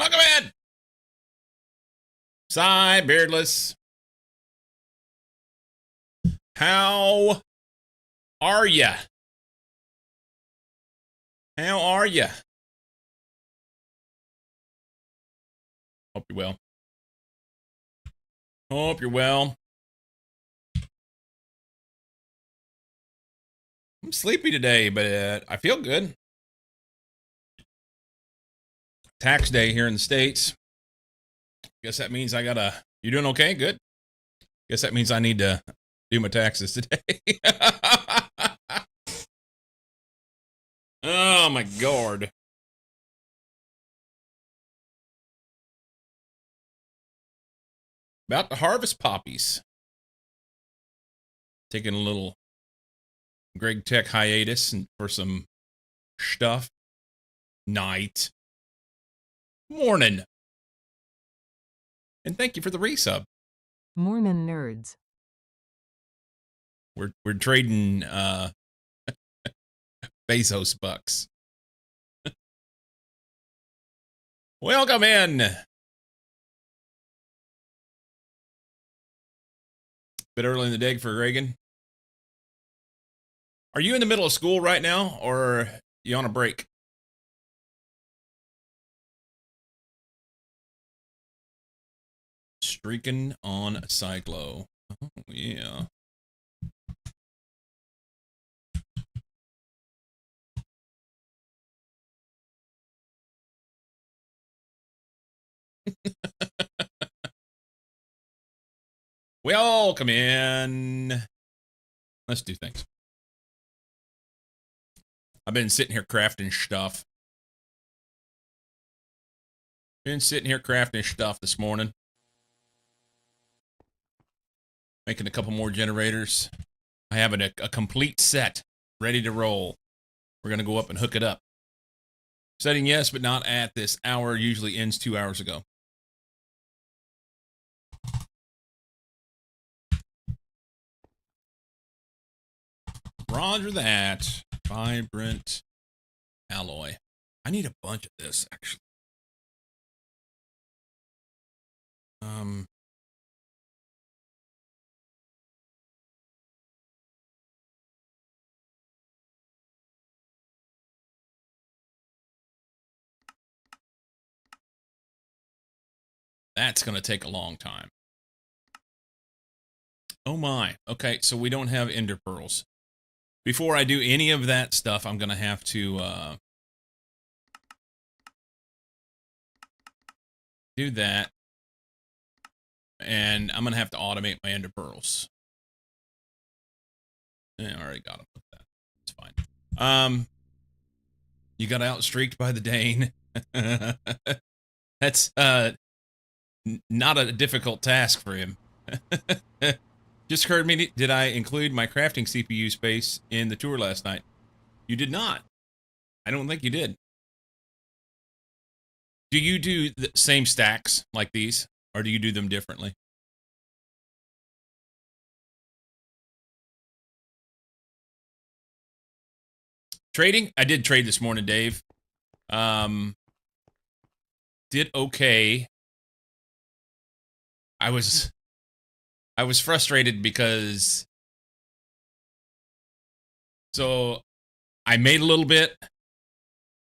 Welcome in. Cy Beardless. How are ya? How are ya? Hope you're well. Hope you're well. I'm sleepy today, but I feel good. Tax day here in the States. Guess that means I gotta. You doing okay? Good. Guess that means I need to do my taxes today. Oh my God. About to harvest poppies. Taking a little Greg Tech hiatus for some stuff. Night. Morning. And thank you for the resub. Mormon nerds. We're trading Bezos bucks. Welcome in. Bit early in the day for Reagan. Are you in the middle of school right now, or are you on a break? Streaking on Cyclo. Oh, yeah. Welcome in. Let's do things. I've been sitting here crafting stuff. Been sitting here crafting stuff this morning. Making a couple more generators. I have a complete set ready to roll. We're going to go up and hook it up. Setting yes, but not at this hour. Usually ends 2 hours ago. Roger that. Vibrant alloy. I need a bunch of this, actually. That's going to take a long time. Oh my. Okay, so we don't have ender pearls. Before I do any of that stuff, I'm going to have to do that. And I'm going to have to automate my ender pearls. Yeah, I already got them with that. It's fine. You got outstreaked by the Dane. That's not a difficult task for him. Just heard me. Did I include my crafting CPU space in the tour last night? You did not. I don't think you did. Do you do the same stacks like these, or do you do them differently? Trading? I did trade this morning, Dave. Did okay. I was frustrated because so I made a little bit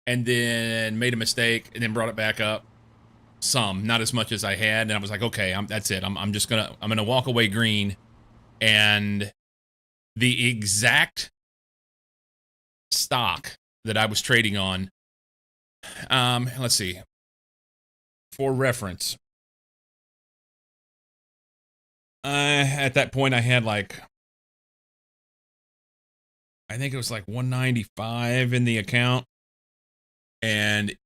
and then made a mistake and then brought it back up some, not as much as I had, and I was like, okay, that's it. I'm just gonna walk away green. And the exact stock that I was trading on, let's see, for reference, at that point I had like, I think it was like 195 in the account, and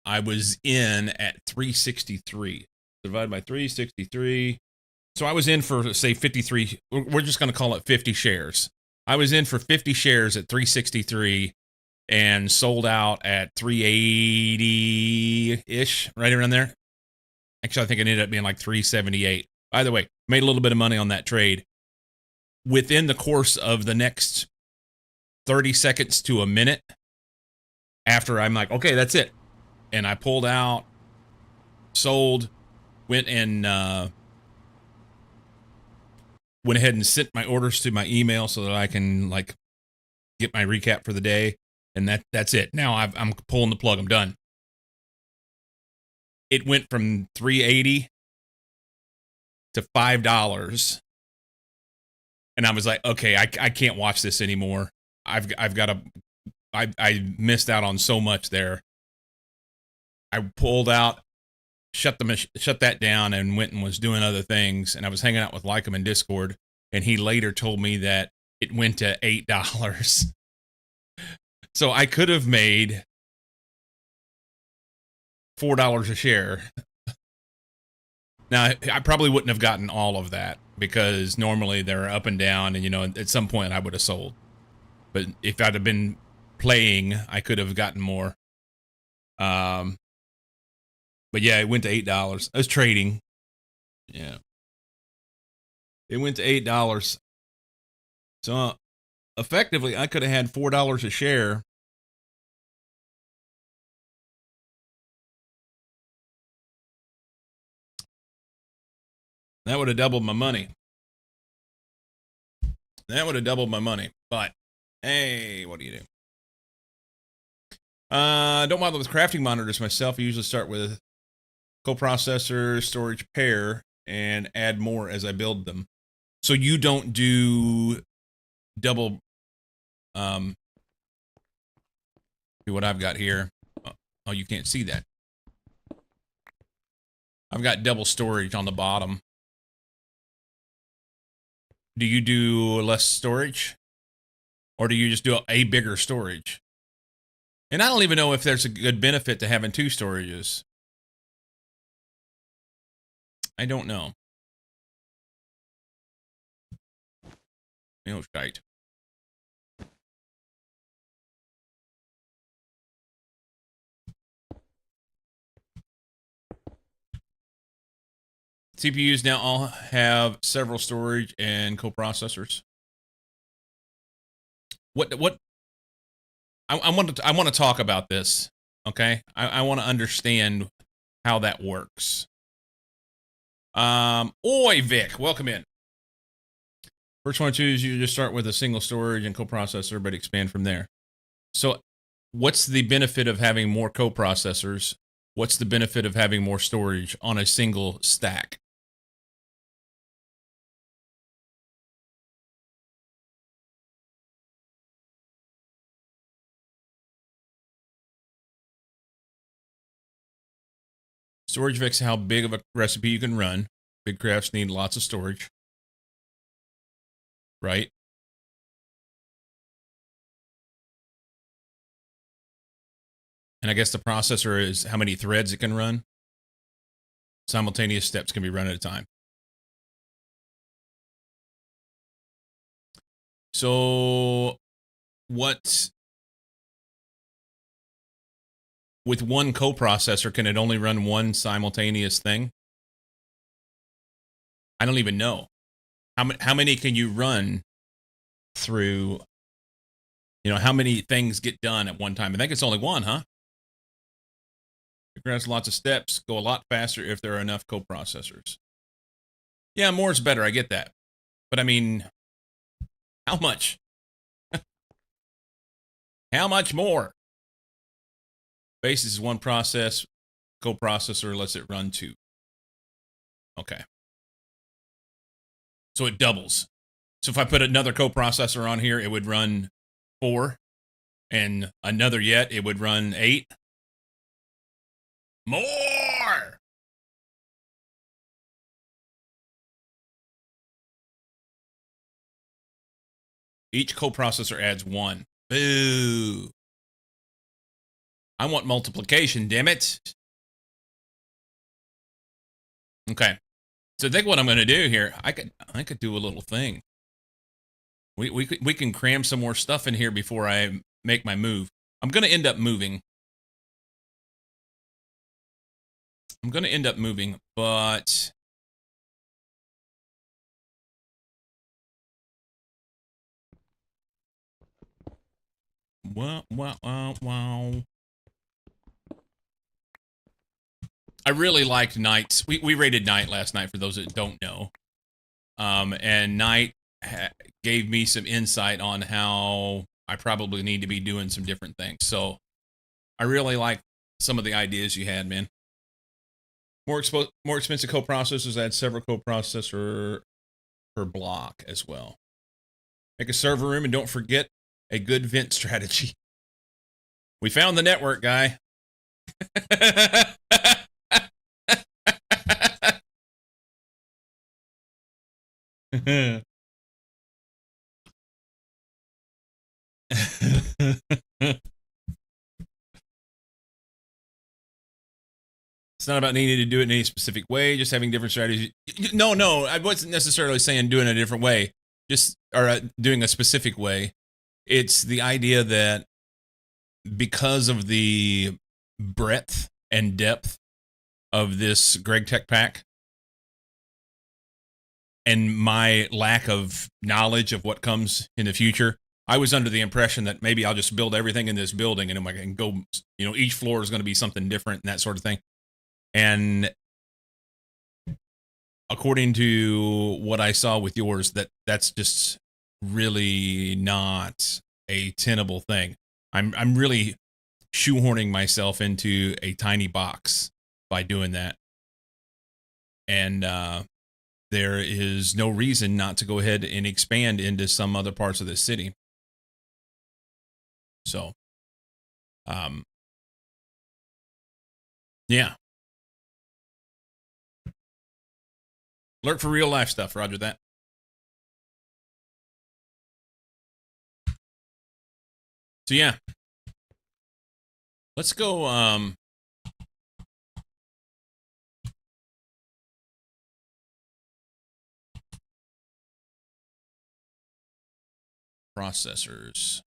I was in at 363. Divided by 363. So I was in for, say, 53. We're just going to call it 50 shares. I was in for 50 shares at 363 and sold out at 380-ish, right around there. Actually, I think it ended up being like 378. By the way, made a little bit of money on that trade. Within the course of the next 30 seconds to a minute, after I'm like, okay, that's it. And I pulled out sold, went ahead and sent my orders to my email so that I can like get my recap for the day, and that's it. Now I'm pulling the plug. I'm done. It went from $3.80 to $5, and I was like, okay, I can't watch this anymore. I've got to. I missed out on so much there. I pulled out, shut that down, and went and was doing other things. And I was hanging out with Lycum in Discord, and he later told me that it went to $8. So I could have made $4 a share. Now, I probably wouldn't have gotten all of that because normally they're up and down, and at some point I would have sold. But if I'd have been playing, I could have gotten more. But yeah, it went to $8. I was trading. Yeah. It went to $8. So effectively, I could have had $4 a share. That would have doubled my money. But hey, what do you do? Don't bother with crafting monitors myself. I usually start with coprocessor, storage pair, and add more as I build them. So you don't do double, do what I've got here. Oh, you can't see that. I've got double storage on the bottom. Do you do less storage? Or do you just do a bigger storage? And I don't even know if there's a good benefit to having two storages. I don't know. Oh, shite. CPUs now all have several storage and coprocessors. What? I want to talk about this. Okay, I want to understand how that works. Oi, Vic, welcome in. First one I choose, you just start with a single storage and coprocessor, but expand from there. So, what's the benefit of having more coprocessors? What's the benefit of having more storage on a single stack? Storage affects how big of a recipe you can run. Big crafts need lots of storage. Right? And I guess the processor is how many threads it can run. Simultaneous steps can be run at a time. So, with one coprocessor, can it only run one simultaneous thing? I don't even know. How many can you run through? How many things get done at one time? I think it's only one, huh? It grabs lots of steps, go a lot faster if there are enough coprocessors. Yeah, more is better. I get that. But I mean, how much? How much more? Basis is one process. Coprocessor lets it run two. Okay. So it doubles. So if I put another coprocessor on here, it would run 4. And another yet, it would run 8. More! Each coprocessor adds 1. Boo. I want multiplication, damn it. Okay. So think what I'm going to do here. I could do a little thing. We can cram some more stuff in here before I make my move. I'm going to end up moving. But wow. I really liked Knight's. We rated Knight last night for those that don't know. And Knight gave me some insight on how I probably need to be doing some different things. So I really like some of the ideas you had, man. More expensive coprocessors, add several coprocessor per block as well. Make a server room and don't forget a good vent strategy. We found the network, guy. It's not about needing to do it in any specific way, just having different strategies. No, I wasn't necessarily saying doing it a different way, or doing a specific way. It's the idea that because of the breadth and depth of this GregTech pack and my lack of knowledge of what comes in the future, I was under the impression that maybe I'll just build everything in this building and I can go, each floor is going to be something different and that sort of thing. And according to what I saw with yours, that's just really not a tenable thing. I'm really shoehorning myself into a tiny box by doing that. And there is no reason not to go ahead and expand into some other parts of the city. So, yeah. Lurk for real life stuff, roger that. So yeah. Let's go, processors.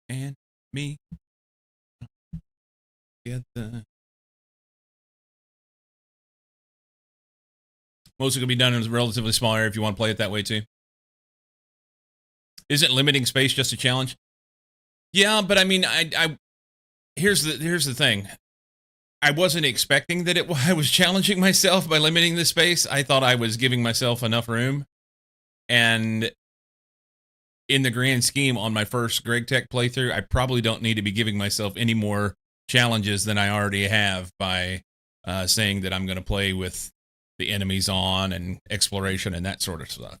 And me together. Most can be done in a relatively small area if you want to play it that way too. Isn't limiting space just a challenge? Yeah, but I mean, here's the thing. I wasn't expecting that I was challenging myself by limiting the space. I thought I was giving myself enough room. And in the grand scheme, on my first GregTech playthrough, I probably don't need to be giving myself any more challenges than I already have by saying that I'm going to play with the enemies on and exploration and that sort of stuff,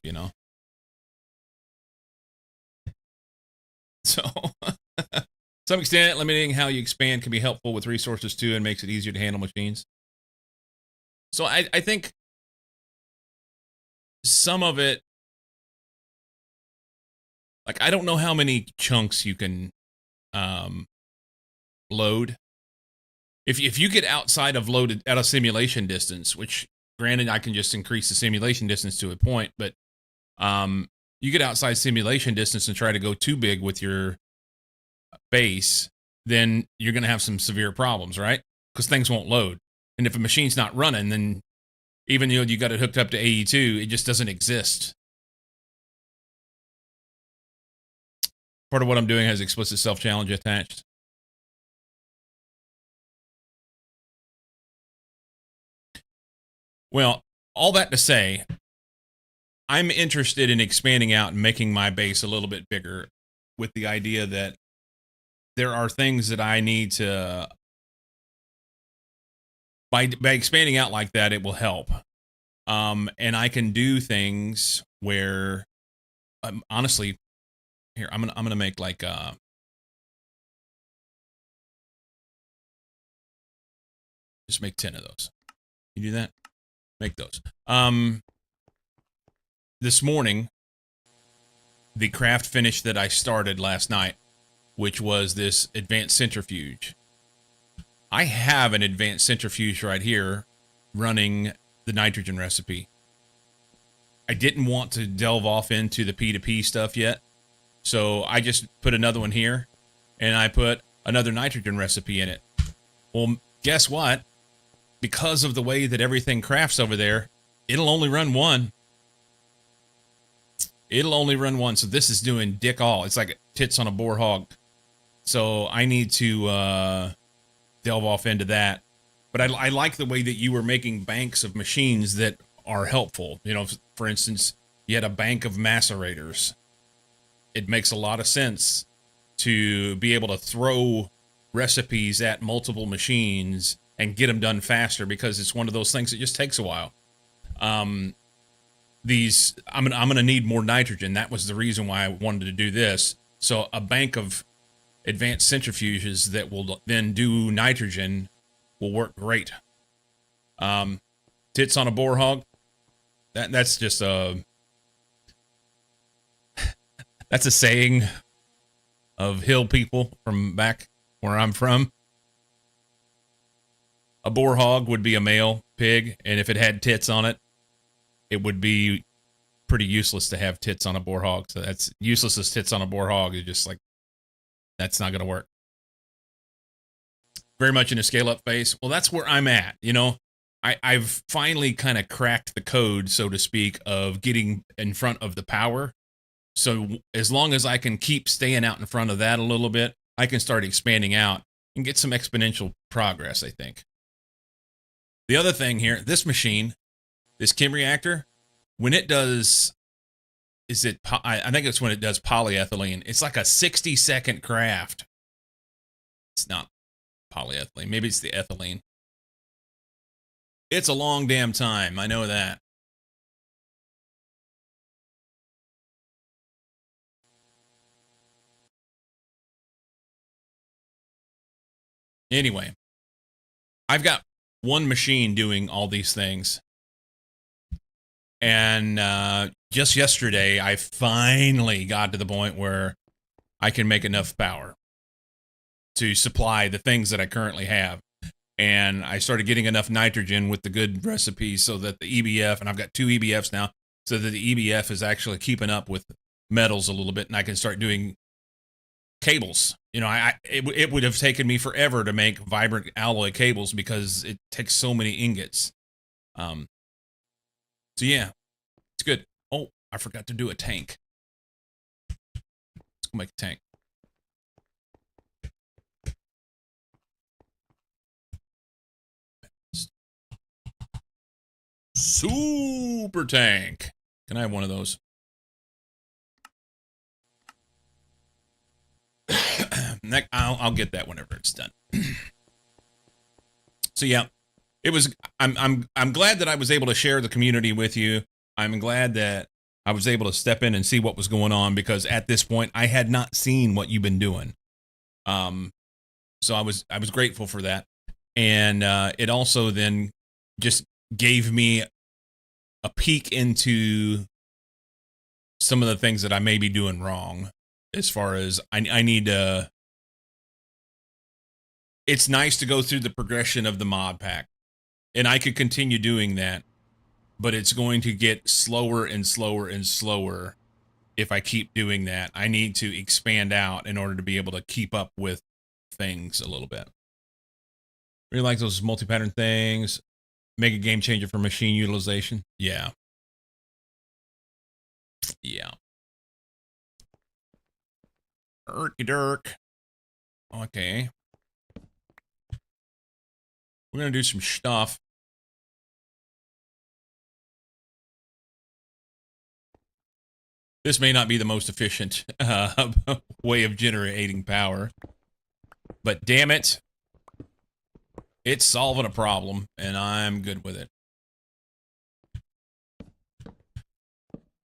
So, to some extent, limiting how you expand can be helpful with resources too and makes it easier to handle machines. So I think some of it, like, I don't know how many chunks you can load. If you get outside of loaded at a simulation distance, which granted I can just increase the simulation distance to a point, but you get outside simulation distance and try to go too big with your base, then you're going to have some severe problems, right? Because things won't load. And if a machine's not running, then even though you got it hooked up to AE2, it just doesn't exist. Part of what I'm doing has explicit self-challenge attached. Well, all that to say, I'm interested in expanding out and making my base a little bit bigger with the idea that there are things that I need to, by expanding out like that, it will help. And I can do things where, honestly, here, I'm gonna make like, just make 10 of those. You do that? Make those. This morning, the craft finish that I started last night, which was this advanced centrifuge. I have an advanced centrifuge right here running the nitrogen recipe. I didn't want to delve off into the P2P stuff yet, so I just put another one here, and I put another nitrogen recipe in it. Well, guess what? Because of the way that everything crafts over there, it'll only run one. It'll only run one, so this is doing dick all. It's like tits on a boar hog. So I need to delve off into that. But I like the way that you were making banks of machines that are helpful. You know, for instance, you had a bank of macerators. It makes a lot of sense to be able to throw recipes at multiple machines and get them done faster, because it's one of those things that just takes a while. I'm gonna need more nitrogen. That was the reason why I wanted to do this. So a bank of advanced centrifuges that will then do nitrogen will work great. Tits on a boar hog. That's just that's a saying of hill people from back where I'm from. A boar hog would be a male pig, and if it had tits on it, it would be pretty useless to have tits on a boar hog. So that's useless as tits on a boar hog. It's just like, that's not going to work. Very much in a scale-up phase. Well, that's where I'm at. You know, I've finally kind of cracked the code, so to speak, of getting in front of the power. So as long as I can keep staying out in front of that a little bit, I can start expanding out and get some exponential progress, I think. The other thing here, this machine, this chem reactor, when it does, I think it's when it does polyethylene, it's like a 60-second craft. It's not polyethylene. Maybe it's the ethylene. It's a long damn time. I know that. Anyway, I've got one machine doing all these things. And just yesterday, I finally got to the point where I can make enough power to supply the things that I currently have. And I started getting enough nitrogen with the good recipes so that the EBF, and I've got 2 EBFs now, so that the EBF is actually keeping up with metals a little bit, and I can start doing cables. You know, it would have taken me forever to make vibrant alloy cables because it takes so many ingots. So yeah, it's good. Oh, I forgot to do a tank. Let's go make a tank. Super tank. Can I have one of those? I'll get that whenever it's done. So yeah, it was. I'm glad that I was able to share the community with you. I'm glad that I was able to step in and see what was going on, because at this point I had not seen what you've been doing. So I was grateful for that, and it also then just gave me a peek into some of the things that I may be doing wrong. As far as I need to, it's nice to go through the progression of the mod pack, and I could continue doing that, but it's going to get slower and slower and slower if I keep doing that. I need to expand out in order to be able to keep up with things a little bit. Really like those multi-pattern things. Make a game changer for machine utilization. Yeah. Yeah. Erky dirk. Okay. We're going to do some stuff. This may not be the most efficient way of generating power, but damn it, it's solving a problem, and I'm good with it.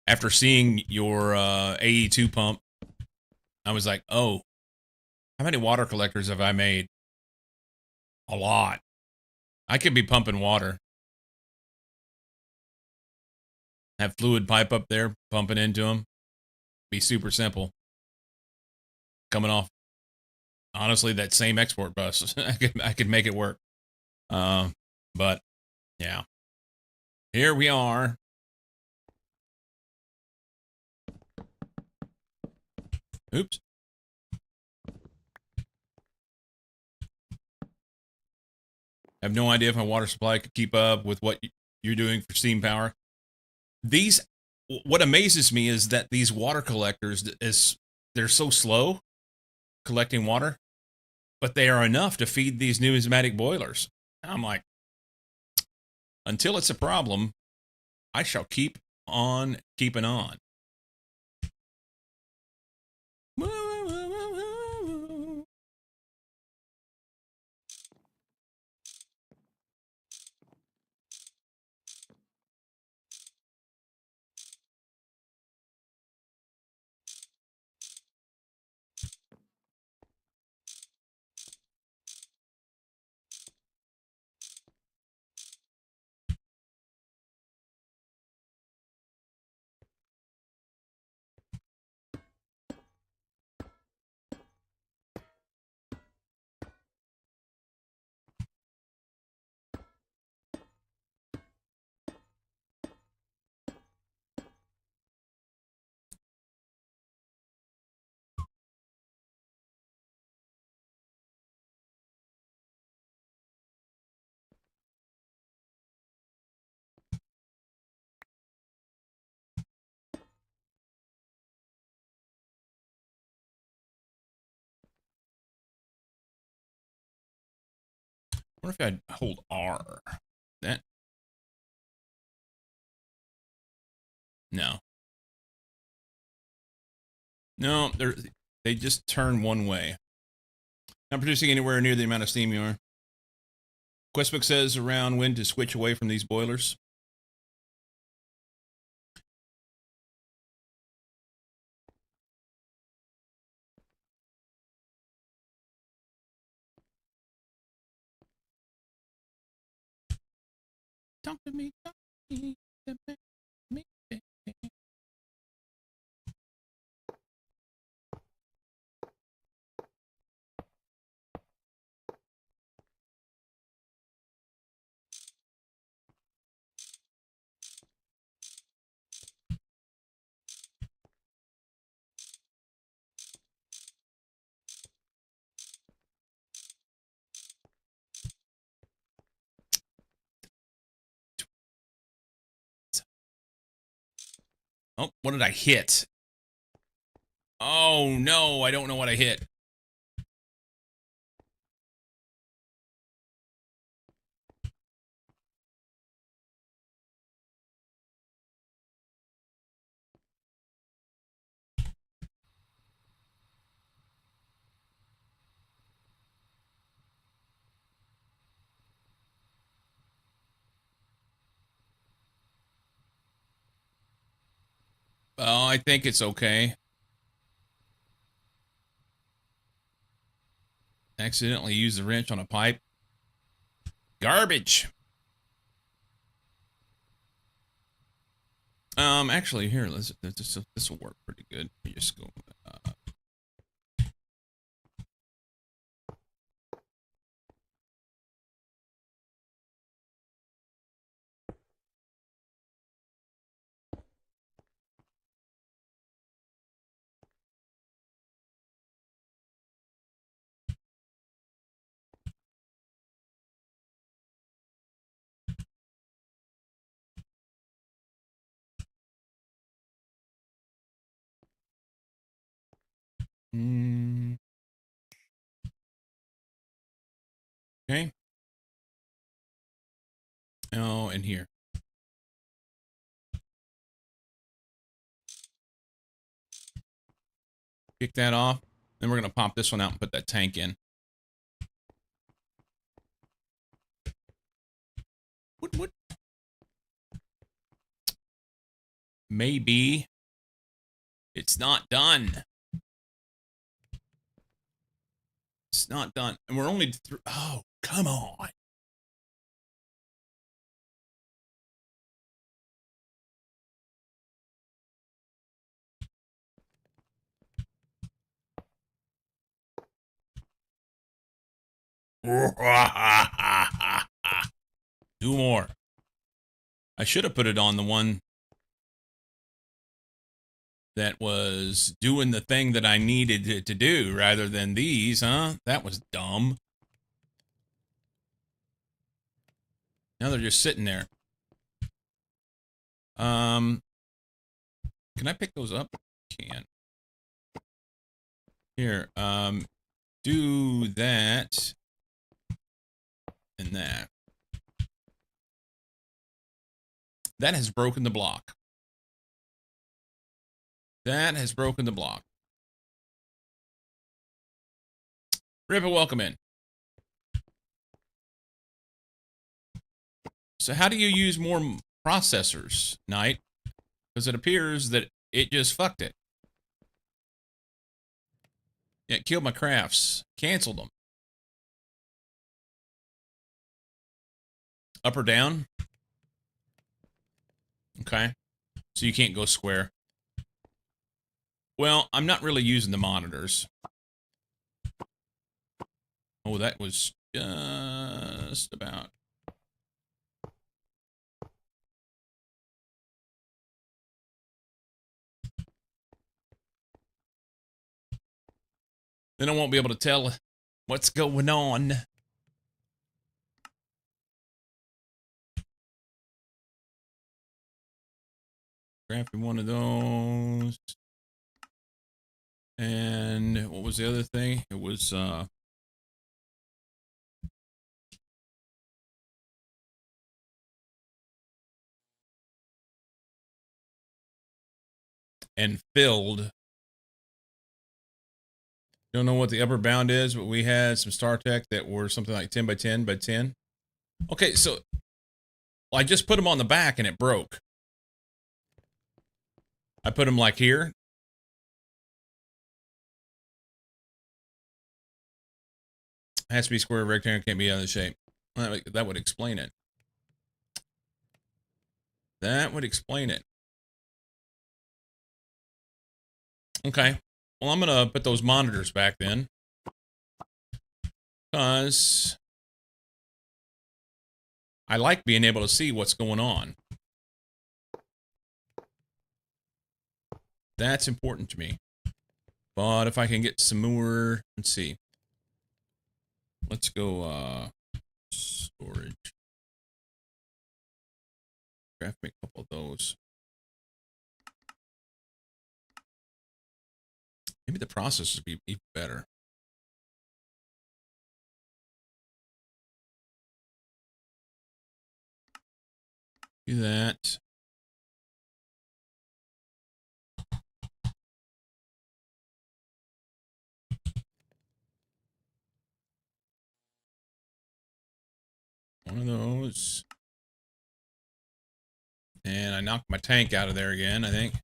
After seeing your AE2 pump, I was like, oh, how many water collectors have I made? A lot. I could be pumping water. Have fluid pipe up there, pumping into them. Be super simple. Coming off, honestly, that same export bus. I could make it work. But yeah, here we are. Oops. I have no idea if my water supply could keep up with what you're doing for steam power. What amazes me is that these water collectors, they're so slow, collecting water, but they are enough to feed these numismatic boilers. I'm like, until it's a problem, I shall keep on keeping on. I wonder if I'd hold R. That. No. No, they just turn one way. Not producing anywhere near the amount of steam you are. Questbook says around when to switch away from these boilers. Talk to me, talk to me, me. Oh, what did I hit? Oh, no, I don't know what I hit. Oh, I think it's okay. Accidentally used the wrench on a pipe. Garbage. Actually, here, this will work pretty good. You just go. Okay. Oh, and here. Kick that off. Then we're going to pop this one out and put that tank in. What? Maybe. It's not done. It's not done. And we're only through. Oh, come on. Two more. I should have put it on the one that was doing the thing that I needed it to do rather than these, huh? That was dumb. Now they're just sitting there. Can I pick those up? Can. Here, do that and that. That has broken the block. That has broken the block. Ripper, welcome in. So how do you use more processors, Knight? Because it appears that it just fucked it. Yeah, it killed my crafts. Canceled them. Up or down? Okay. So you can't go square. Well, I'm not really using the monitors. Oh, that was just about. Then I won't be able to tell what's going on. Crafting one of those. And what was the other thing? It was and filled. Don't know what the upper bound is, but we had some StarTech that were something like 10 by 10 by 10. Okay, so well, I just put them on the back and it broke. I put them like here. It has to be square, rectangle, can't be other shape. That would explain it. That would explain it. Okay. Well, I'm going to put those monitors back then. Because I like being able to see what's going on. That's important to me. But if I can get some more, let's see. Let's go storage. Craft me a couple of those. Maybe the processors would be even better. Do that. One of those. And I knocked my tank out of there again, I think.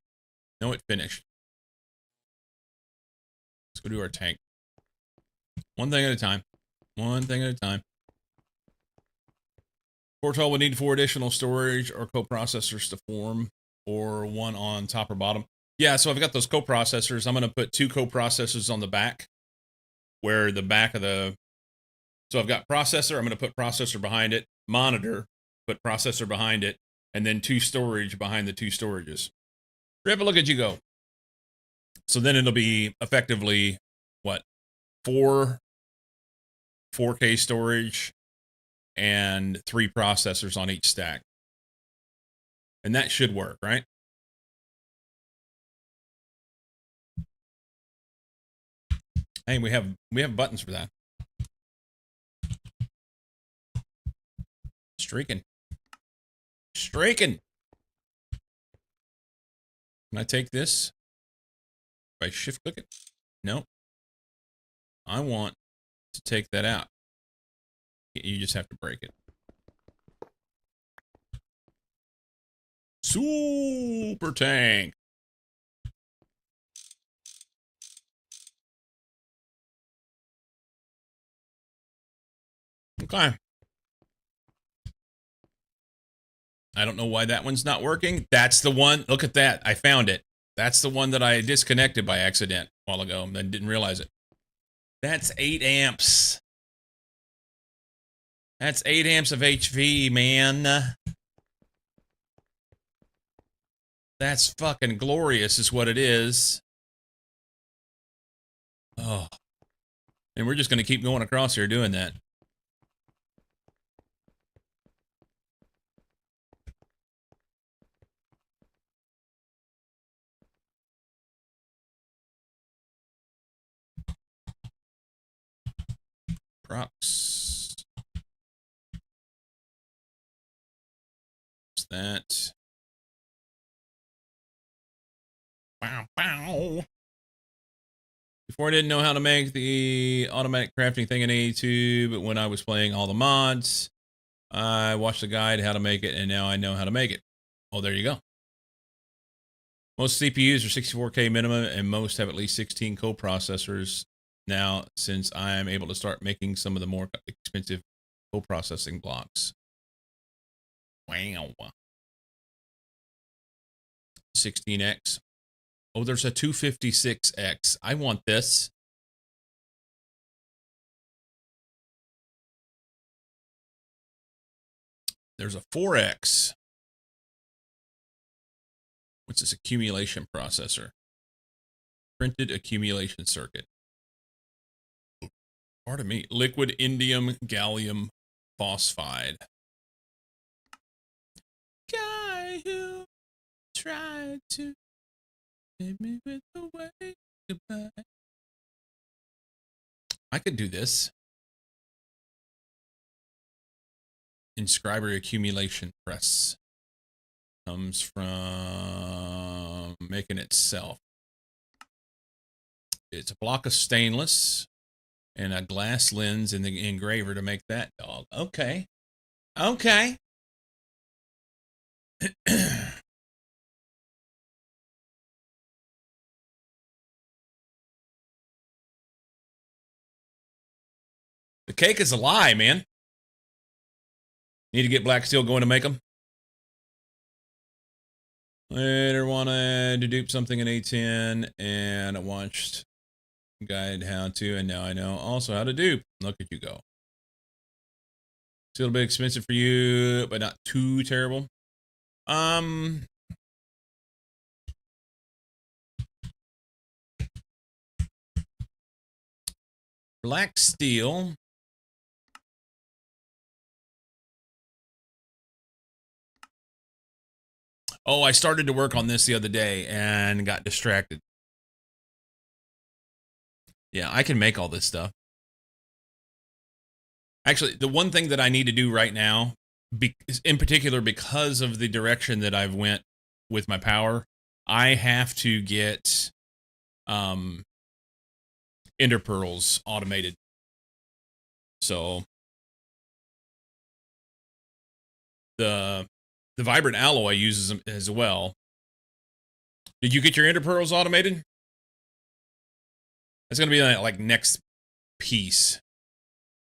No, it finished. Let's go do our tank. One thing at a time. One thing at a time. Fortol would need 4 additional storage or coprocessors to form, or one on top or bottom. Yeah, so I've got those coprocessors. I'm going to put 2 coprocessors on the back, where the back of the... So I've got processor. I'm going to put processor behind it. Monitor, put processor behind it. And then 2 storage behind the 2 storages. Rip, look at you go. So then it'll be effectively, what, 4 4K storage and 3 processors on each stack. And that should work, right? Hey, we have buttons for that. Streaking. Streaking. Can I take this? If I shift click it? No. I want to take that out. You just have to break it. Super tank. Okay. I don't know why that one's not working. That's the one. Look at that. I found it. That's the one that I disconnected by accident a while ago and then didn't realize it. That's 8 amps. That's 8 amps of HV, man. That's fucking glorious is what it is. Oh. And we're just going to keep going across here doing that. Prox. What's that? Bow, bow. Before I didn't know how to make the automatic crafting thing in A2, but when I was playing all the mods, I watched the guide how to make it, and now I know how to make it. Oh, there you go. Most CPUs are 64K minimum, and most have at least 16 coprocessors now, since I am able to start making some of the more expensive coprocessing blocks. Wow. 16X. Oh, there's a 256X. I want this. There's a 4X. What's this accumulation processor? Printed accumulation circuit. Pardon me. Liquid indium gallium phosphide. Guy who tried to hit me with the way goodbye. I could do this. Inscriber accumulation press. Comes from making itself. It's a block of stainless and a glass lens in the engraver to make that dog. Okay. Okay. The cake is a lie, man. Need to get Black Steel going to make them. Later wanted to dupe something in A10, and I watched guide how to, and now I know also how to dupe. Look at you go. It's a little bit expensive for you, but not too terrible. Black Steel. Oh, I started to work on this the other day and got distracted. Yeah, I can make all this stuff. Actually, the one thing that I need to do right now, in particular because of the direction that I've went with my power, I have to get ender pearls automated. So the vibrant alloy uses them as well. Did you get your ender pearls automated? That's gonna be like next piece.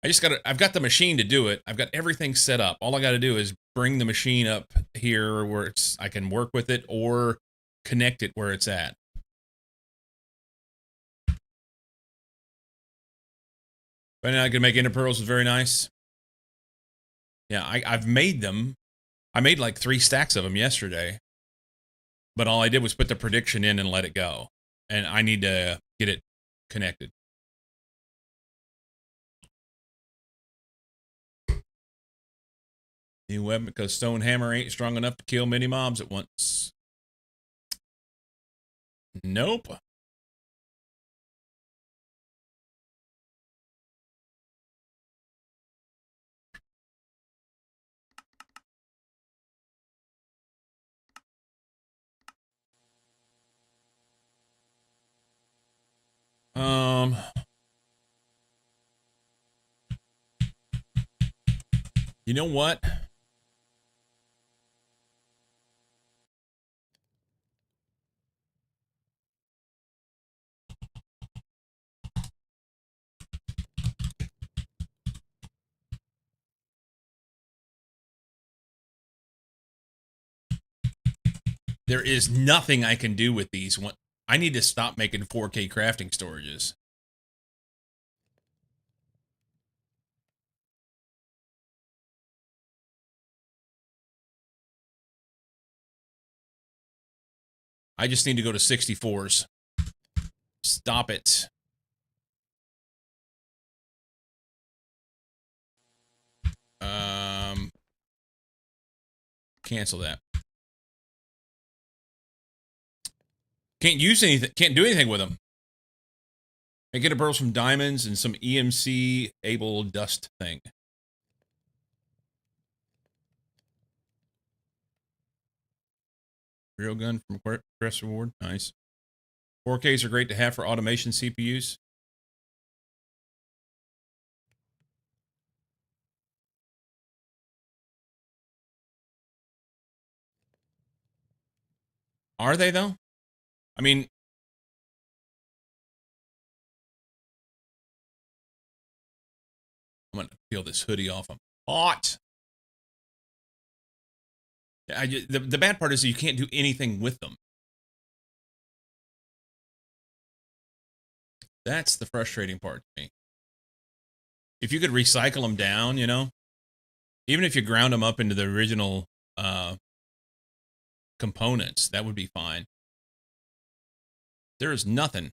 I've got the machine to do it. I've got everything set up. All I got to do is bring the machine up here where I can work with it or connect it where it's at. But now I can make ender pearls is very nice. Yeah, I've made them. I made like 3 stacks of them yesterday. But all I did was put the prediction in and let it go. And I need to get it connected. New weapon because stone hammer ain't strong enough to kill many mobs at once. Nope. You know what? There is nothing I can do with these. I need to stop making 4K crafting storages. I just need to go to 64s. Stop it. Cancel that. Can't use anything. Can't do anything with them. I get a pearls from diamonds and some EMC able dust thing. Real gun from Crest Reward. Nice. 4Ks are great to have for automation CPUs. Are they, though? I mean, I'm going to peel this hoodie off. I'm hot. The bad part is that you can't do anything with them. That's the frustrating part to me. If you could recycle them down, you know, even if you ground them up into the original components, that would be fine. There is nothing.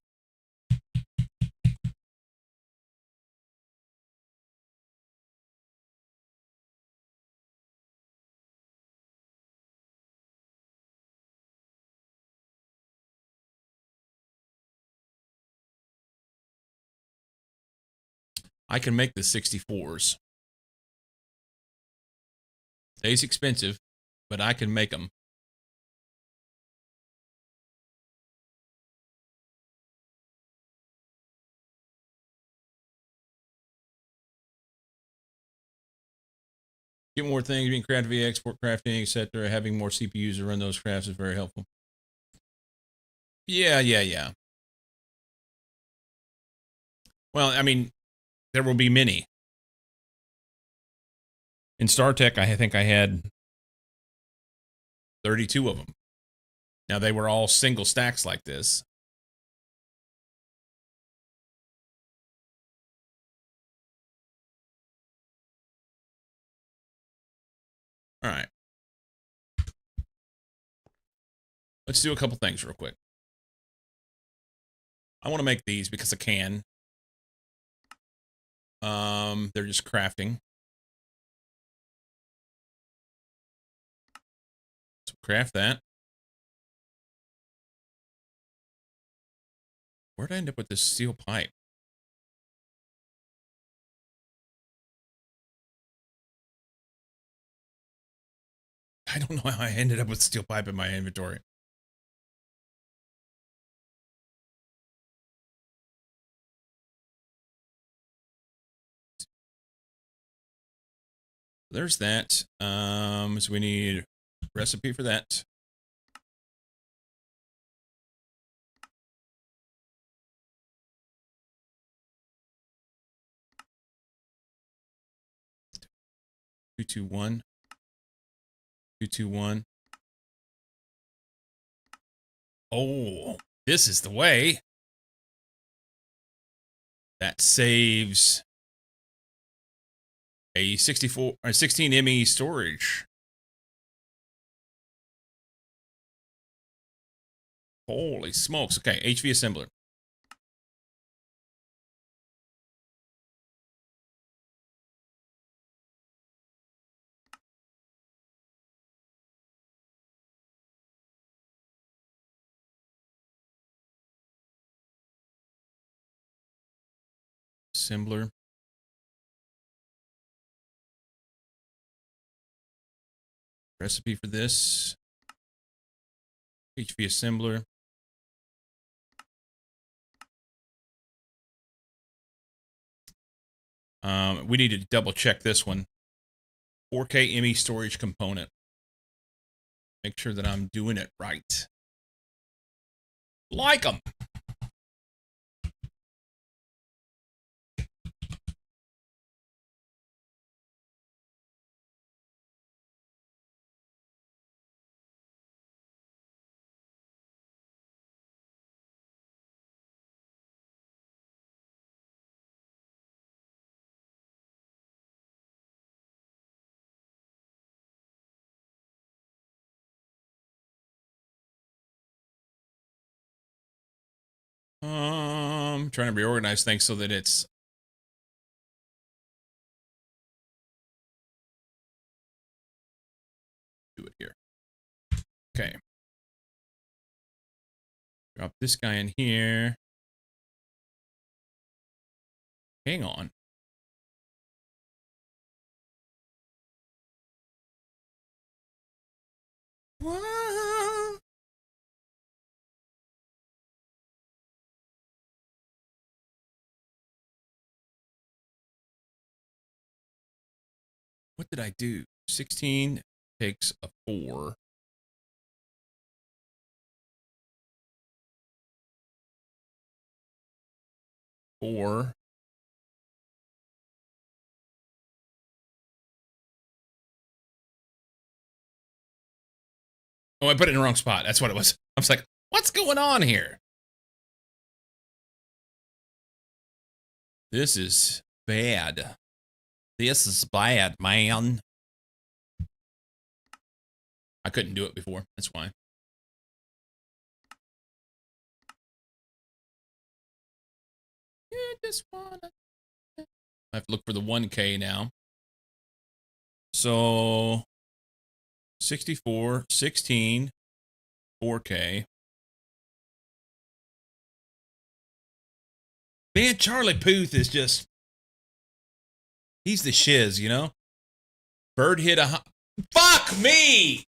I can make the 64s. It's expensive, but I can make them. Get more things, being craft via export crafting, etc. Having more CPUs to run those crafts is very helpful. Yeah. Well, I mean, there will be many. In StarTech, I think I had 32 of them. Now, they were all single stacks like this. All right. Let's do a couple things real quick. I want to make these because I can. They're just crafting. So craft that. Where'd I end up with this steel pipe? I don't know how I ended up with steel pipe in my inventory. There's that. So we need recipe for that. Two, two, one. 221. Oh, this is the way. That saves a 64 or 16 ME storage. Holy smokes. Okay, HV assembler. Assembler. Recipe for this. HV assembler. We need to double check this one. 4K ME storage component. Make sure that I'm doing it right. Like them. Trying to reorganize things so that it's do it here. Okay. Drop this guy in here. Hang on. What? What did I do? 16 takes a 4. Four. Oh, I put it in the wrong spot. That's what it was. I was like, what's going on here? This is bad. This is bad, man. I couldn't do it before. That's why. Just wanna... I have to look for the 1K now. So 64, 16, 4K. Man, Charlie Puth is just... He's the shiz, you know? Bird hit a... Fuck me!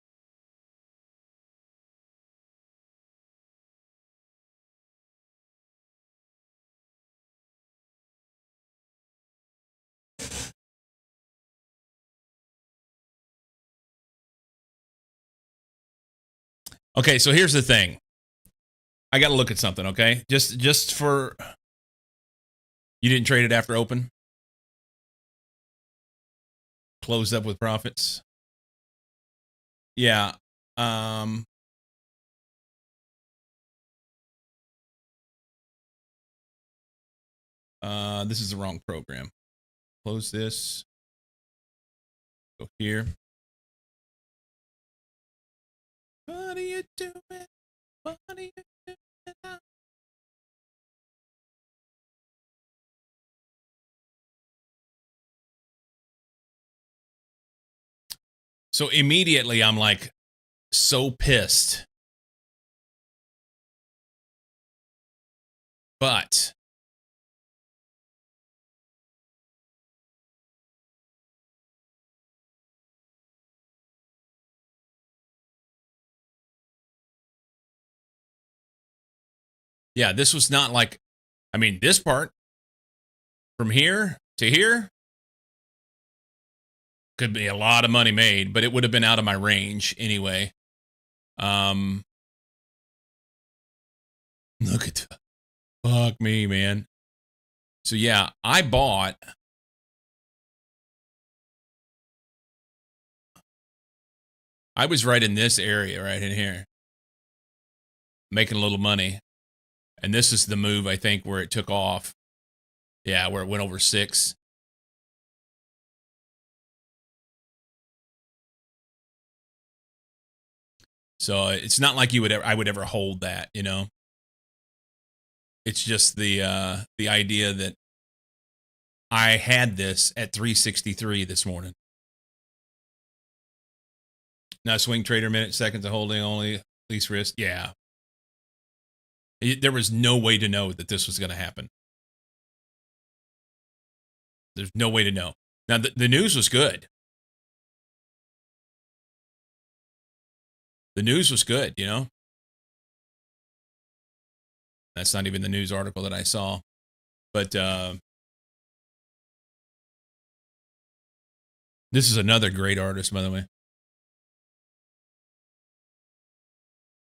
Okay, so here's the thing. I got to look at something, okay? Just for... You didn't trade it after open? Closed up with profits? Yeah. This is the wrong program. Close this. Go here. What are you doing? What are you doing now? So immediately I'm like so pissed. But yeah, this was not like, I mean, this part from here to here could be a lot of money made, but it would have been out of my range anyway. Look at that. Fuck me, man. So yeah, I bought. I was right in this area, right in here, making a little money. And this is the move, I think, where it took off. Yeah, where it went over 6. So it's not like I would ever hold that, you know. It's just the idea that I had this at 363 this morning. Now swing trader minute seconds of holding only, least risk. Yeah. There was no way to know that this was going to happen. There's no way to know. Now the news was good. The news was good, you know. That's not even the news article that I saw. But this is another great artist, by the way.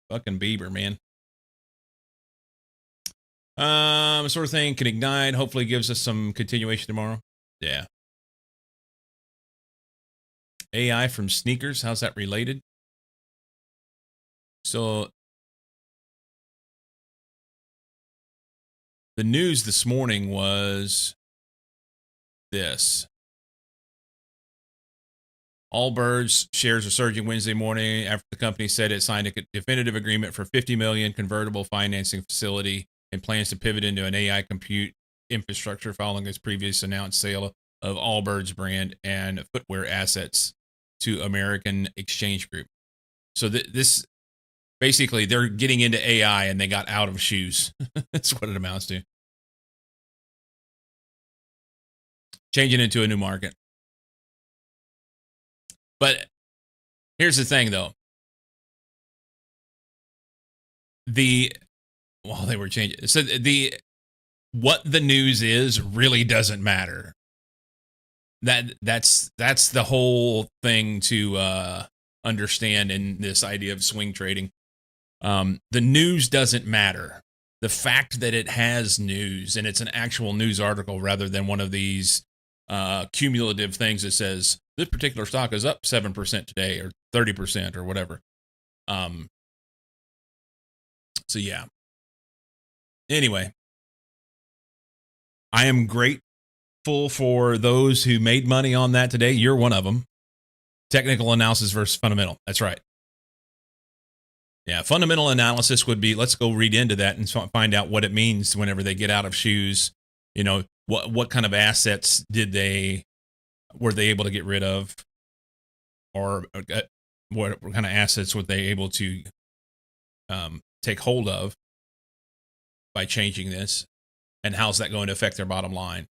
Fucking Bieber, man. Sort of thing can ignite. Hopefully gives us some continuation tomorrow. Yeah. AI from sneakers. How's that related? So the news this morning was this. Allbirds shares are surging Wednesday morning after the company said it signed a definitive agreement for $50 million convertible financing facility and plans to pivot into an AI compute infrastructure following its previous announced sale of Allbirds brand and footwear assets to American Exchange Group. So this basically they're getting into AI and they got out of shoes. That's what it amounts to. changing into a new market. But here's the thing, though. They were changing. So what the news is really doesn't matter. That's the whole thing to understand in this idea of swing trading. The news doesn't matter. The fact that it has news and it's an actual news article rather than one of these cumulative things that says this particular stock is up 7% today or 30% or whatever. So yeah. Anyway, I am grateful for those who made money on that today. You're one of them. Technical analysis versus fundamental. That's right. Yeah, fundamental analysis would be, let's go read into that and find out what it means whenever they get out of shoes. You know, what kind of assets were they able to get rid of, or what kind of assets were they able to take hold of by changing this, and how's that going to affect their bottom line?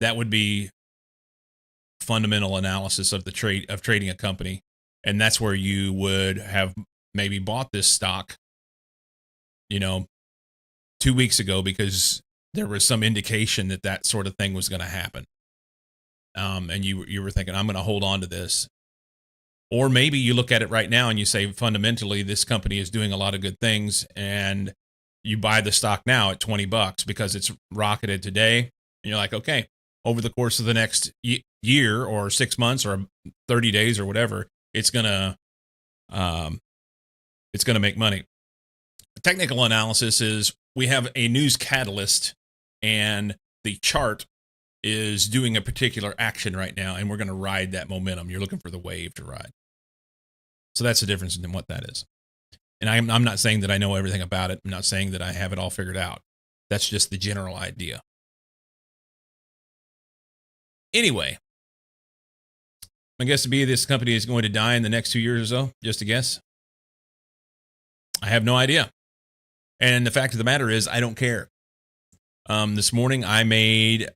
That would be fundamental analysis of trading a company, and that's where you would have maybe bought this stock, 2 weeks ago because there was some indication that sort of thing was going to happen. And you were thinking, I'm going to hold on to this. Or maybe you look at it right now and you say, fundamentally, this company is doing a lot of good things, and you buy the stock now at $20 because it's rocketed today. And you're like, okay, over the course of the next year or 6 months or 30 days or whatever, it's going to make money. Technical analysis is we have a news catalyst and the chart is doing a particular action right now, and we're going to ride that momentum. You're looking for the wave to ride. So that's the difference in what that is. And I'm not saying that I know everything about it. I'm not saying that I have it all figured out. That's just the general idea. Anyway, my guess would be this company is going to die in the next 2 years or so. Just a guess. I have no idea. And the fact of the matter is, I don't care. This morning I made,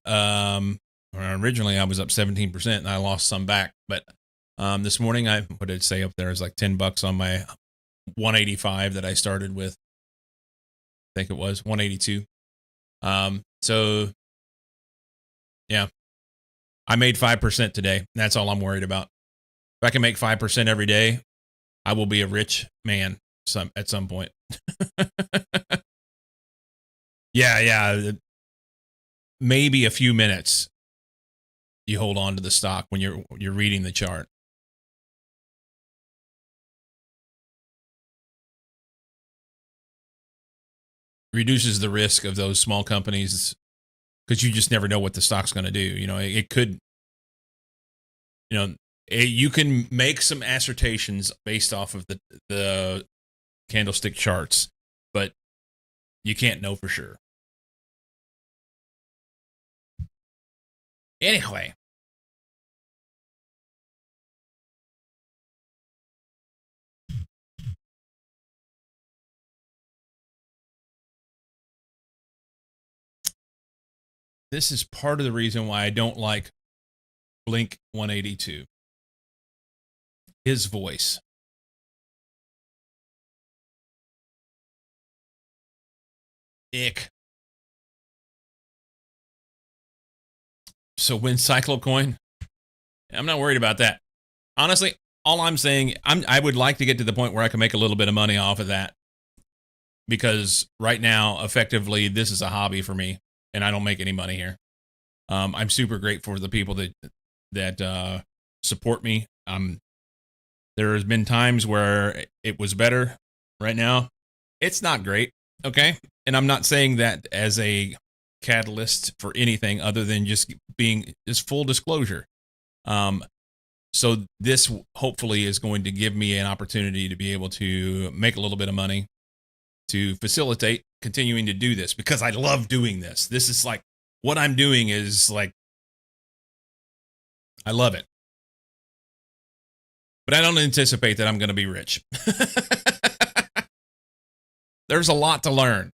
originally I was up 17% and I lost some back. But this morning, what did it say up there? It's like $10 on my 185 that I started with. I think it was 182. So yeah, I made 5% today. That's all I'm worried about. If I can make 5% every day, I will be a rich man at some point. Yeah. Maybe a few minutes you hold on to the stock when you're reading the chart. Reduces the risk of those small companies because you just never know what the stock's going to do. It could, you can make some assertions based off of the candlestick charts, but you can't know for sure. Anyway. This is part of the reason why I don't like Blink 182. His voice. Ick. So win Cyclocoin? I'm not worried about that. Honestly, all I'm saying, I would like to get to the point where I can make a little bit of money off of that. Because right now, effectively, this is a hobby for me, and I don't make any money here. I'm super grateful for the people that support me. There has been times where it was better. Right now, it's not great. Okay, and I'm not saying that as a catalyst for anything other than just full disclosure. So this hopefully is going to give me an opportunity to be able to make a little bit of money to facilitate continuing to do this, because I love doing this. This is like what I'm doing is like, I love it. But I don't anticipate that I'm going to be rich. There's a lot to learn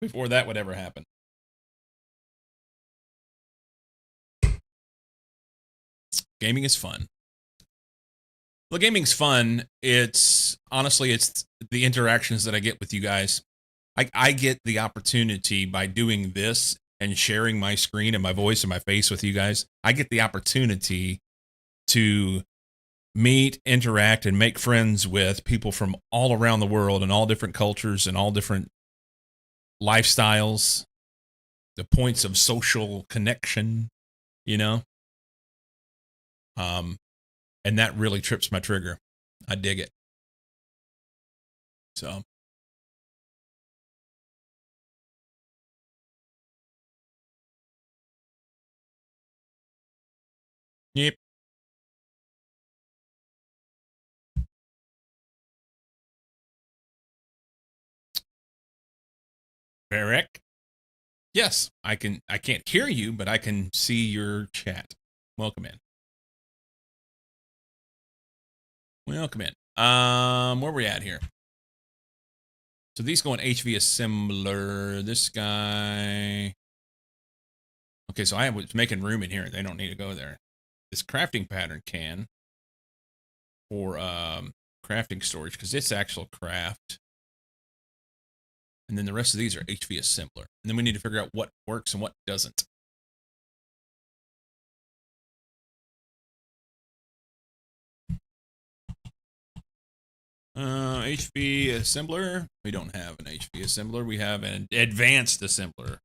before that would ever happen. Gaming is fun. Well, gaming's fun. It's honestly, it's the interactions that I get with you guys. I get the opportunity by doing this and sharing my screen and my voice and my face with you guys. I get the opportunity to meet, interact, and make friends with people from all around the world and all different cultures and all different lifestyles, the points of social connection, you know? And that really trips my trigger. I dig it. So. Yep. Eric. Yes, I can't hear you, but I can see your chat. Welcome in. Welcome in. Where we at here? So these go in HV assembler. This guy. Okay, so I was making room in here. They don't need to go there. This crafting pattern can for crafting storage because it's actual craft. And then the rest of these are HV assembler. And then we need to figure out what works and what doesn't. HV assembler. We don't have an HV assembler. We have an advanced assembler.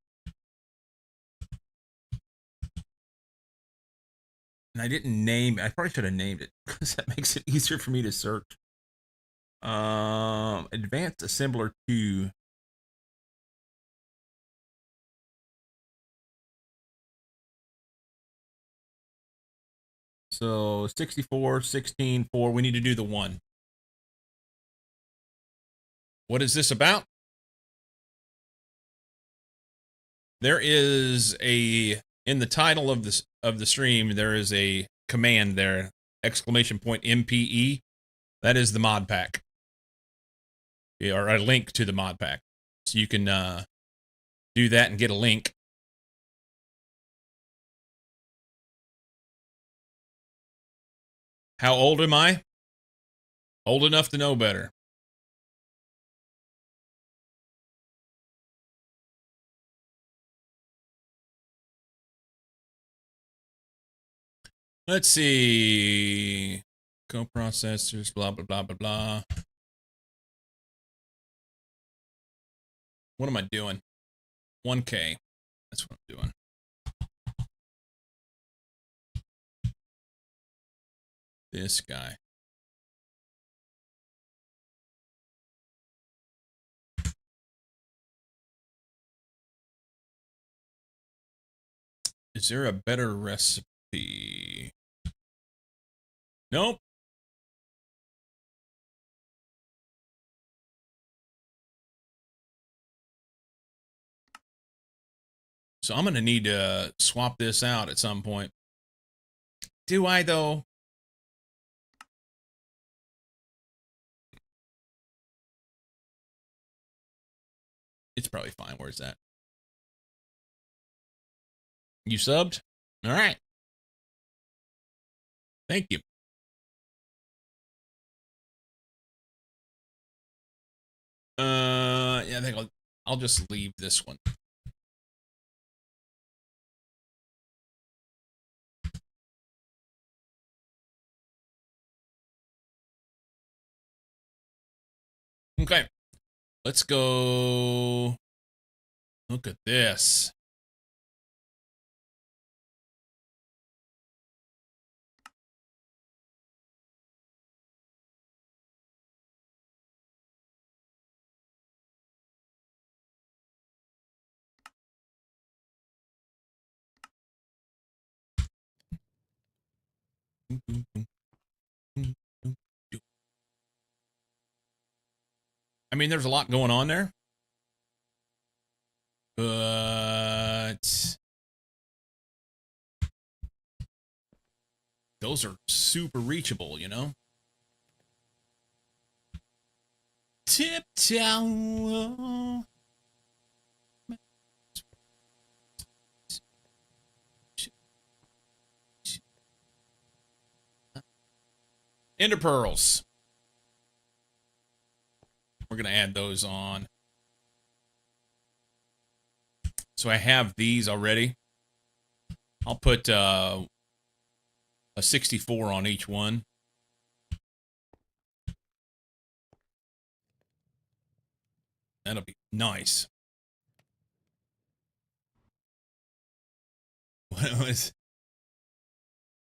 And I didn't name. I probably should have named it because that makes it easier for me to search. Advanced assembler 2. So 64, 16, 4. We need to do the 1. What is this about? There is a in the title of the stream. There is a command there, exclamation point MPE. That is the mod pack, or a link to the mod pack. So you can do that and get a link. How old am I? Old enough to know better. Let's see. Coprocessors, blah, blah, blah, blah, blah. What am I doing? 1K. That's what I'm doing. This guy. Is there a better recipe? Nope. So I'm going to need to swap this out at some point. Do I, though? It's probably fine. Where's that? You subbed? All right. Thank you. Yeah, I think I'll just leave this one. Okay. Let's go. Look at this. I mean, there's a lot going on there. But those are super reachable, you know? Tiptoe. Ender pearls. We're going to add those on. So I have these already. I'll put a 64 on each one. That'll be nice. What was?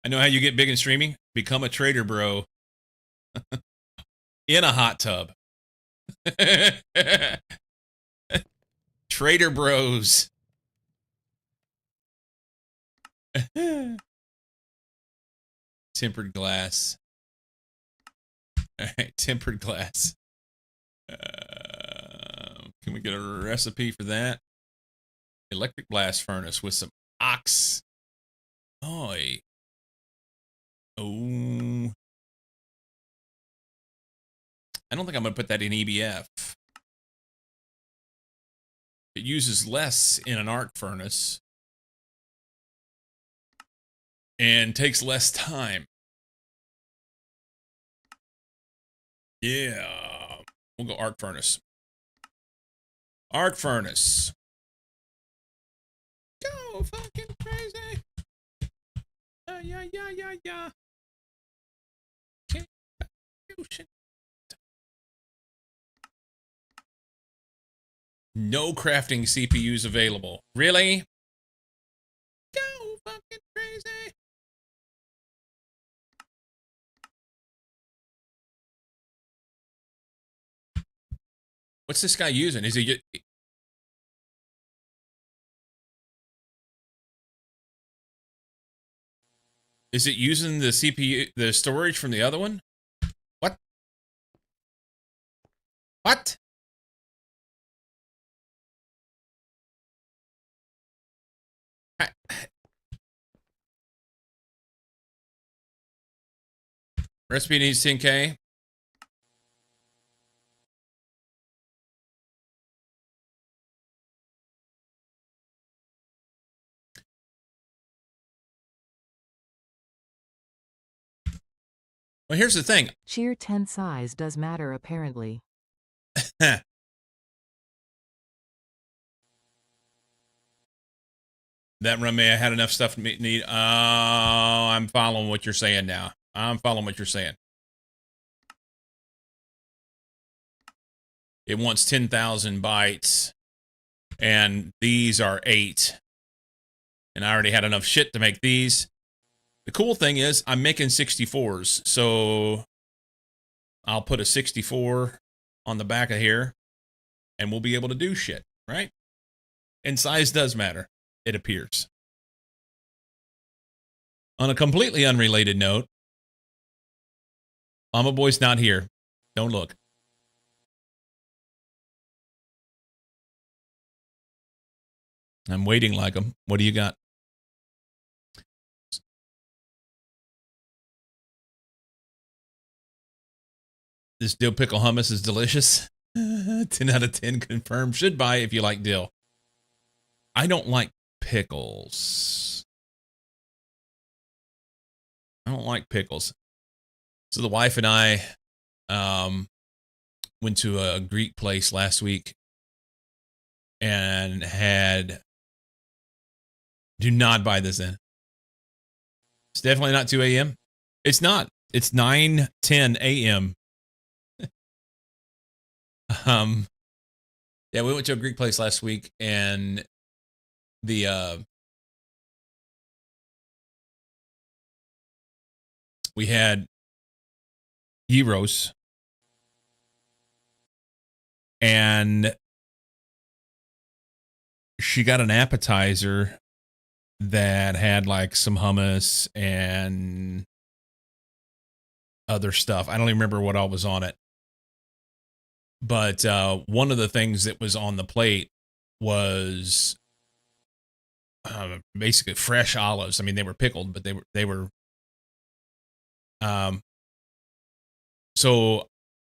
I know how you get big in streaming. Become a trader bro in a hot tub. Trader bros. Tempered glass. All right, tempered glass. Can we get a recipe for that? Electric blast furnace with some ox. Oh. Oh. I don't think I'm going to put that in EBF. It uses less in an arc furnace and takes less time. Yeah. We'll go arc furnace. Arc furnace. Go fucking crazy. Yeah. No crafting CPUs available. Really? Go fucking crazy. What's this guy using? Is he Is it using the CPU, the storage from the other one? What? What? Recipe needs 10K. Well, here's the thing. Sheer 10 size does matter apparently. That run may have had enough stuff to need. I'm following what you're saying now. I'm following what you're saying. It wants 10,000 bytes, and these are 8. And I already had enough shit to make these. The cool thing is I'm making 64s, so I'll put a 64 on the back of here, and we'll be able to do shit, right? And size does matter, it appears. On a completely unrelated note, Mama Boy's not here. Don't look. I'm waiting like him. What do you got? This dill pickle hummus is delicious. 10 out of 10 confirmed. Should buy if you like dill. I don't like pickles. I don't like pickles. So the wife and I went to a Greek place last week and had... Do not buy this in. It's definitely not 2 a.m. It's not. It's 9:10 a.m. Yeah, we went to a Greek place last week, and the we had gyros, and she got an appetizer that had like some hummus and other stuff. I don't even remember what all was on it. But one of the things that was on the plate was basically fresh olives. I mean, they were pickled, but they were. So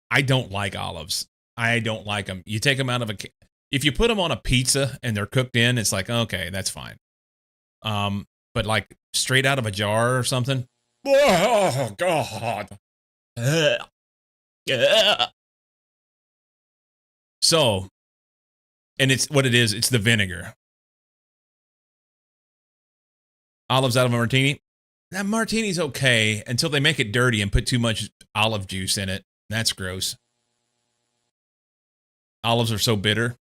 I don't like olives. I don't like them. You take them out of if you put them on a pizza and they're cooked in, it's like, okay, that's fine. But like straight out of a jar or something. Oh God. So, and it's what it is. It's the vinegar. Olives out of a martini. That martini's okay until they make it dirty and put too much olive juice in it. That's gross. Olives are so bitter.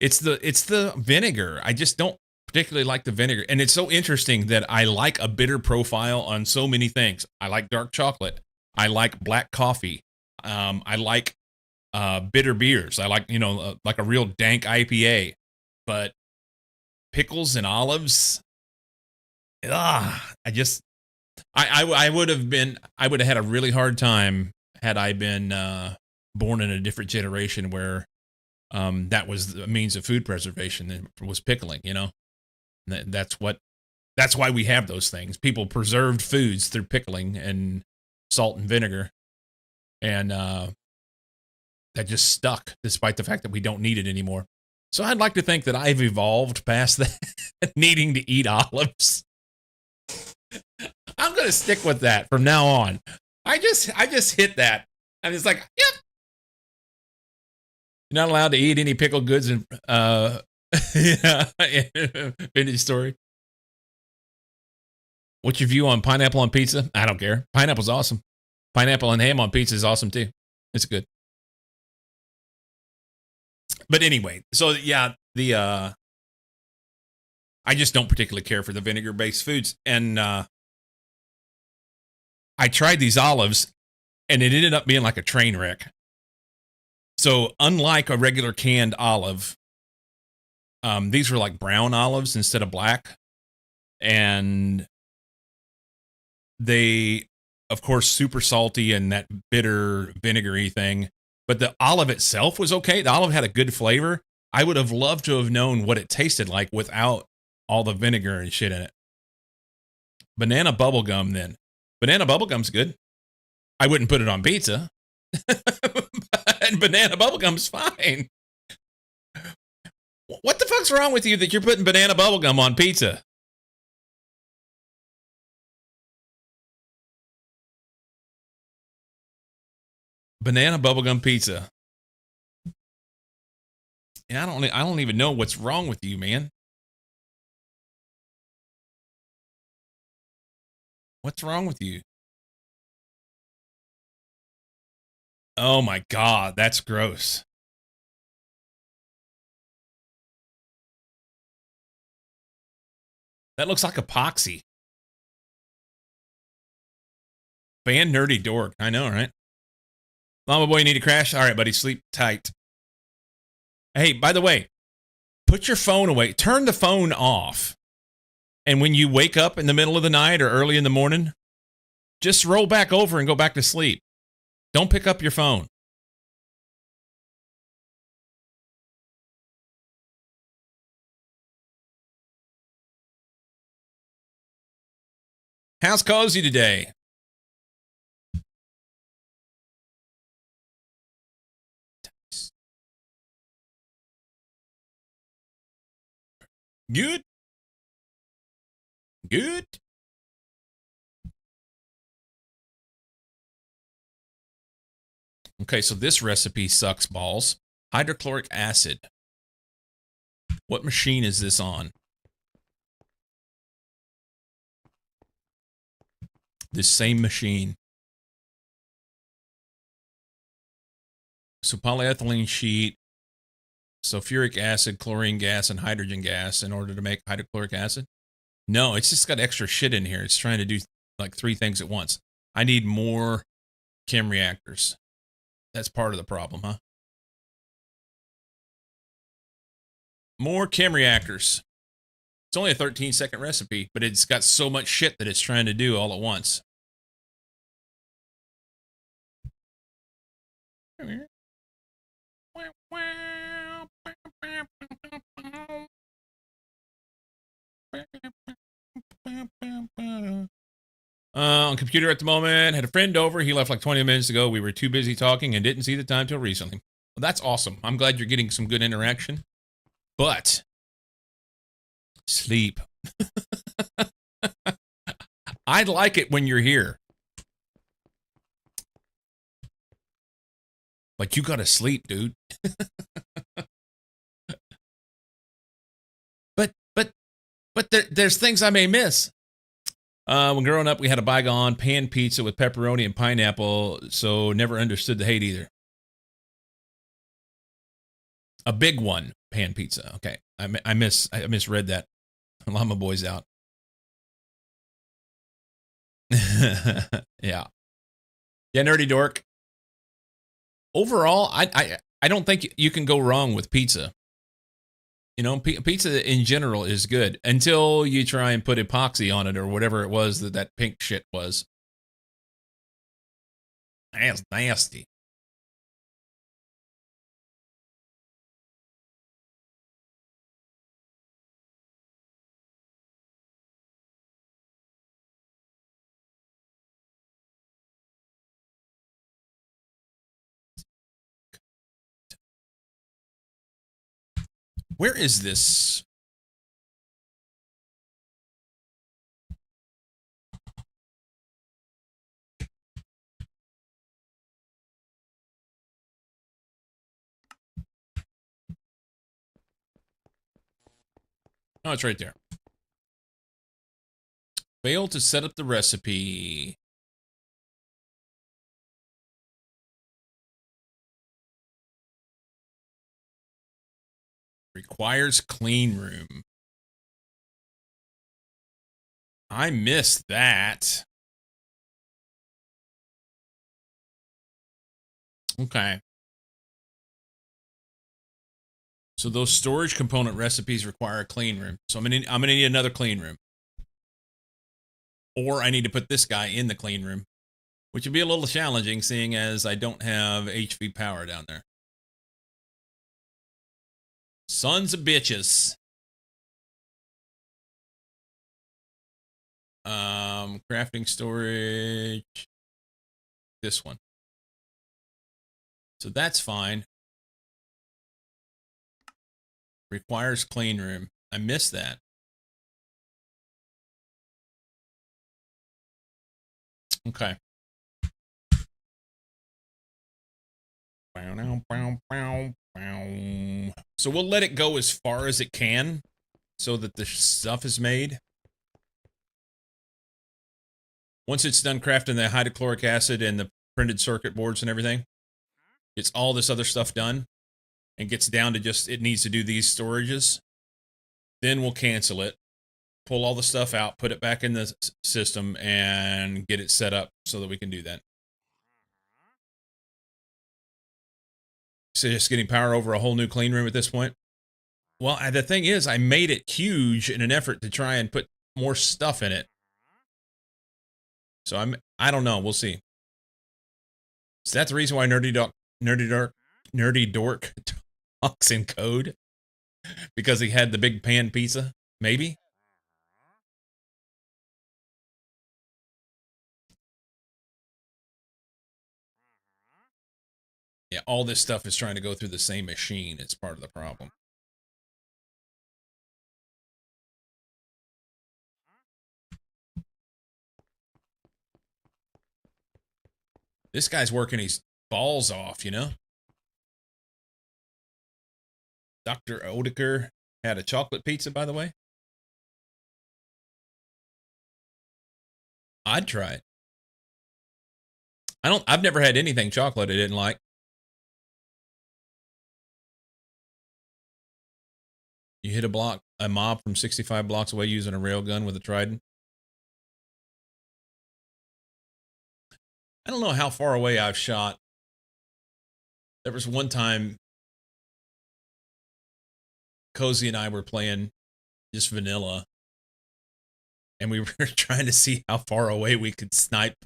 It's the vinegar. I just don't particularly like the vinegar. And it's so interesting that I like a bitter profile on so many things. I like dark chocolate. I like black coffee. I like bitter beers. I like, like a real dank IPA. But pickles and olives, I would have had a really hard time had I been born in a different generation where that was the means of food preservation, was pickling, That's why we have those things. People preserved foods through pickling and salt and vinegar. And that just stuck despite the fact that we don't need it anymore. So I'd like to think that I've evolved past that needing to eat olives. I'm going to stick with that from now on. I just hit that. I'm just like, yep. You're not allowed to eat any pickled goods in vintage story. What's your view on pineapple on pizza? I don't care. Pineapple's awesome. Pineapple and ham on pizza is awesome too. It's good. But anyway, so yeah, I just don't particularly care for the vinegar-based foods. And I tried these olives, and it ended up being like a train wreck. So unlike a regular canned olive, these were like brown olives instead of black. And they, of course, super salty and that bitter vinegary thing. But the olive itself was okay. The olive had a good flavor. I would have loved to have known what it tasted like without all the vinegar and shit in it. Banana bubblegum, then. Banana bubblegum's good. I wouldn't put it on pizza. And banana bubblegum's fine. What the fuck's wrong with you that you're putting banana bubblegum on pizza? Banana bubblegum pizza. Yeah, I don't even know what's wrong with you, man. What's wrong with you? Oh my God, that's gross. That looks like epoxy. Ban nerdy dork. I know, right? Mama boy, you need to crash? All right, buddy, sleep tight. Hey, by the way, put your phone away. Turn the phone off. And when you wake up in the middle of the night or early in the morning, just roll back over and go back to sleep. Don't pick up your phone. How's cozy today? Good. Good. Okay, so this recipe sucks balls. Hydrochloric acid. What machine is this on? This same machine. So polyethylene sheet, sulfuric acid, chlorine gas, and hydrogen gas in order to make hydrochloric acid? No, it's just got extra shit in here. It's trying to do like 3 things at once. I need more chem reactors. That's part of the problem, huh? More chem reactors. It's only a 13-second recipe, but it's got so much shit that it's trying to do all at once. On computer at the moment. Had a friend over. He left like 20 minutes ago. We were too busy talking and didn't see the time till recently. Well, that's awesome. I'm glad you're getting some good interaction. But sleep. I'd like it when you're here. Like, you gotta sleep, dude. but there's things I may miss. When growing up, we had a bygone pan pizza with pepperoni and pineapple, so never understood the hate either. A big one, pan pizza. Okay, I misread that. Llama Boy's out. Yeah, nerdy dork. Overall, I don't think you can go wrong with pizza. You know, pizza in general is good until you try and put epoxy on it or whatever it was that pink shit was. That's nasty. Where is this? Oh, it's right there. Fail to set up the recipe. Requires clean room. I missed that. Okay. So those storage component recipes require a clean room. So I'm gonna need another clean room. Or I need to put this guy in the clean room, which would be a little challenging seeing as I don't have HV power down there. Sons of bitches. Crafting storage. This one. So that's fine. Requires clean room. I missed that. Okay. So we'll let it go as far as it can so that the stuff is made. Once it's done crafting the hydrochloric acid and the printed circuit boards and everything, it's all this other stuff done and gets down to just it needs to do these storages. Then we'll cancel it, pull all the stuff out, put it back in the system, and get it set up so that we can do that. So just getting power over a whole new clean room at this point. Well, the thing is, I made it huge in an effort to try and put more stuff in it. So I don't know. We'll see. So that's the reason why Nerdy Dork talks in code, because he had the big pan pizza. Maybe. Yeah, all this stuff is trying to go through the same machine. It's part of the problem. This guy's working his balls off, you know? Dr. Oetker had a chocolate pizza, by the way. I'd try it. I've never had anything chocolate I didn't like. You hit a mob from 65 blocks away using a railgun with a trident. I don't know how far away I've shot. There was one time Cozy and I were playing just vanilla, and we were trying to see how far away we could snipe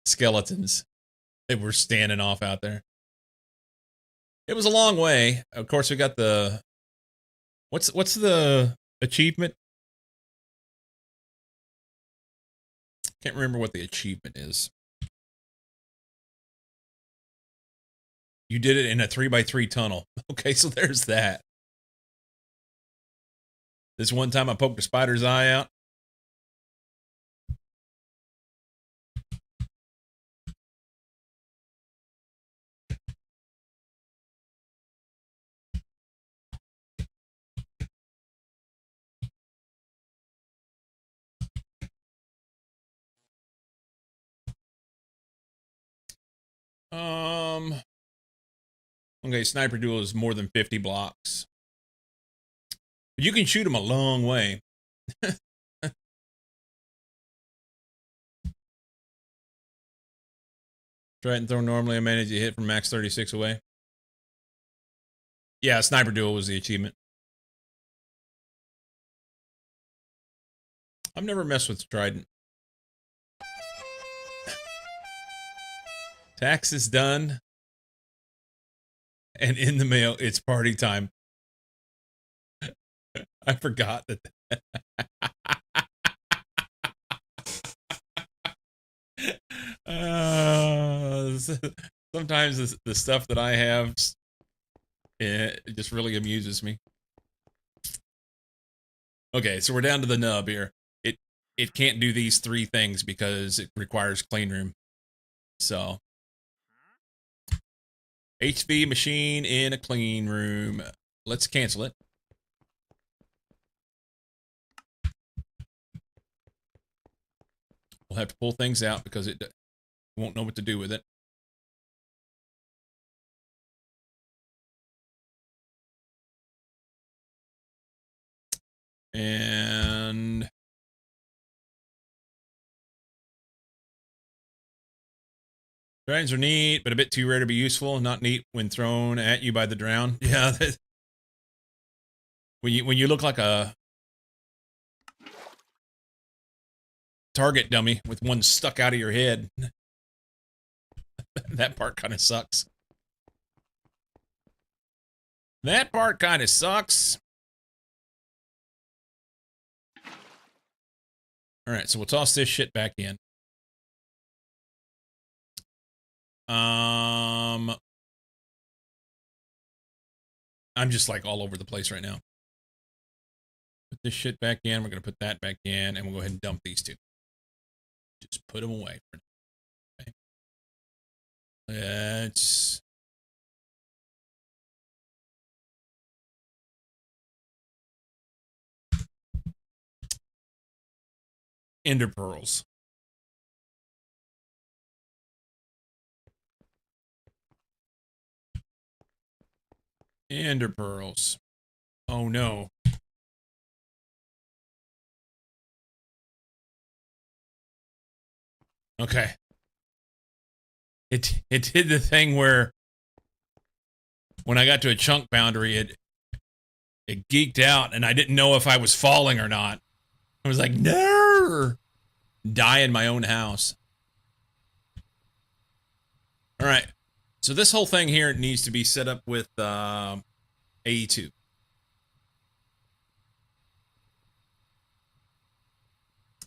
skeletons that were standing off out there. It was a long way. Of course, we got the what's the achievement? Can't remember what the achievement is. You did it in a 3x3 tunnel. Okay, so there's that. This one time I poked a spider's eye out. Okay, sniper duel is more than 50 blocks. But you can shoot them a long way. Try it and throw normally. I managed to hit from max 36 away. Yeah, sniper duel was the achievement. I've never messed with Trident. Tax is done. And in the mail, it's party time. I forgot that. Sometimes the stuff that I have, it just really amuses me. Okay, so we're down to the nub here. It can't do these three things because it requires clean room. So HV machine in a clean room. Let's cancel it. We'll have to pull things out because it won't know what to do with it. And dragons are neat, but a bit too rare to be useful. Not neat when thrown at you by the drown. Yeah, when you look like a target dummy with one stuck out of your head, that part kind of sucks. That part kind of sucks. All right, so we'll toss this shit back in. I'm just like all over the place right now. Put this shit back in. We're going to put that back in, and we'll go ahead and dump these two. Just put them away. Okay. Let's... Ender pearls. Ender pearls. Oh no. Okay. It did the thing where when I got to a chunk boundary, it geeked out and I didn't know if I was falling or not. I was like, no, die in my own house. All right. So this whole thing here needs to be set up with AE2.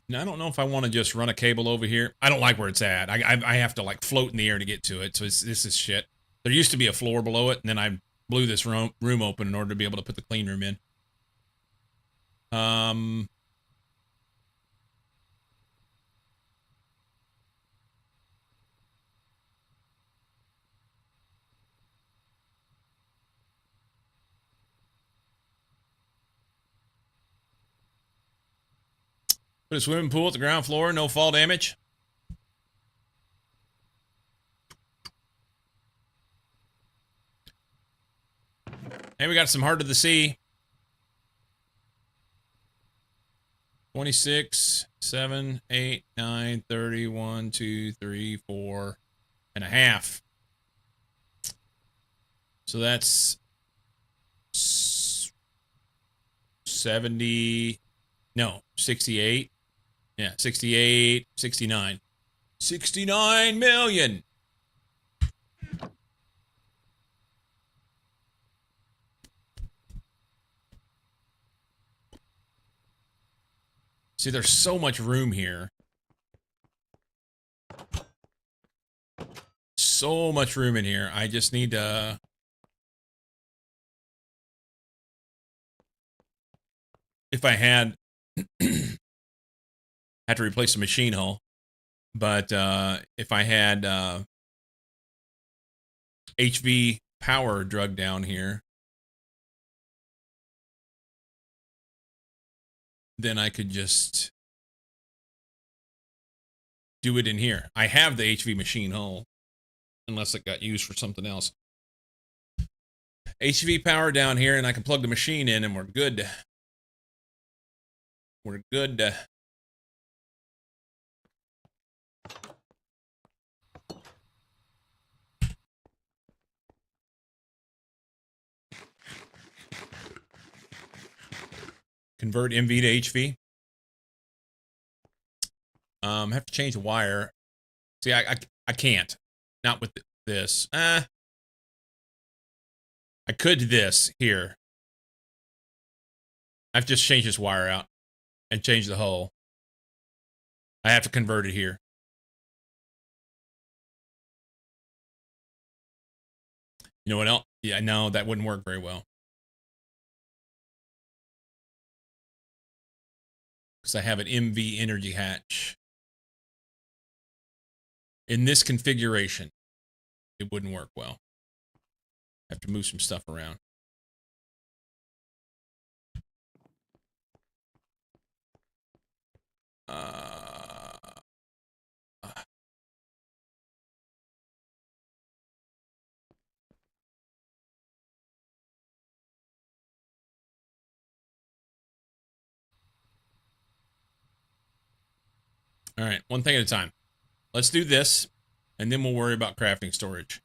Now, I don't know if I want to just run a cable over here. I don't like where it's at. I have to like float in the air to get to it. So this is shit. There used to be a floor below it, and then I blew this room open in order to be able to put the clean room in. Put a swimming pool at the ground floor, no fall damage. And we got some Heart of the Sea. 26, 7, 8, 9, 30, 1, 2, 3, 4 and a half. So that's 70, no, 68. Yeah, 68, 69. 69 million. See, there's so much room here. So much room in here. I just need to... If I had... had to replace the machine hull. But if I had HV power drug down here, then I could just do it in here. I have the HV machine hull. unless it got used for something else. HV power down here, and I can plug the machine in, and we're good. We're good. Convert MV to HV. Have to change the wire. See, I can't. Not with this. I could do this here. I've just changed this wire out and changed the hull. I have to convert it here. You know what else? Yeah, no, that wouldn't work very well. Because I have an MV energy hatch. In this configuration, it wouldn't work well. I have to move some stuff around. All right, one thing at a time. Let's do this, and then we'll worry about crafting storage.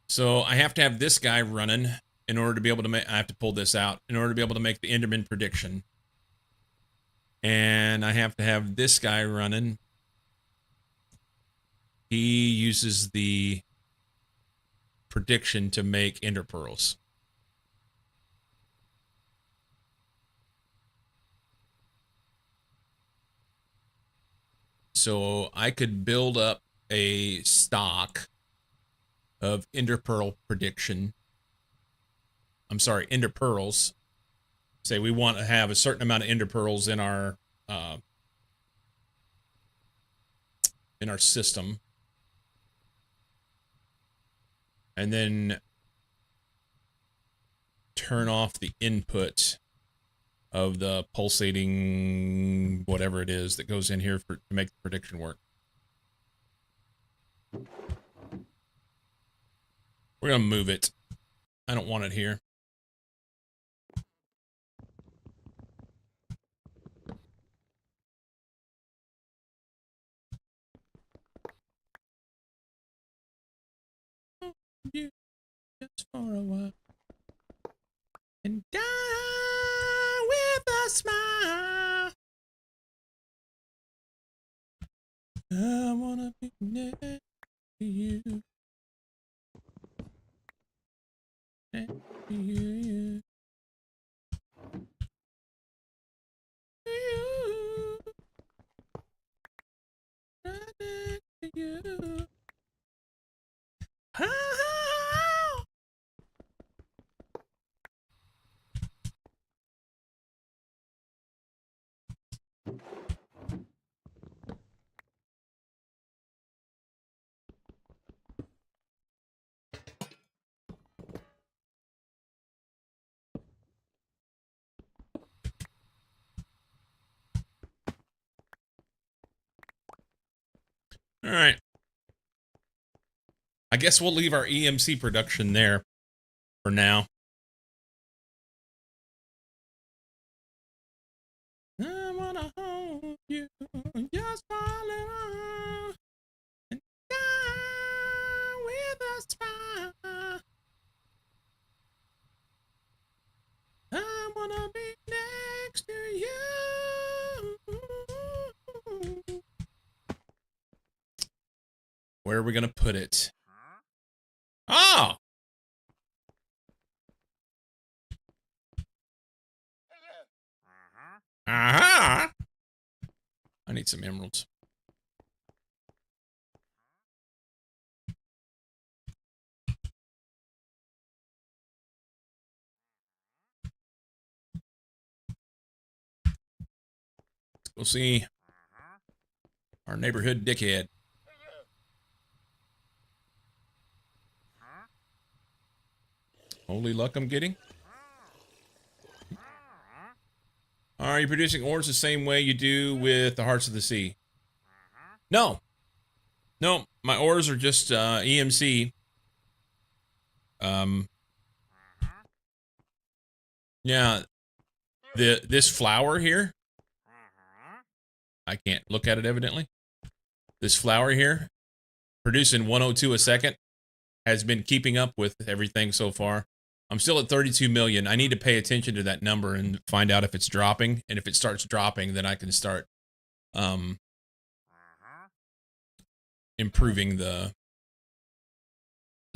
So I have to have this guy running in order to be able to make, I have to pull this out in order to be able to make the Enderman prediction. And I have to have this guy running. He uses the prediction to make Ender Pearls. So I could build up a stock of Ender Pearl prediction. I'm sorry, Ender Pearls. Say we want to have a certain amount of Ender Pearls in our system. And then turn off the input of the pulsating whatever it is that goes in here to make the prediction work. We're going to move it. I don't want it here. You just for a while and die with a smile. I wanna be next to you. Next to you. Right next to you. Oh. All right. I guess we'll leave our EMC production there for now. I wanna hold you just for a little and die with a smile. I wanna be next to you. Where are we gonna put it? Oh! Uh-huh. I need some emeralds. Let's go see our neighborhood dickhead. Holy luck I'm getting. Are you producing ores the same way you do with the Hearts of the Sea? No. No, my ores are just EMC. Yeah, this flower here, I can't look at it evidently. This flower here, producing 102 a second, has been keeping up with everything so far. I'm still at 32 million. I need to pay attention to that number and find out if it's dropping. And if it starts dropping, then I can start improving the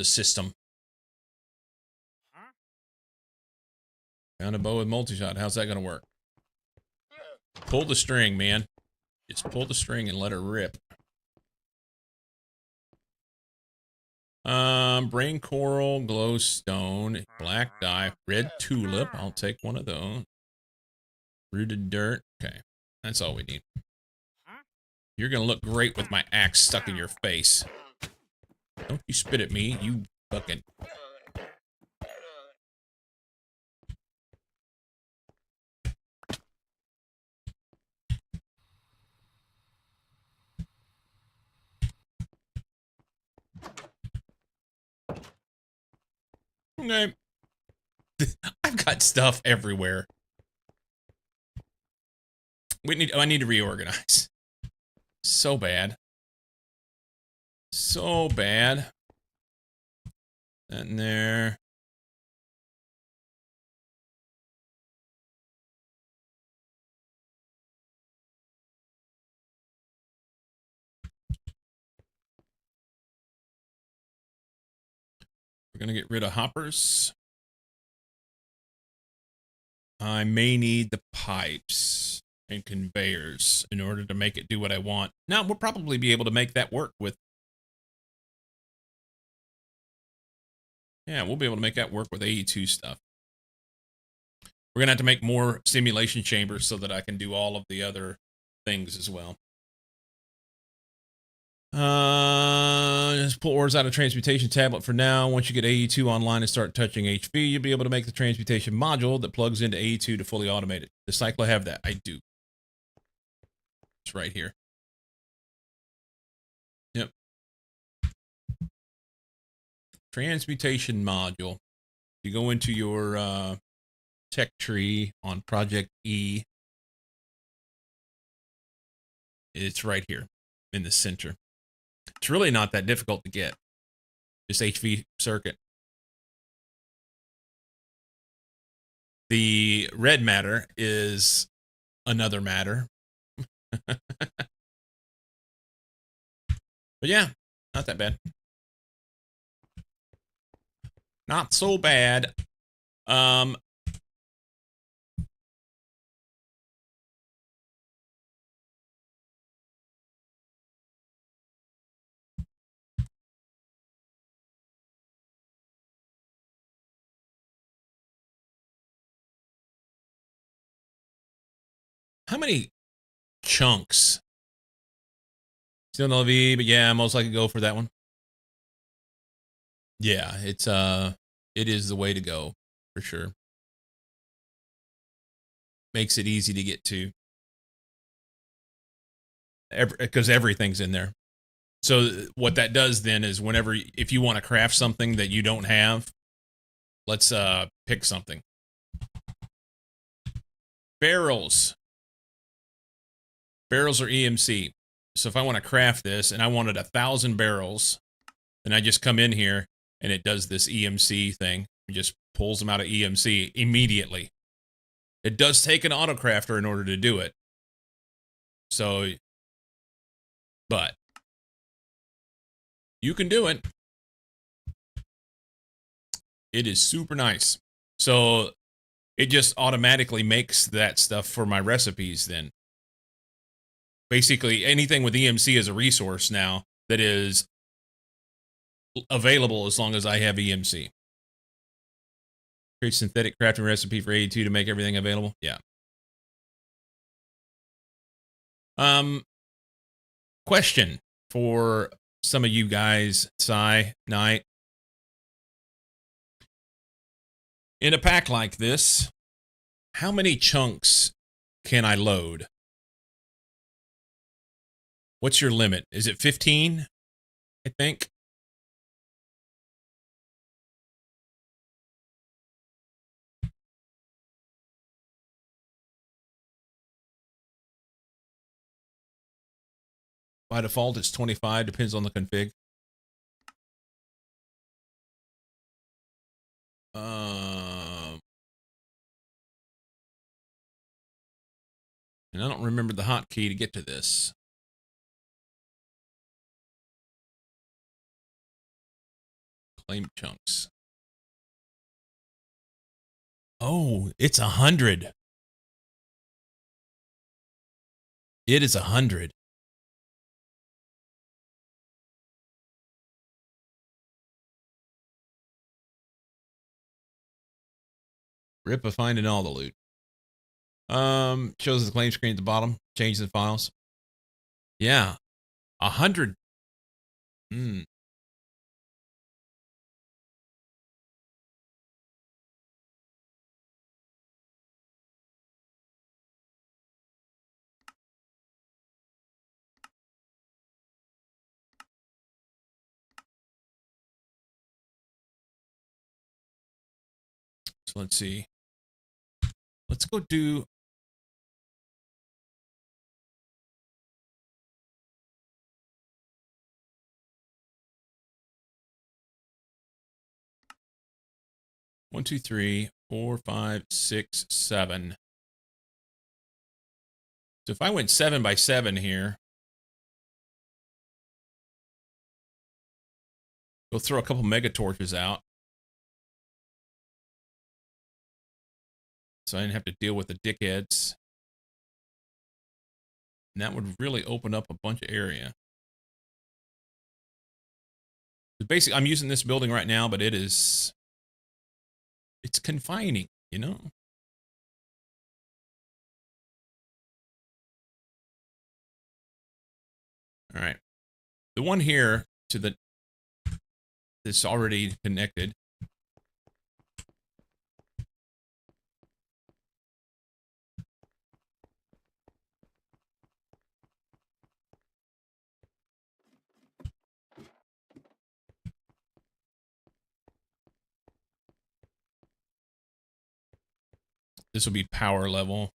system. Found a bow with multi-shot. How's that gonna work? Pull the string, man. Just pull the string and let her rip. Brain coral, glowstone, black dye, red tulip. I'll take one of those. Rooted dirt. Okay, that's all we need. You're gonna look great with my axe stuck in your face. Don't you spit at me, you fucking... Okay. I've got stuff everywhere. I need to reorganize. So bad. So bad. That in there. We're gonna get rid of hoppers. I may need the pipes and conveyors in order to make it do what I want. Now, we'll probably be able to make that work with... Yeah, we'll be able to make that work with AE2 stuff. We're going to have to make more simulation chambers so that I can do all of the other things as well. Just pull ores out of transmutation tablet for now. Once you get AE2 online and start touching HV, you'll be able to make the transmutation module that plugs into AE2 to fully automate it. Does Cyclo have that? I do. It's right here. Yep. Transmutation module. You go into your tech tree on Project E. It's right here in the center. It's really not that difficult to get. Just HV circuit. The red matter is another matter. But yeah, not that bad. Not so bad. How many chunks? Still no V, but yeah, most likely go for that one. Yeah, it is the way to go for sure. Makes it easy to get to. Because everything's in there. So what that does then is whenever, if you want to craft something that you don't have, let's pick something. Barrels. Barrels are EMC. So if I want to craft this and I wanted 1,000 barrels, then I just come in here and it does this EMC thing. It just pulls them out of EMC immediately. It does take an autocrafter in order to do it. So, but you can do it. It is super nice. So it just automatically makes that stuff for my recipes then. Basically, anything with EMC is a resource now that is available as long as I have EMC. Create synthetic crafting recipe for AE2 to make everything available. Yeah. Question for some of you guys, Psy, Knight. In a pack like this, how many chunks can I load? What's your limit? Is it 15? I think. By default, it's 25. Depends on the config. And I don't remember the hotkey to get to this. Claim chunks. Oh, it's 100. It is 100. Rip a finding all the loot. Shows the claim screen at the bottom. Change the files. Yeah, 100. So let's see. Let's go do. One, two, three, 4, 5, 6, 7. So if I went 7 by 7 here, go throw a couple mega torches out. So I didn't have to deal with the dickheads. And that would really open up a bunch of area. Basically, I'm using this building right now, but it's confining, you know? All right. The one here to the that's already connected. This will be power level.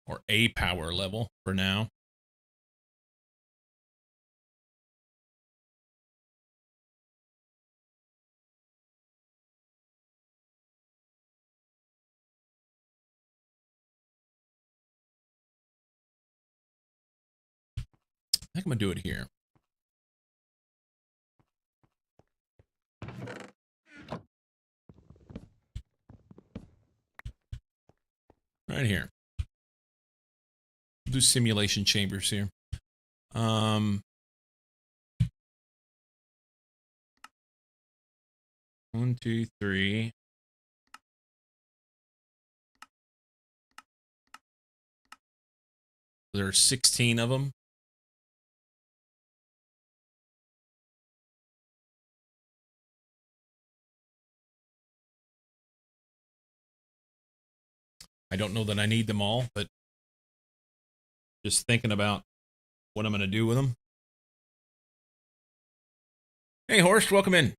Or a power level for now. I think I'm going to do it here. Right here. Do simulation chambers here. 1, 2, 3. There are 16 of them. I don't know that I need them all, but just thinking about what I'm going to do with them. Hey, Horst, welcome in.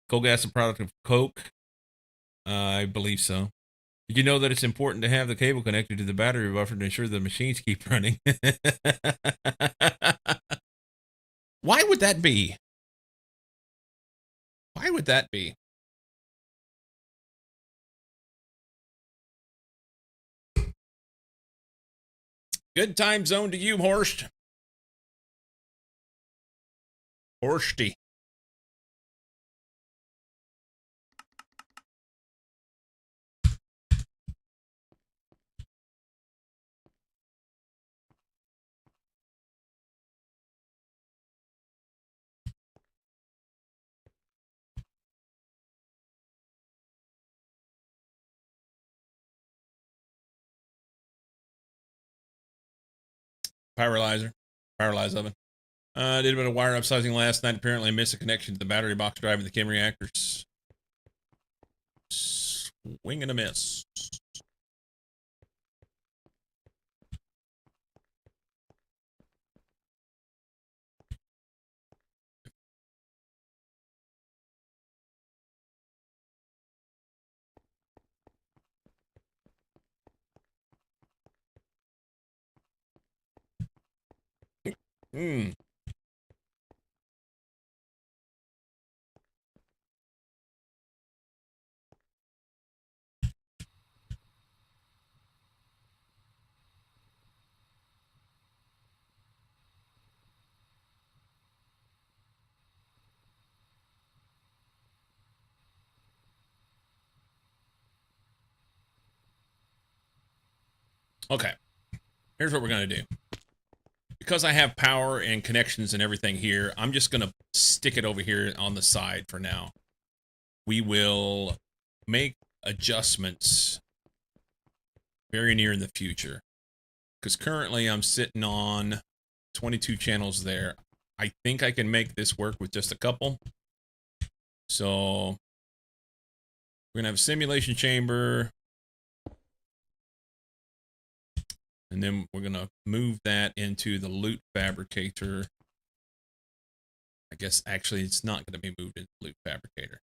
Coal gas, a product of Coke? I believe so. Did you know that it's important to have the cable connected to the battery buffer to ensure the machines keep running? Why would that be? Why would that be? Good time zone to you, Horst. Horsty. Pyrolyzer. Pyrolyze oven. Did a bit of wire upsizing last night. Apparently, I missed a connection to the battery box driving the chem reactors. Swing and a miss. Hmm. Okay. Here's what we're going to do. Because I have power and connections and everything here, I'm just going to stick it over here on the side for now. We will make adjustments very near in the future. Because currently I'm sitting on 22 channels there. I think I can make this work with just a couple. So we're going to have a simulation chamber. And then we're going to move that into the loot fabricator. I guess actually it's not going to be moved into the loot fabricator.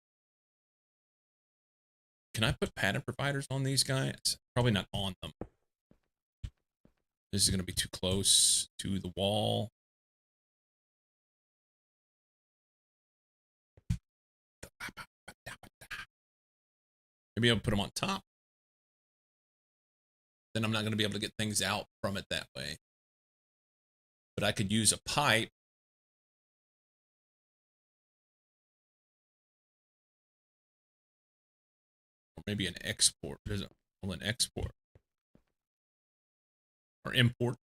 Can I put pattern providers on these guys? Probably not on them. This is going to be too close to the wall. Maybe I'll put them on top. Then I'm not going to be able to get things out from it that way. But I could use a pipe. Or maybe an export. There's an export. Or import.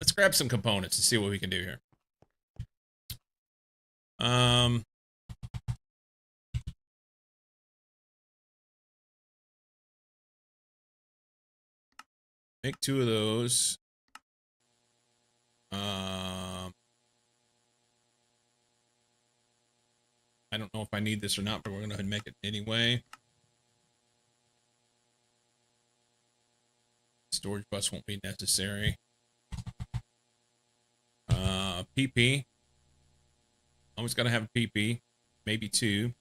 Let's grab some components and see what we can do here. Make 2 of those. I don't know if I need this or not, but we're going to go ahead and make it anyway. Storage bus won't be necessary. PP. Always got to have a PP. Maybe 2.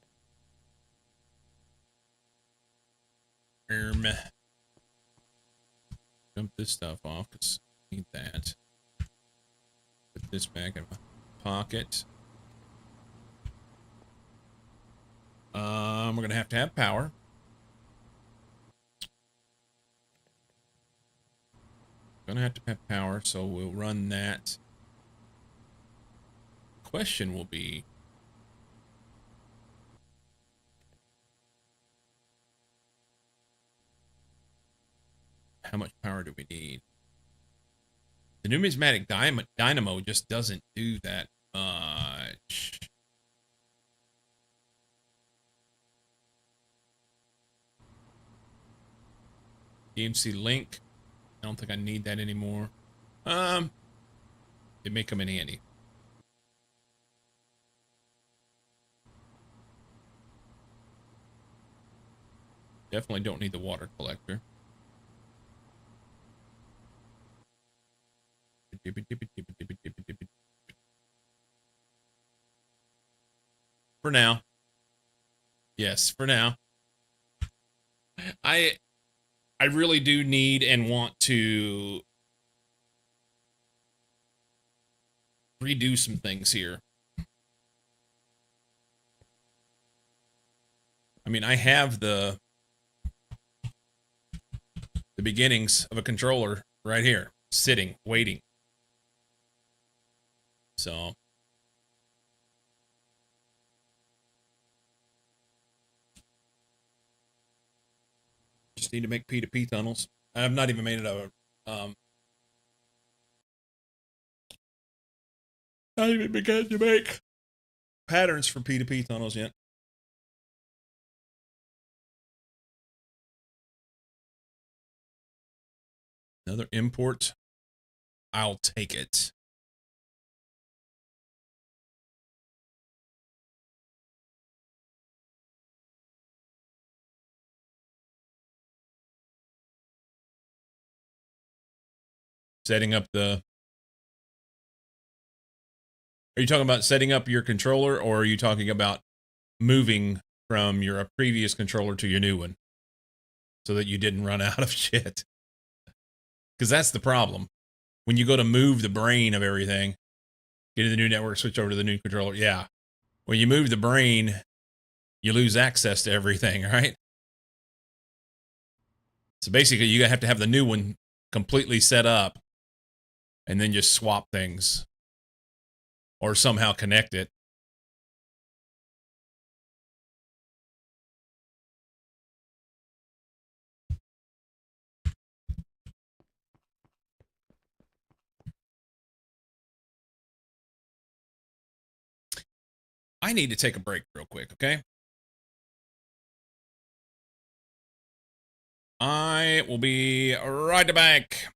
Dump this stuff off because I need that. Put this back in my pocket. We're going to have power. Gonna have to have power, so we'll run that. Question will be, how much power do we need? The numismatic dynamo just doesn't do that much. EMC link. I don't think I need that anymore. It may come in handy. Definitely don't need the water collector. For now. Yes, for now. I really do need and want to redo some things here. I mean, I have the beginnings of a controller right here, sitting, waiting. So just need to make P2P tunnels. I've not even made it a not even begun to make patterns for P2P tunnels yet. Another import. I'll take it. Setting up the... Are you talking about setting up your controller, or are you talking about moving from your previous controller to your new one so that you didn't run out of shit? Because that's the problem. when you go to move the brain of everything, get to the new network, switch over to the new controller. Yeah. When you move the brain, you lose access to everything, right? So basically, you have to have the new one completely set up and then just swap things or somehow connect it. I need to take a break real quick, okay? I will be right back.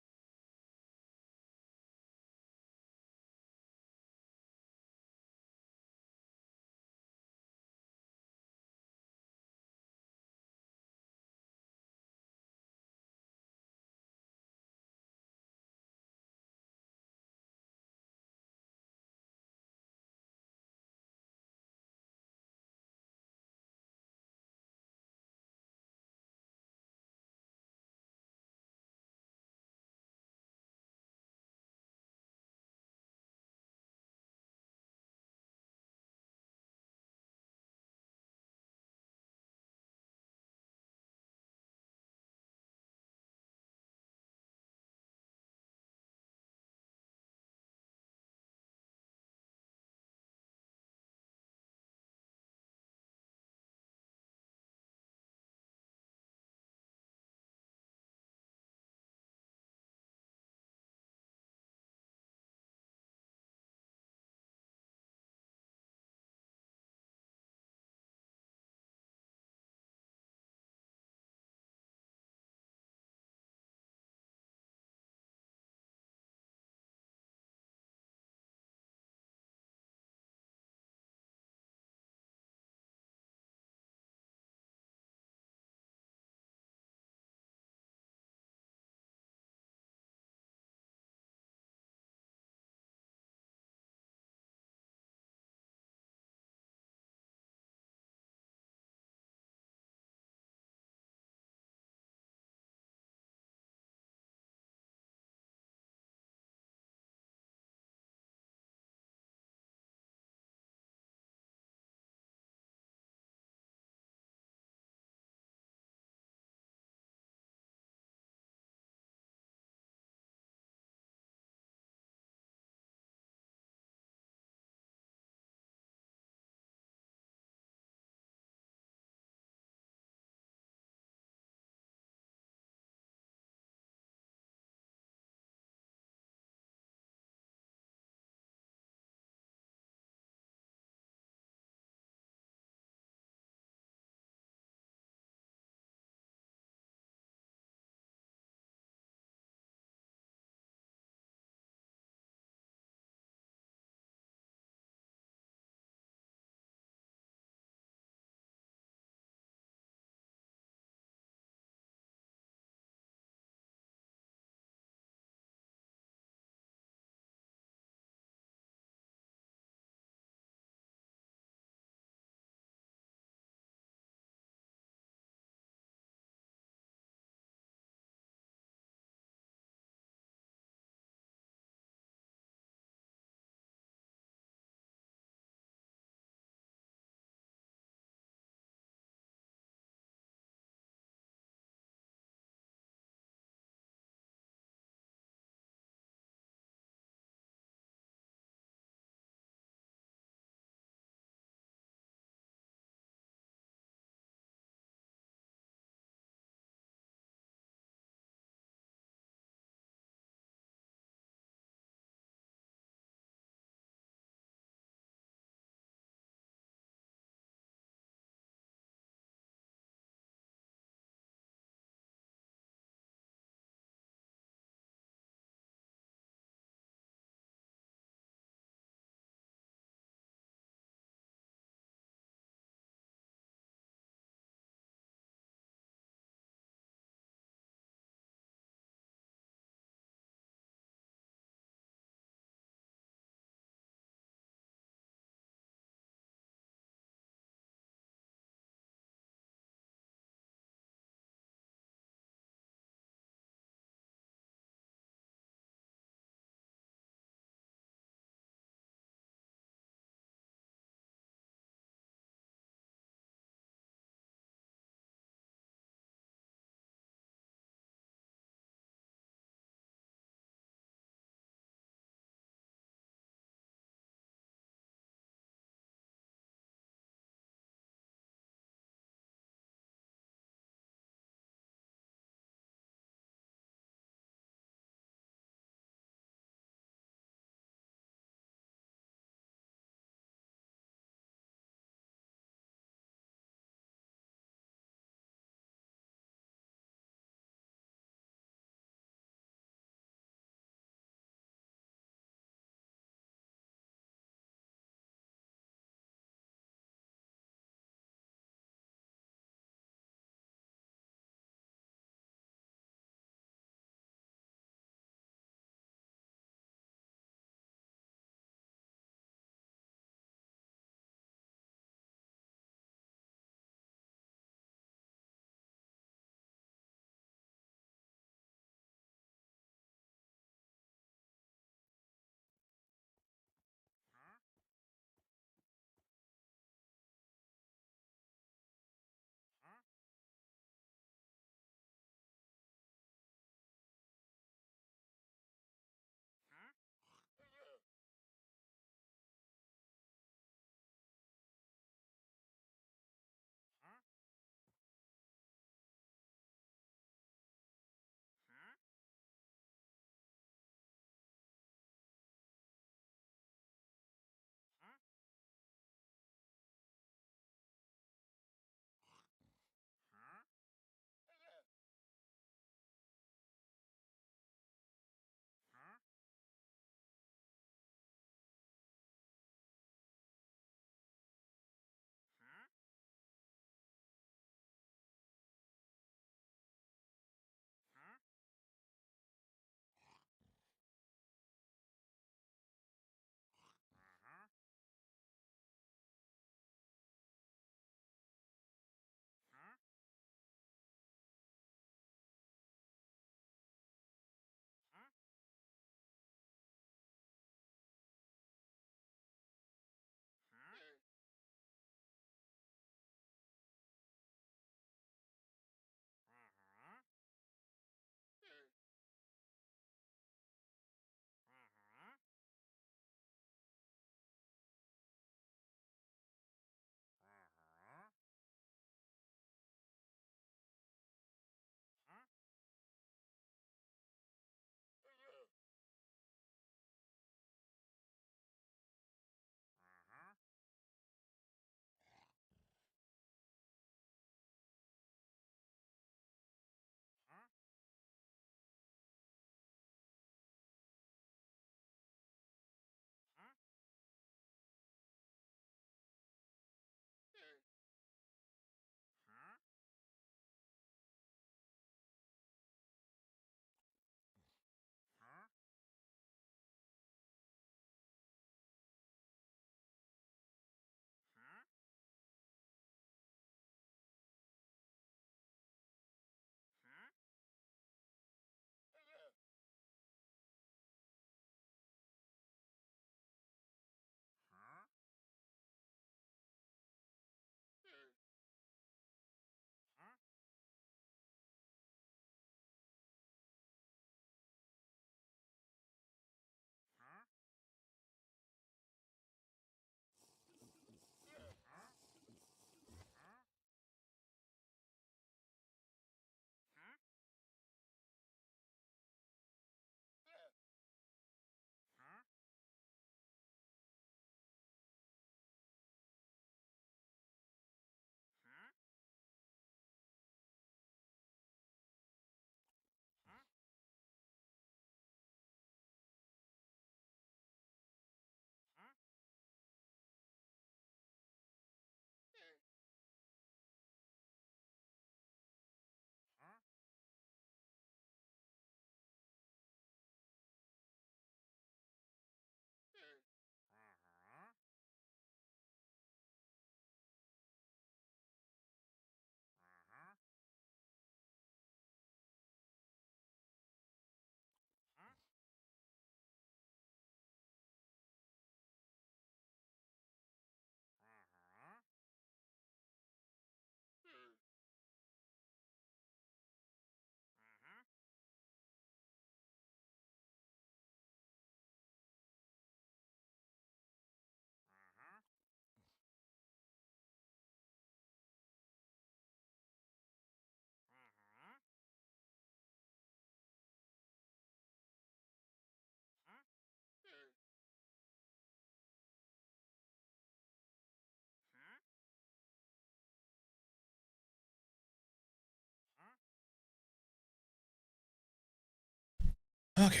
Okay.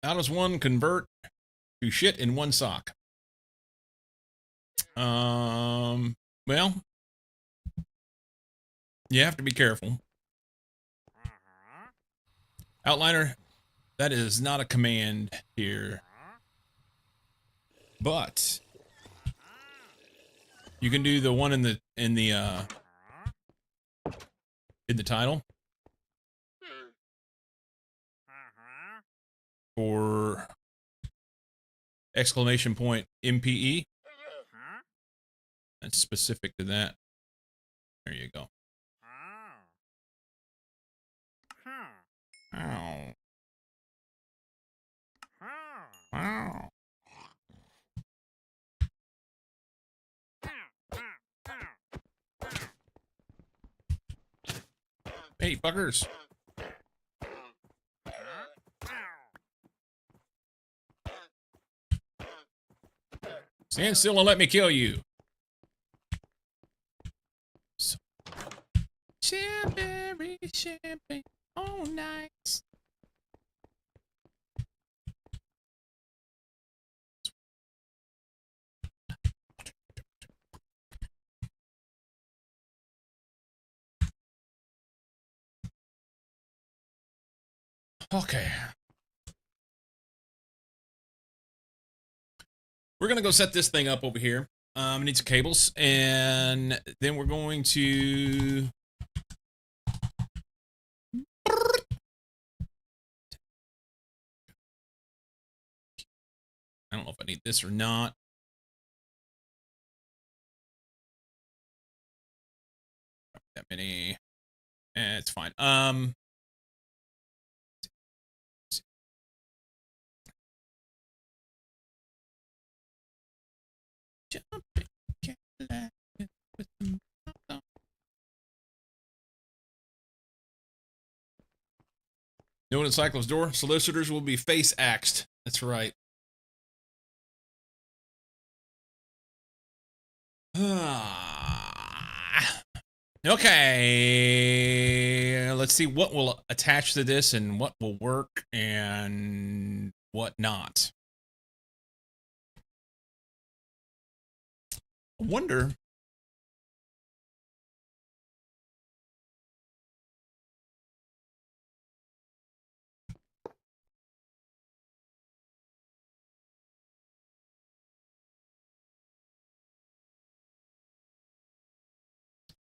How does one convert to shit in one sock? Well, you have to be careful. Outliner, that is not a command here. But you can do the one in the title for exclamation point MPE. That's specific to that. There you go. Ow. Ow. Hey, fuckers. Stand still and let me kill you. So, champagne, all night. Okay. We're going to go set this thing up over here. I need some cables, and then we're going to... I don't know if I need this or not. That many. It's fine. Jumping Cadillac with the No one in Cyclops' door. Solicitors will be face axed. That's right. Okay. Let's see what will attach to this and what will work and what not. I wonder.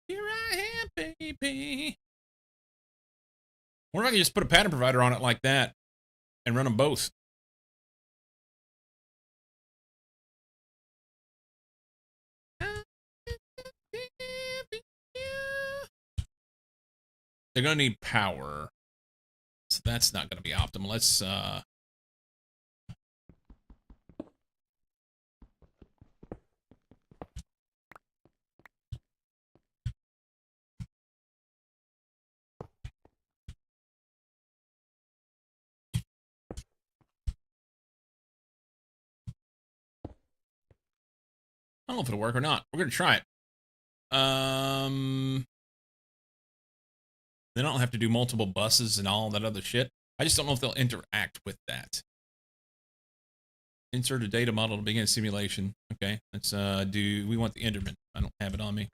Here I am, baby. Or I can just put a pattern provider on it like that and run them both. They're gonna need power, so that's not gonna be optimal. Let's I don't know if it'll work or not. We're gonna try it. They don't have to do multiple buses and all that other shit. I just don't know if they'll interact with that. Insert a data model to begin simulation. Okay, let's do. We want the Enderman. I don't have it on me.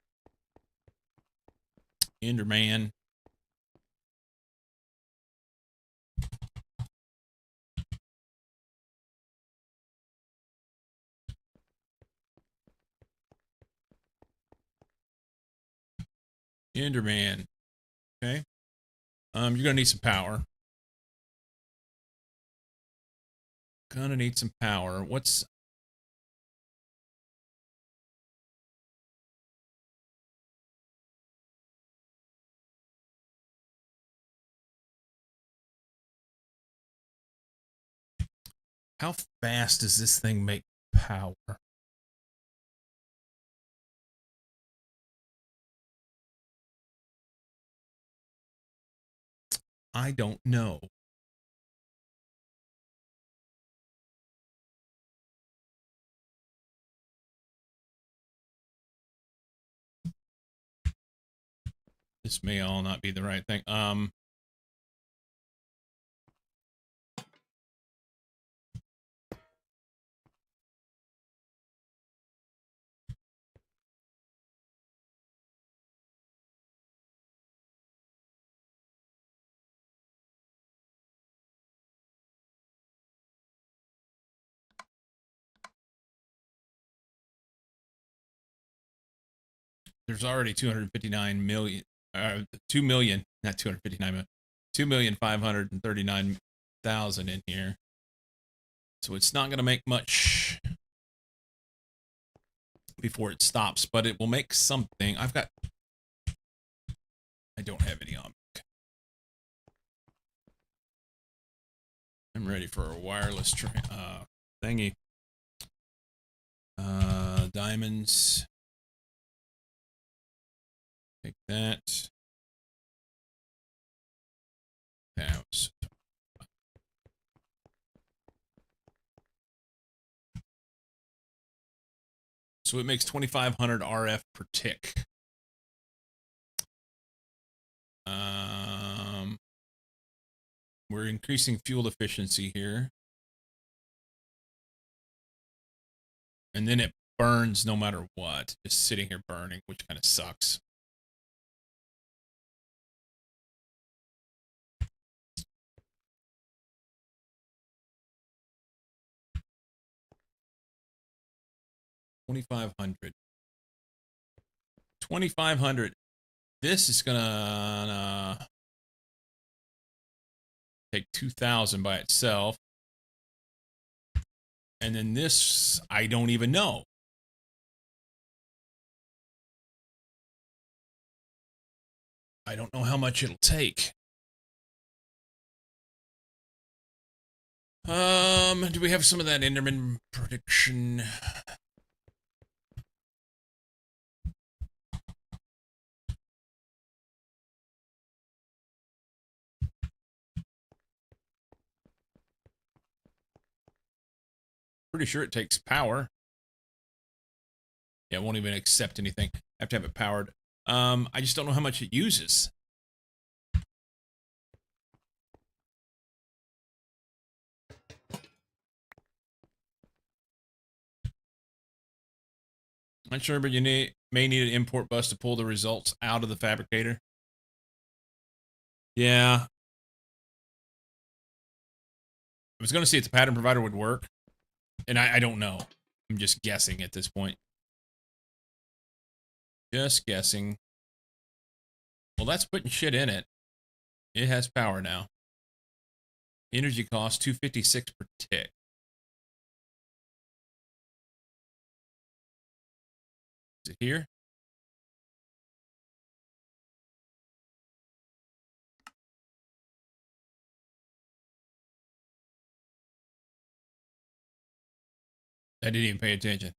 Enderman. Enderman. Okay. You're gonna need some power. Gonna need some power. What's how fast does this thing make power? I don't know. This may all not be the right thing. There's already 259 million, 2 million, not 259 million, 2,539,000 in here. So it's not going to make much before it stops, but it will make something. I don't have any on. I'm ready for a wireless thingy. Diamonds. Take that. Pounds. So it makes 2,500 RF per tick. We're increasing fuel efficiency here. And then it burns no matter what. Just sitting here burning, which kind of sucks. $2,500. This is gonna take 2,000 by itself. And then this, I don't even know. I don't know how much it'll take. Do we have some of that Enderman prediction? Pretty sure it takes power. Yeah, it won't even accept anything. I have to have it powered. I just don't know how much it uses. Not sure, but you may need an import bus to pull the results out of the fabricator. Yeah. I was going to see if the pattern provider would work, and I don't know. I'm just guessing at this point. Just guessing. Well, that's putting shit in it. It has power now. Energy cost 256 per tick. Is it here? I didn't even pay attention.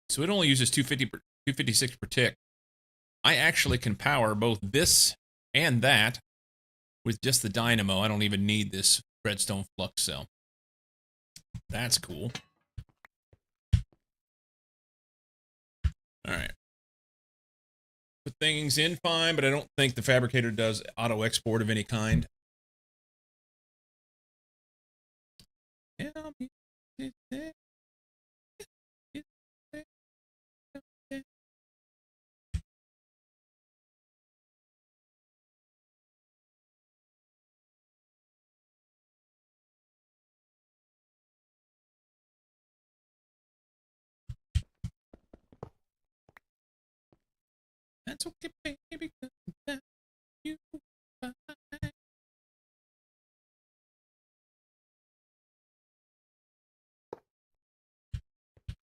So it only uses 256 per tick. I actually can power both this and that with just the dynamo. I don't even need this redstone flux cell. That's cool. All right. Put things in fine, but I don't think the fabricator does auto export of any kind. That's okay, baby. You fine.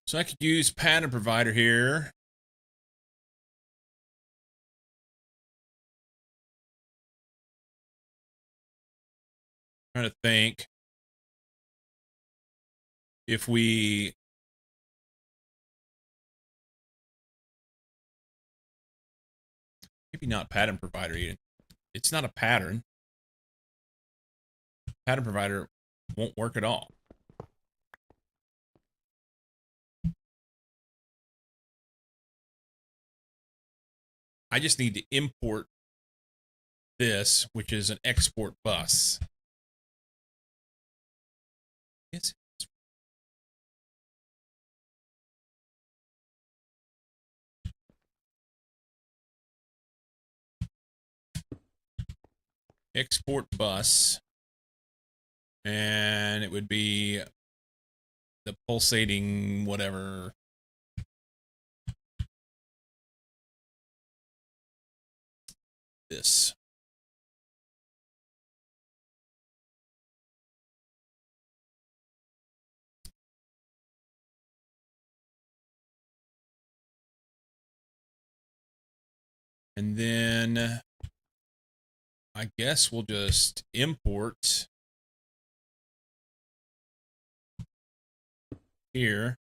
So I could use pattern provider here. Trying to think if we maybe not pattern provider even. It's not a pattern. Pattern provider won't work at all. I just need to import this, which is an export bus. Yes. Export bus. And it would be the pulsating whatever. This. And then I guess we'll just import here.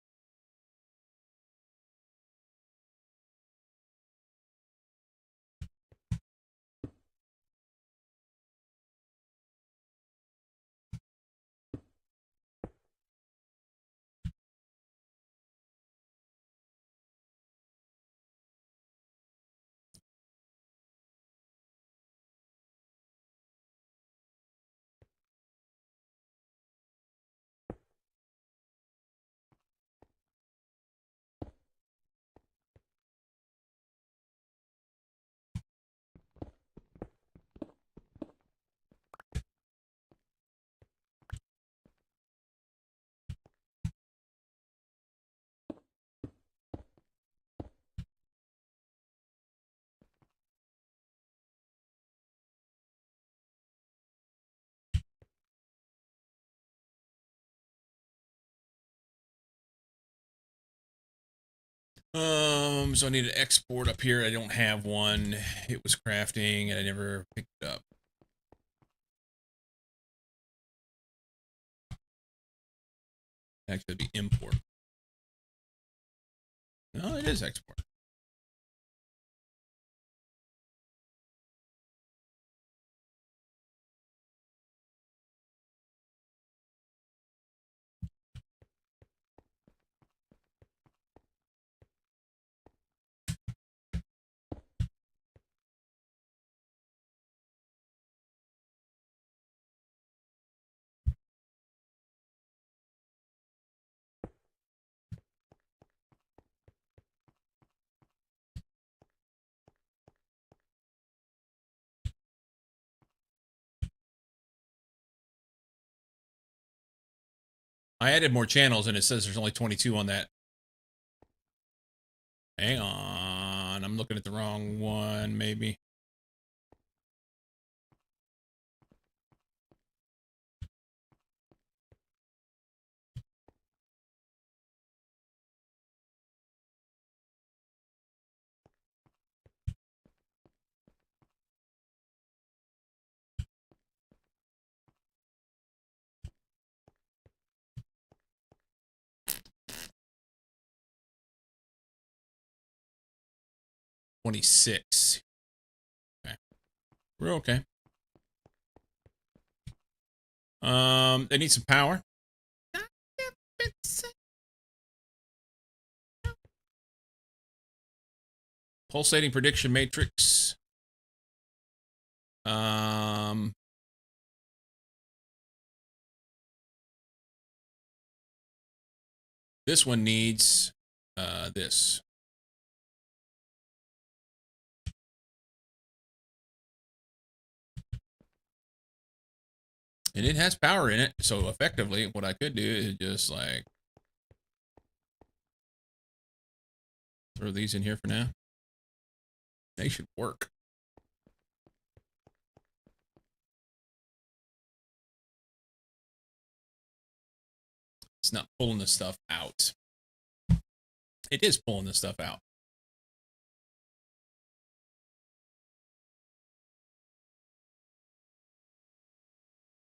So I need to export up here. I don't have one. It was crafting and I never picked it up. Actually, it'd be import. No, it is export. I added more channels and it says there's only 22 on that. Hang on. I'm looking at the wrong one, maybe. $26. Okay. We're okay. They need some power. Pulsating prediction matrix. This one needs this. And it has power in it, so effectively what I could do is just like throw these in here for now. They should work. It's not pulling this stuff out. It is pulling this stuff out.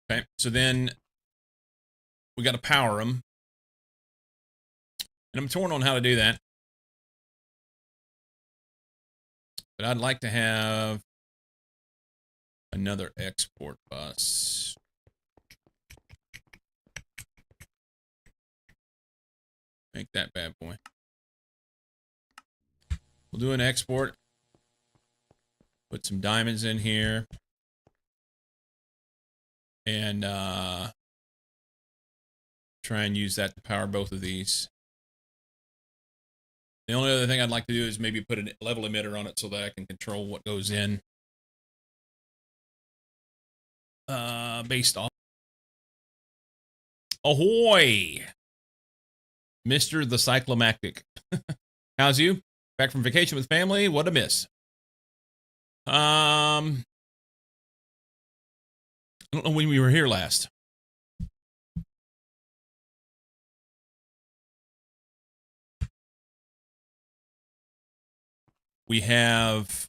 Okay, so then we got to power them. And I'm torn on how to do that. But I'd like to have another export bus. Make that bad boy. We'll do an export. Put some diamonds in here. And try and use that to power both of these. The only other thing I'd like to do is maybe put a level emitter on it so that I can control what goes in. Based off. Ahoy! Mr. the Cyclomactic. How's you? Back from vacation with family? What a miss. I don't know when we were here last. We have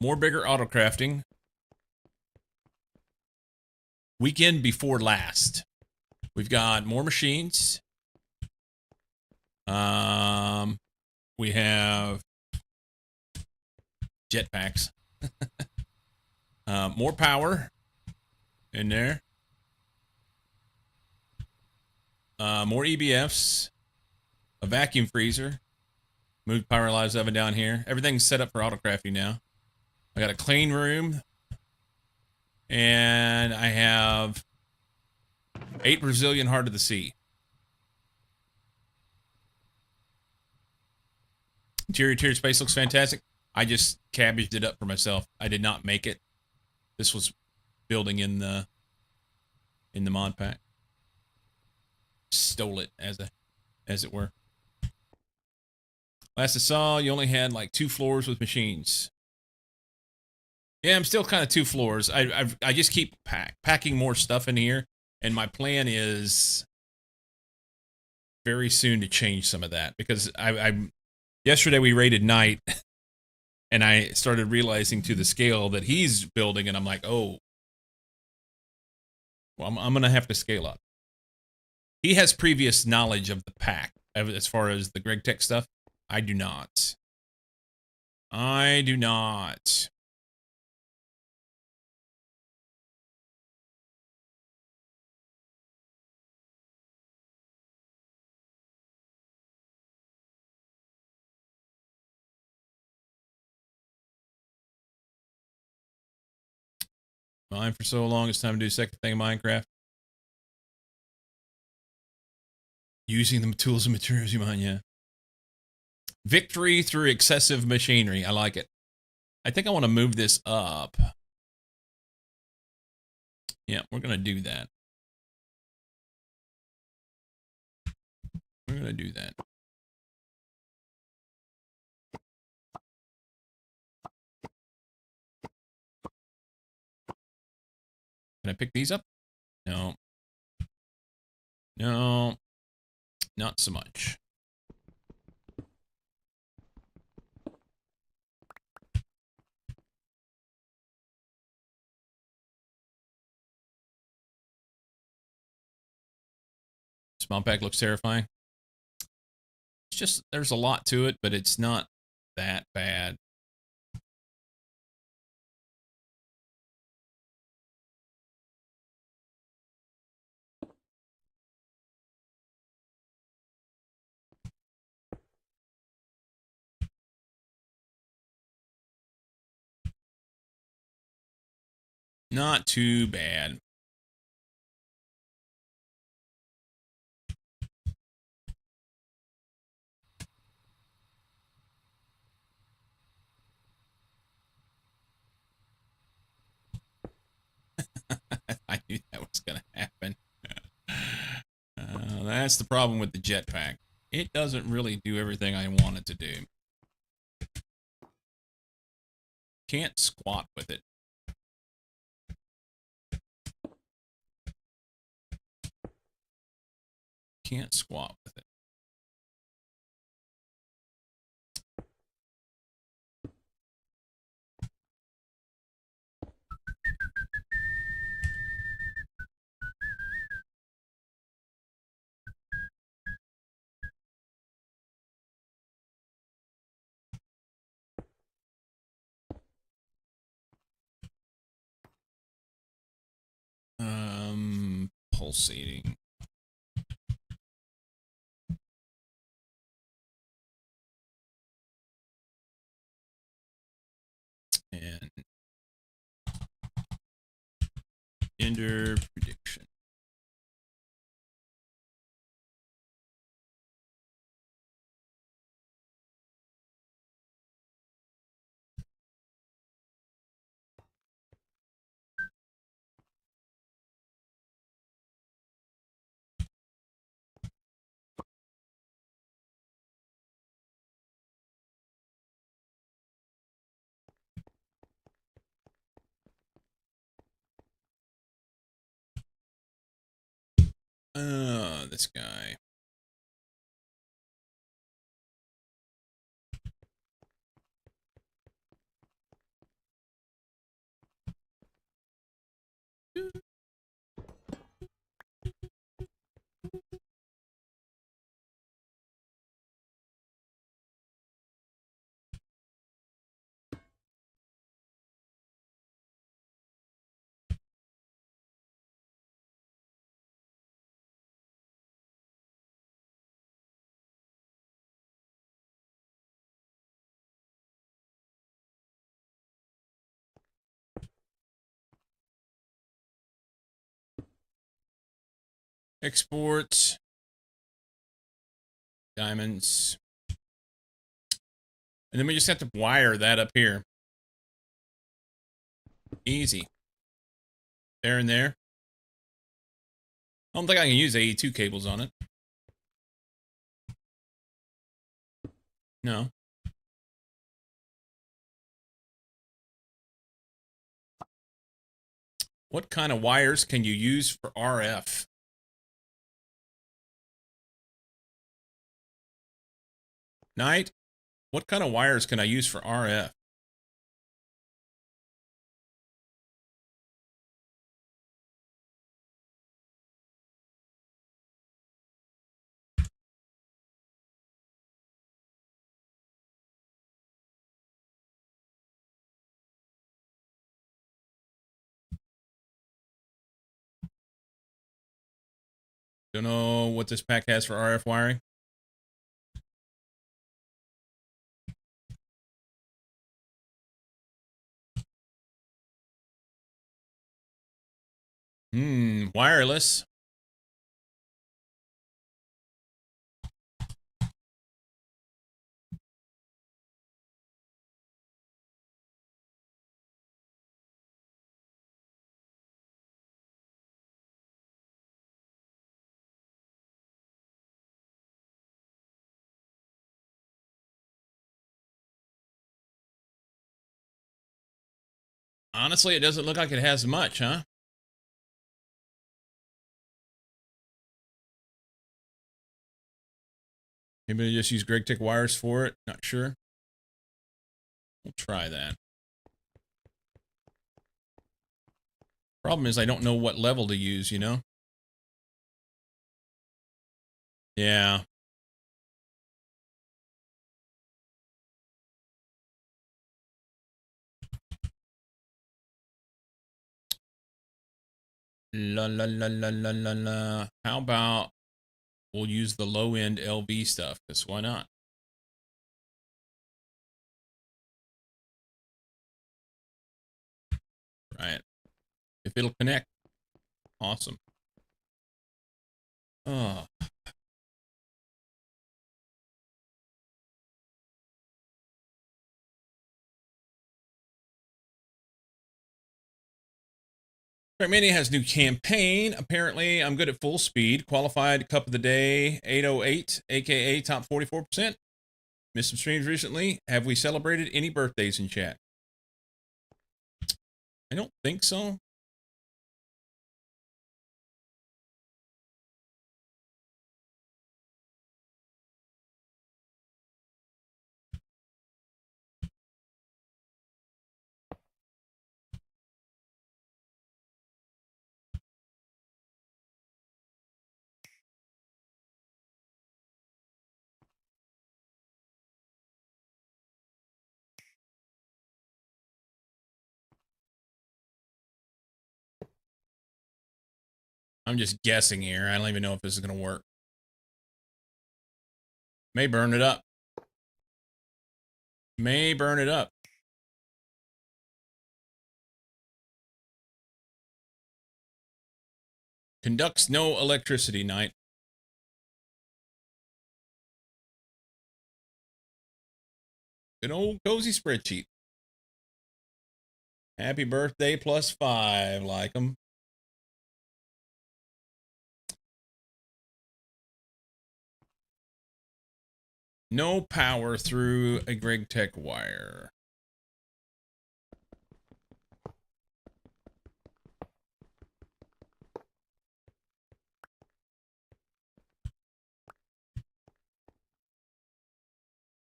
more bigger auto crafting. Weekend before last. We've got more machines. We have jetpacks. More power in there. More EBFs. A vacuum freezer. Moved Pyrolyzed oven down here. Everything's set up for auto crafting now. I got a clean room. And I have 8 Brazilian Heart of the Sea. Interior tier space looks fantastic. I just cabbaged it up for myself. I did not make it. This was building in the mod pack. Stole it as it were. Last I saw, you only had like 2 floors with machines. Yeah, I'm still kind of 2 floors. I just keep packing more stuff in here, and my plan is very soon to change some of that because yesterday we raided Night, and I started realizing to the scale that he's building, and I'm like, oh, well, I'm gonna have to scale up. He has previous knowledge of the pack as far as the Greg Tech stuff. I do not. I do not. Mine for so long, it's time to do the second thing in Minecraft. Using the tools and materials you mine, yeah. Victory through excessive machinery. I like it. I think I want to move this up. Yeah, we're going to do that. We're going to do that. Can I pick these up? No. No. Not so much. Small pack looks terrifying. It's just, there's a lot to it, but it's not that bad. Not too bad. I knew that was going to happen. That's the problem with the jetpack. It doesn't really do everything I want it to do. Can't squat with it. Can't squat with it. Pulsating. Reminder prediction. This guy. Export. Diamonds. And then we just have to wire that up here. Easy. There and there. I don't think I can use AE2 cables on it. No. What kind of wires can you use for RF? Knight, what kind of wires can I use for RF? Don't know what this pack has for RF wiring. Wireless. Honestly, it doesn't look like it has much, huh? Maybe just use GregTech wires for it. Not sure. We'll try that. Problem is I don't know what level to use, you know? Yeah. La la la la la la la. How about we'll use the low end LV stuff? Because why not? Right. If it'll connect, awesome. Oh. Mania has new campaign. Apparently, I'm good at full speed. Qualified cup of the day 808, aka top 44%. Missed some streams recently. Have we celebrated any birthdays in chat? I don't think so. I'm just guessing here. I don't even know if this is going to work. May burn it up. May burn it up. Conducts no electricity, Knight. Good old cozy spreadsheet. Happy birthday +5. Like them. No power through a GregTech wire.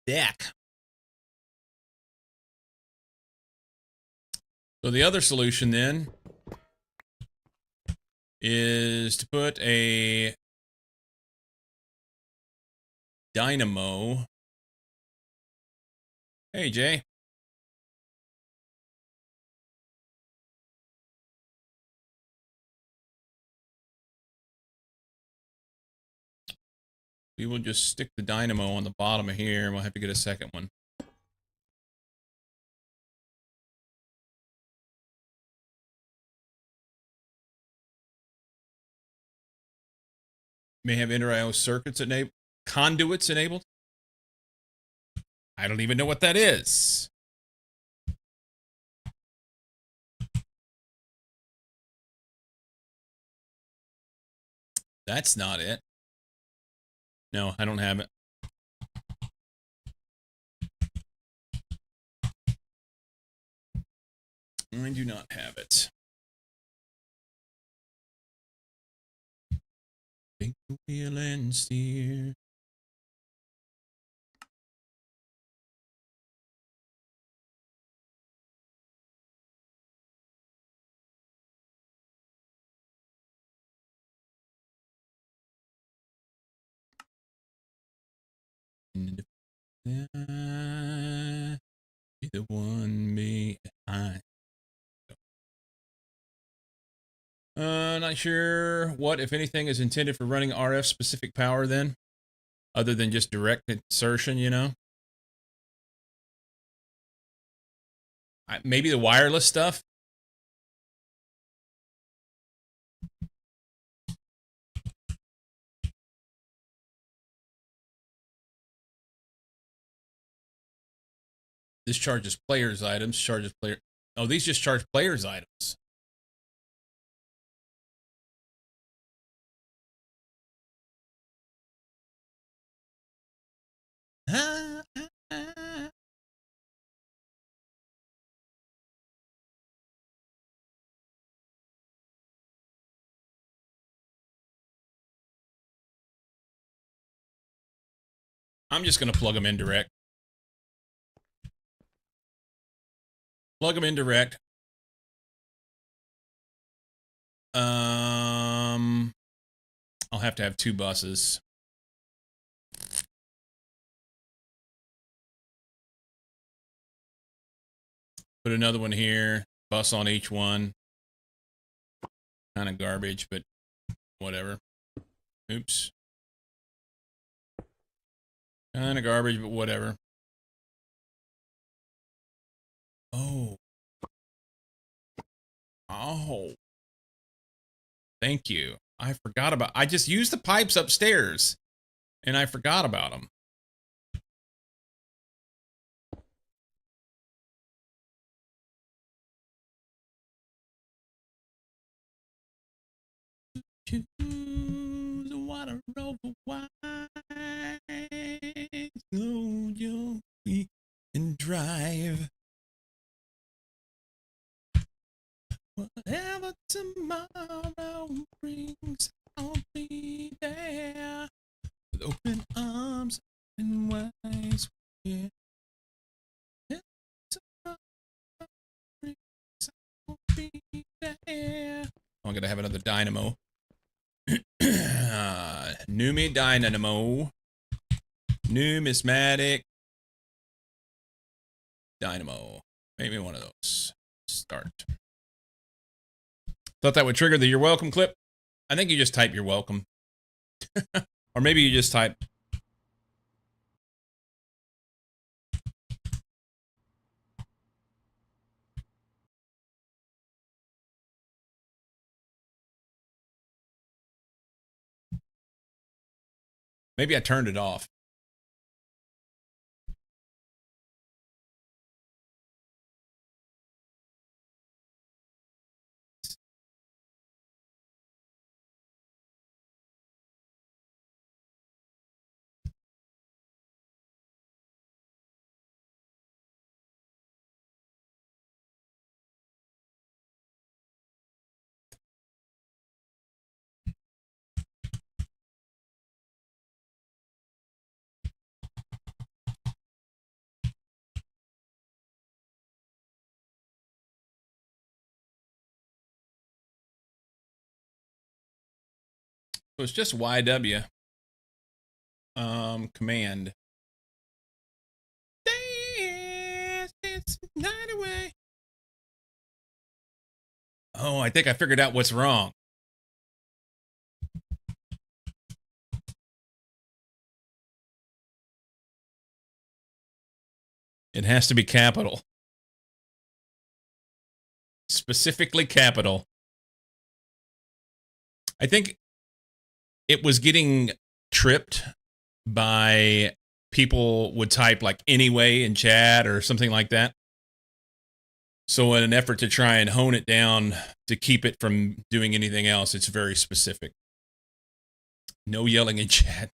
Deck. So the other solution then is to put a dynamo. Hey, Jay. We will just stick the dynamo on the bottom of here, and we'll have to get a second one. May have inter-IO circuits enabled. Conduits enabled? I don't even know what that is. That's not it. No, I don't have it. I do not have it. Take the wheel and steer. Be the one behind. Not sure what, if anything, is intended for running RF specific power then, other than just direct insertion, you know? Maybe the wireless stuff? This charges players' items, charges player. Oh, these just charge players' items. I'm just going to plug them in direct. Plug them in direct. I'll have to have 2 buses. Put another one here. Bus on each one. Kind of garbage, but whatever. Oops. Kind of garbage, but whatever. Oh. Oh. Thank you. I forgot about. I just used the pipes upstairs, and I forgot about them. Choose the water over wine. Load your feet and drive. Whatever tomorrow brings, I'll be there with open arms and wise. Yeah. I'll be there. I'm gonna have another dynamo. Numi dynamo. Numismatic dynamo. Maybe one of those. Start. Thought that would trigger the "you're welcome" clip. I think you just type "you're welcome." Or maybe you just type Maybe I turned it off. So it's just YW. Command. Dance, dance night away. Oh, I think I figured out what's wrong. It has to be capital. Specifically capital. I think it was getting tripped by people would type like anyway in chat or something like that. So in an effort to try and hone it down to keep it from doing anything else, it's very specific. No yelling in chat.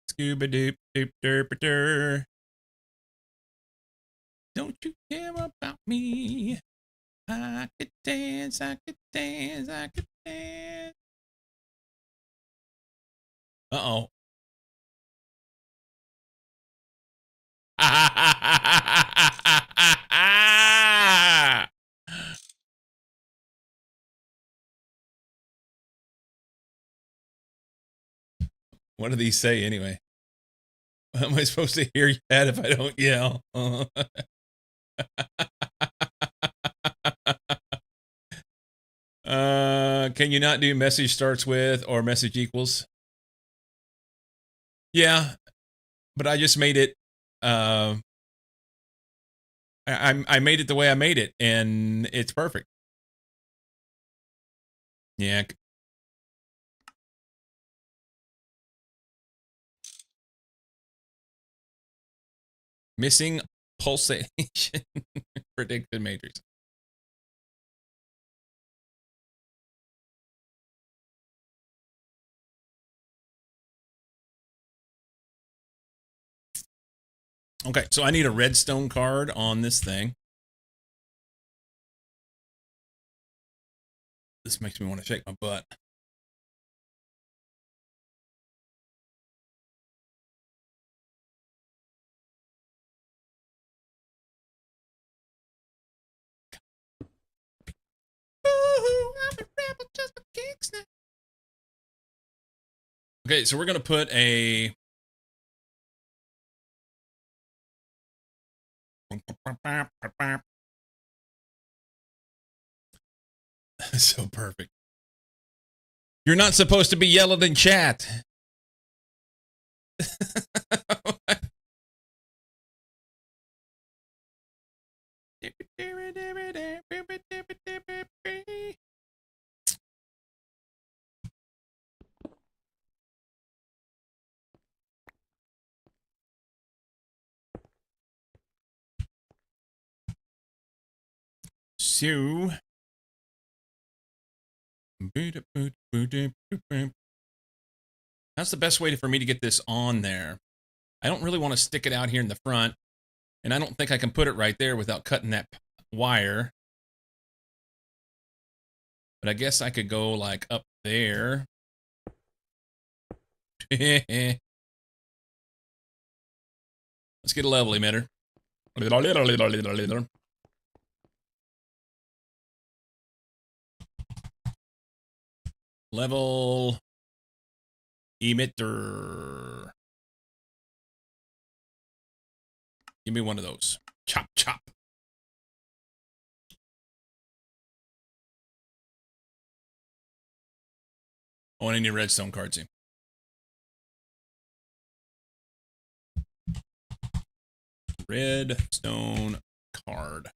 Scuba doop doop derp. Don't you care about me? I could dance, I could dance, I could dance. Uh-oh. What do these say anyway? What am I supposed to hear yet if I don't yell? Can you not do message starts with or message equals? Yeah, but I just made it. I made it the way I made it, and it's perfect. Yeah. Missing pulsation predicted matrix. Okay, so I need a redstone card on this thing. This makes me want to shake my butt. Okay, so we're gonna put a so perfect. You're not supposed to be yelling in chat. So that's the best way for me to get this on there. I don't really want to stick it out here in the front, and I don't think I can put it right there without cutting that wire. But I guess I could go like up there. Let's get a level emitter. Level emitter. Give me one of those. Chop, chop. Oh, and I need redstone cards in. Redstone card.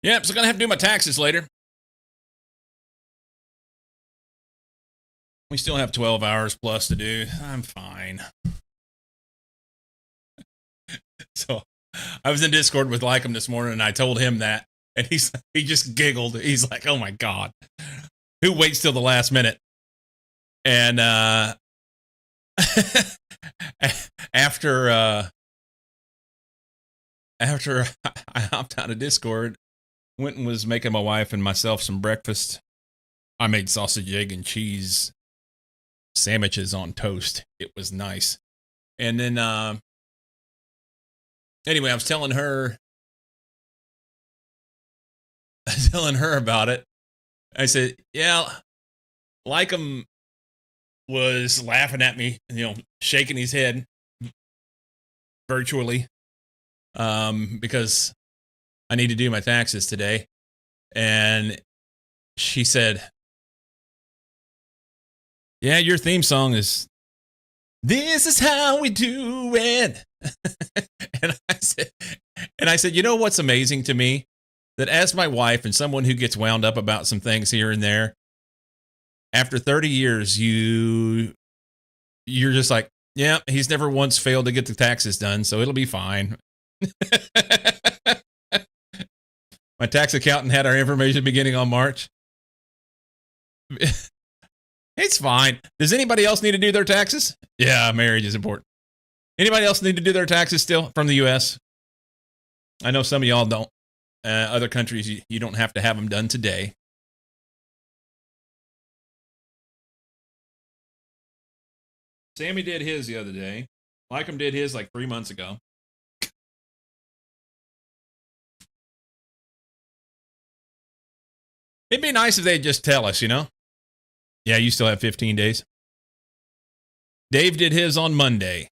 Yep, so gonna have to do my taxes later. We still have 12 hours plus to do. I'm fine. So I was in Discord with Lycum this morning and I told him that. And he just giggled. He's like, oh my God. Who waits till the last minute? And after I hopped out of Discord, went and was making my wife and myself some breakfast. I made sausage, egg, and cheese sandwiches on toast. It was nice. And then anyway, I was telling her about it. I said, yeah, Lycum was laughing at me, shaking his head virtually because I need to do my taxes today. And she said, yeah, your theme song is, "This is how we do it." and I said, you know what's amazing to me? That as my wife and someone who gets wound up about some things here and there, after 30 years, you're just like, yeah, he's never once failed to get the taxes done, so it'll be fine. My tax accountant had our information beginning on March. It's fine. Does anybody else need to do their taxes? Yeah, marriage is important. Anybody else need to do their taxes still from the U.S.? I know some of y'all don't. Other countries, you don't have to have them done today. Sammy did his the other day. Lycum did his like 3 months ago. It'd be nice if they'd just tell us, Yeah, you still have 15 days. Dave did his on Monday.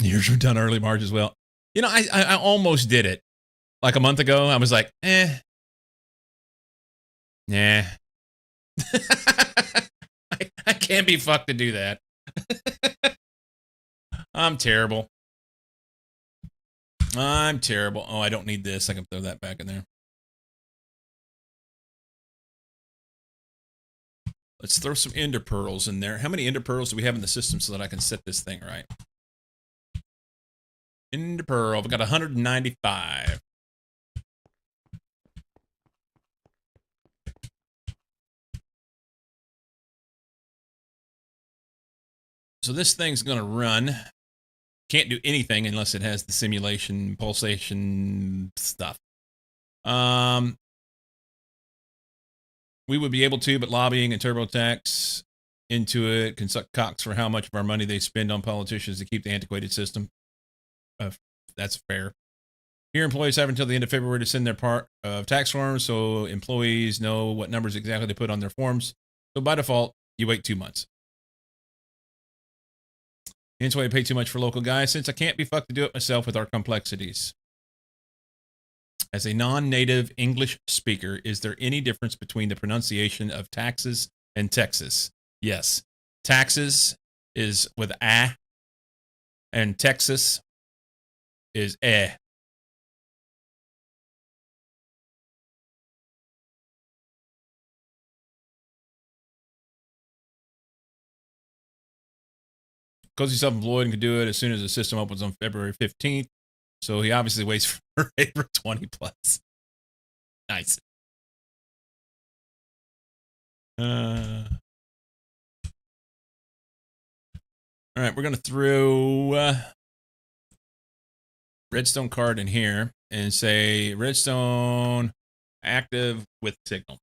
Yours were done early March as well. I almost did it. Like a month ago, I was like, Nah. I can't be fucked to do that. I'm terrible. Oh, I don't need this. I can throw that back in there. Let's throw some ender pearls in there. How many ender pearls do we have in the system so that I can set this thing right? Ender pearl. I've got 195. So this thing's going to run. Can't do anything unless it has the simulation, pulsation stuff. We would be able to, but lobbying and TurboTax into it can suck cocks for how much of our money they spend on politicians to keep the antiquated system. That's fair. Here, employees have until the end of February to send their part of tax forms, so employees know what numbers exactly to put on their forms. So by default, you wait 2 months. Hence why I pay too much for local guys, since I can't be fucked to do it myself with our complexities. As a non-native English speaker, is there any difference between the pronunciation of taxes and Texas? Yes. Taxes is with a, and Texas is eh. Because he's self-employed and can do it as soon as the system opens on February 15th. So he obviously waits for April 20 plus. Nice. All right, we're going to throw Redstone card in here and say Redstone active with signal.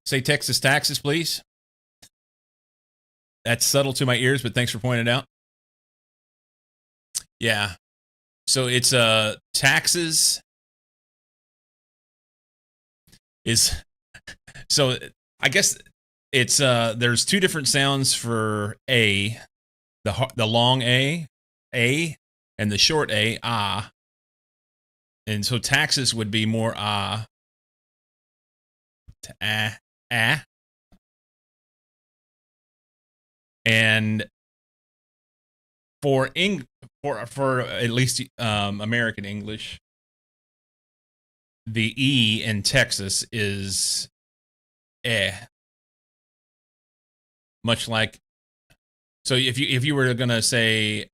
Say Texas taxes, please. That's subtle to my ears, but thanks for pointing it out. Yeah. So it's taxes is, so I guess it's there's two different sounds for a, the long a, and the short a, ah. And so taxes would be more to and for at least American English, the E in Texas is much like, so if you were gonna say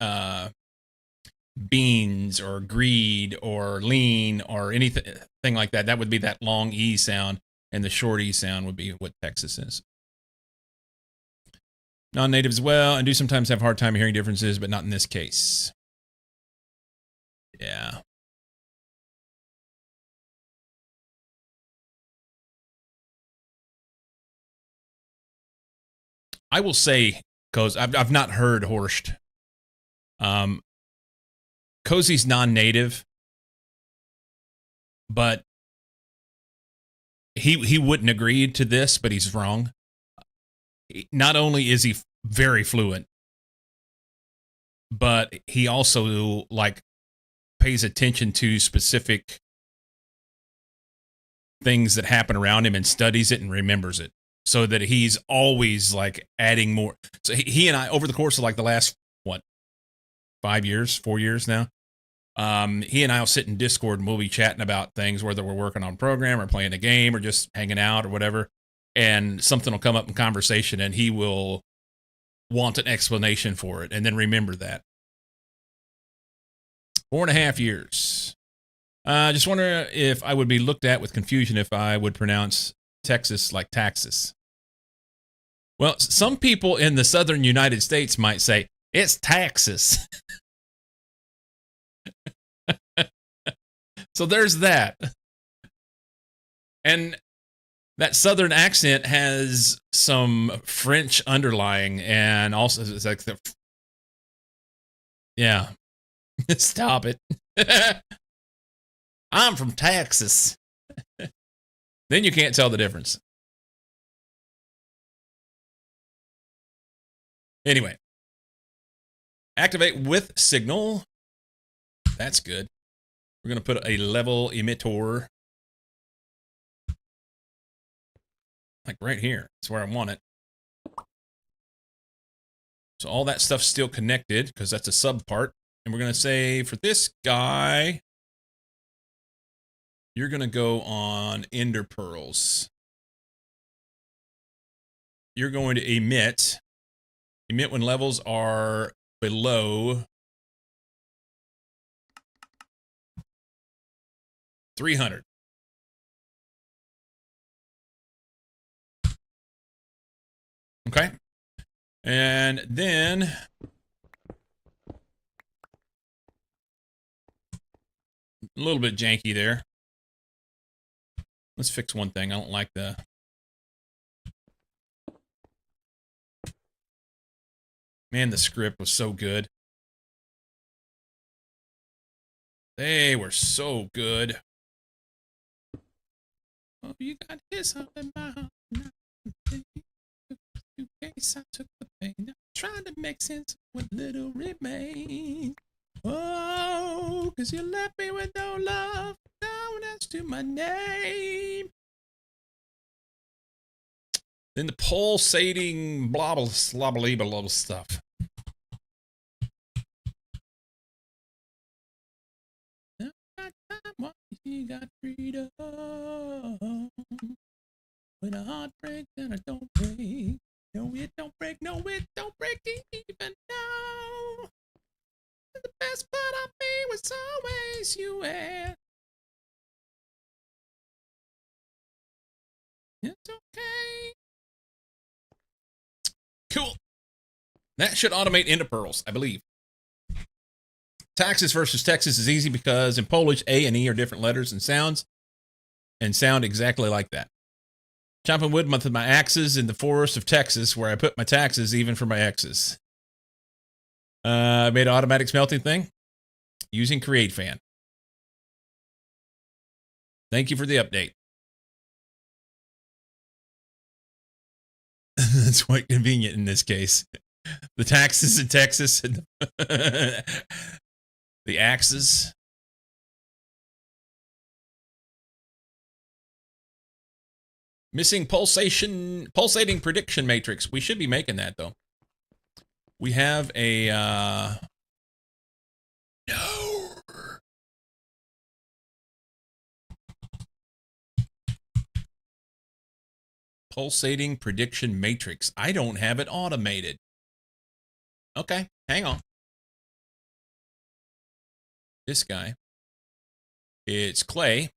beans or greed or lean or anything like that, that would be that long E sound, and the short E sound would be what Texas is. Non-native as well, and do sometimes have a hard time hearing differences, but not in this case. Yeah. I will say, because I've not heard Horst. Cozy's non-native, but he wouldn't agree to this, but he's wrong. Not only is he very fluent, but he also like pays attention to specific things that happen around him and studies it and remembers it, so that he's always like adding more. So he and I, over the course of like the last 4 years now, he and I will sit in Discord and we'll be chatting about things, whether we're working on a program or playing a game or just hanging out or whatever. And something will come up in conversation and he will want an explanation for it and then remember that. 4.5 years. Just wonder if I would be looked at with confusion if I would pronounce Texas like taxes. Well, some people in the southern United States might say, it's Texas. So there's that. And that southern accent has some French underlying, and also it's like yeah. Stop it. I'm from Texas. Then you can't tell the difference. Anyway, activate with signal. That's good. We're going to put a level emitter like right here. That's where I want it. So all that stuff's still connected because that's a sub part. And we're going to say for this guy, you're going to go on ender pearls. You're going to emit when levels are below 300. Okay. And then a little bit janky there. Let's fix one thing. I don't like the man, the script was so good. They were so good. Oh, you got this up in my heart. Case I took the pain. I'm trying to make sense of what little remains. Oh, cause you left me with no love. No one else to my name. Then the pulsating blobble slobble little stuff. You got freedom. When a heart breaks and it don't break. No, it don't break. No, it don't break even now. The best part of me was always you and it's okay. Cool. That should automate into pearls, I believe. Taxes versus Texas is easy because in Polish, A and E are different letters and sounds, and sound exactly like that. Chopping wood with my axes in the forest of Texas, where I put my taxes even for my exes. I made an automatic smelting thing using CreateFan. Thank you for the update. That's quite convenient in this case. The taxes in Texas and the axes. Missing pulsating prediction matrix. We should be making that though. We have a no. Pulsating prediction matrix. I don't have it automated. Okay, hang on. This guy. It's clay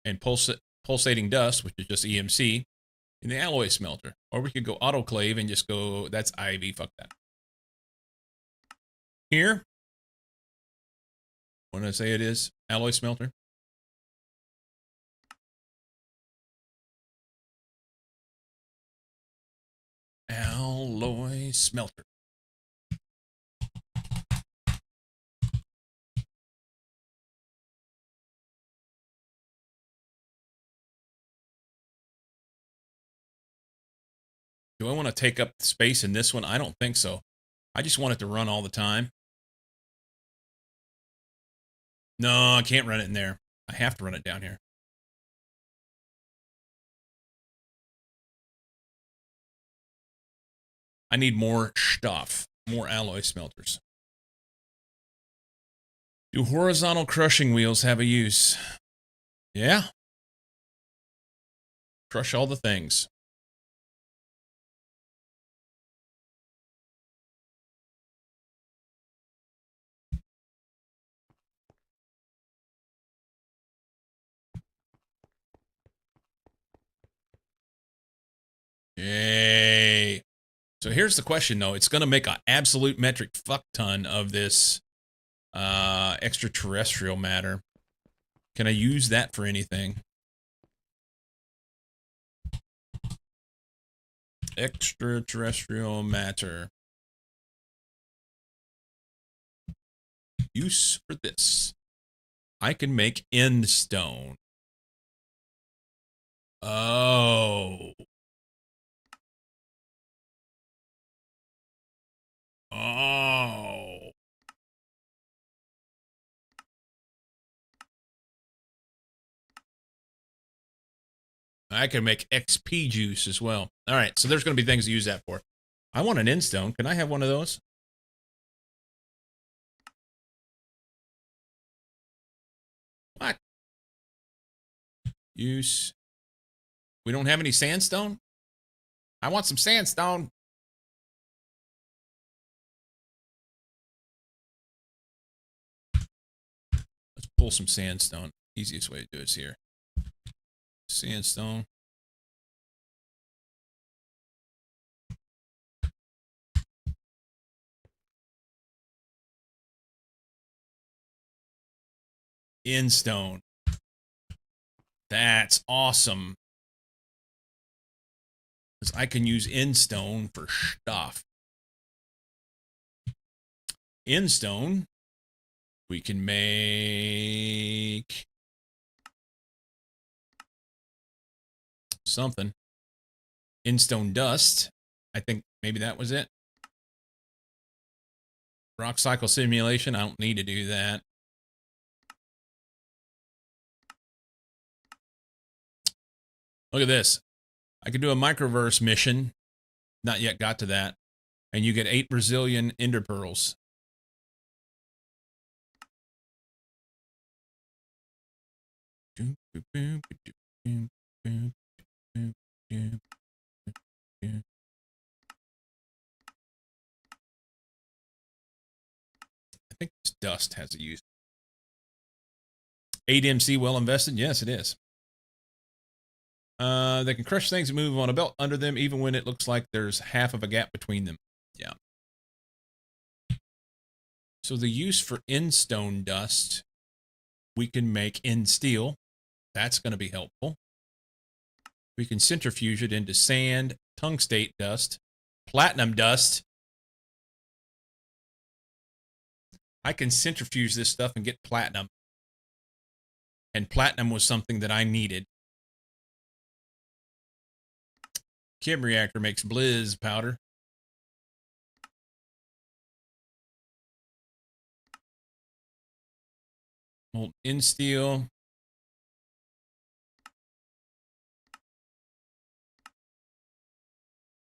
and pulsating dust, which is just EMC, in the alloy smelter. Or we could go autoclave and just go, that's IV, fuck that. Here, what did I say it is? Alloy smelter. Alloy smelter. Do I want to take up space in this one? I don't think so. I just want it to run all the time. No, I can't run it in there. I have to run it down here. I need more stuff, more alloy smelters. Do horizontal crushing wheels have a use? Yeah. Crush all the things. Yay. So here's the question, though. It's going to make an absolute metric fuck ton of this extraterrestrial matter. Can I use that for anything? Extraterrestrial matter. Use for this. I can make end stone. Oh. Oh. I can make XP juice as well. All right, so there's going to be things to use that for. I want an end stone. Can I have one of those? What? Use. We don't have any sandstone? I want some sandstone. Let's pull some sandstone. Easiest way to do it is here. Sandstone. End stone. That's awesome. Because I can use end stone for stuff. End stone. We can make something. End stone dust. I think maybe that was it. Rock cycle simulation. I don't need to do that. Look at this. I could do a microverse mission. Not yet got to that. And you get 8 Brazilian ender pearls. I think this dust has a use. 8 MC well invested? Yes, it is. They can crush things and move on a belt under them, even when it looks like there's half of a gap between them. Yeah. So the use for end stone dust, we can make end steel. That's going to be helpful. We can centrifuge it into sand, tungstate dust, platinum dust. I can centrifuge this stuff and get platinum. And platinum was something that I needed. Chem reactor makes blizz powder. Old end steel.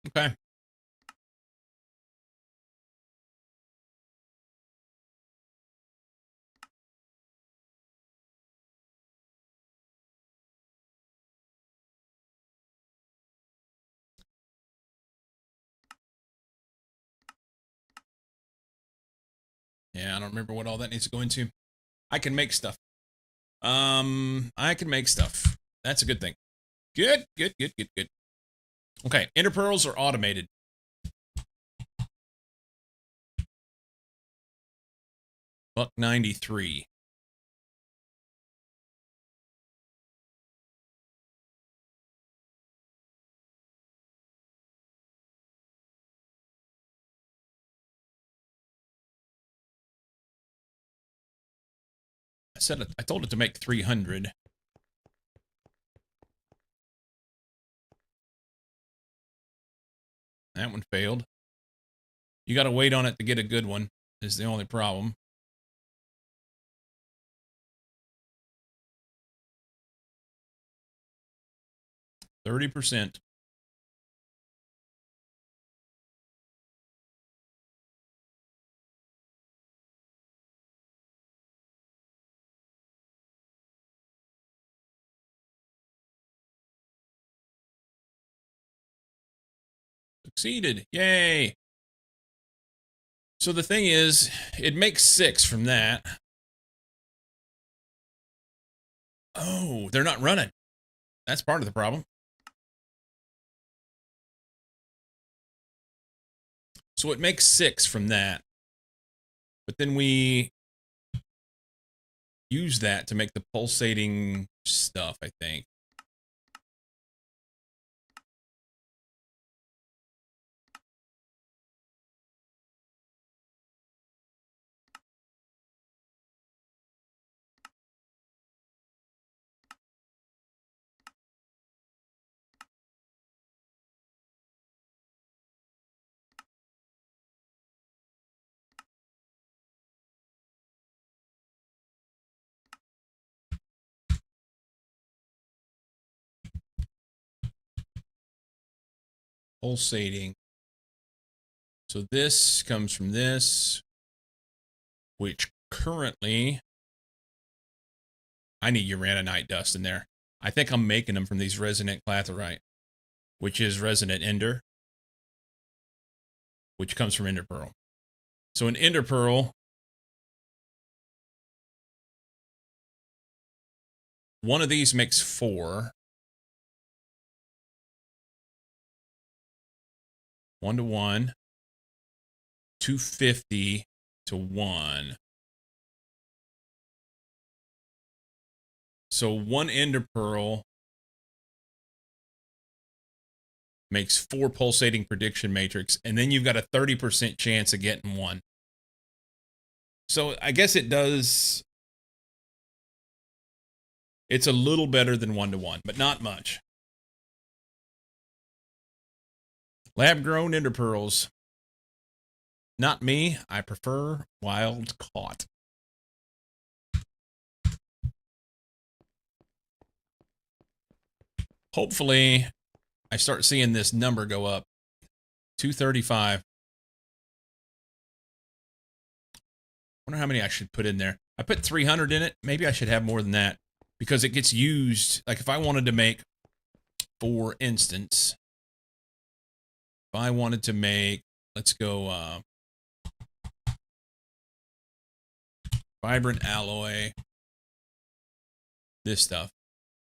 Okay. Yeah, I don't remember what all that needs to go into. I can make stuff. I can make stuff. That's a good thing. Good, good, good, good, good. Okay, ender pearls are automated. Buck 93. I told it to make 300. That one failed. You got to wait on it to get a good one, is the only problem. %. Succeeded. Yay. So the thing is, it makes 6 from that. Oh, they're not running. That's part of the problem. So it makes 6 from that. But then we use that to make the pulsating stuff, I think. Pulsating. So this comes from this, which currently, I need uraninite dust in there. I think I'm making them from these resonant clathrite, which is resonant ender, which comes from ender pearl. So an ender pearl, one of these makes 4. 1-to-1. 250 to 1. So one ender pearl makes 4 pulsating prediction matrix, and then you've got a 30% chance of getting 1. So I guess it does. It's a little better than 1-to-1, but not much. Lab grown ender pearls. Not me. I prefer wild caught. Hopefully, I start seeing this number go up. 235. Wonder how many I should put in there. I put 300 in it. Maybe I should have more than that because it gets used. Like if I wanted to make, for instance, if I wanted to make, let's go, vibrant alloy, this stuff.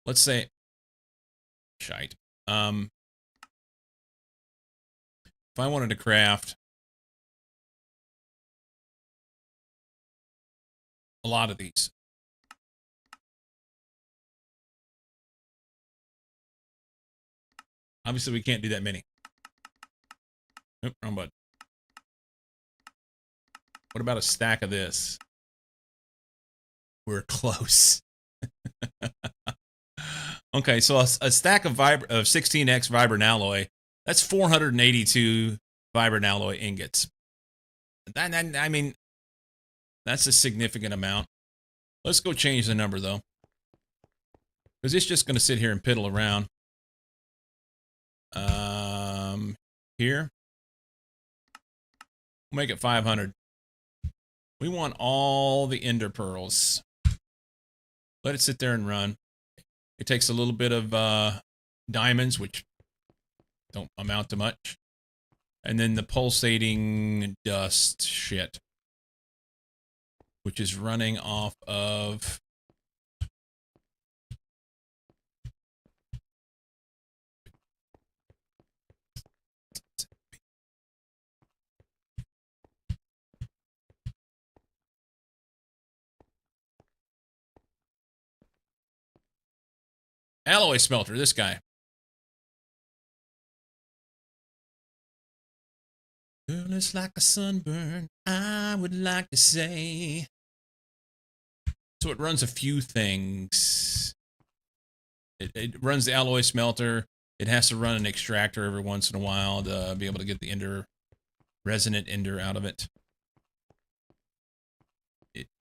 Let's say, shite. If I wanted to craft a lot of these, obviously we can't do that many. Oop, wrong button. What about a stack of this? We're close. Okay, so a stack of 16x vibrant alloy, that's 482 vibrant alloy ingots. I mean, that's a significant amount. Let's go change the number, though. Because it's just going to sit here and piddle around. here. We'll make it 500. We want all the ender pearls. Let it sit there and run. It takes a little bit of diamonds, which don't amount to much. And then the pulsating dust shit, which is running off of... Alloy smelter, this guy. Girl, it's like a sunburn, I would like to say. So it runs a few things. It runs the alloy smelter. It has to run an extractor every once in a while to be able to get the ender, resonant ender out of it.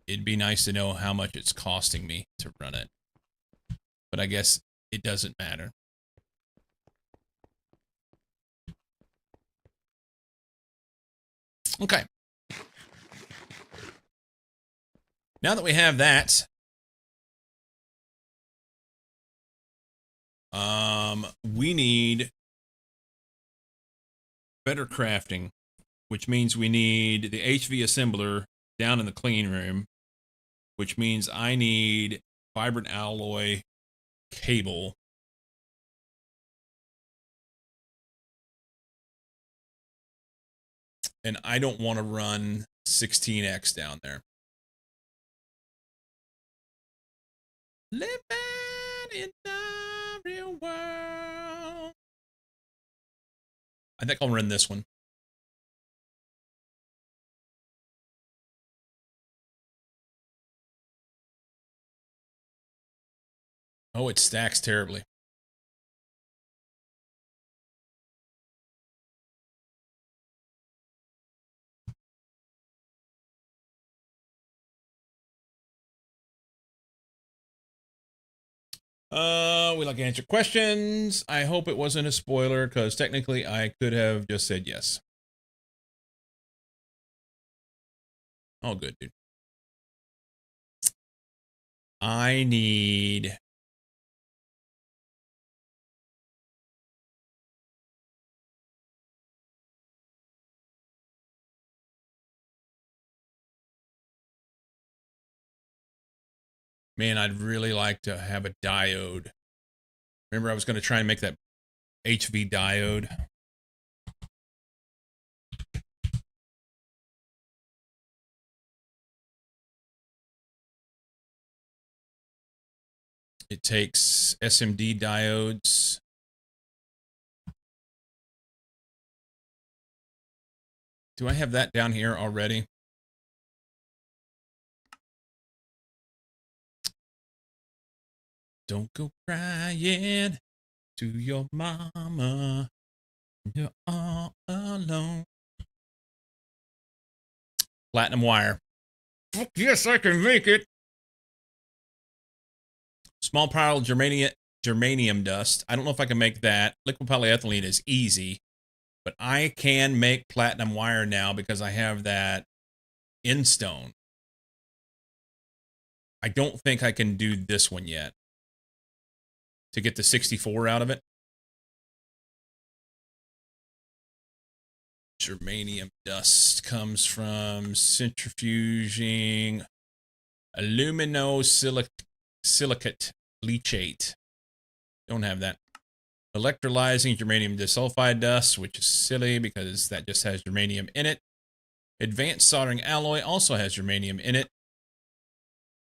It'd be nice to know how much it's costing me to run it. But I guess it doesn't matter. Okay. Now that we have that, we need better crafting, which means we need the HV assembler down in the clean room, which means I need vibrant alloy cable. And I don't want to run 16x down there. Living in the real world. I think I'll run this one. Oh, it stacks terribly. We like to answer questions. I hope it wasn't a spoiler, because technically I could have just said yes. Oh, good, dude. I need... Man, I'd really like to have a diode. Remember, I was going to try and make that HV diode. It takes SMD diodes. Do I have that down here already? Don't go crying to your mama. You're all alone. Platinum wire. Fuck yes, I can make it. Small pile germanium dust. I don't know if I can make that. Liquid polyethylene is easy, but I can make platinum wire now because I have that in stone. I don't think I can do this one yet to get the 64 out of it. Germanium dust comes from centrifuging aluminosilicate leachate. Don't have that. Electrolyzing germanium disulfide dust, which is silly because that just has germanium in it. Advanced soldering alloy also has germanium in it.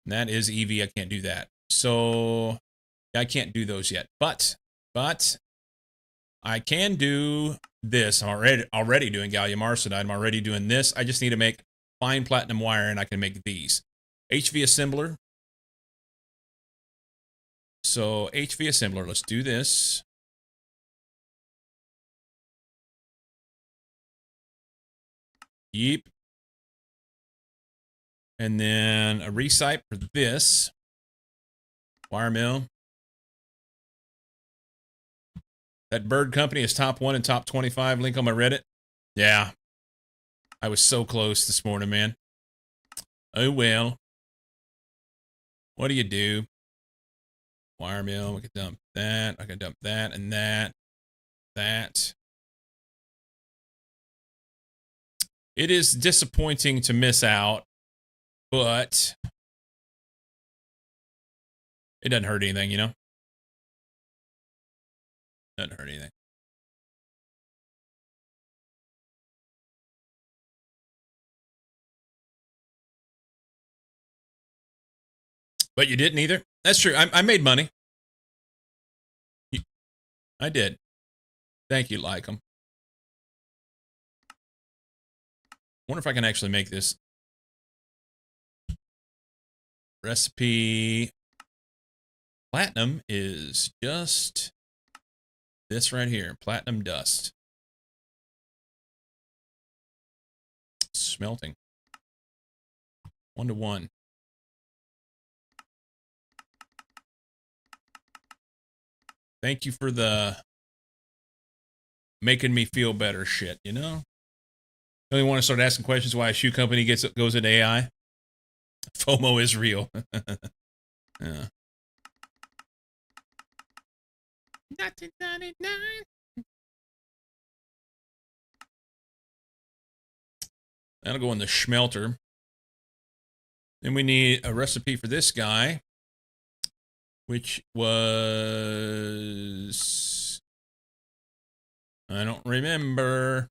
And that is EV. I can't do that. So I can't do those yet. But I can do this. I'm already doing gallium arsenide. I'm already doing this. I just need to make fine platinum wire, and I can make these. HV assembler. So HV assembler, let's do this. Yep. And then a recipe for this. Wire mill. That Bird Company is top 1 and top 25. Link on my Reddit. Yeah. I was so close this morning, man. Oh, well. What do you do? Wire mill. We can dump that. I can dump that and that. That. It is disappointing to miss out, but it doesn't hurt anything, you know? Doesn't hurt anything. But you didn't either? That's true. I made money. I did. Thank you, Lycom. Wonder if I can actually make this recipe. Platinum is just this right here. Platinum dust. Smelting. 1 to 1. Thank you for the making me feel better shit, you know? Don't you want to start asking questions why a shoe company goes into AI? FOMO is real. Yeah. 1999. That'll go in the schmelter. Then we need a recipe for this guy, which was... I don't remember.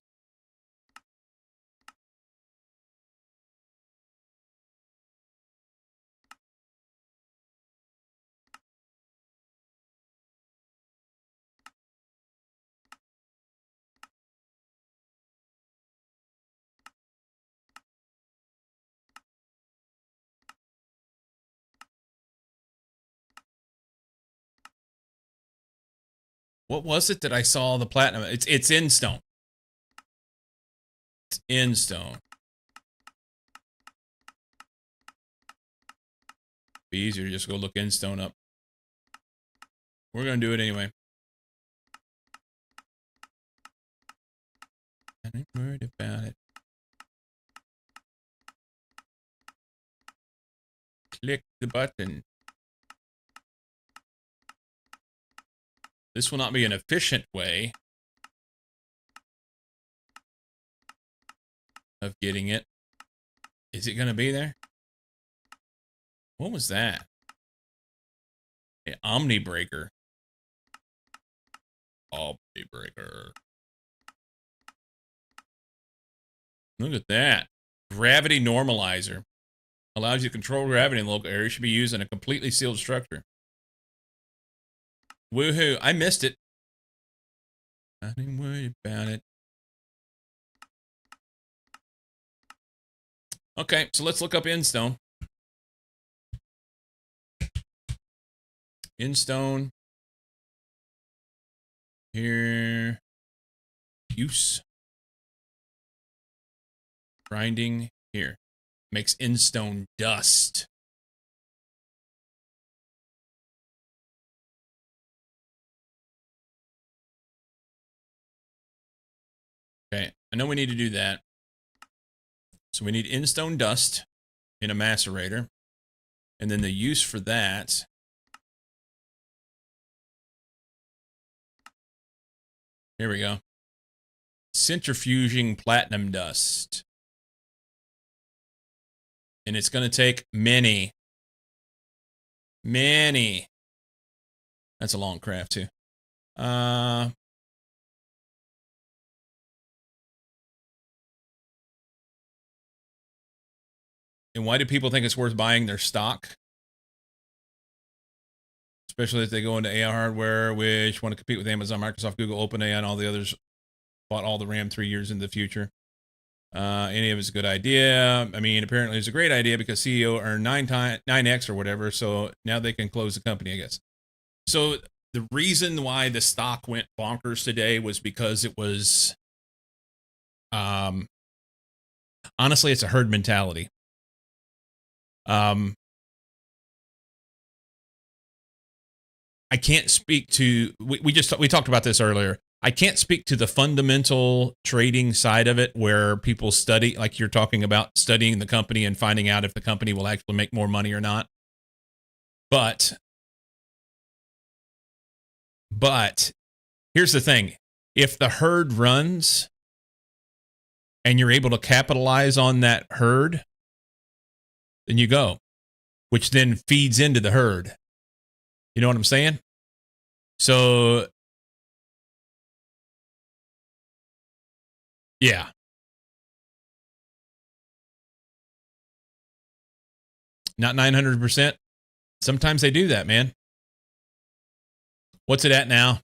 What was it that I saw the platinum? It's in stone. It's in stone. Be easier to just go look in stone up. We're gonna do it anyway. I ain't worried about it. Click the button. This will not be an efficient way of getting it. Is it going to be there? What was that? An Omni Breaker. Omni Breaker. Look at that. Gravity Normalizer. Allows you to control gravity in the local area. Should be used in a completely sealed structure. Woohoo. I missed it. I ain't worried about it. Okay, so let's look up Instone. Instone. Here. Use. Grinding. Here. Makes Instone dust. Okay, I know we need to do that. So we need Instone dust in a macerator. And then the use for that. Here we go. Centrifuging platinum dust. And it's going to take many. That's a long craft too. And why do people think it's worth buying their stock? Especially if they go into AI hardware, which want to compete with Amazon, Microsoft, Google, OpenAI, and all the others. Bought all the RAM 3 years into the future. Any of it's a good idea. I mean, apparently it's a great idea because CEO earned 9x or whatever. So now they can close the company, I guess. So the reason why the stock went bonkers today was because it was, honestly, it's a herd mentality. I can't speak to, we talked about this earlier. I can't speak to the fundamental trading side of it where people study, like you're talking about studying the company and finding out if the company will actually make more money or not. But here's the thing. If the herd runs and you're able to capitalize on that herd, then you go, which then feeds into the herd. You know what I'm saying? So, yeah. Not 900%. Sometimes they do that, man. What's it at now?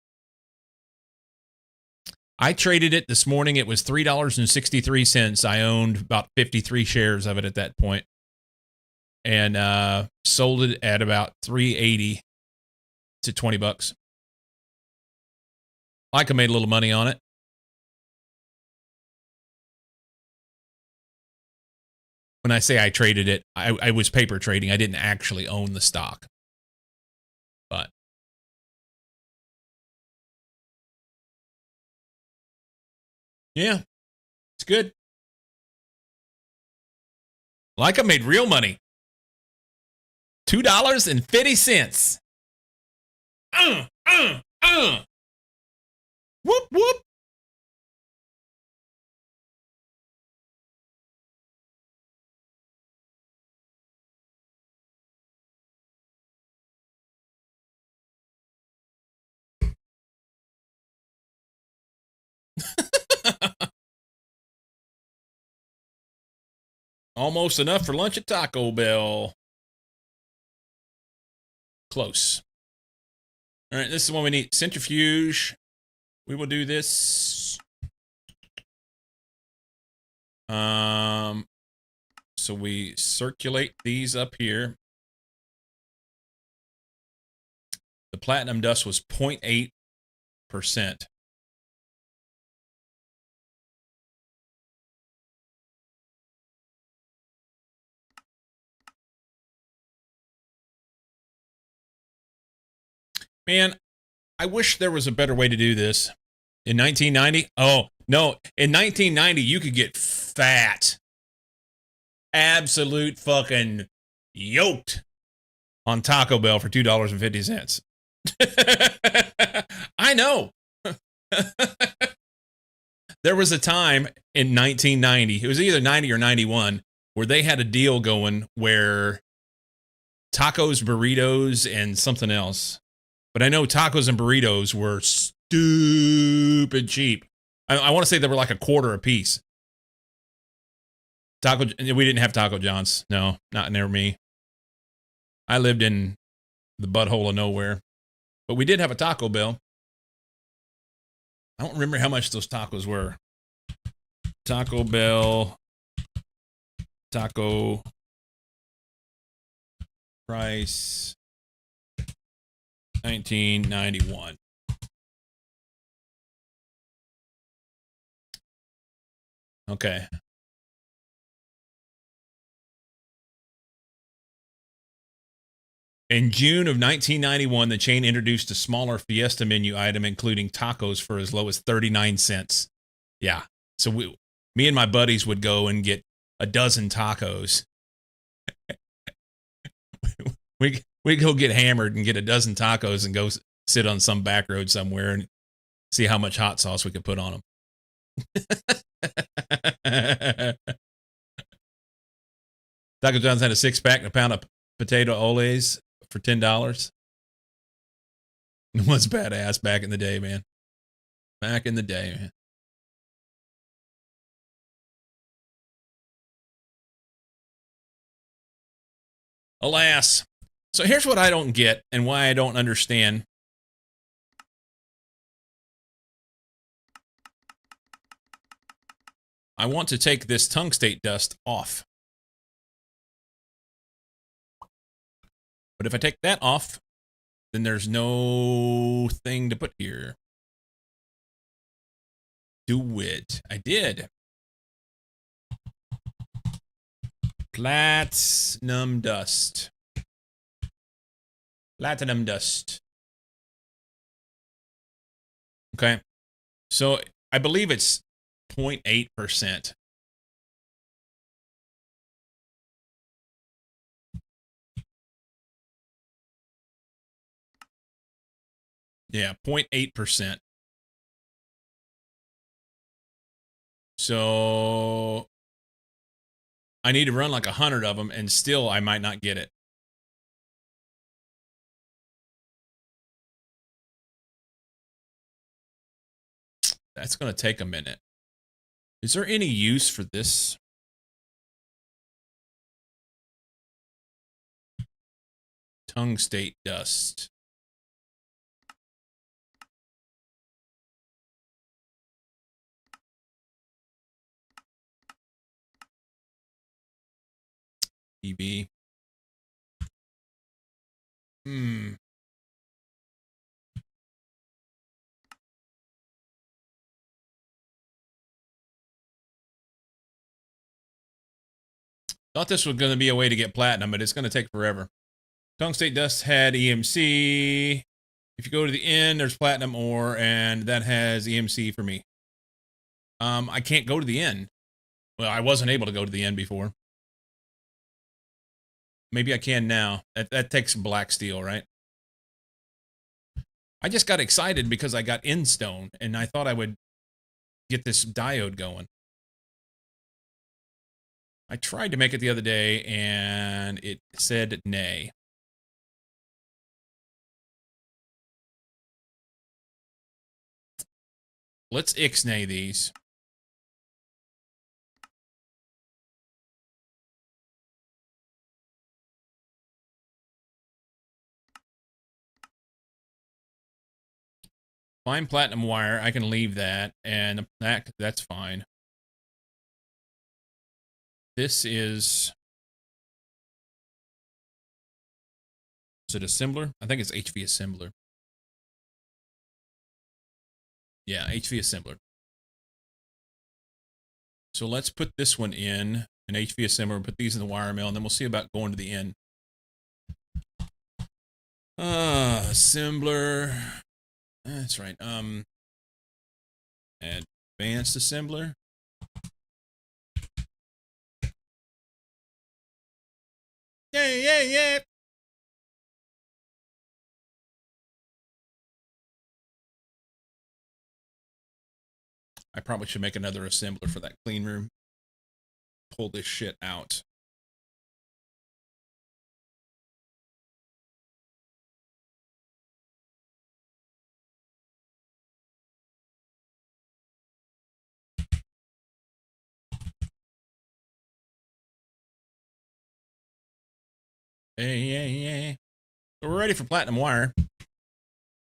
I traded it this morning. It was $3.63. I owned about 53 shares of it at that point, and sold it at about $3.80 to $20. Like I made a little money on it. When I say I traded it, I was paper trading. I didn't actually own the stock. But yeah, it's good. Like I made real money. $2.50. Whoop, whoop. Almost enough for lunch at Taco Bell. Close. All right, this is what we need. Centrifuge. We will do this. So we circulate these up here. The platinum dust was 0.8%. Man, I wish there was a better way to do this. In 1990? Oh, no. In 1990, you could get fat. Absolute fucking yoked on Taco Bell for $2.50. I know. There was a time in 1990, it was either 90 or 91, where they had a deal going where tacos, burritos, and something else. But I know tacos and burritos were stupid cheap. I want to say they were like $0.25 a piece. We didn't have Taco John's. No, not near me. I lived in the butthole of nowhere. But we did have a Taco Bell. I don't remember how much those tacos were. Taco Bell. Taco price. 1991. Okay. In June of 1991, the chain introduced a smaller Fiesta menu item, including tacos for as low as 39 cents. Yeah. So me and my buddies would go and get a dozen tacos. We'd go get hammered and get a dozen tacos and go sit on some back road somewhere and see how much hot sauce we could put on them. Taco John's had a 6-pack and a pound of potato oles for $10. It was badass back in the day, man. Back in the day, man. Alas. So here's what I don't get and why I don't understand. I want to take this tungstate dust off. But if I take that off, then there's no thing to put here. Do it. I did. Platinum dust. Platinum dust. Okay. So I believe it's 0.8%. Yeah, 0.8%. So I need to run like 100 of them and still I might not get it. That's going to take a minute. Is there any use for this? Tungstate dust. EB. Thought this was going to be a way to get platinum, but it's going to take forever. Tungstate dust had EMC. If you go to the end, there's platinum ore, and that has EMC for me. I can't go to the end. Well, I wasn't able to go to the end before. Maybe I can now. That takes black steel, right? I just got excited because I got end stone, and I thought I would get this diode going. I tried to make it the other day, and it said nay. Let's ixnay these. Fine platinum wire, I can leave that, and that's fine. This is it assembler? I think it's HV assembler. Yeah, HV assembler. So let's put this one in an HV assembler, put these in the wire mill, and then we'll see about going to the end. Assembler. That's right. Advanced assembler. Yay. I probably should make another assembler for that clean room. Pull this shit out. Hey. So we're ready for platinum wire.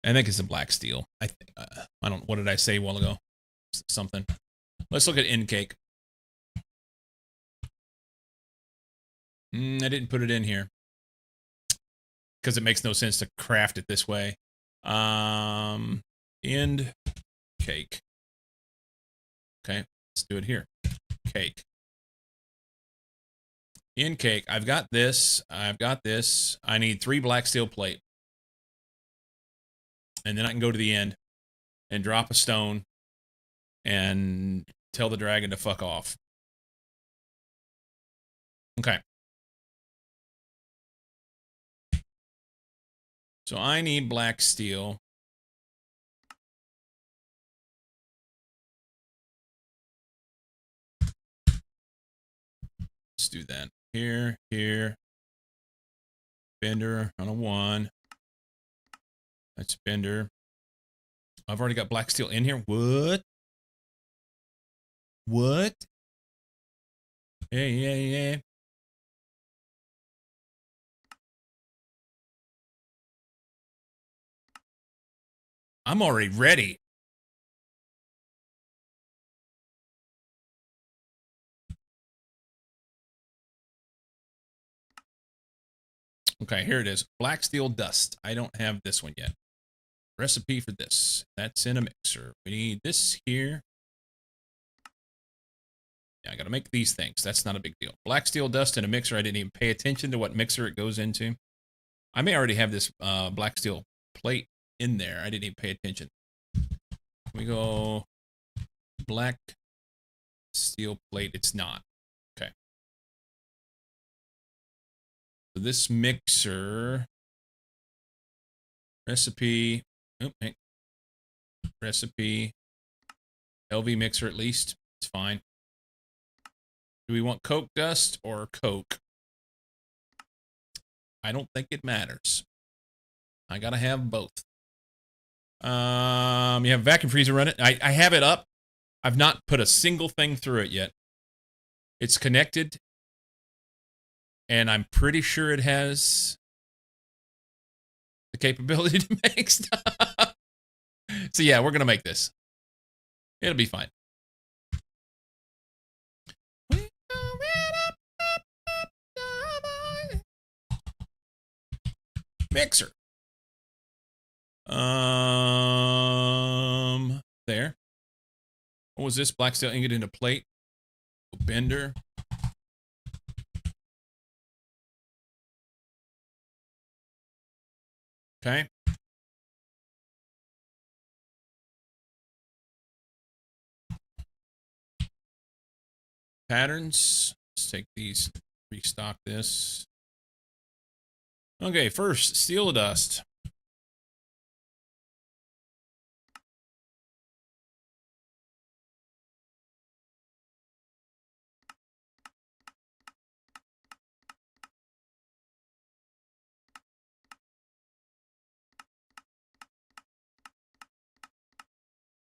I think it's a black steel. I don't. What did I say a while ago? Something. Let's look at end cake. I didn't put it in here because it makes no sense to craft it this way. End cake. Okay, let's do it here. Cake. End cake. I've got this. I need 3 black steel plate. And then I can go to the end and drop a stone and tell the dragon to fuck off. Okay. So I need black steel. Let's do that. Here. Bender on a 1. That's Bender. I've already got black steel in here. What? Hey. I'm already ready. Okay, here it is. Black steel dust. I don't have this one yet. Recipe for this. That's in a mixer. We need this here. Yeah, I got to make these things. That's not a big deal. Black steel dust in a mixer. I didn't even pay attention to what mixer it goes into. I may already have this black steel plate in there. I didn't even pay attention. We go black steel plate. It's not. Okay. So this mixer recipe. Oh, hey. Recipe. LV mixer at least. It's fine. Do we want Coke dust or Coke? I don't think it matters. I gotta have both. You have vacuum freezer run it. I have it up. I've not put a single thing through it yet. It's connected, and I'm pretty sure it has the capability to make stuff. So yeah, we're gonna make this. It'll be fine. Mixer. There. What was this? Black steel ingot into plate. Bender. Okay. Patterns. Let's take these, restock this. Okay, first, steel dust.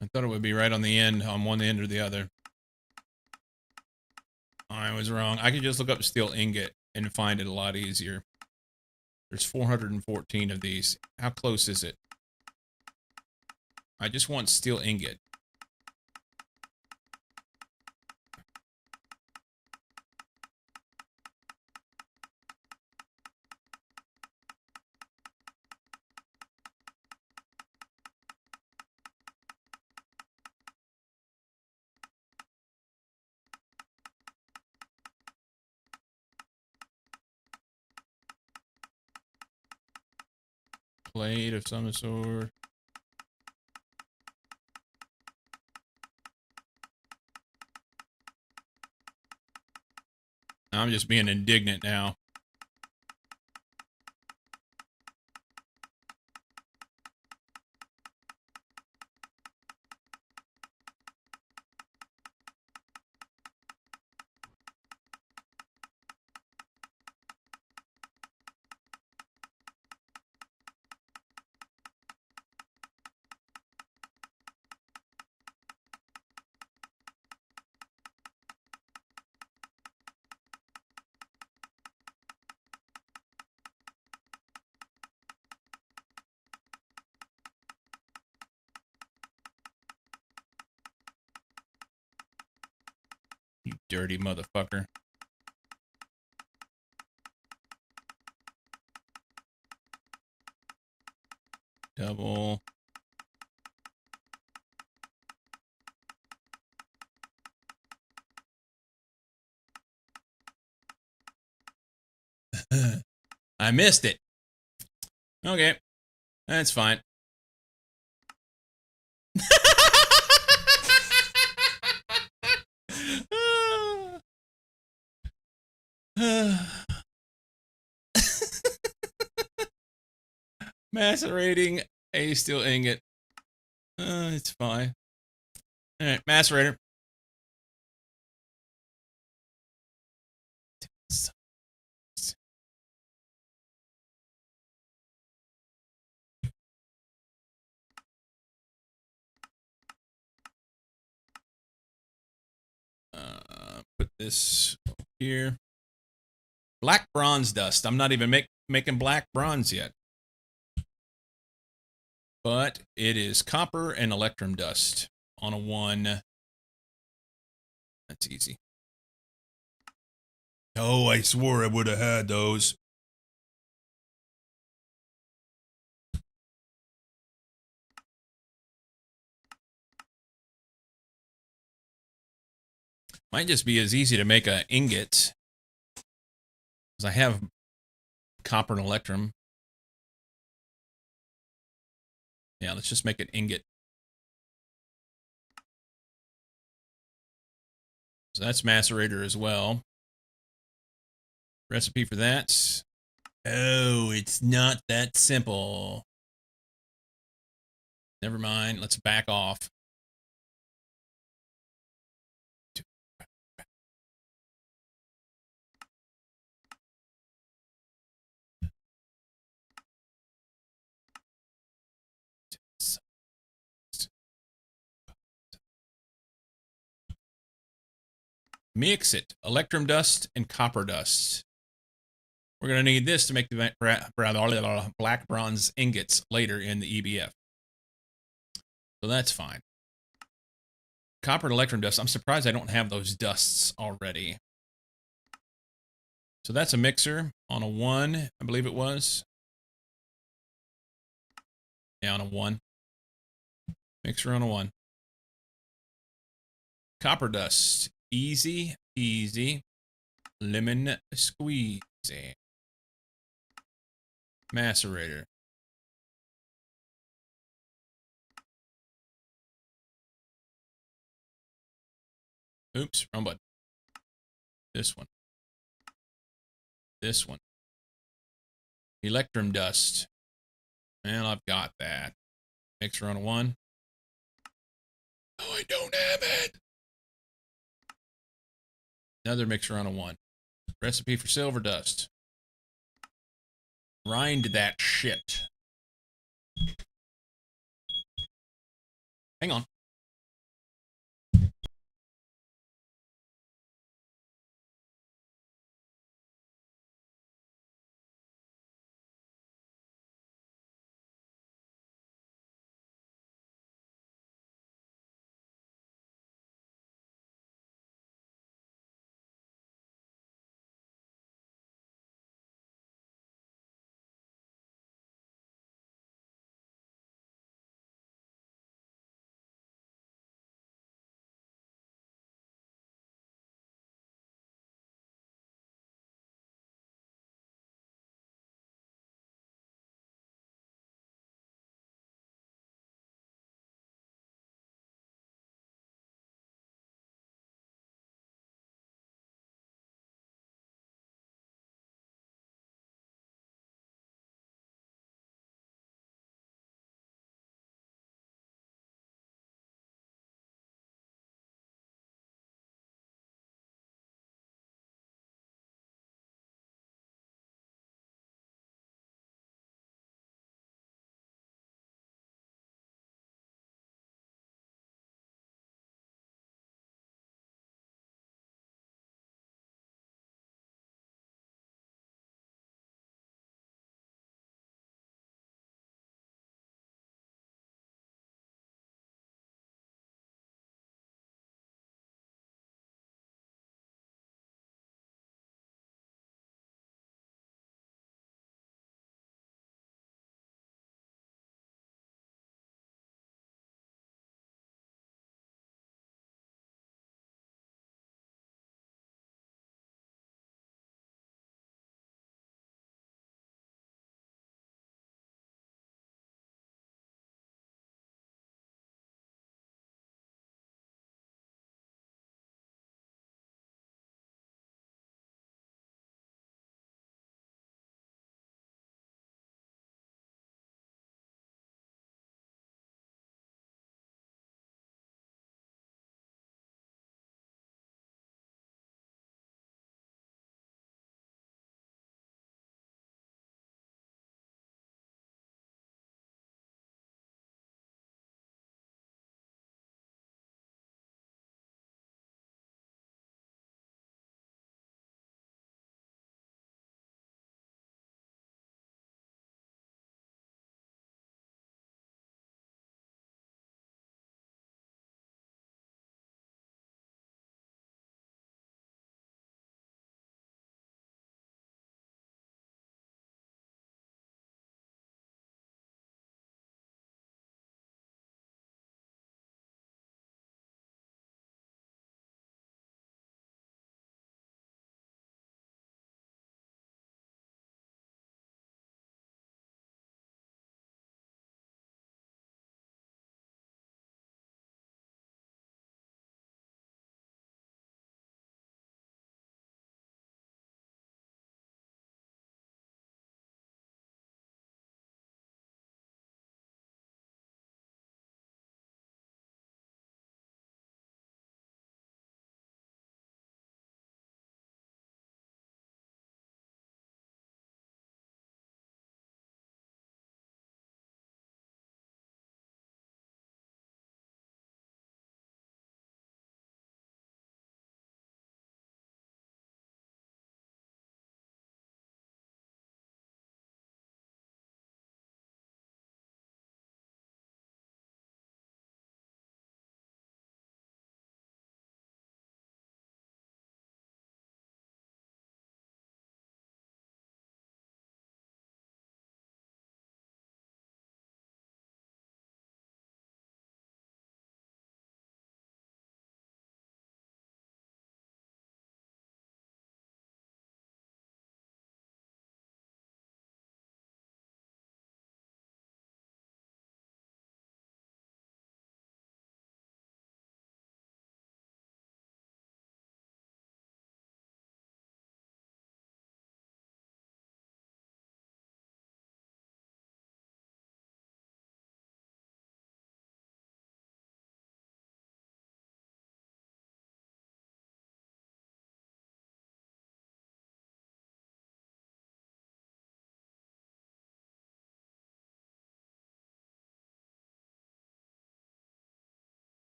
I thought it would be right on the end, on one end or the other. I was wrong. I could just look up steel ingot and find it a lot easier. There's 414 of these. How close is it? I just want steel ingot. Plate of some sort. I'm just being indignant now. You dirty motherfucker. Double. I missed it. Okay. That's fine. Macerating a steel ingot. It's fine. Alright, macerator. Put this here. Black bronze dust. I'm not even making black bronze yet. But it is copper and electrum dust on a 1. That's easy. Oh, I swore I would have had those. Might just be as easy to make an ingot. Because I have copper and electrum. Yeah, let's just make an ingot. So that's macerator as well. Recipe for that. Oh, it's not that simple. Never mind. Let's back off. Mix it. Electrum dust and copper dust. We're going to need this to make the black bronze ingots later in the EBF. So that's fine. Copper and electrum dust. I'm surprised I don't have those dusts already. So that's a mixer on a 1, I believe it was. Yeah, on a 1. Mixer on a 1. Copper dust. Easy, easy. Lemon squeeze. Macerator. Oops, wrong button. This one. This one. Electrum dust. And I've got that. Mixer on a 1. Oh, I don't have it. Another mixer on a 1. Recipe for silver dust. Grind that shit. Hang on.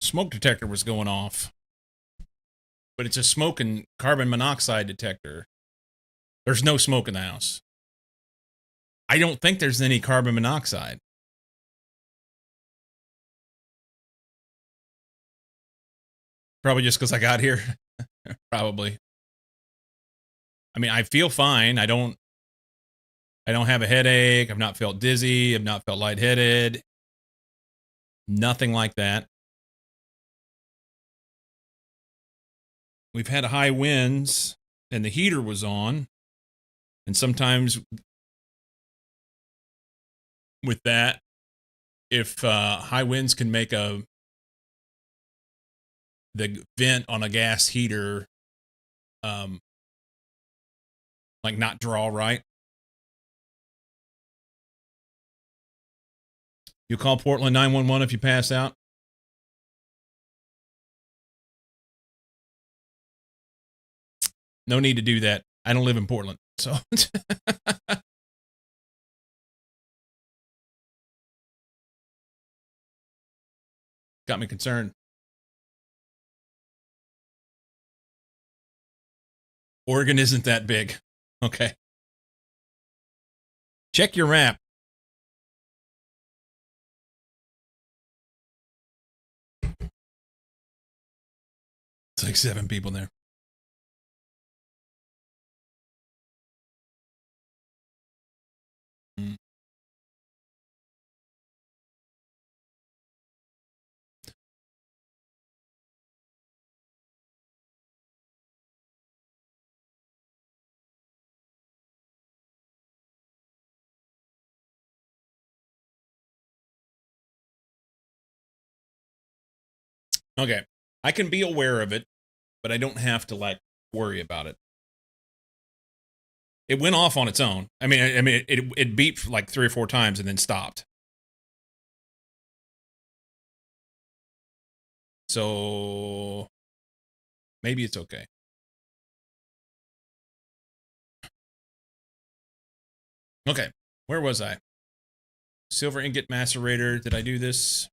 smoke detector was going off. But it's a smoke and carbon monoxide detector. There's no smoke in the house. I don't think there's any carbon monoxide. Probably just because I got here. Probably. I mean, I feel fine. I don't have a headache. I've not felt dizzy. I've not felt lightheaded. Nothing like that. We've had high winds and the heater was on. And sometimes with that, if high winds can make the vent on a gas heater like not draw right. You call Portland 911 if you pass out. No need to do that. I don't live in Portland, so. Got me concerned. Oregon isn't that big. Okay. Check your map. It's like 7 people there. Okay. I can be aware of it, but I don't have to like worry about it. It went off on its own. I mean, it beeped like 3 or 4 times and then stopped. So maybe it's okay. Okay. Where was I? Silver ingot macerator. Did I do this?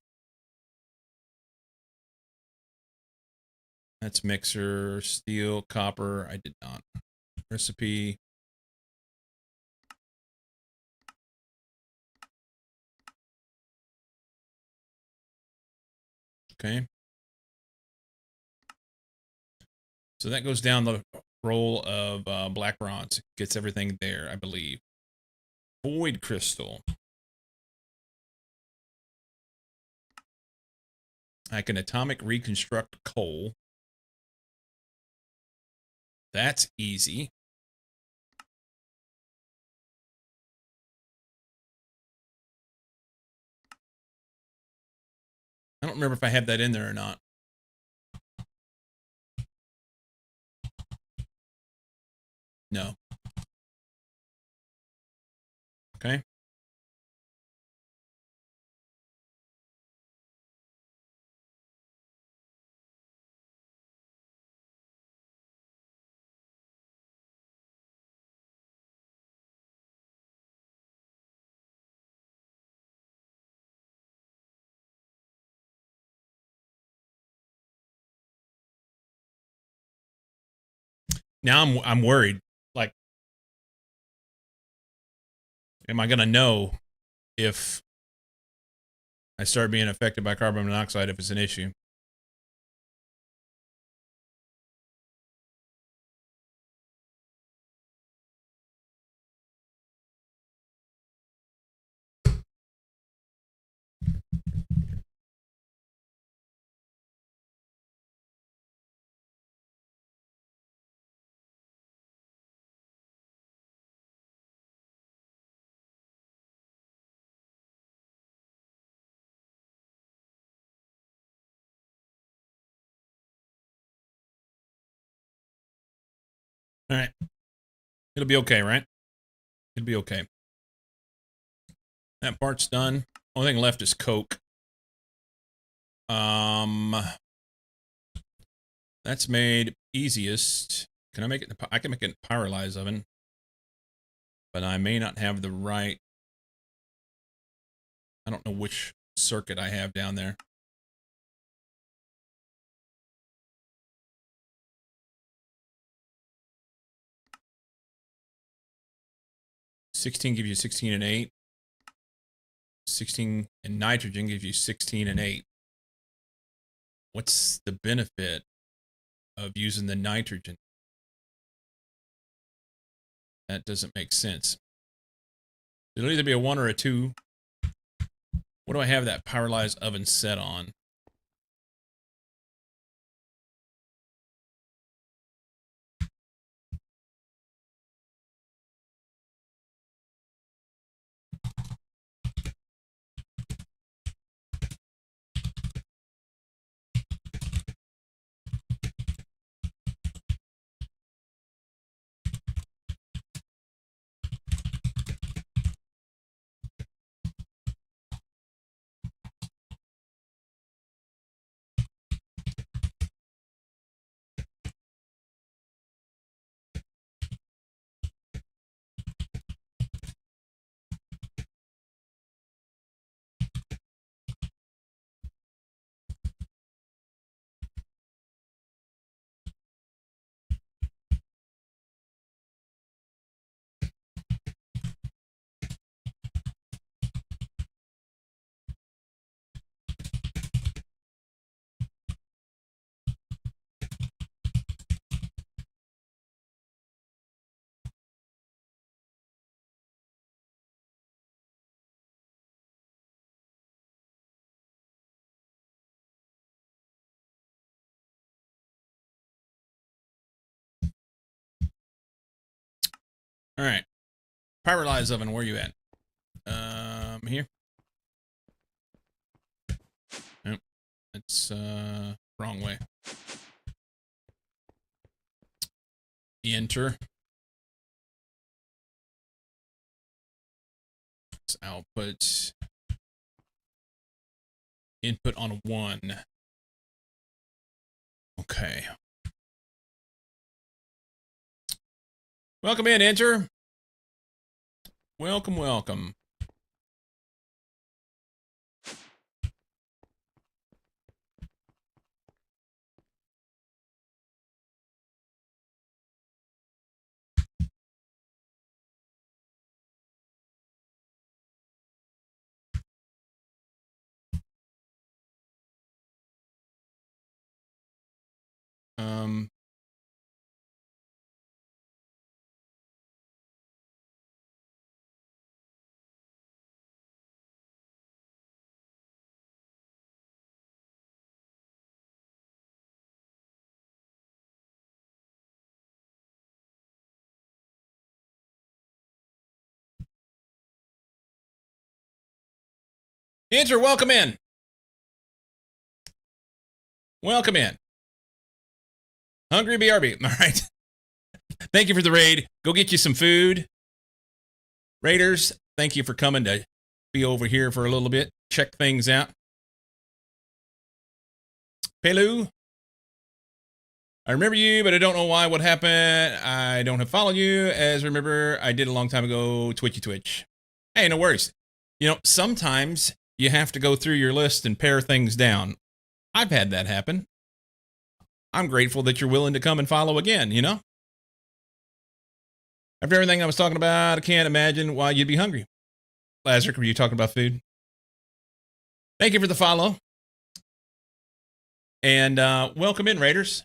That's mixer, steel, copper. I did not. Recipe. Okay. So that goes down the roll of black bronze. Gets everything there, I believe. Void crystal. I can atomic reconstruct coal. That's easy. I don't remember if I have that in there or not. No. Okay. Now I'm worried. Like, am I gonna know if I start being affected by carbon monoxide if it's an issue? All right. It'll be okay, right? It'll be okay. That part's done. Only thing left is coke. That's made easiest. Can I make it? I can make it in pyrolyze oven, but I may not have the right. I don't know which circuit I have down there. 16 gives you 16 and 8. 16 and nitrogen gives you 16 and 8. What's the benefit of using the nitrogen? That doesn't make sense. It'll either be a 1 or a 2. What do I have that pyrolyzed oven set on? All right. Pyrolyzed oven, where are you at? Here. Nope. That's wrong way. Enter. It's output. Input on 1. Okay. Welcome in, Enter. Welcome, welcome. Enter, welcome in. Welcome in. Hungry BRB. All right. Thank you for the raid. Go get you some food. Raiders, thank you for coming to be over here for a little bit. Check things out. Pelu, I remember you, but I don't know why. What happened? I don't have followed you. As remember, I did a long time ago. Twitchy Twitch. Hey, no worries. You know, sometimes you have to go through your list and pare things down. I've had that happen. I'm grateful that you're willing to come and follow again, you know? After everything I was talking about, I can't imagine why you'd be hungry. Lazarus, were you talking about food? Thank you for the follow. And welcome in, Raiders.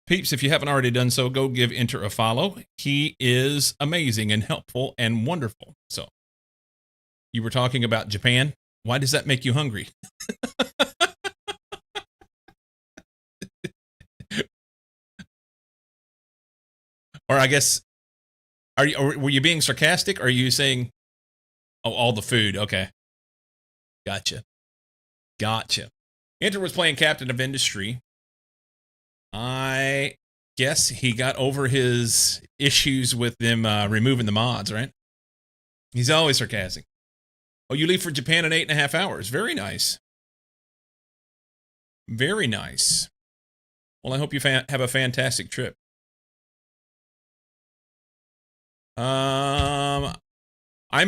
Peeps, if you haven't already done so, go give Enter a follow. He is amazing and helpful and wonderful. So, you were talking about Japan. Why does that make you hungry? Or I guess, were you being sarcastic? Or are you saying, oh, all the food? Okay. Gotcha. Enter was playing Captain of Industry. I guess he got over his issues with them removing the mods, right? He's always sarcastic. Oh, you leave for Japan in 8.5 hours. Very nice. Very nice. Well, I hope you have a fantastic trip. I'm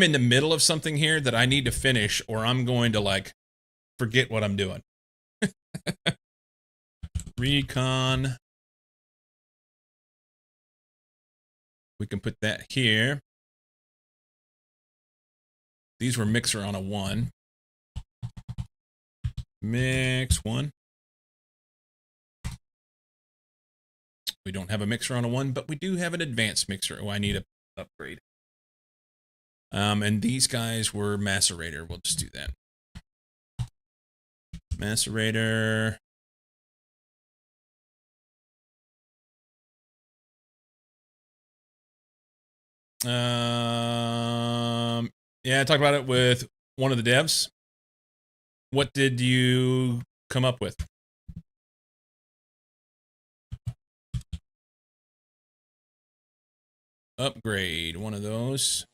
in the middle of something here that I need to finish, or I'm going to like forget what I'm doing. Recon. We can put that here. These were mixer on a 1. Mix 1. We don't have a mixer on a 1, but we do have an advanced mixer. Oh, I need a upgrade. And these guys were macerator. We'll just do that. Macerator. Yeah, I talked about it with one of the devs. What did you come up with? Upgrade one of those.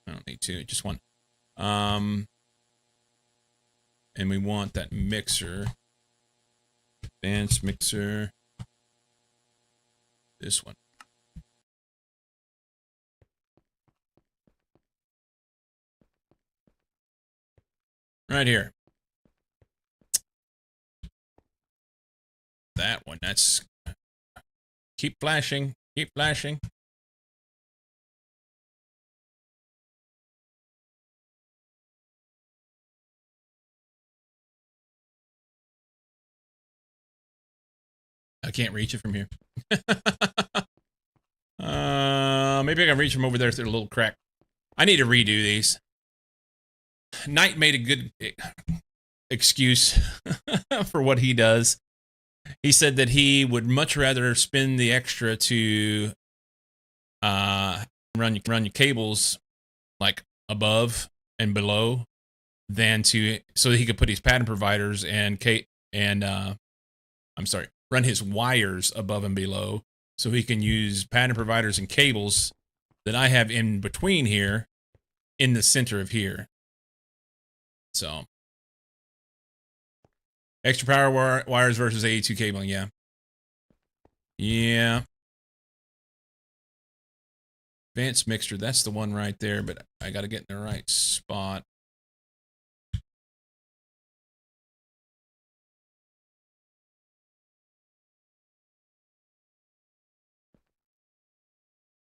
I don't need two, just one. And we want that mixer. Advanced mixer. This one. Right here. That one. That's... Keep flashing. Keep flashing. I can't reach it from here. Maybe I can reach from over there through the little crack. I need to redo these. Knight made a good excuse for what he does. He said that he would much rather spend the extra to run your cables like above and below than to so that he could put his pattern providers and run his wires above and below so he can use pattern providers and cables that I have in between here in the center of here. So extra power wires versus AE2 cabling, yeah. Yeah. Advanced mixture, that's the one right there, but I got to get in the right spot.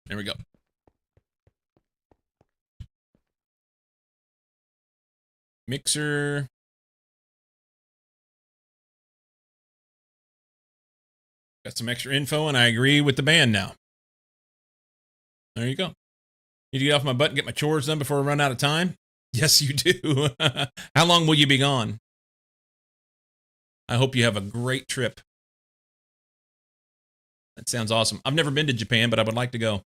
There we go. Mixer. Got some extra info, and I agree with the band now. There you go. Need to get off my butt and get my chores done before I run out of time? Yes, you do. How long will you be gone? I hope you have a great trip. That sounds awesome. I've never been to Japan, but I would like to go.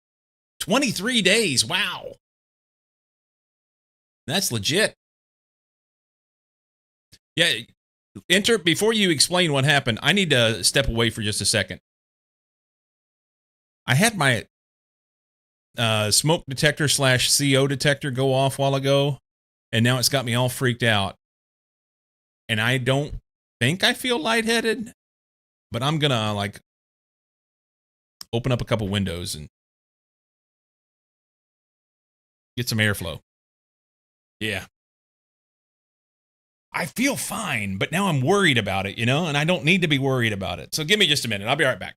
23 days. Wow. That's legit. Yeah. Before you explain what happened, I need to step away for just a second. I had my smoke detector / CO detector go off a while ago, and now it's got me all freaked out. And I don't think I feel lightheaded, but I'm gonna like open up a couple windows and get some airflow. Yeah. I feel fine, but now I'm worried about it, you know, and I don't need to be worried about it. So give me just a minute. I'll be right back.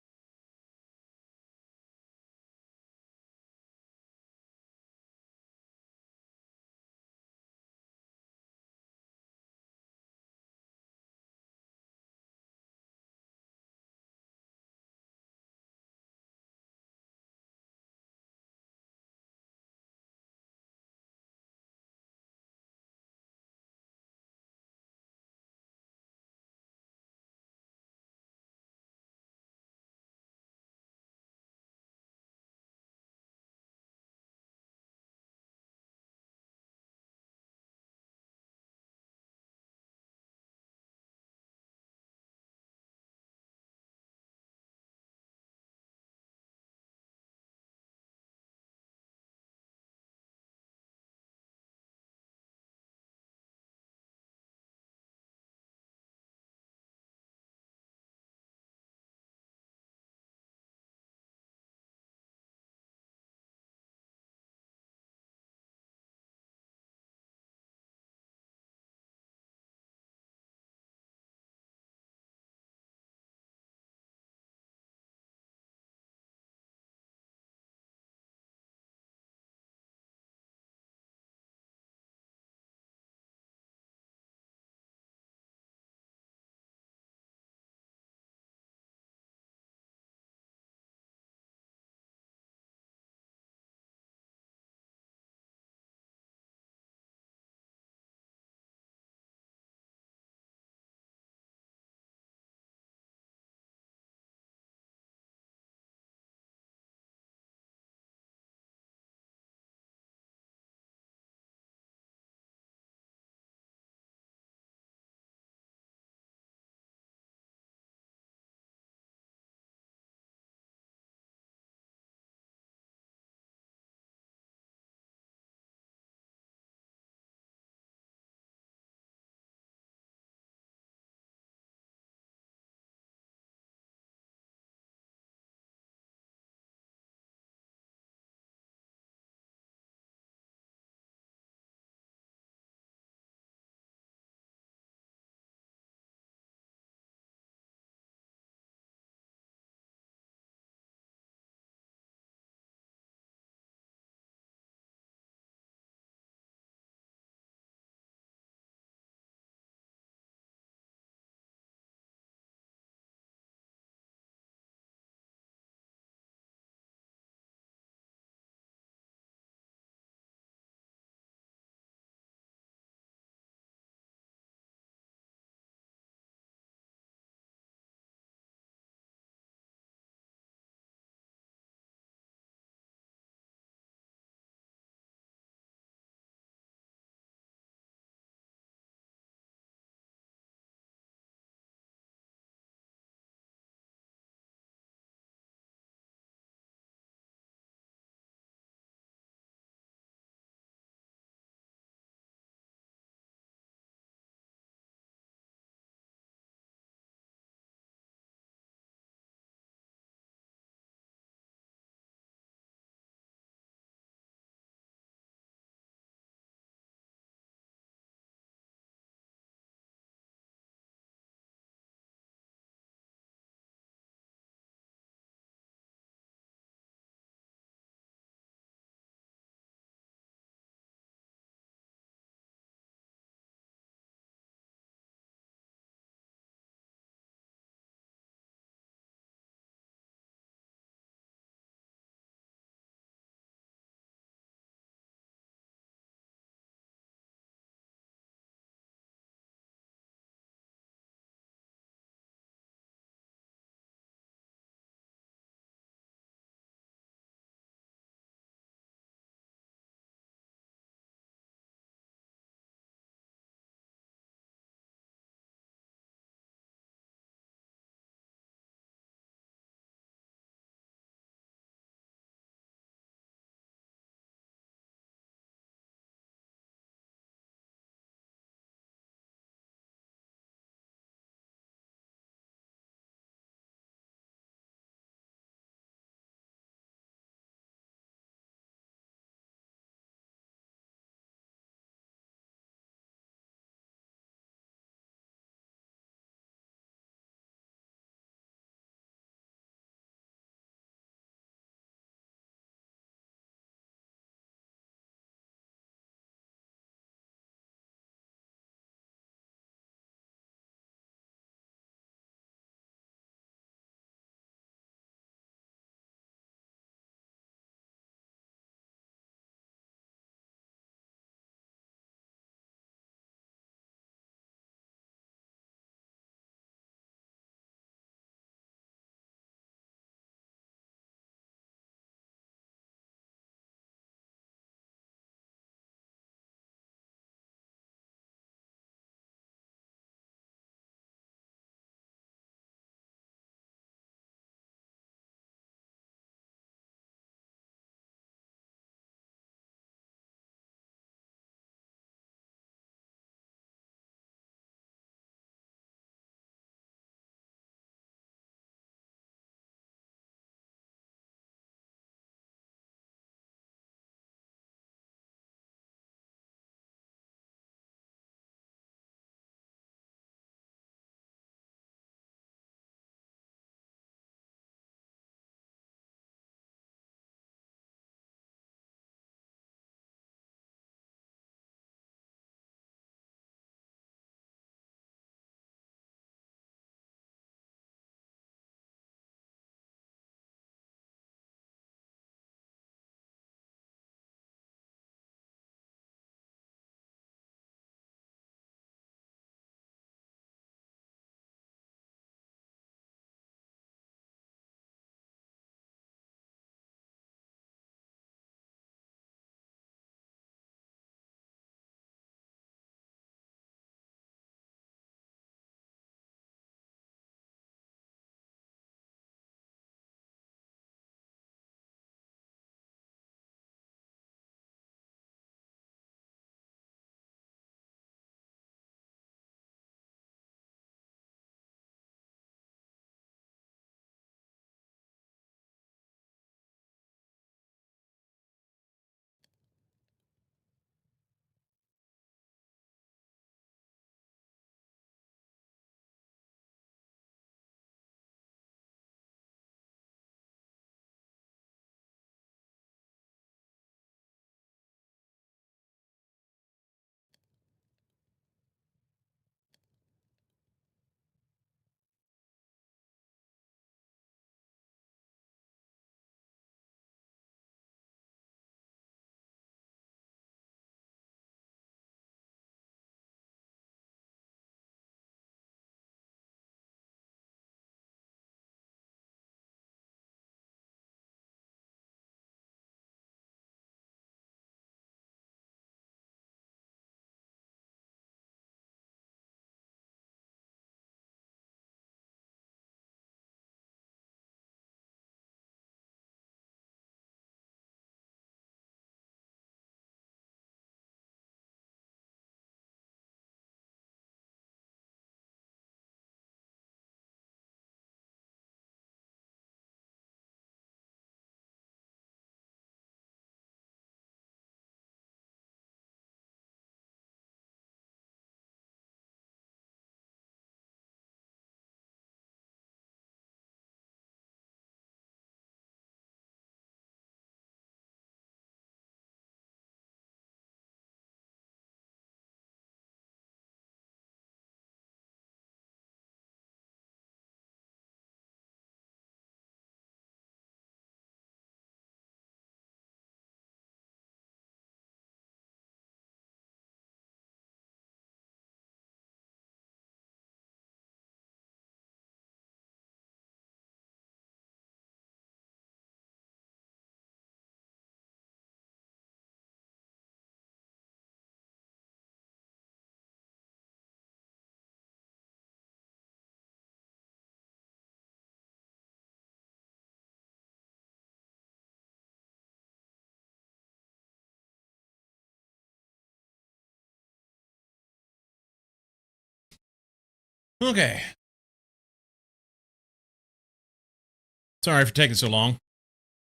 Okay. Sorry for taking so long.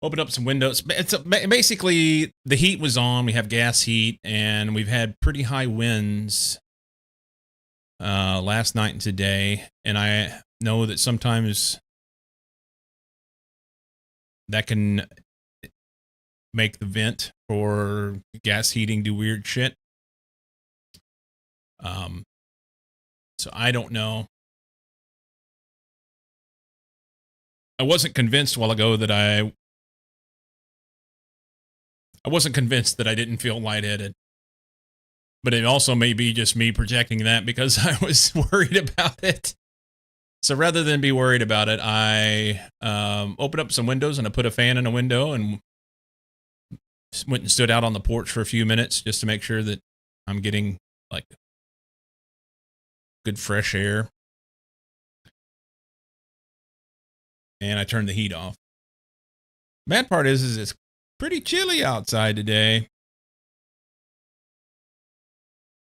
Open up some windows. It's basically the heat was on. We have gas heat, and we've had pretty high winds last night and today. And I know that sometimes that can make the vent for gas heating do weird shit. So I don't know. I wasn't convinced a while ago that I wasn't convinced that I didn't feel lightheaded. But it also may be just me projecting that because I was worried about it. So rather than be worried about it, I opened up some windows and I put a fan in a window and went and stood out on the porch for a few minutes just to make sure that I'm getting like good fresh air. And I turned the heat off. Bad part is it's pretty chilly outside today.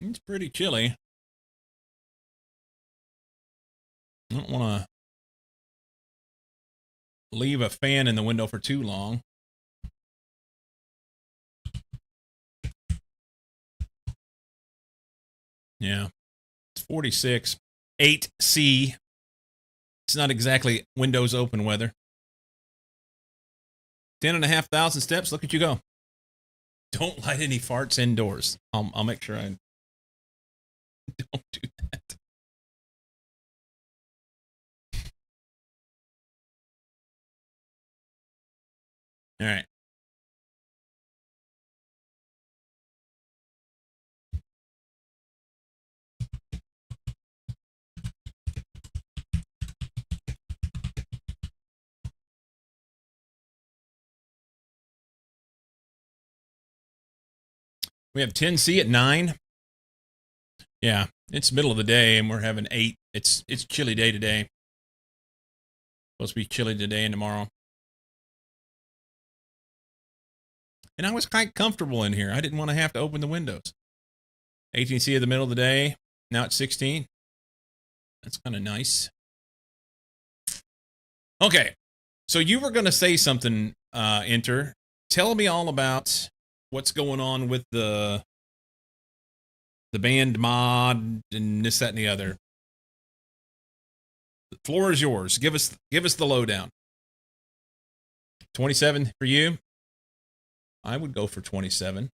It's pretty chilly. I don't want to leave a fan in the window for too long. Yeah. It's 46. 8C. It's not exactly windows open weather. 10,500 steps. Look at you go. Don't light any farts indoors. I'll make sure I don't do that. All right. We have 10C at 9. Yeah, it's middle of the day and we're having 8. It's chilly day today. Supposed to be chilly today and tomorrow. And I was quite comfortable in here. I didn't want to have to open the windows. 18C at the middle of the day. Now it's 16. That's kind of nice. Okay. So you were going to say something, Enter. Tell me all about what's going on with the band mod and this, that, and the other. The floor is yours. Give us the lowdown. 27 for you? I would go for 27.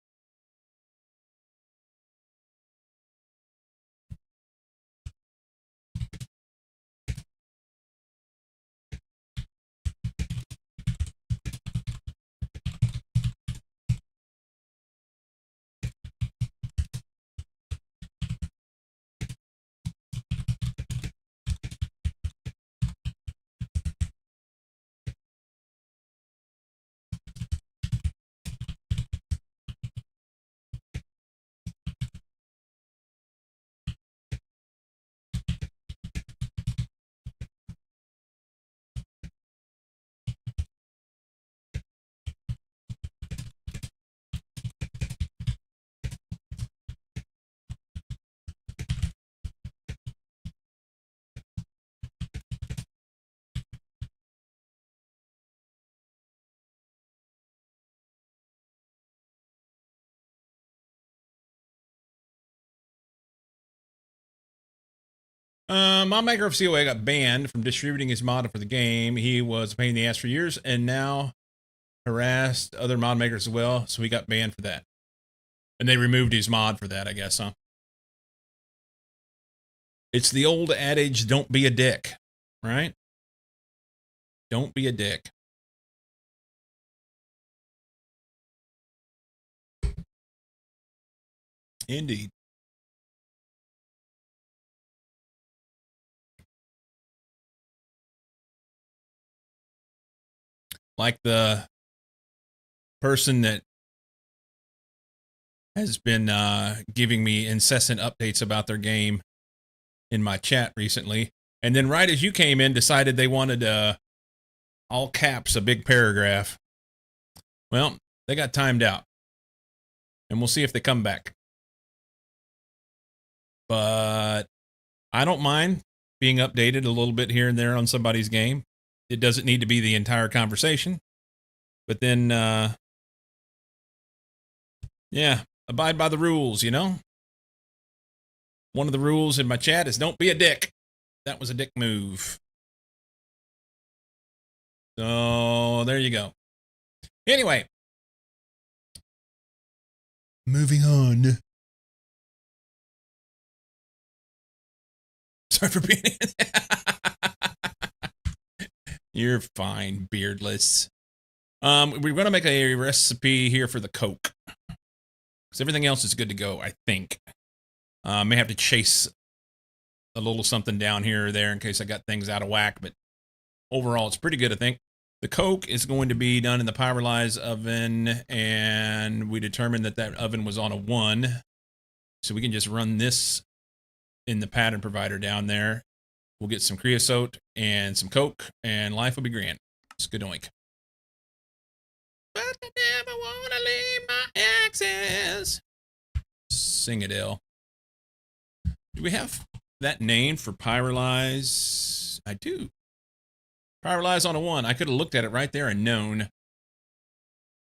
Mod maker of COA got banned from distributing his mod for the game. He was a pain in the ass for years and now harassed other mod makers as well, so he got banned for that. And they removed his mod for that, I guess, huh? It's the old adage, don't be a dick, right? Don't be a dick. Indeed. Like the person that has been giving me incessant updates about their game in my chat recently. And then right as you came in, decided they wanted all caps, a big paragraph. Well, they got timed out. And we'll see if they come back. But I don't mind being updated a little bit here and there on somebody's game. It doesn't need to be the entire conversation. But then, yeah, abide by the rules, you know? One of the rules in my chat is don't be a dick. That was a dick move. So there you go. Anyway, moving on. Sorry for being. You're fine, beardless. We're gonna make a recipe here for the Coke, because everything else is good to go, I think. May have to chase a little something down here or there in case I got things out of whack, but overall it's pretty good, I think. The Coke is going to be done in the Pyrolyze oven, and we determined that that oven was on a 1, so we can just run this in the pattern provider down there. We'll get some creosote and some Coke, and life will be grand. It's good oink. But I never want to leave my exes. Sing it, L. Do we have that name for Pyrolyze? I do. Pyrolyze on a 1. I could have looked at it right there and known.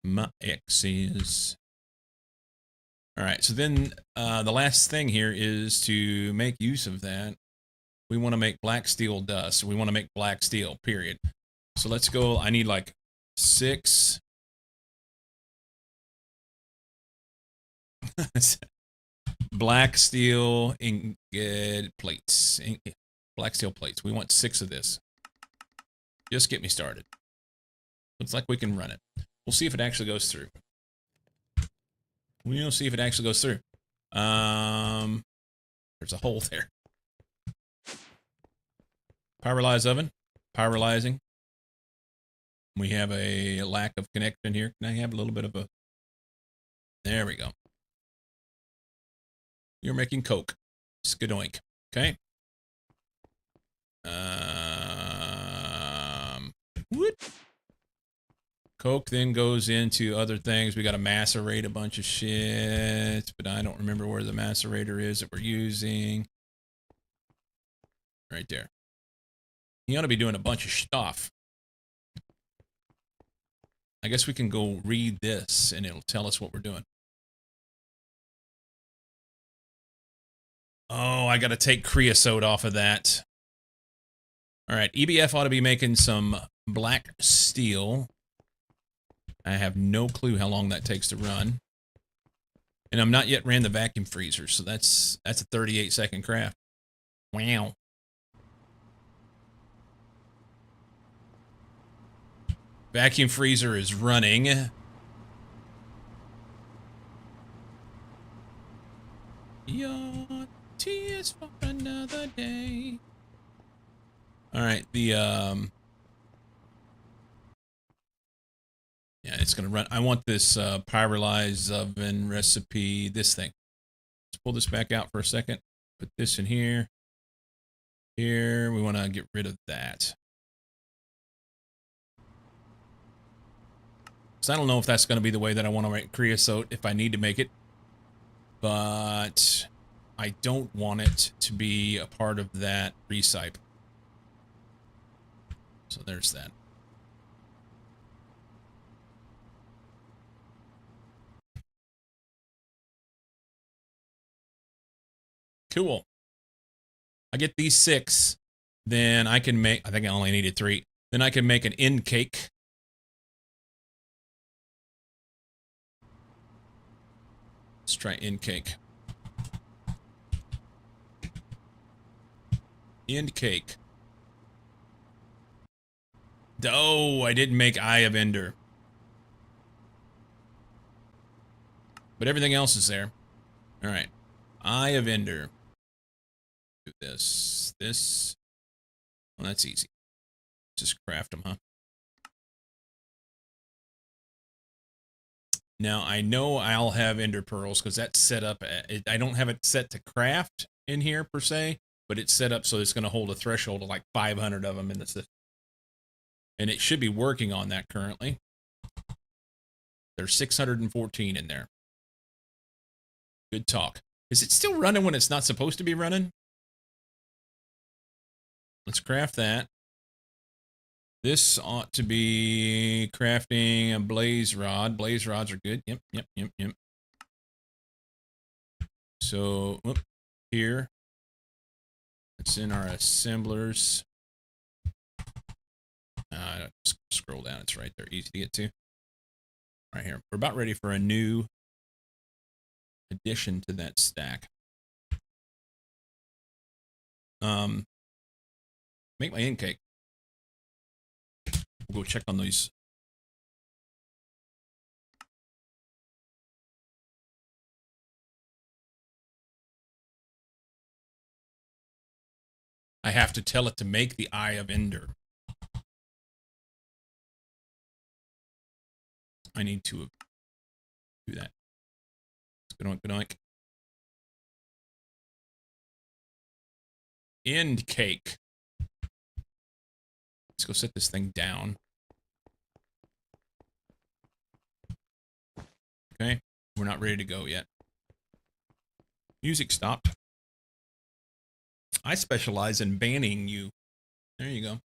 My exes. All right, so then the last thing here is to make use of that. We want to make black steel dust. We want to make black steel, period. So let's go. I need like 6. Black steel ingot plates. Black steel plates. We want 6 of this. Just get me started. Looks like we can run it. We'll see if it actually goes through. We'll see if it actually goes through. There's a hole there. Pyrolyze oven. Pyrolyzing. We have a lack of connection here. Can I have a little bit of a... There we go. You're making Coke. Skadoink. Okay. What? Coke then goes into other things. We got to macerate a bunch of shit, but I don't remember where the macerator is that we're using. Right there. You ought to be doing a bunch of stuff. I guess we can go read this and it'll tell us what we're doing. Oh, I got to take creosote off of that. All right, EBF ought to be making some black steel. I have no clue how long that takes to run. And I'm not yet ran the vacuum freezer, so that's a 38-second craft. Wow. Vacuum freezer is running. Your tears for another day. All right, yeah, it's gonna run. I want this Pyrolyze oven recipe, this thing. Let's pull this back out for a second. Put this in here. Here, we want to get rid of that. So I don't know if that's going to be the way that I want to make creosote if I need to make it. But I don't want it to be a part of that recipe. So there's that. Cool. I get these 6, then I can make, I think I only needed 3. Then I can make an end cake. Let's try end cake. End cake. Oh, I didn't make Eye of Ender. But everything else is there. All right. Eye of Ender. Do this. This. Well, that's easy. Just craft them, huh? Now, I know I'll have ender pearls because that's set up. I don't have it set to craft in here per se, but it's set up so it's going to hold a threshold of like 500 of them in the system. And it should be working on that currently. There's 614 in there. Good talk. Is it still running when it's not supposed to be running? let's craft that. This ought to be crafting a blaze rod. Blaze rods are good. Yep. So, whoop, here. It's in our assemblers. Scroll down. It's right there. Easy to get to. Right here. We're about ready for a new addition to that stack. Make my end cake. We'll go check on these. I have to tell it to make the Eye of Ender. I need to do that. Good oink. End cake. Let's go set this thing down. Okay, we're not ready to go yet. Music stopped. I specialize in banning you. There you go.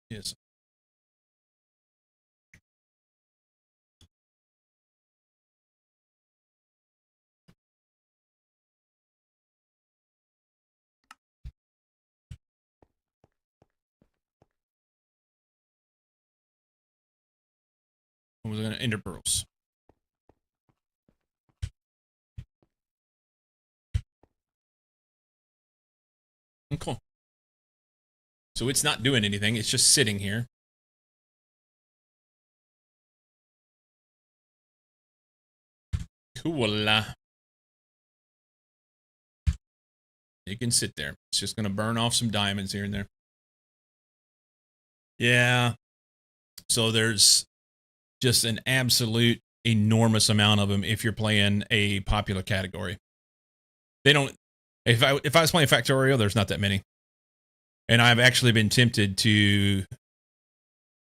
Yes. What was I going to ender pearls? Cool. So it's not doing anything. It's just sitting here. Cool. It can sit there. It's just going to burn off some diamonds here and there. Yeah. So there's just an absolute enormous amount of them if you're playing a popular category. They don't... If I was playing Factorio, there's not that many. And I've actually been tempted to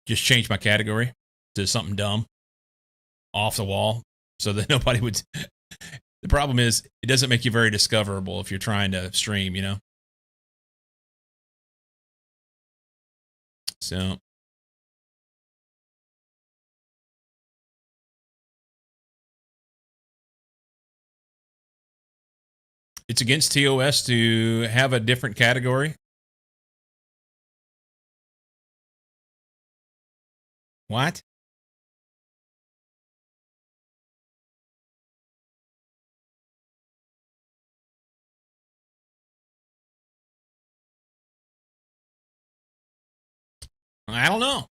just change my category to something dumb, off the wall, so that nobody would... The problem is, it doesn't make you very discoverable if you're trying to stream, you know? So... It's against TOS to have a different category. What? I don't know.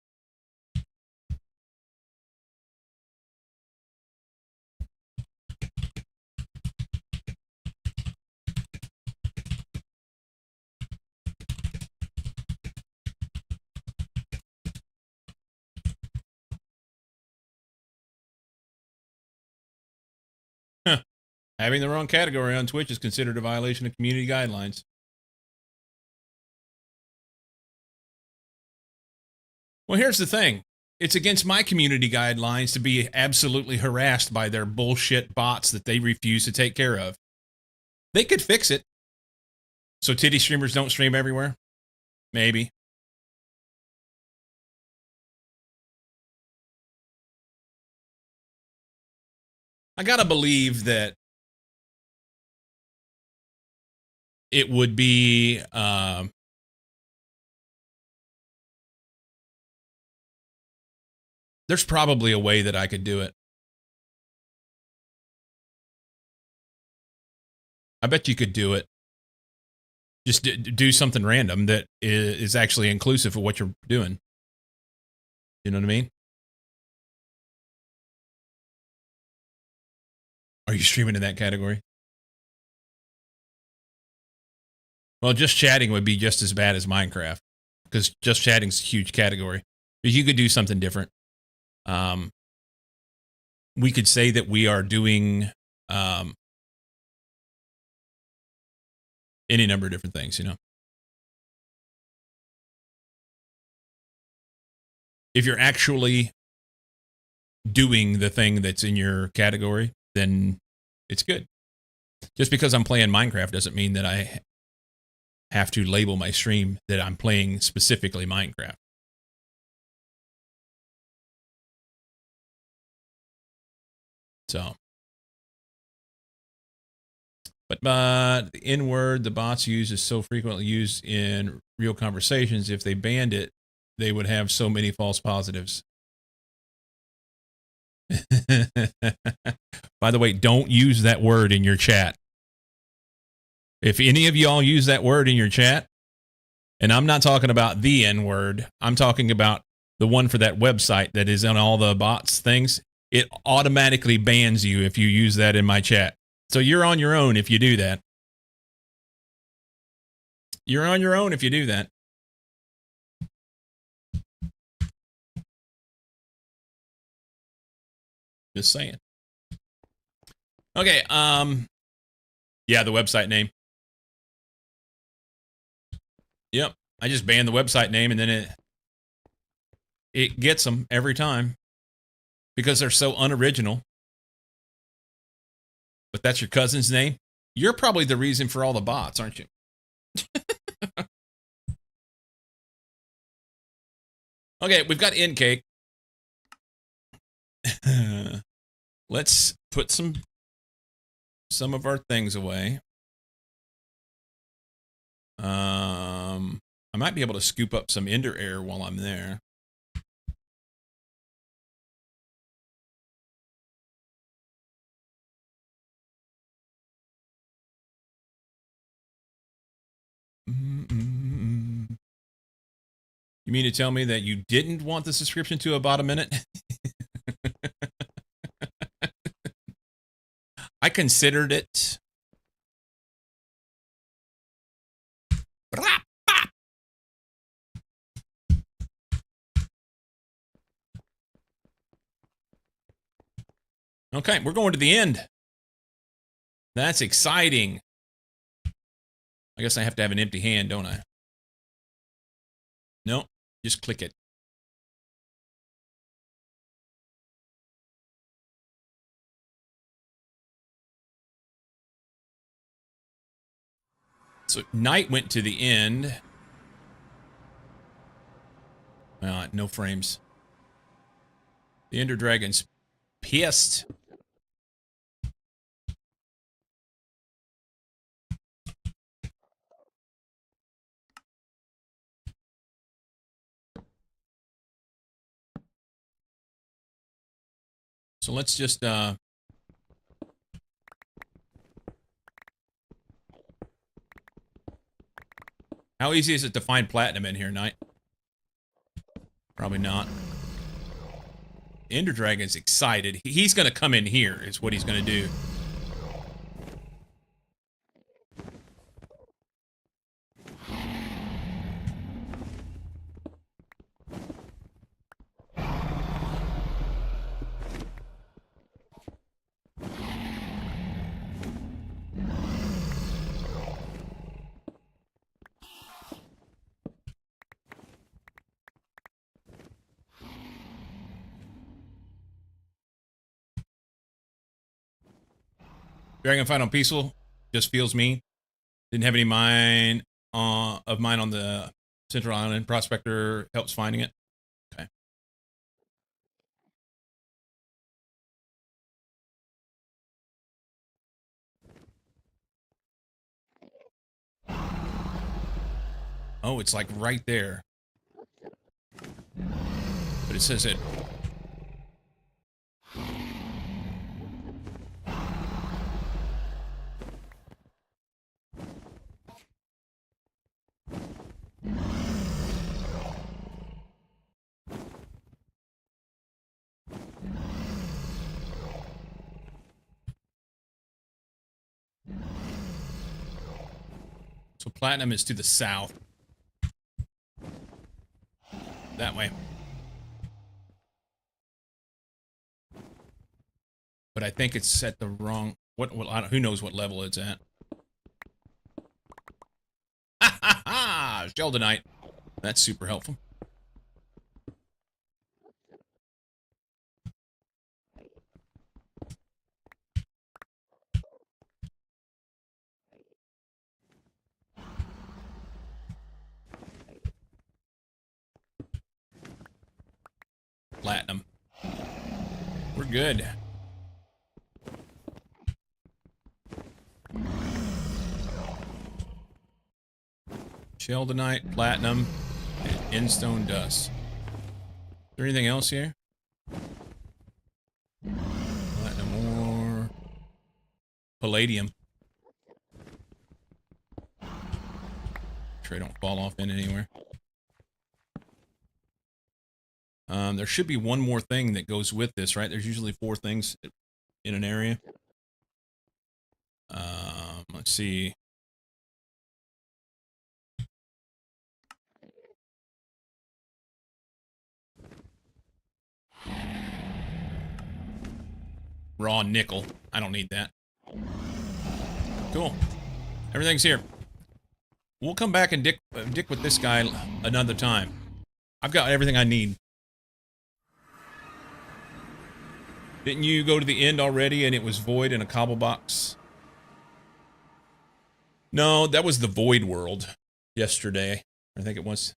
Huh. Having the wrong category on Twitch is considered a violation of community guidelines. Well, here's the thing. It's against my community guidelines to be absolutely harassed by their bullshit bots that they refuse to take care of. They could fix it. So titty streamers don't stream everywhere? Maybe. I gotta believe that it would be... there's probably a way that I could do it. I bet you could do it. Just do something random that is actually inclusive of what you're doing. You know what I mean? Are you streaming in that category? Well, just chatting would be just as bad as Minecraft, because just chatting's a huge category. But you could do something different. We could say that we are doing any number of different things, you know. If you're actually doing the thing that's in your category, then it's good. Just because I'm playing Minecraft doesn't mean that I have to label my stream that I'm playing specifically Minecraft. So, but the N word the bots use is so frequently used in real conversations. If they banned it, they would have so many false positives. By the way, don't use that word in your chat. If any of y'all use that word in your chat, and I'm not talking about the N word, I'm talking about the one for that website that is on all the bots things, it automatically bans you if you use that in my chat. So you're on your own if you do that. You're on your own if you do that. Just saying. Okay, yeah, the website name. Yep. I just banned the website name and then it gets them every time because they're so unoriginal. But that's your cousin's name? You're probably the reason for all the bots, aren't you? Okay, we've got in cake. Let's put some of our things away. I might be able to scoop up some ender air while I'm there. You mean to tell me that you didn't want the subscription to about a minute? I considered it. Okay, we're going to the end. That's exciting. I guess I have to have an empty hand, don't I? No, just click it. So night went to the end. No frames. The Ender Dragon's pissed. So let's just how easy is it to find platinum in here, Knight? Probably not. Ender Dragon's excited. He's going to come in here, is what he's going to do. Dragonfight on Peaceful just feels mean. Didn't have any mine of mine on the Central Island. Prospector helps finding it. Okay. Oh, it's like right there. But it says it. So platinum is to the south. That way. But I think it's at the wrong... who knows what level it's at. Ha ha ha! Sheldonite. That's super helpful. platinum. We're good. Sheldonite, platinum, and endstone dust. Is there anything else here? Platinum ore. Palladium. Sure I don't fall off in anywhere. There should be one more thing that goes with this, right? There's usually 4 things in an area. Let's see. Raw nickel. I don't need that. Cool. Everything's here. We'll come back and dick with this guy another time. I've got everything I need. Didn't you go to the end already and it was void in a cobble box? No, that was the void world yesterday. I think it was.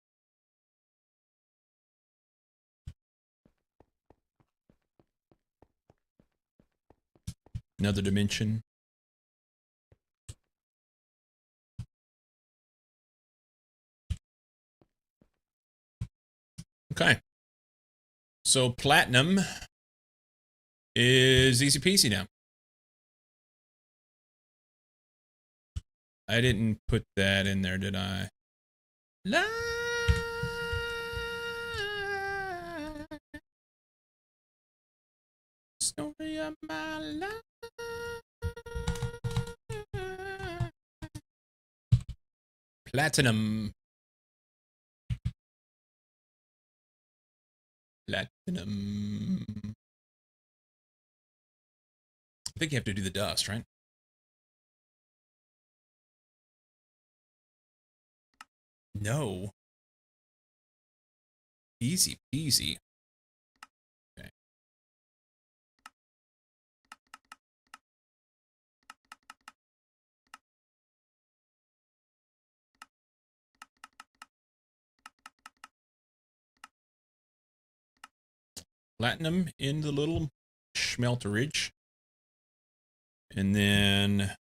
Another dimension. Okay. So platinum is easy peasy now. I didn't put that in there, did I? La story of my life. Platinum. Platinum. I think you have to do the dust, right? No. Easy peasy. Okay. Platinum in the little schmelterage. And then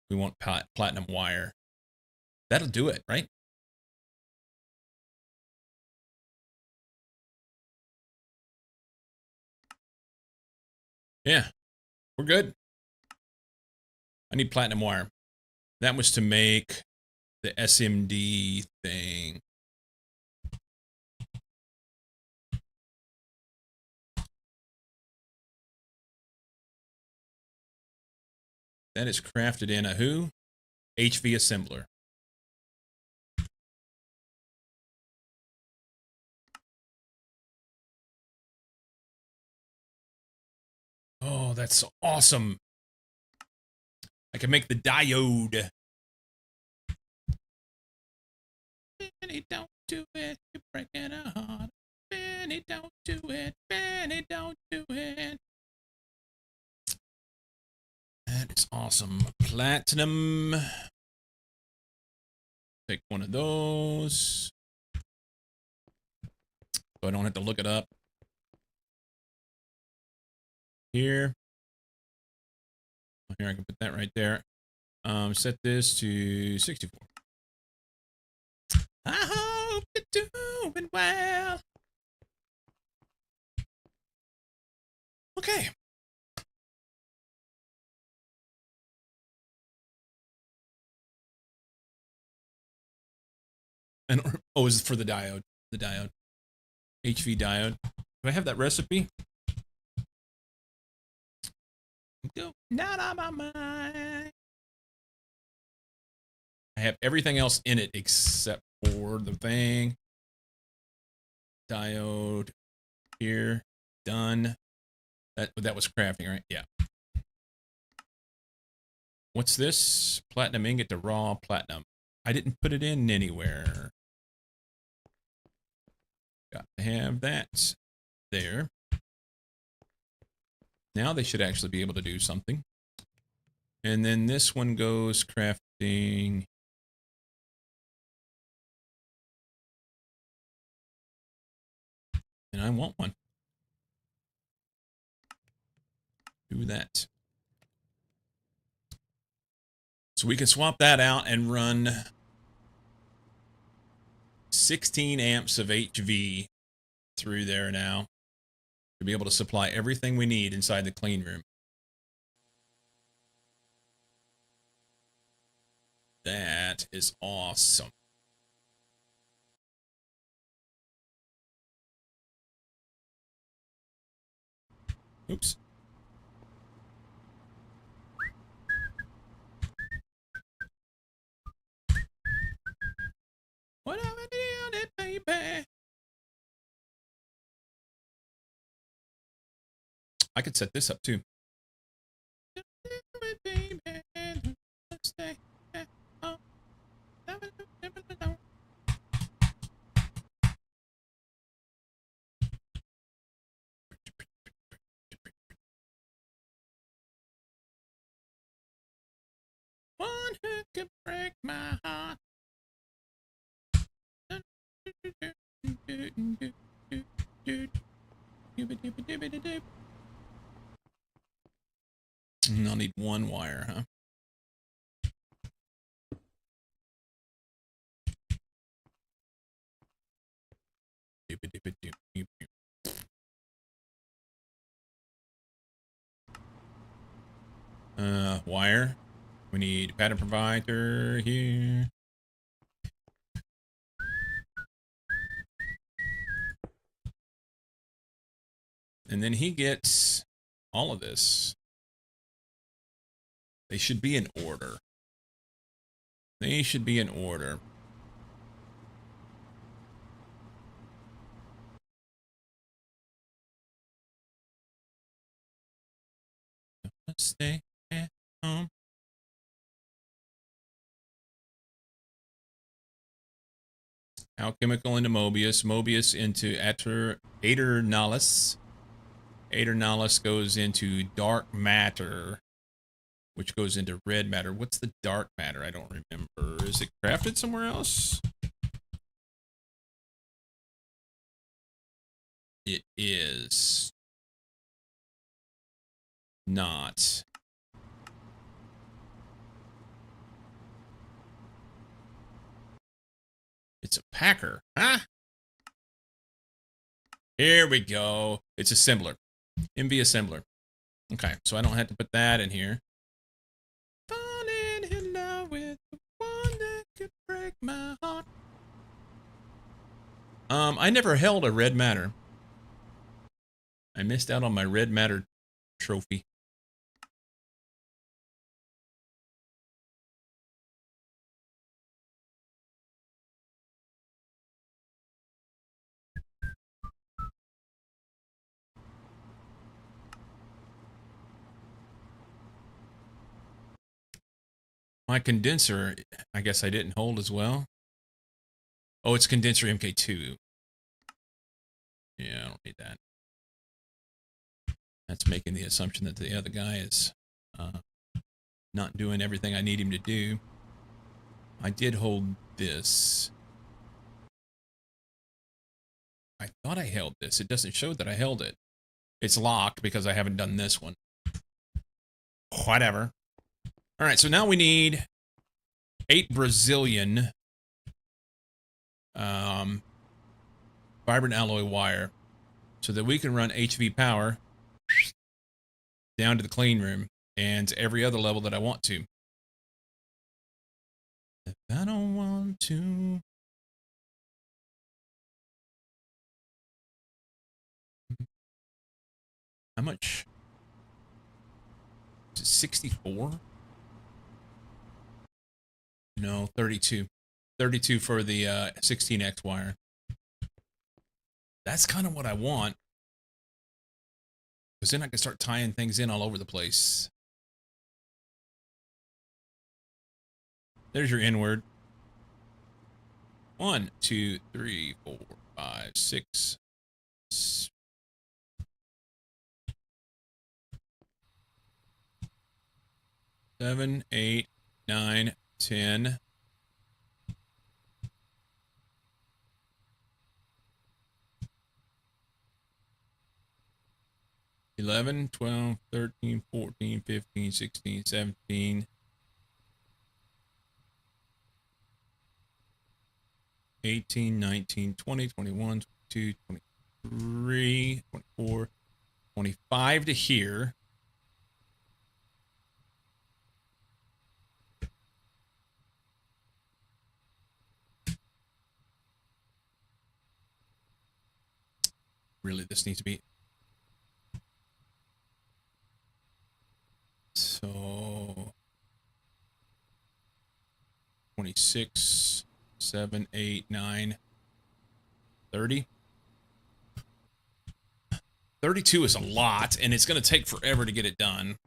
we want platinum wire. That'll do it, right? Yeah, we're good. I need platinum wire. That was to make the SMD thing. That is crafted in a who? HV assembler. Oh, that's awesome. I can make the diode. Benny, don't do it. You're breaking a heart. Benny, don't do it. Benny, don't do it. That is awesome. Platinum. Take one of those. So I don't have to look it up. Here. Here, I can put that right there. Set this to 64. I hope you're doing well. Okay. And oh, is for the diode. The diode. HV diode. Do I have that recipe? Not on my mind. I have everything else in it except for the thing. Diode. Here. Done. That was crafting, right? Yeah. What's this? Platinum ingot to raw platinum. I didn't put it in anywhere. Got to have that there. Now they should actually be able to do something. And then this one goes crafting. And I want one. Do that. So we can swap that out and run 16 amps of HV through there now to be able to supply everything we need inside the clean room. That is awesome. Oops. Whatever did it, baby. I could set this up too. One who could break my heart. I'll need one wire, huh? Wire. We need pattern provider here. And then he gets all of this. They should be in order. They should be in order. Stay at home. Alchemical into Mobius. Mobius into Aeternalis. Aeternalis goes into dark matter, which goes into red matter. What's the dark matter? I don't remember. Is it crafted somewhere else? It is not. It's a packer, huh? Here we go. It's assembler. MV assembler. Okay, so I don't have to put that in here. Falling in love with the one that could break my heart. I never held a red matter. I missed out on my red matter trophy. My condenser, I guess I didn't hold as well. Oh, it's condenser MK2. Yeah, I don't need that. That's making the assumption that the other guy is not doing everything I need him to do. I did hold this. I thought I held this. It doesn't show that I held it. It's locked because I haven't done this one. Whatever. All right, so now we need 8 Brazilian vibrant alloy wire so that we can run HV power down to the clean room and every other level that I want to. If I don't want to. How much? Is it 64? No, 32. 32 for the 16X wire. That's kind of what I want. Because then I can start tying things in all over the place. There's your inward. 1, 2, 3, 4, 5, 6. 7, 8, 9, 10. 11, 12, 13, 14, 15, 16, 17, 18, 19, 20, 21, 22, 23, 24, 25 to here. Really, this needs to be. So 26, 7, 8, 9, 30. 32 is a lot, and it's going to take forever to get it done.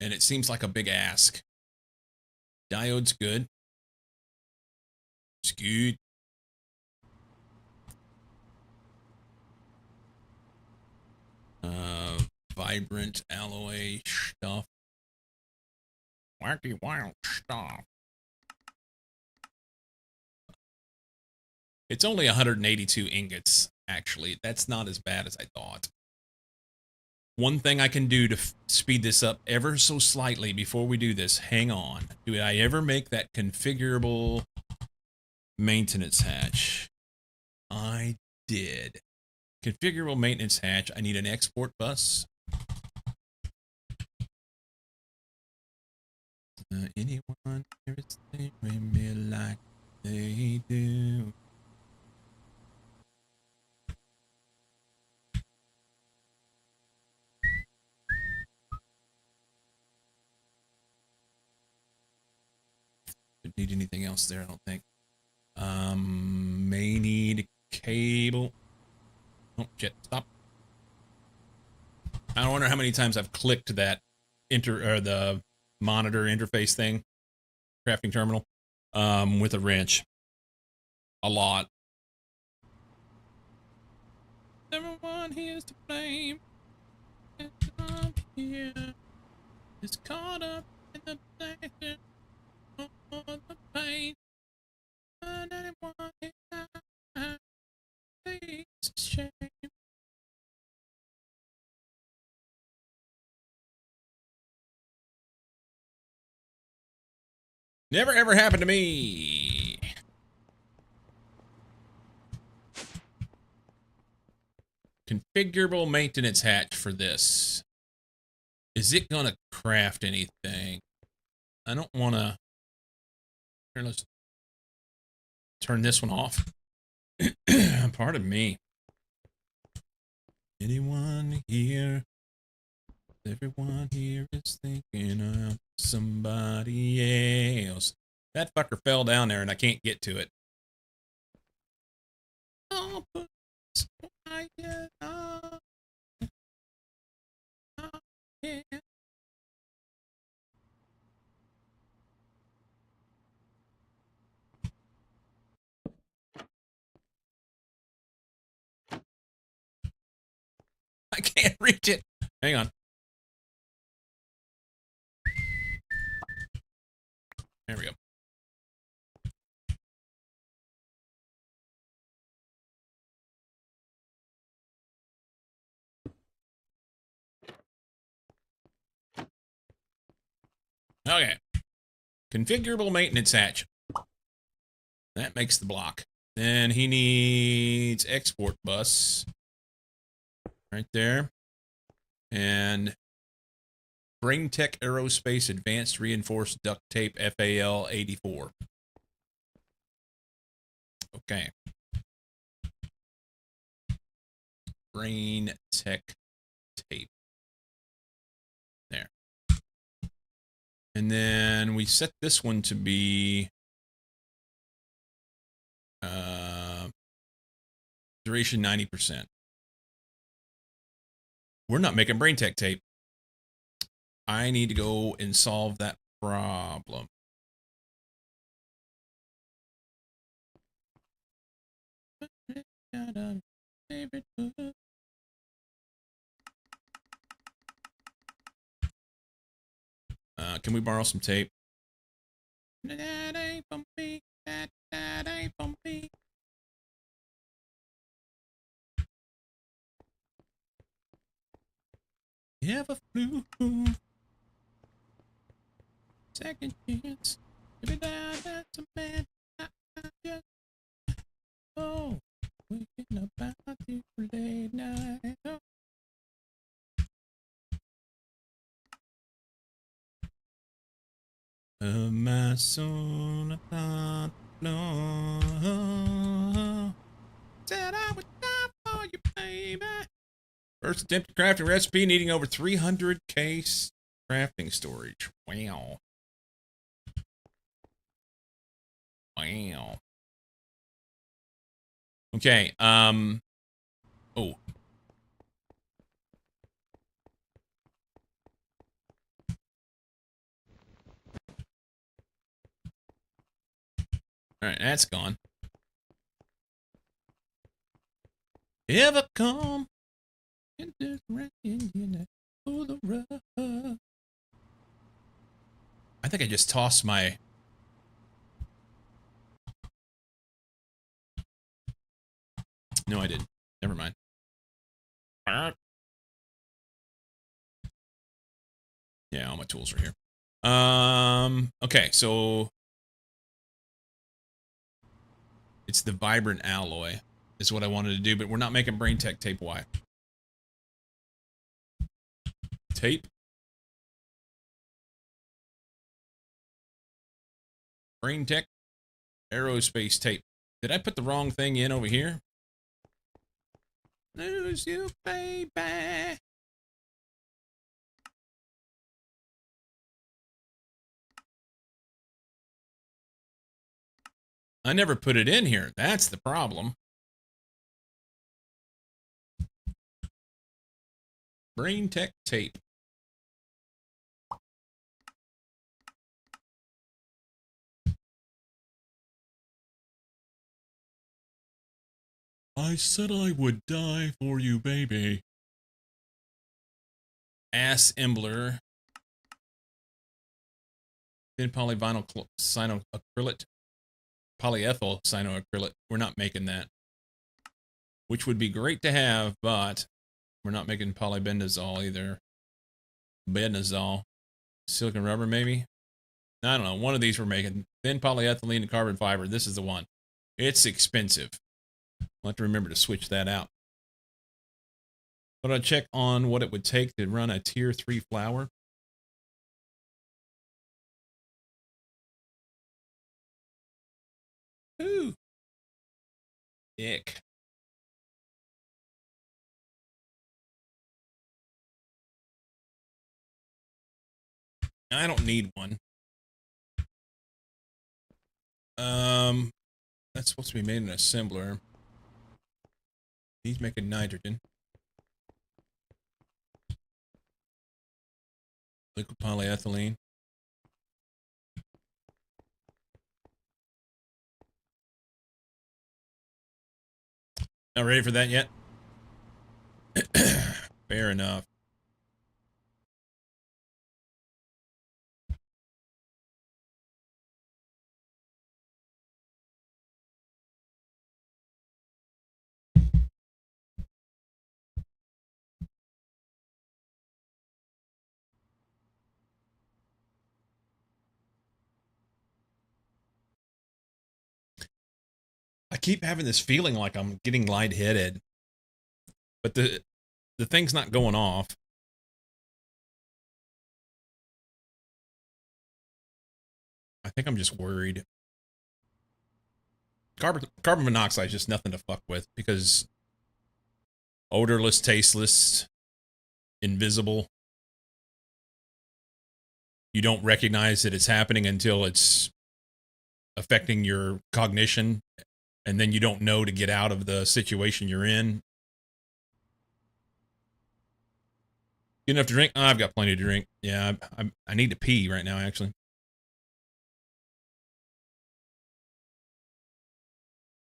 And it seems like a big ask. Diode's good. It's good. Vibrant alloy stuff. Wacky wild stuff. It's only 182 ingots, actually. That's not as bad as I thought. One thing I can do to speed this up ever so slightly before we do this, hang on. Do I ever make that configurable maintenance hatch? I did. Configurable maintenance hatch. I need an export bus. Anyone here is with me like they do? Don't need anything else there, I don't think. May need a cable. Oh, shit, stop. I wonder how many times I've clicked that the monitor interface thing, crafting terminal, with a wrench. A lot. Everyone here's to blame. Everyone here is caught up in the pleasure or the pain. And anyone is not, it's a shame. Never ever happened to me. Configurable maintenance hatch for this. Is it gonna craft anything? I don't want to. Here, let's turn this one off. Pardon me. Anyone here? Everyone here is thinking of somebody else. That fucker fell down there and I can't get to it. Oh, but yeah. I can't reach it. Hang on. There we go. Okay. Configurable maintenance hatch. That makes the block. Then he needs export bus. Right there. And BrainTech Aerospace Advanced Reinforced Duct Tape FAL 84. Okay. BrainTech tape. There. And then we set this one to be duration 90%. We're not making BrainTech tape. I need to go and solve that problem. Can we borrow some tape? That ain't bumpy. That ain't bumpy. Ever flew? Second chance. Every time that's a man. I just oh, waking up out too late night. Oh. My soul upon the floor. Said I would die for you, baby. First attempt to craft a recipe needing over 300k crafting storage. Wow. Wow. Okay, oh. Alright, that's gone. Ever come in this rain, you know, for the rough. I think I just tossed my... No, I didn't. Never mind. Yeah, all my tools are here. Okay, so it's the vibrant alloy is what I wanted to do, but we're not making brain tech tape. Why? Tape? Brain tech aerospace tape. Did I put the wrong thing in over here? Lose you, baby. I never put it in here. That's the problem. Brain tech tape. I said I would die for you, baby. Assembler. Thin polyvinyl cyanoacrylate. Polyethyl cyanoacrylate. We're not making that. Which would be great to have, but we're not making polybendazole either. Bendazole. Silicon rubber, maybe? I don't know. One of these we're making. Thin polyethylene and carbon fiber. This is the one. It's expensive. I'll have to remember to switch that out. But I'll check on what it would take to run a tier 3 flour. Ooh. Ick. I don't need one. That's supposed to be made in an assembler. He's making nitrogen. Liquid polyethylene. Not ready for that yet? Fair enough. I keep having this feeling like I'm getting lightheaded, but the thing's not going off. I think I'm just worried. Carbon monoxide is just nothing to fuck with because odorless, tasteless, invisible. You don't recognize that it's happening until it's affecting your cognition, and then you don't know to get out of the situation you're in. Get enough to drink? Oh, I've got plenty to drink. Yeah, I need to pee right now, actually.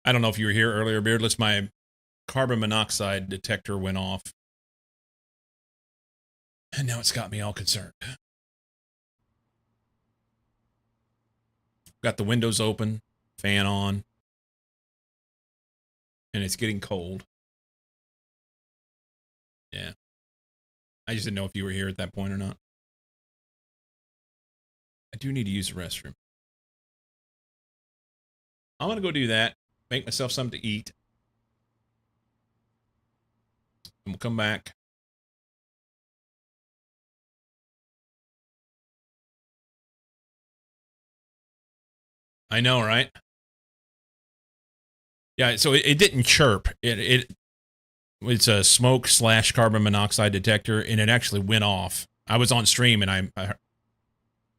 I don't know if you were here earlier, Beardless. My carbon monoxide detector went off. And now it's got me all concerned. Got the windows open, fan on, and it's getting cold. Yeah. I just didn't know if you were here at that point or not. I do need to use the restroom. I'm going to go do that. Make myself something to eat. And we'll come back. I know, right? Yeah, so it didn't chirp. It's a smoke / carbon monoxide detector, and it actually went off. I was on stream, and I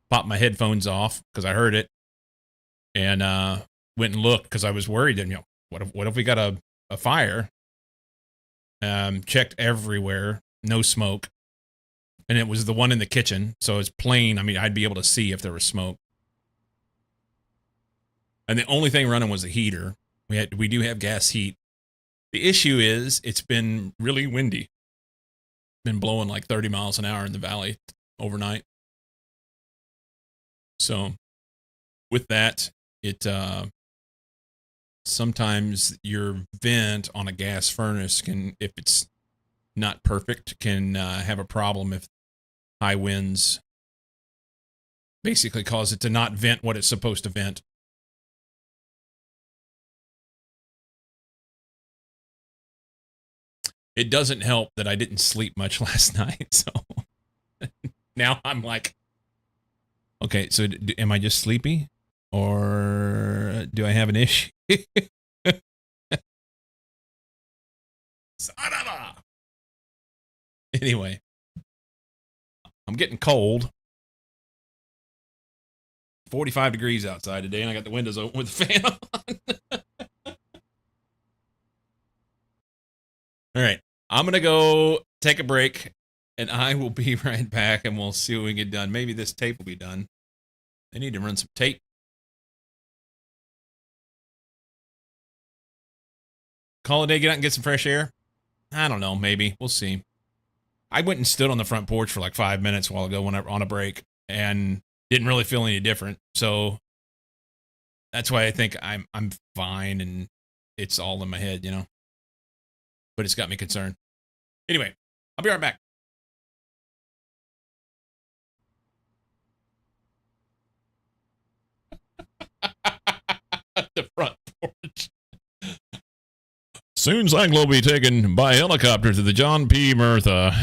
popped my headphones off because I heard it, and went and looked because I was worried. And what if we got a fire? Checked everywhere, no smoke, and it was the one in the kitchen, so it's plain. I mean, I'd be able to see if there was smoke. And the only thing running was the heater. We do have gas heat. The issue is it's been really windy. Been blowing like 30 miles an hour in the valley overnight. So with that, it sometimes your vent on a gas furnace can, if it's not perfect, can have a problem if high winds basically cause it to not vent what it's supposed to vent. It doesn't help that I didn't sleep much last night, so now I'm like, okay, so am I just sleepy, or do I have an issue? Anyway, I'm getting cold. 45 degrees outside today, and I got the windows open with the fan on. All right, I'm gonna go take a break, and I will be right back, and we'll see what we get done. Maybe this tape will be done. They need to run some tape. Call it a day, get out and get some fresh air. I don't know, maybe. We'll see. I went and stood on the front porch for like 5 minutes a while ago when I on a break, and didn't really feel any different. So that's why I think I'm fine, and it's all in my head, you know. But it's got me concerned. Anyway, I'll be right back. The front porch. Soon Zanglo will be taken by helicopter to the John P. Murtha.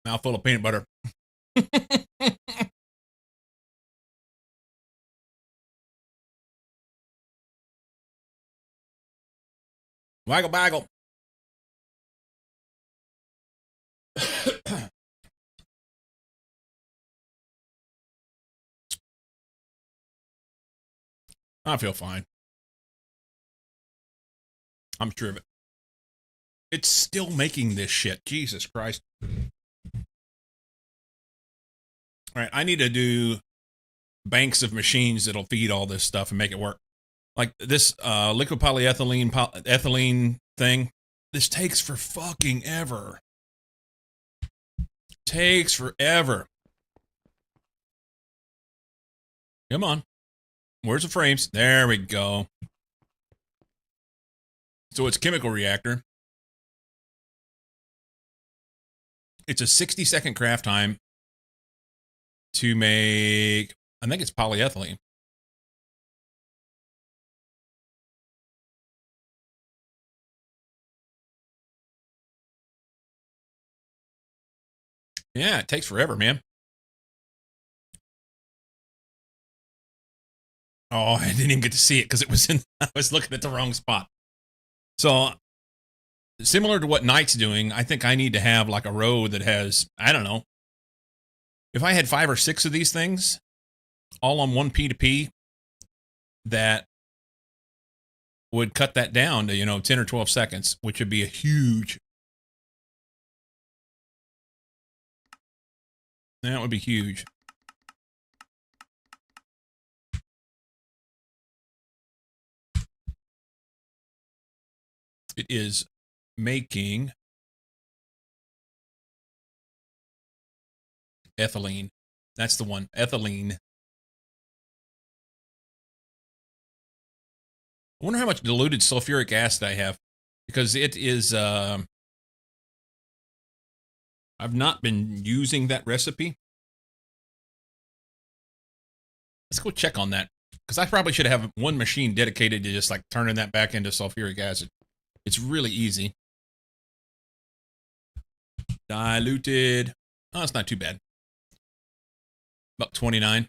Mouthful of peanut butter. Waggle baggle. I feel fine. I'm sure of it. It's still making this shit. Jesus Christ. All right, I need to do banks of machines that'll feed all this stuff and make it work. Like this liquid polyethylene ethylene thing. This takes for fucking ever. Takes forever. Come on. Where's the frames? There we go. So it's chemical reactor. It's a 60-second craft time to make, I think it's polyethylene. Yeah, it takes forever, man. Oh, I didn't even get to see it because I was looking at the wrong spot. So, similar to what Knight's doing, I think I need to have like a row that has, I don't know, if I had 5 or 6 of these things, all on one P2P, that would cut that down to, 10 or 12 seconds, which would be a huge. That would be huge. It is making ethylene. That's the one. Ethylene. I wonder how much diluted sulfuric acid I have, because it is, I've not been using that recipe. Let's go check on that, because I probably should have one machine dedicated to just like turning that back into sulfuric acid. It's really easy. Diluted. Oh, it's not too bad. About 29.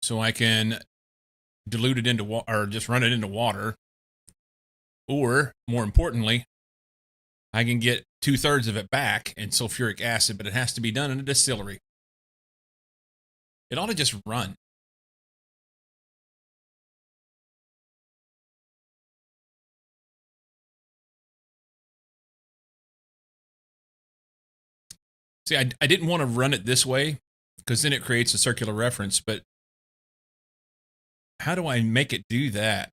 So I can dilute it into water, or just run it into water. Or, more importantly, I can get 2/3 of it back in sulfuric acid, but it has to be done in a distillery. It ought to just run. See, I didn't want to run it this way, because then it creates a circular reference, but how do I make it do that?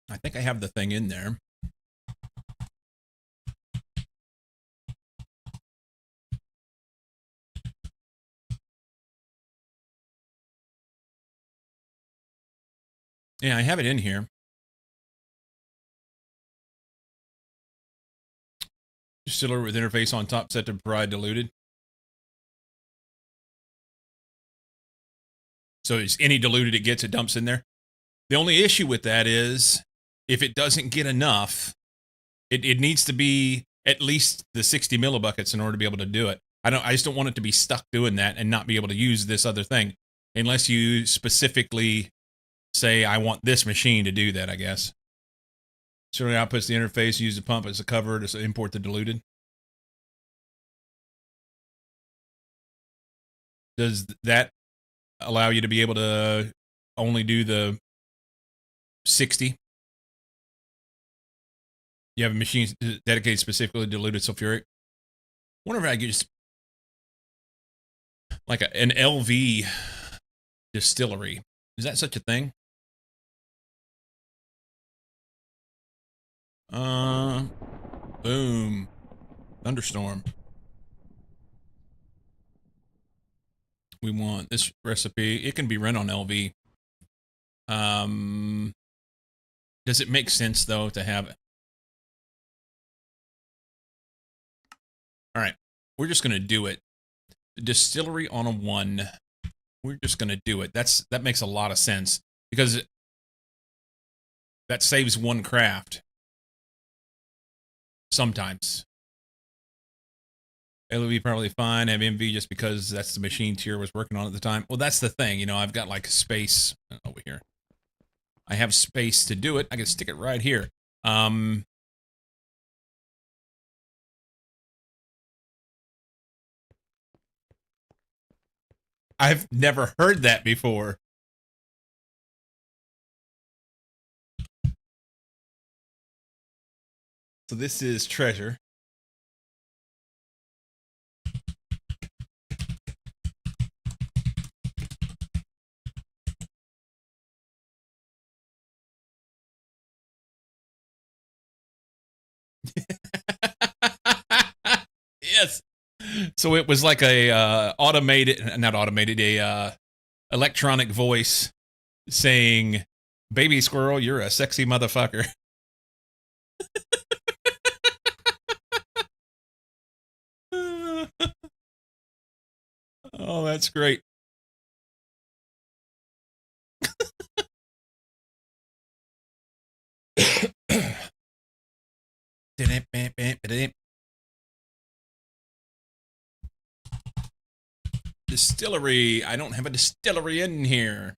I think I have the thing in there. Yeah, I have it in here. Distiller with interface on top set to provide diluted. So it's any diluted it gets, it dumps in there. The only issue with that is if it doesn't get enough, it needs to be at least the 60 millibuckets in order to be able to do it. I just don't want it to be stuck doing that and not be able to use this other thing unless you specifically say, I want this machine to do that, I guess. So it outputs the interface, use the pump as a cover to import the diluted. Does that allow you to be able to only do the 60? You have a machine dedicated specifically to diluted sulfuric? I wonder if I could just like an LV distillery. Is that such a thing? Boom. Thunderstorm. We want this recipe. It can be run on LV. Does it make sense though to have All right. We're just going to do it. Distillery on a 1. We're just going to do it. That makes a lot of sense because that saves 1 craft. Sometimes. LOV probably fine. Have MV just because that's the machine Tier was working on at the time. Well, that's the thing. You know, I've got like space over here. I have space to do it. I can stick it right here. I've never heard that before. So this is treasure. Yes. So it was like a not automated, a electronic voice saying, "Baby squirrel, you're a sexy motherfucker." Oh, that's great. Distillery. I don't have a distillery in here.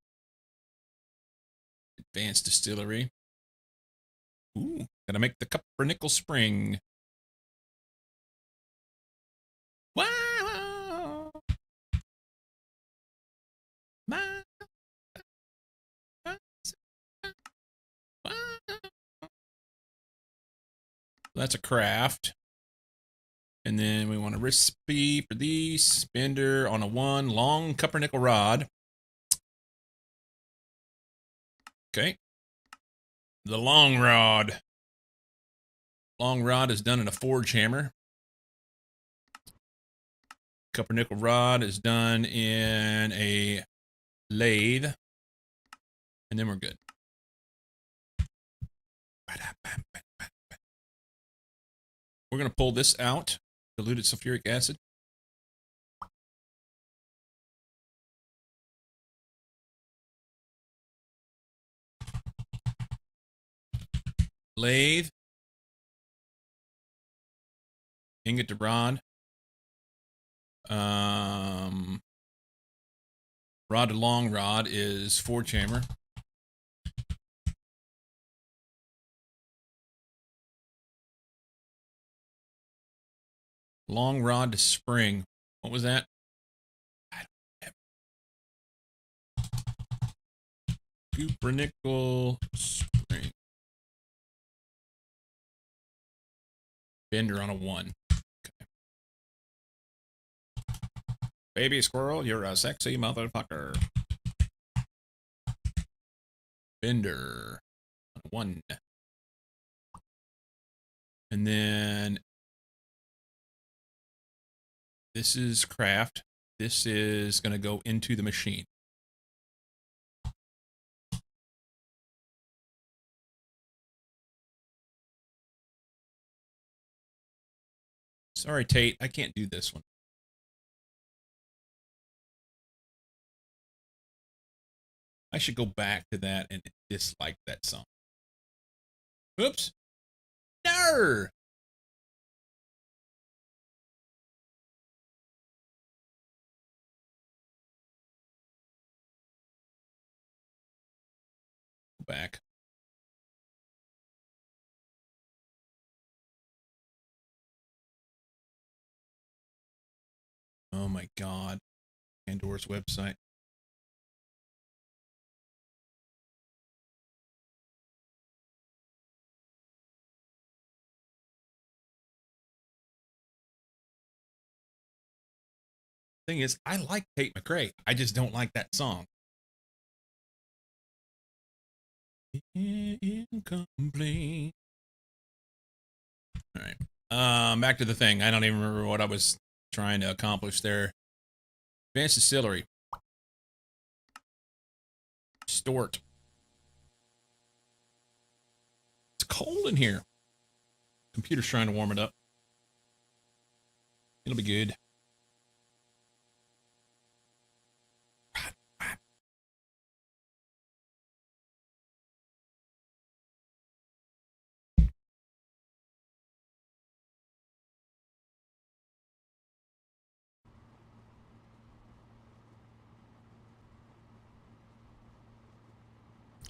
Advanced distillery. Ooh, gotta make the Cup-for-Nickel Spring. Wow. That's a craft. And then we want a recipe for these. Spender on a 1. Long Cup-for-Nickel rod. Okay. The long rod. Long rod is done in a forge hammer. Cup-for-Nickel rod is done in a lathe. And then we're good. We're going to pull this out. Diluted sulfuric acid. Lathe. Ingot to rod. Rod to long rod is forge hammer. Long rod to spring. What was that? I don't have. Cup-for-Nickel spring. Bender on a 1. Okay. Baby squirrel, you're a sexy motherfucker. Bender on a 1. And then this is craft. This is going to go into the machine. Sorry, Tate, I can't do this one. I should go back to that and dislike that song. Oops. No. Go back. Oh my God. Pandora's website. Thing is, I like Tate McRae. I just don't like that song. Incomplete. All right. Back to the thing. I don't even remember what I was trying to accomplish there. Advanced distillery. Stort. It's cold in here. Computer's trying to warm it up. It'll be good.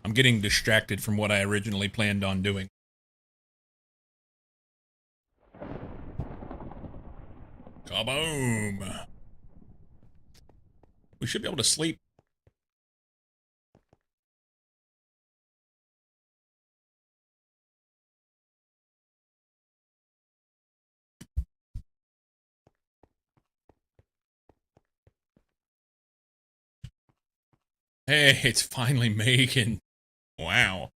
I'm getting distracted from what I originally planned on doing. Kaboom! We should be able to sleep. Hey, it's finally making. Wow.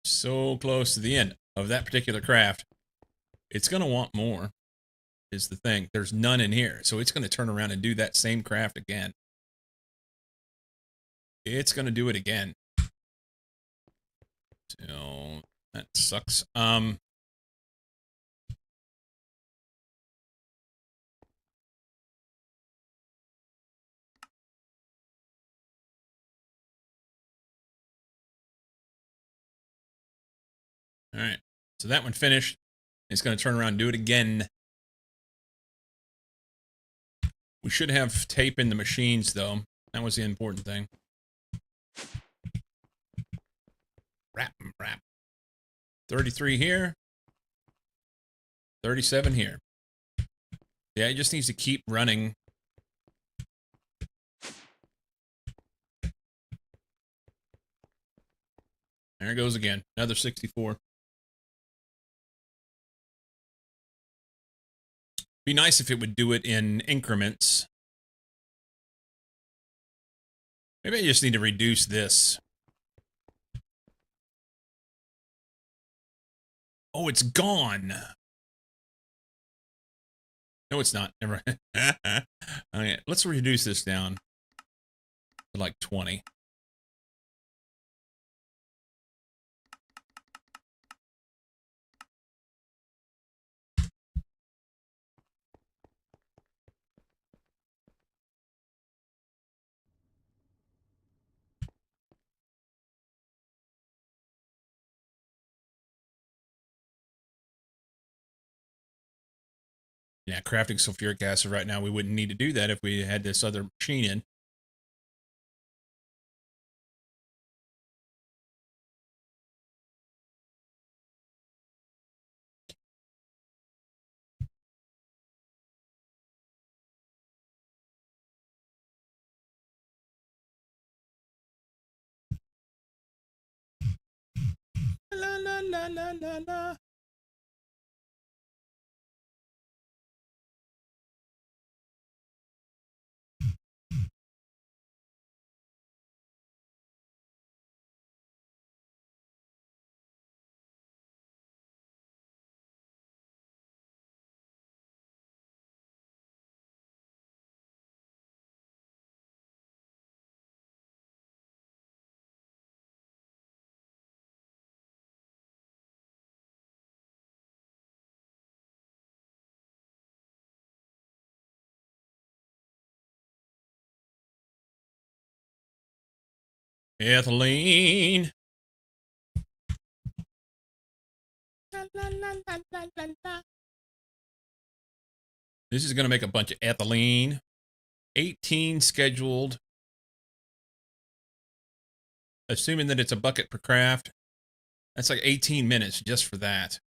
So close to the end of that particular craft. It's going to want more, is the thing. There's none in here, so it's going to turn around and do that same craft again. It's going to do it again. So, that sucks. All right. So that one finished. It's going to turn around and do it again. We should have tape in the machines, though. That was the important thing. Wrap. 33 here. 37 here. Yeah, it just needs to keep running. There it goes again. Another 64. Be nice if it would do it in increments. Maybe I just need to reduce this. Oh, it's gone. No, it's not. Never. Okay, let's reduce this down to like 20. Yeah, crafting sulfuric acid right now, we wouldn't need to do that if we had this other machine in. La la la la la la. Ethylene. La, la, la, la, la, la, la. This is going to make a bunch of ethylene. 18 scheduled. Assuming that it's a bucket per craft. That's like 18 minutes just for that.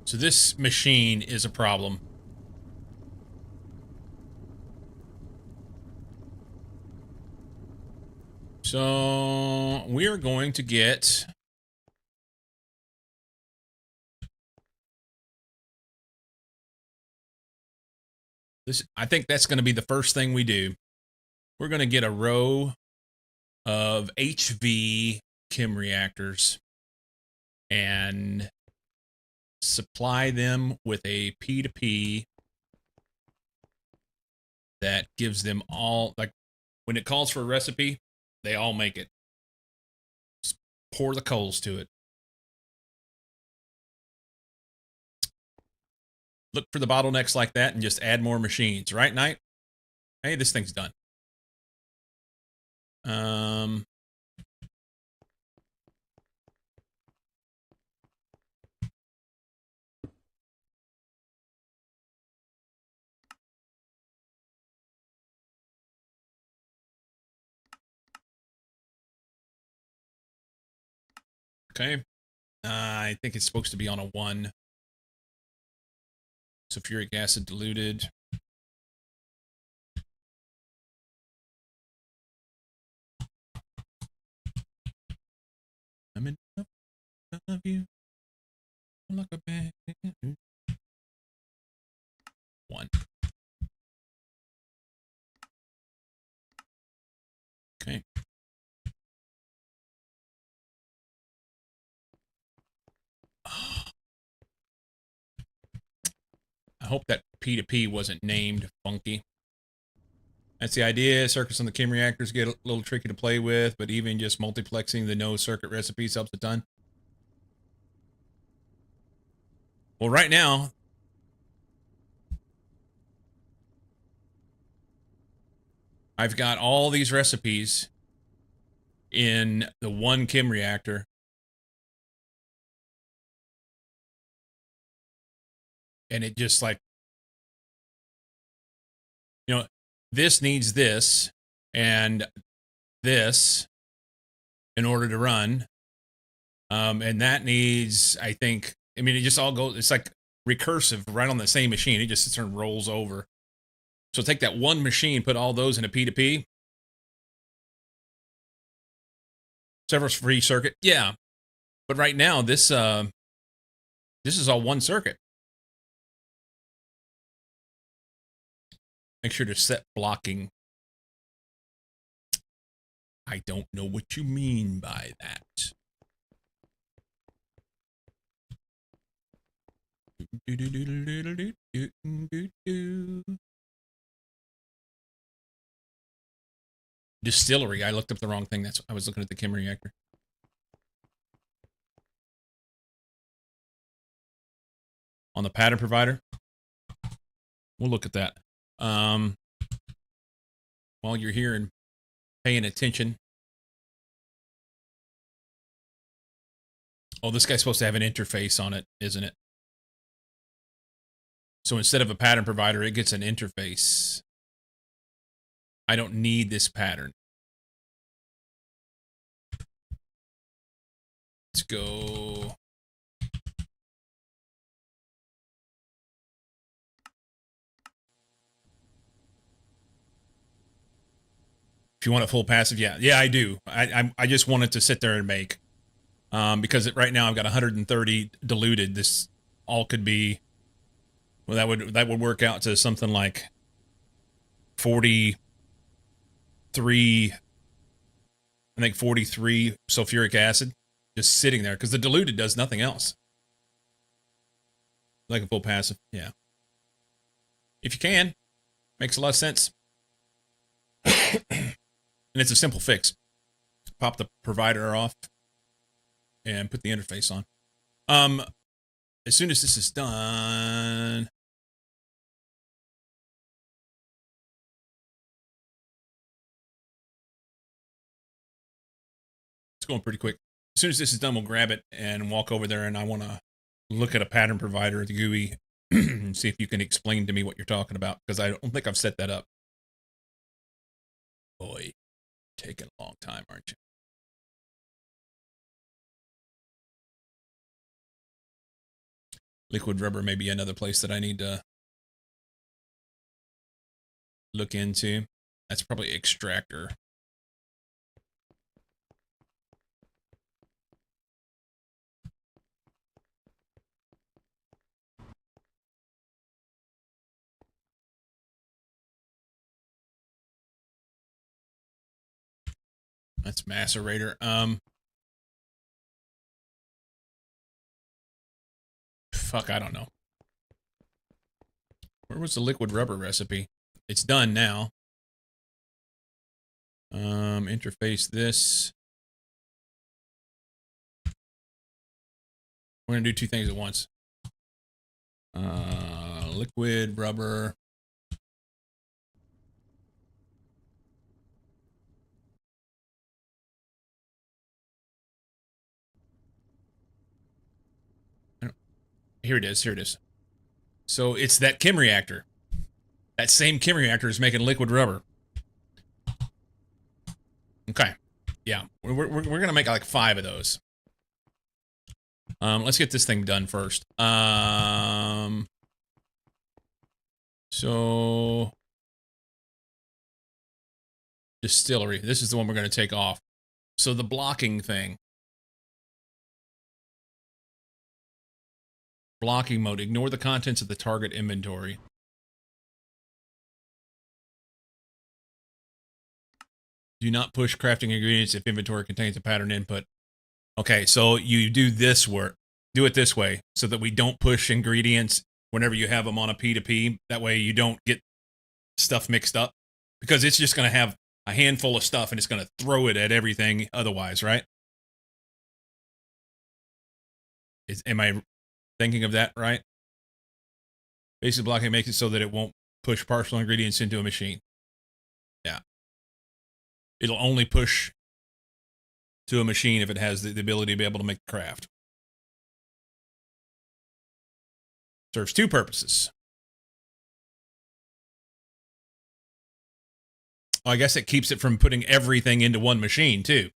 So this machine is a problem. So we're going to get this. I think that's going to be the first thing we do. We're going to get a row of HV chem reactors and supply them with a P2P that gives them all, like, when it calls for a recipe, they all make it. Just pour the coals to it. Look for the bottlenecks like that and just add more machines. Right, Knight? Hey, this thing's done. Okay. I think it's supposed to be on a 1. Sulfuric acid diluted. I'm in love of you like a bad 1. Okay. I hope that P2P wasn't named funky. That's the idea. Circuits on the chem reactors get a little tricky to play with, but even just multiplexing the no circuit recipes helps a ton. Well, right now, I've got all these recipes in the 1 chem reactor. And it just, like, you know, this needs this and this in order to run. And that needs, I think, I mean, it just all goes, it's like recursive right on the same machine. It just sits there and rolls over. So take that one machine, put all those in a P2P. Several free circuit. Yeah. But right now, this is all one circuit. Make sure to set blocking. I don't know what you mean by that. Distillery. I looked up the wrong thing. I was looking at the chem reactor. On the pattern provider. We'll look at that. While you're here and paying attention. Oh, this guy's supposed to have an interface on it, isn't it? So instead of a pattern provider, it gets an interface. I don't need this pattern. Let's go. If you want a full passive, yeah, I do. I just want it to sit there and make, because right now I've got 130 diluted. This all could be, well, that would work out to something like 43. I think 43 sulfuric acid just sitting there because the diluted does nothing else. Like a full passive, yeah. If you can, makes a lot of sense. And it's a simple fix. Pop the provider off and put the interface on. As soon as this is done, it's going pretty quick. As soon as this is done, we'll grab it and walk over there, and I want to look at a pattern provider, the GUI, and see if you can explain to me what you're talking about, because I don't think I've set that up. Boy, taking a long time, aren't you? Liquid rubber may be another place that I need to look into. That's probably extractor. That's macerator. Fuck, I don't know. Where was the liquid rubber recipe? It's done now. Interface this. We're gonna do two things at once. Liquid rubber. Here it is. Here it is. So it's that chem reactor. That same chem reactor is making liquid rubber. Okay. Yeah. We're going to make like 5 of those. Let's get this thing done first. So distillery. This is the one we're going to take off. So the blocking thing. Blocking mode. Ignore the contents of the target inventory. Do not push crafting ingredients if inventory contains a pattern input. Okay, so you do this work. Do it this way so that we don't push ingredients whenever you have them on a P2P. That way you don't get stuff mixed up. Because it's just going to have a handful of stuff and it's going to throw it at everything otherwise, right? Am I thinking of that right? Basic blocking makes it so that it won't push partial ingredients into a machine. Yeah. It'll only push to a machine if it has the ability to be able to make the craft. Serves 2 purposes. Well, I guess it keeps it from putting everything into one machine too.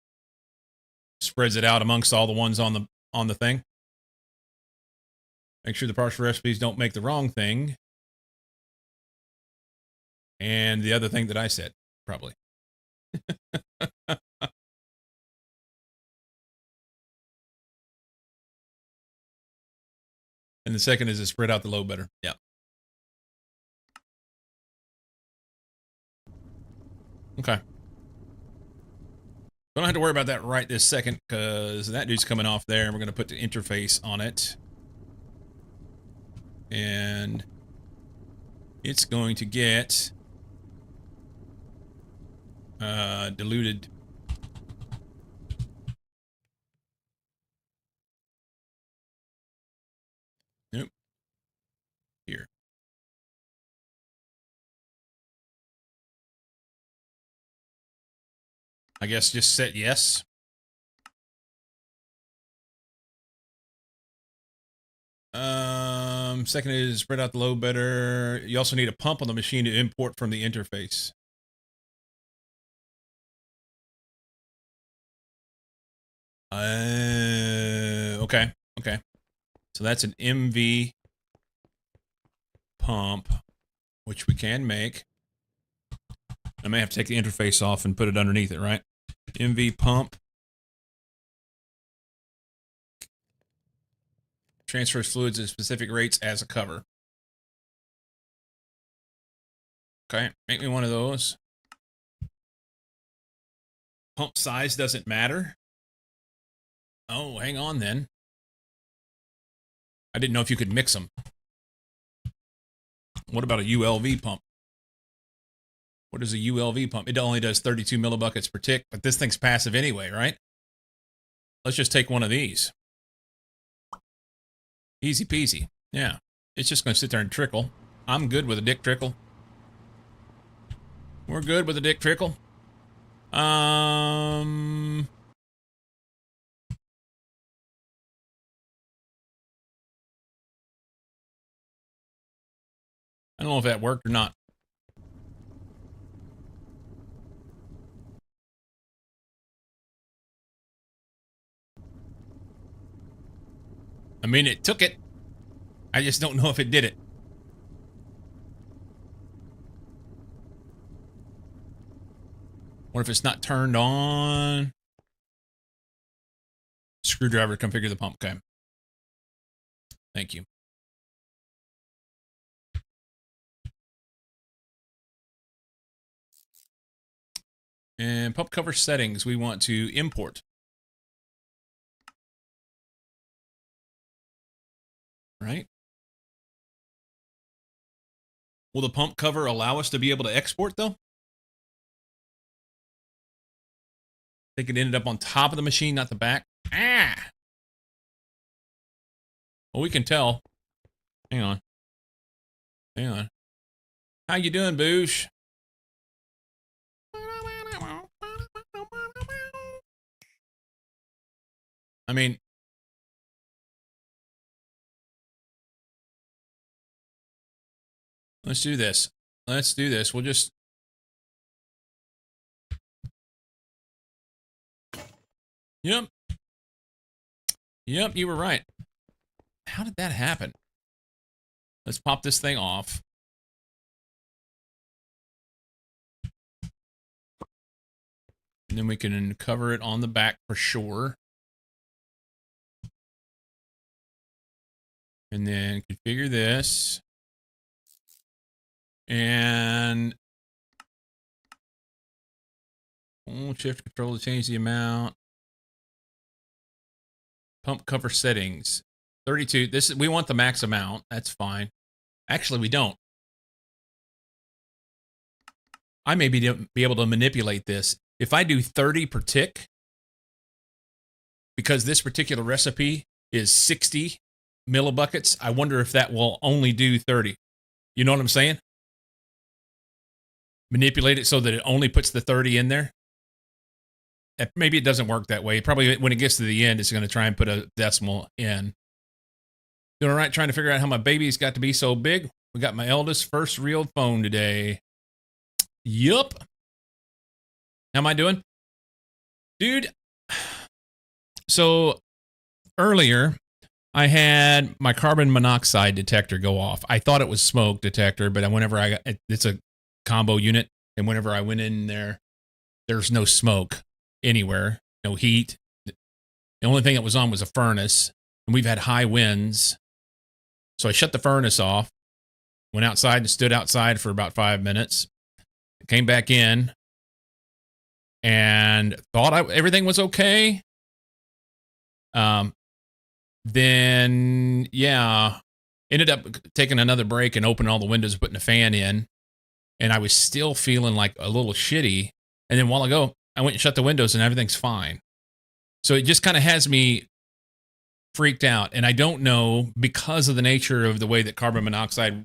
Spreads it out amongst all the ones on the thing. Make sure the partial recipes don't make the wrong thing. And the other thing that I said, probably. And the second is to spread out the load better. Yeah. Okay. Don't have to worry about that right this second because that dude's coming off there and we're going to put the interface on it. And it's going to get diluted. Nope. Here. I guess just set yes. Second is spread out the load better. You also need a pump on the machine to import from the interface. Okay. Okay. So that's an MV pump, which we can make. I may have to take the interface off and put it underneath it, right? MV pump. Transfers fluids at specific rates as a cover. Okay, make me one of those. Pump size doesn't matter. Oh, hang on then. I didn't know if you could mix them. What about a ULV pump? What is a ULV pump? It only does 32 millibuckets per tick, but this thing's passive anyway, right? Let's just take one of these. Easy peasy. Yeah. It's just going to sit there and trickle. I'm good with a dick trickle. We're good with a dick trickle. I don't know if that worked or not. I mean, it took it. I just don't know if it did it. What if it's not turned on? Screwdriver, configure the pump. Okay. Thank you. And pump cover settings, we want to import. right? Will the pump cover allow us to be able to export, though? I think it ended up on top of the machine, not the back. Ah! Well, we can tell. Hang on. Hang on. How you doing, Boosh? I mean, let's do this. Let's do this. We'll just... Yep. Yep, you were right. How did that happen? Let's pop this thing off. And then we can cover it on the back for sure. And then configure this. And shift control to change the amount. Pump cover settings. 32. This is, we want the max amount. That's fine. Actually, we don't. I may be able to manipulate this. If I do 30 per tick, because this particular recipe is 60 millibuckets, I wonder if that will only do 30. You know what I'm saying? Manipulate it so that it only puts the 30 in there. Maybe it doesn't work that way. Probably when it gets to the end, it's going to try and put a decimal in. Doing all right, trying to figure out how my baby's got to be so big. We got my eldest first real phone today. Yup. How am I doing? Dude, so earlier I had my carbon monoxide detector go off. I thought it was smoke detector, but whenever I got, it's a combo unit, and whenever I went in there, there's no smoke anywhere, no heat. The only thing that was on was a furnace, and we've had high winds. So I shut the furnace off, went outside and stood outside for about 5 minutes, came back in, and thought everything was okay. Then, yeah, ended up taking another break and opening all the windows, putting a fan in, and I was still feeling like a little shitty. And then a while ago, I went and shut the windows, and everything's fine. So it just kind of has me freaked out. And I don't know, because of the nature of the way that carbon monoxide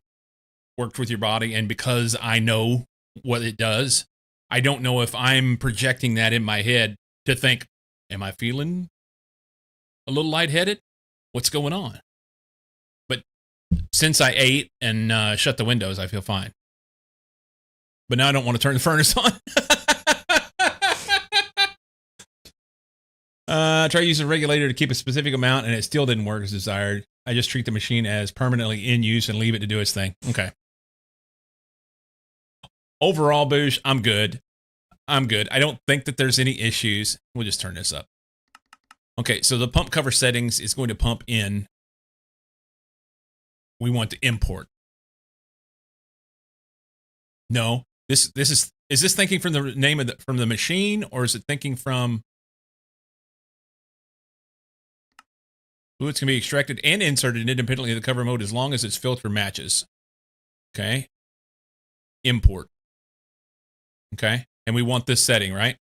worked with your body, and because I know what it does, I don't know if I'm projecting that in my head to think, am I feeling a little lightheaded? What's going on? But since I ate and shut the windows, I feel fine. But now I don't want to turn the furnace on. Try using a regulator to keep a specific amount, and it still didn't work as desired. I just treat the machine as permanently in use and leave it to do its thing. Okay. Overall, Boosh, I'm good. I'm good. I don't think that there's any issues. We'll just turn this up. Okay, so the pump cover settings is going to pump in. We want to import. No, this is this thinking from the name of from the machine, or is it thinking from fluids can be extracted and inserted independently of the cover mode as long as its filter matches. Okay. Import. Okay. And we want this setting, right?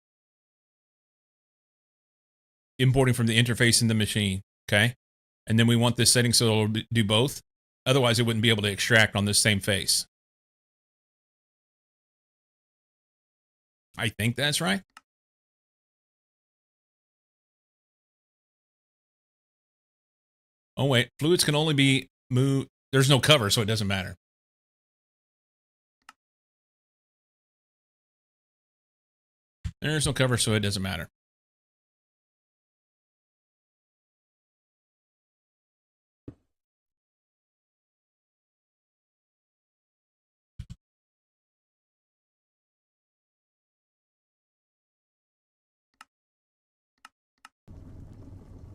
Importing from the interface in the machine. Okay. And then we want this setting so it'll do both. Otherwise, it wouldn't be able to extract on this same face. I think that's right. Oh, wait. Fluids can only be moved. There's no cover, so it doesn't matter. There's no cover, so it doesn't matter.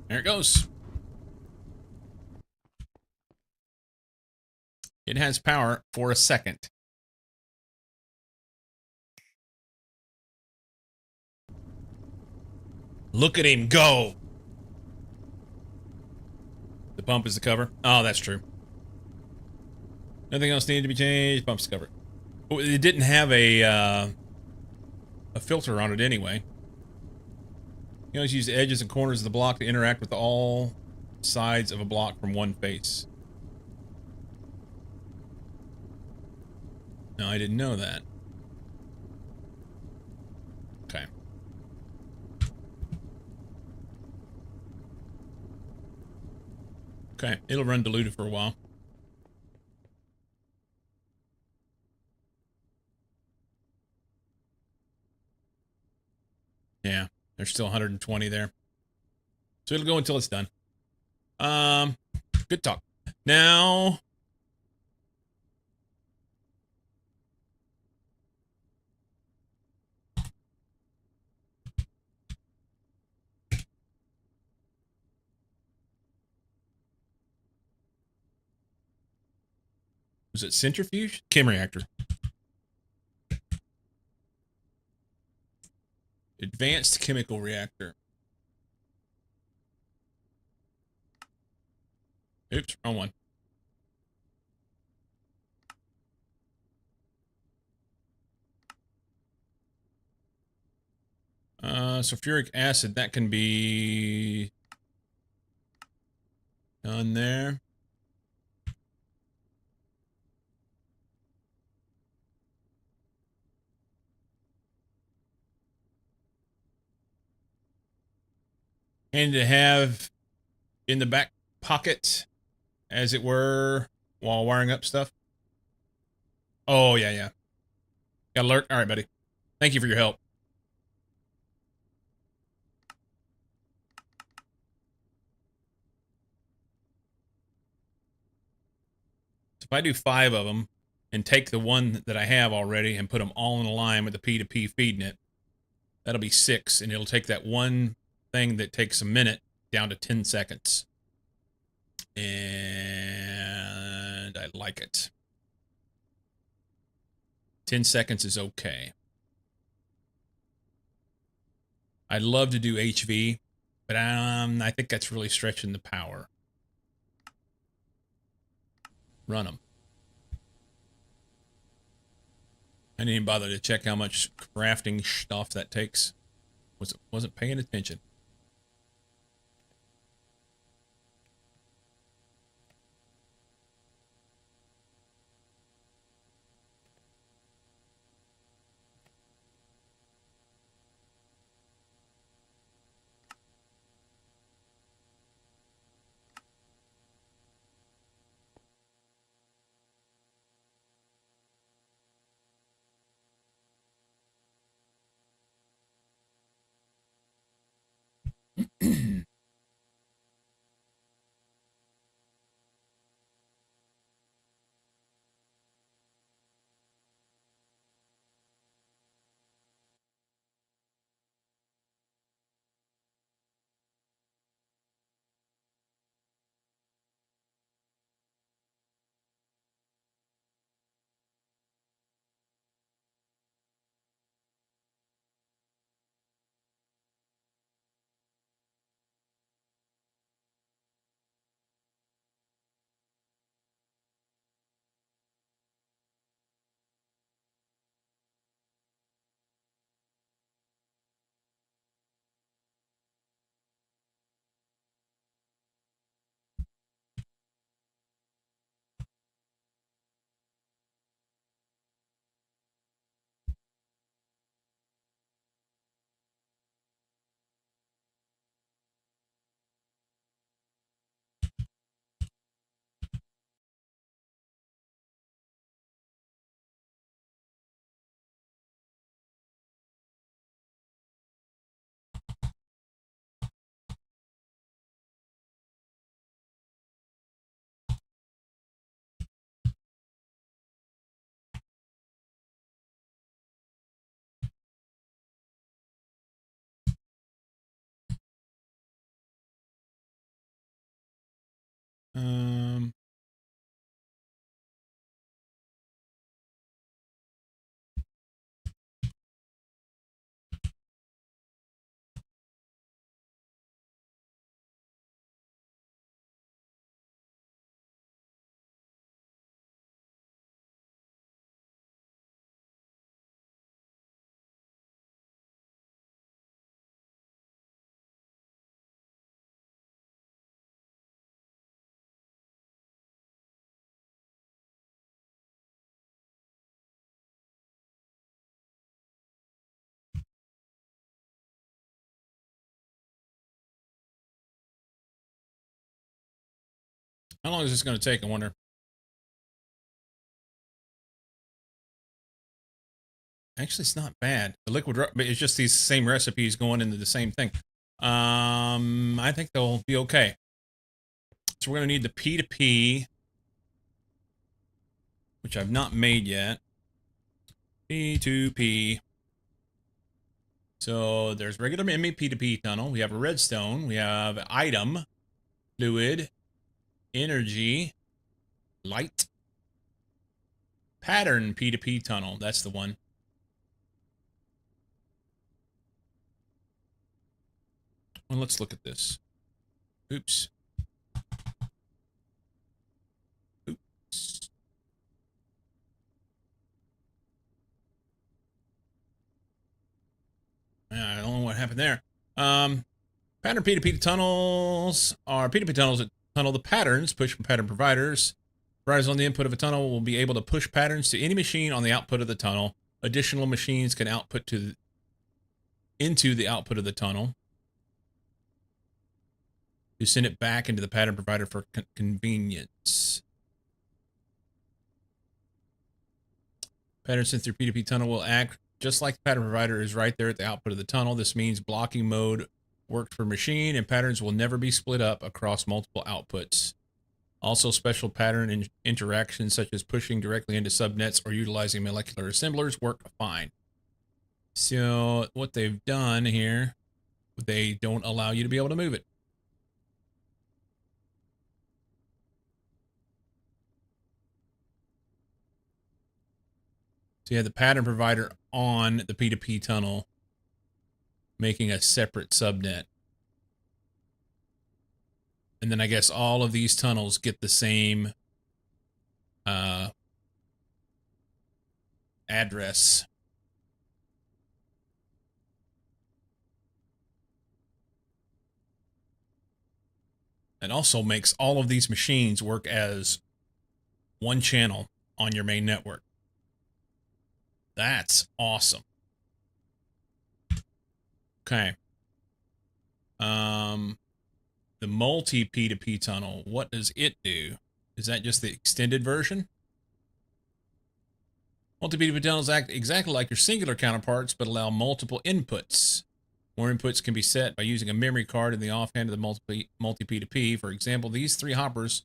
There it goes. It has power for a second. Look at him go. The pump is the cover. Oh, that's true. Nothing else needed to be changed. Pumps covered. Oh, it didn't have a filter on it anyway. You always use the edges and corners of the block to interact with all sides of a block from one face. No, I didn't know that. Okay. Okay, it'll run diluted for a while. Yeah, there's still 120 there. So it'll go until it's done. Good talk. Now, was it centrifuge? Chem reactor. Advanced chemical reactor. Oops, wrong one. Sulfuric acid, that can be done there. And to have in the back pocket, as it were, while wiring up stuff. Oh, yeah, yeah. Got alert? All right, buddy. Thank you for your help. So if I do 5 of them and take the one that I have already and put them all in a line with the P2P feeding it, that'll be 6, and it'll take that one thing that takes a minute down to 10 seconds. And I like it. 10 seconds is okay. I'd love to do HV, but I think that's really stretching the power. Run them. I didn't even bother to check how much crafting stuff that takes. Wasn't paying attention. How long is this going to take, I wonder? Actually, it's not bad. The liquid, it's just these same recipes going into the same thing. I think they'll be okay. So we're going to need the P2P, which I've not made yet. P2P. So there's regular ME P2P tunnel. We have a redstone. We have item, fluid, energy, light, pattern P2P tunnel. That's the one. Well, let's look at this. Oops. Oops. I don't know what happened there. Pattern P2P tunnels are P2P tunnels that tunnel the patterns pushed from pattern providers. Providers on the input of a tunnel will be able to push patterns to any machine on the output of the tunnel. Additional machines can output into the output of the tunnel to send it back into the pattern provider for convenience. Pattern sent through P2P tunnel will act just like the pattern provider is right there at the output of the tunnel. This means blocking mode worked for machine, and patterns will never be split up across multiple outputs. Also, special pattern interactions such as pushing directly into subnets or utilizing molecular assemblers work fine. So what they've done here, they don't allow you to be able to move it. So you have the pattern provider on the P2P tunnel making a separate subnet. And then I guess all of these tunnels get the same address. It also makes all of these machines work as one channel on your main network. That's awesome. Okay. The multi P2P tunnel, what does it do? Is that just the extended version? Multi P2P tunnels act exactly like your singular counterparts, but allow multiple inputs. More inputs can be set by using a memory card in the offhand of the multi P2P. For example, these three hoppers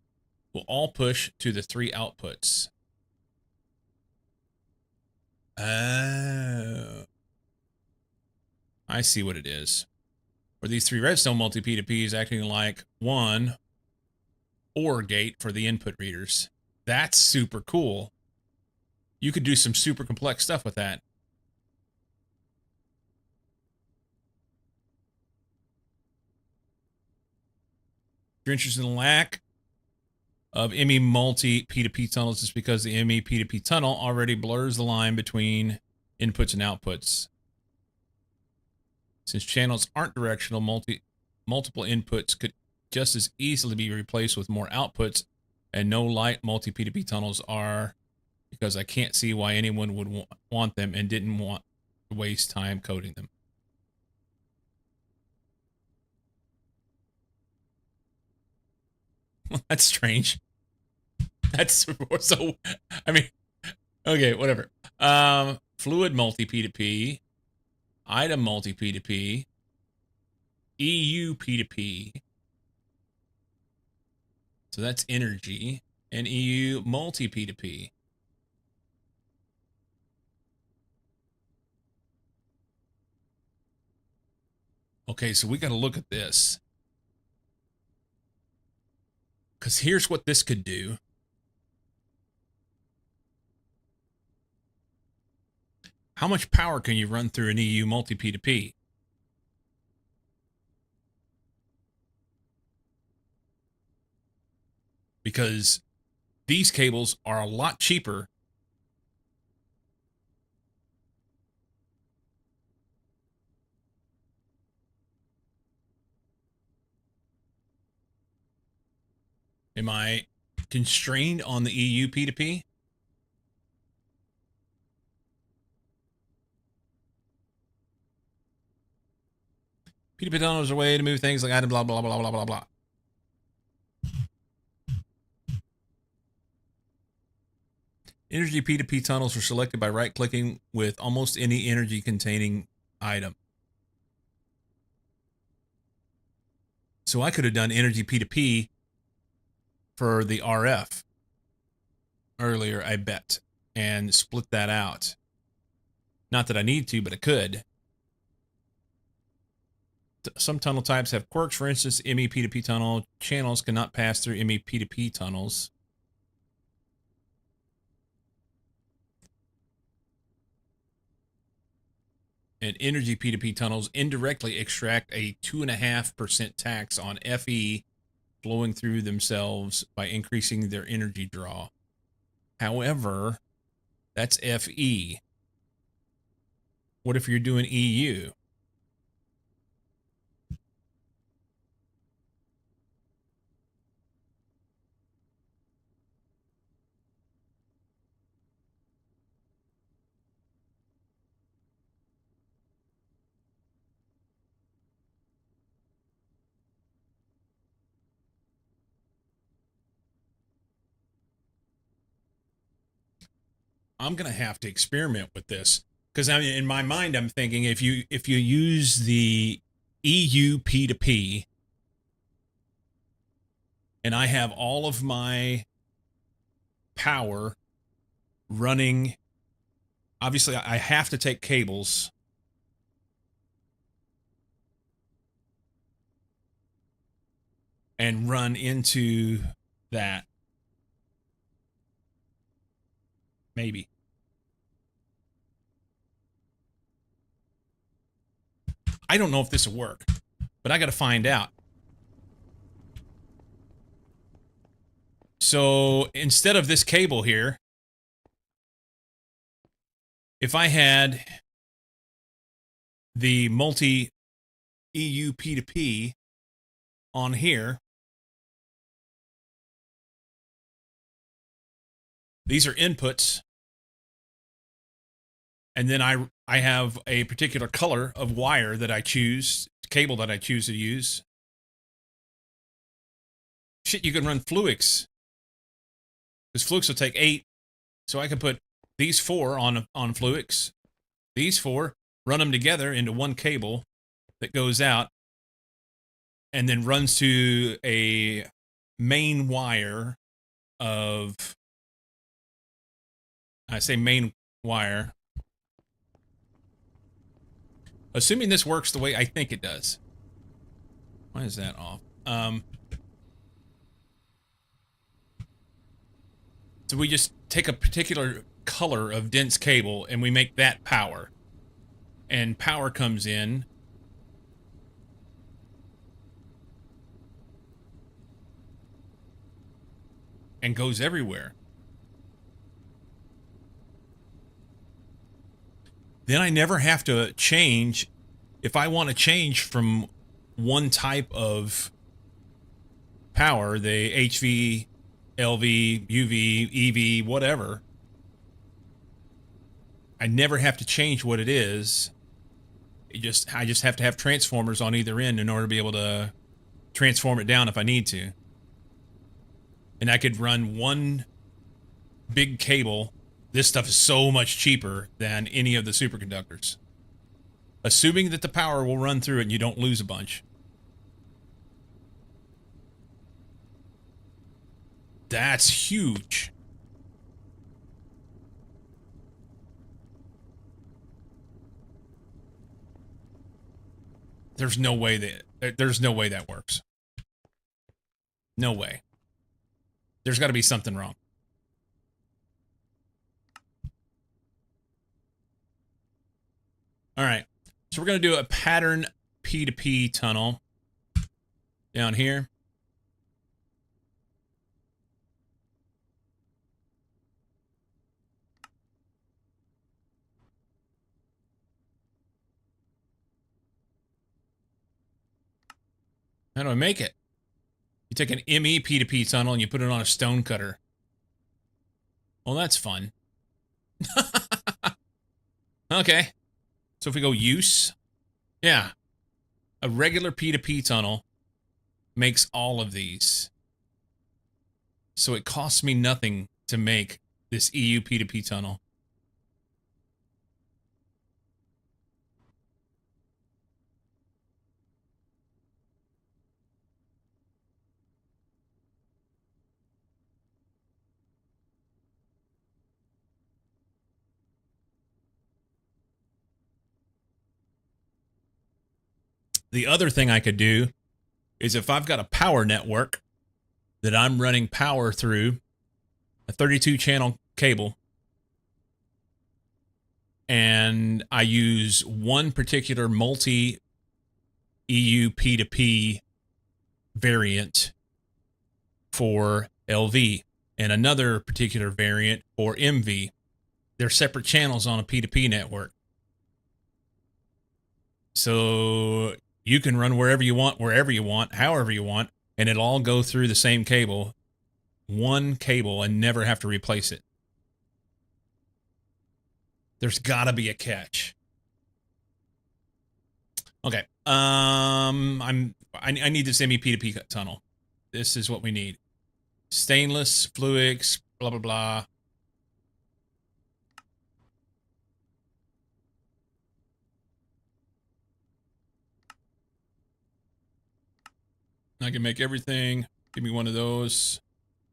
will all push to the three outputs. Oh. I see what it is. For these three redstone multi P2Ps acting like one OR gate for the input readers. That's super cool. You could do some super complex stuff with that. If you're interested in the lack of ME multi P2P tunnels, it's because the ME P2P tunnel already blurs the line between inputs and outputs. Since channels aren't directional, multiple inputs could just as easily be replaced with more outputs, and no light multi P2P tunnels are, because I can't see why anyone would want them and didn't want to waste time coding them. That's strange. That's so, I mean, okay, whatever. Fluid multi P2P, item multi P2P, EU P2P. So that's energy, and EU multi P2P. Okay, so we got to look at this. Because here's what this could do. How much power can you run through an EU multi P2P? Because these cables are a lot cheaper. Am I constrained on the EU P2P? P2P tunnels are a way to move things like item blah blah blah blah blah blah. Energy P2P tunnels were selected by right-clicking with almost any energy-containing item. So I could have done energy P2P for the RF earlier, I bet, and split that out. Not that I need to, but I could. Some tunnel types have quirks. For instance, ME P2P tunnel channels cannot pass through ME P2P tunnels. And energy P2P tunnels indirectly extract a 2.5% tax on FE flowing through themselves by increasing their energy draw. However, that's FE. What if you're doing EU? I'm gonna have to experiment with this because I mean, in my mind, I'm thinking if you use the EU P2P, and I have all of my power running, obviously I have to take cables. And run into that. Maybe. I don't know if this will work, but I got to find out. So instead of this cable here, if I had the multi EU P2P on here, these are inputs. And then I have a particular color of wire that I choose, cable that I choose to use. Shit, you can run Fluix. Because Fluix will take 8. So I can put these 4 on Fluix. These 4, run them together into one cable that goes out and then runs to a main wire of, I say main wire, assuming this works the way I think it does. Why is that off? So we just take a particular color of dense cable and we make that power. And power comes in. And goes everywhere. Then I never have to change. If I want to change from one type of power, the HV, LV, UV, EV, whatever, I never have to change what it is. I just have to have transformers on either end in order to be able to transform it down if I need to. And I could run one big cable. This stuff is so much cheaper than any of the superconductors. Assuming that the power will run through it and you don't lose a bunch. That's huge. There's no way that works. No way. There's got to be something wrong. All right. So we're going to do a pattern P2P tunnel down here. How do I make it? You take an ME P2P tunnel and you put it on a stone cutter. Well, that's fun. Okay. So if we go use, yeah, a regular P2P tunnel makes all of these. So it costs me nothing to make this EU P2P tunnel. The other thing I could do is if I've got a power network that I'm running power through, a 32 channel cable, and I use one particular multi EU P2P variant for LV and another particular variant for MV. They're separate channels on a P2P network. So you can run wherever you want, however you want, and it'll all go through the same cable, one cable, and never have to replace it. There's got to be a catch. Okay. I need this ME P2P tunnel. This is what we need. Stainless, Fluix, blah, blah, blah. I can make everything. Give me one of those.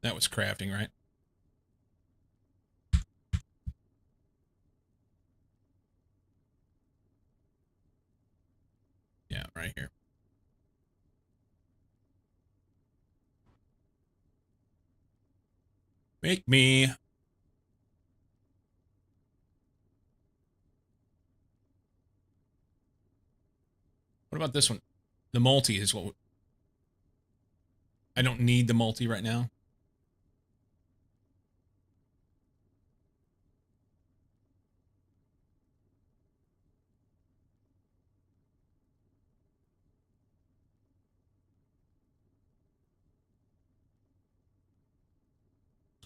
That was crafting, right? Yeah, right here. Make me. What about this one? The multi is what. I don't need the multi right now.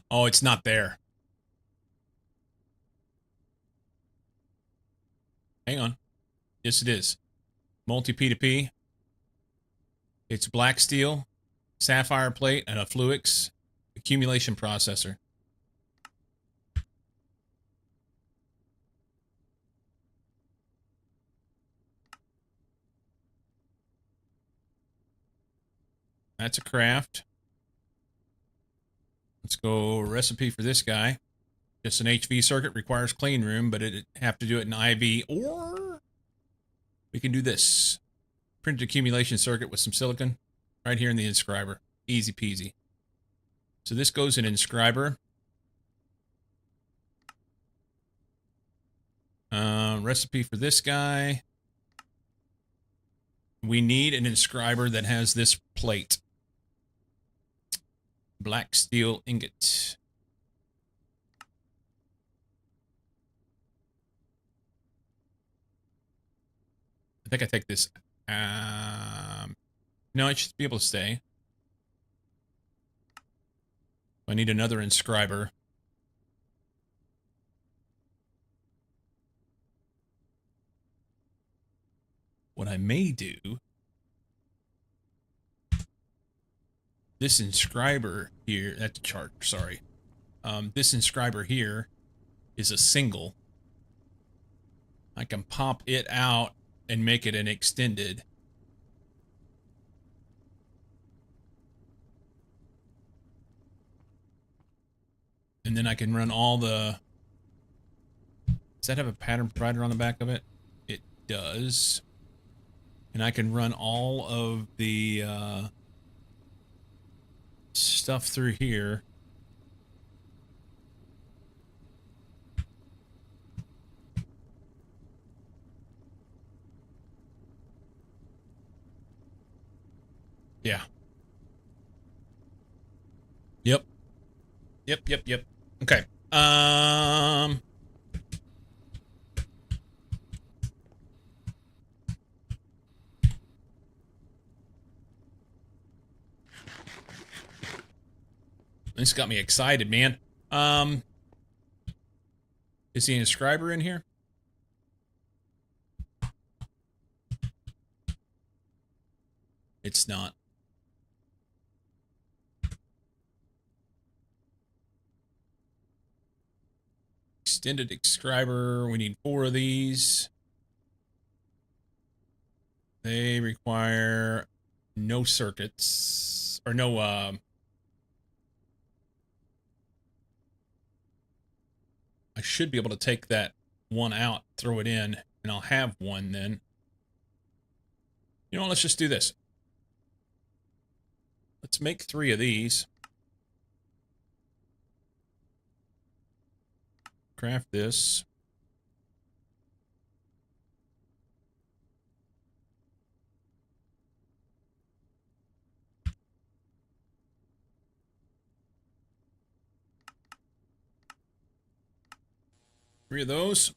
Oh, it's not there. Hang on. Yes, it is. Multi P2P. It's black steel, sapphire plate, and a Fluix accumulation processor. That's a craft. Let's go recipe for this guy. Just an HV circuit, requires clean room, but it have to do it in IV, or we can do this. Printed accumulation circuit with some silicon right here in the inscriber. Easy peasy. So this goes in inscriber. Recipe for this guy. We need an inscriber that has this plate. Black steel ingot. I think I take this. No, I should be able to stay. I need another inscriber. What I may do, this inscriber here, that's a chart, sorry. This inscriber here is a single. I can pop it out and make it an extended. And then I can run all the... Does that have a pattern provider on the back of it? It does. And I can run all of the stuff through here. Yeah. Yep. Yep. Okay. This got me excited, man. Is the inscriber in here? It's not. extended inscriber. We need 4 of these. They require no circuits or no I should be able to take that one out, throw it in, and I'll have one then. You know what, let's just do this. Let's make 3 of these. Craft this. Three of those.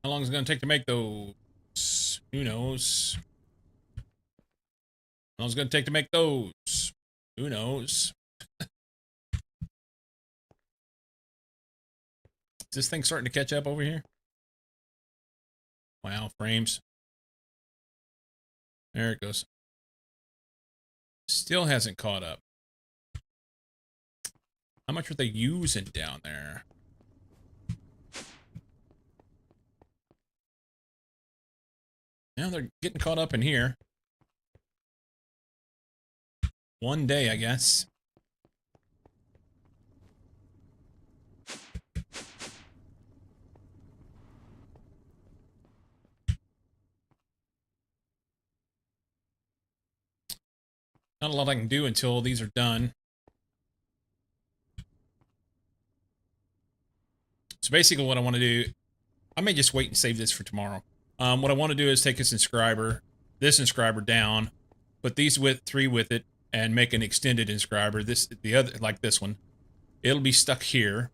How long is it going to take to make those? Who knows? How long is it going to take to make those? Who knows? Is this thing starting to catch up over here? Wow, frames. There it goes. Still hasn't caught up. How much are they using down there? Now they're getting caught up in here. One day, I guess. Not a lot I can do until these are done. So basically what I want to do, I may just wait and save this for tomorrow. What I want to do is take this inscriber down, put these with 3 with it, and make an extended inscriber. The other, like this one, it'll be stuck here.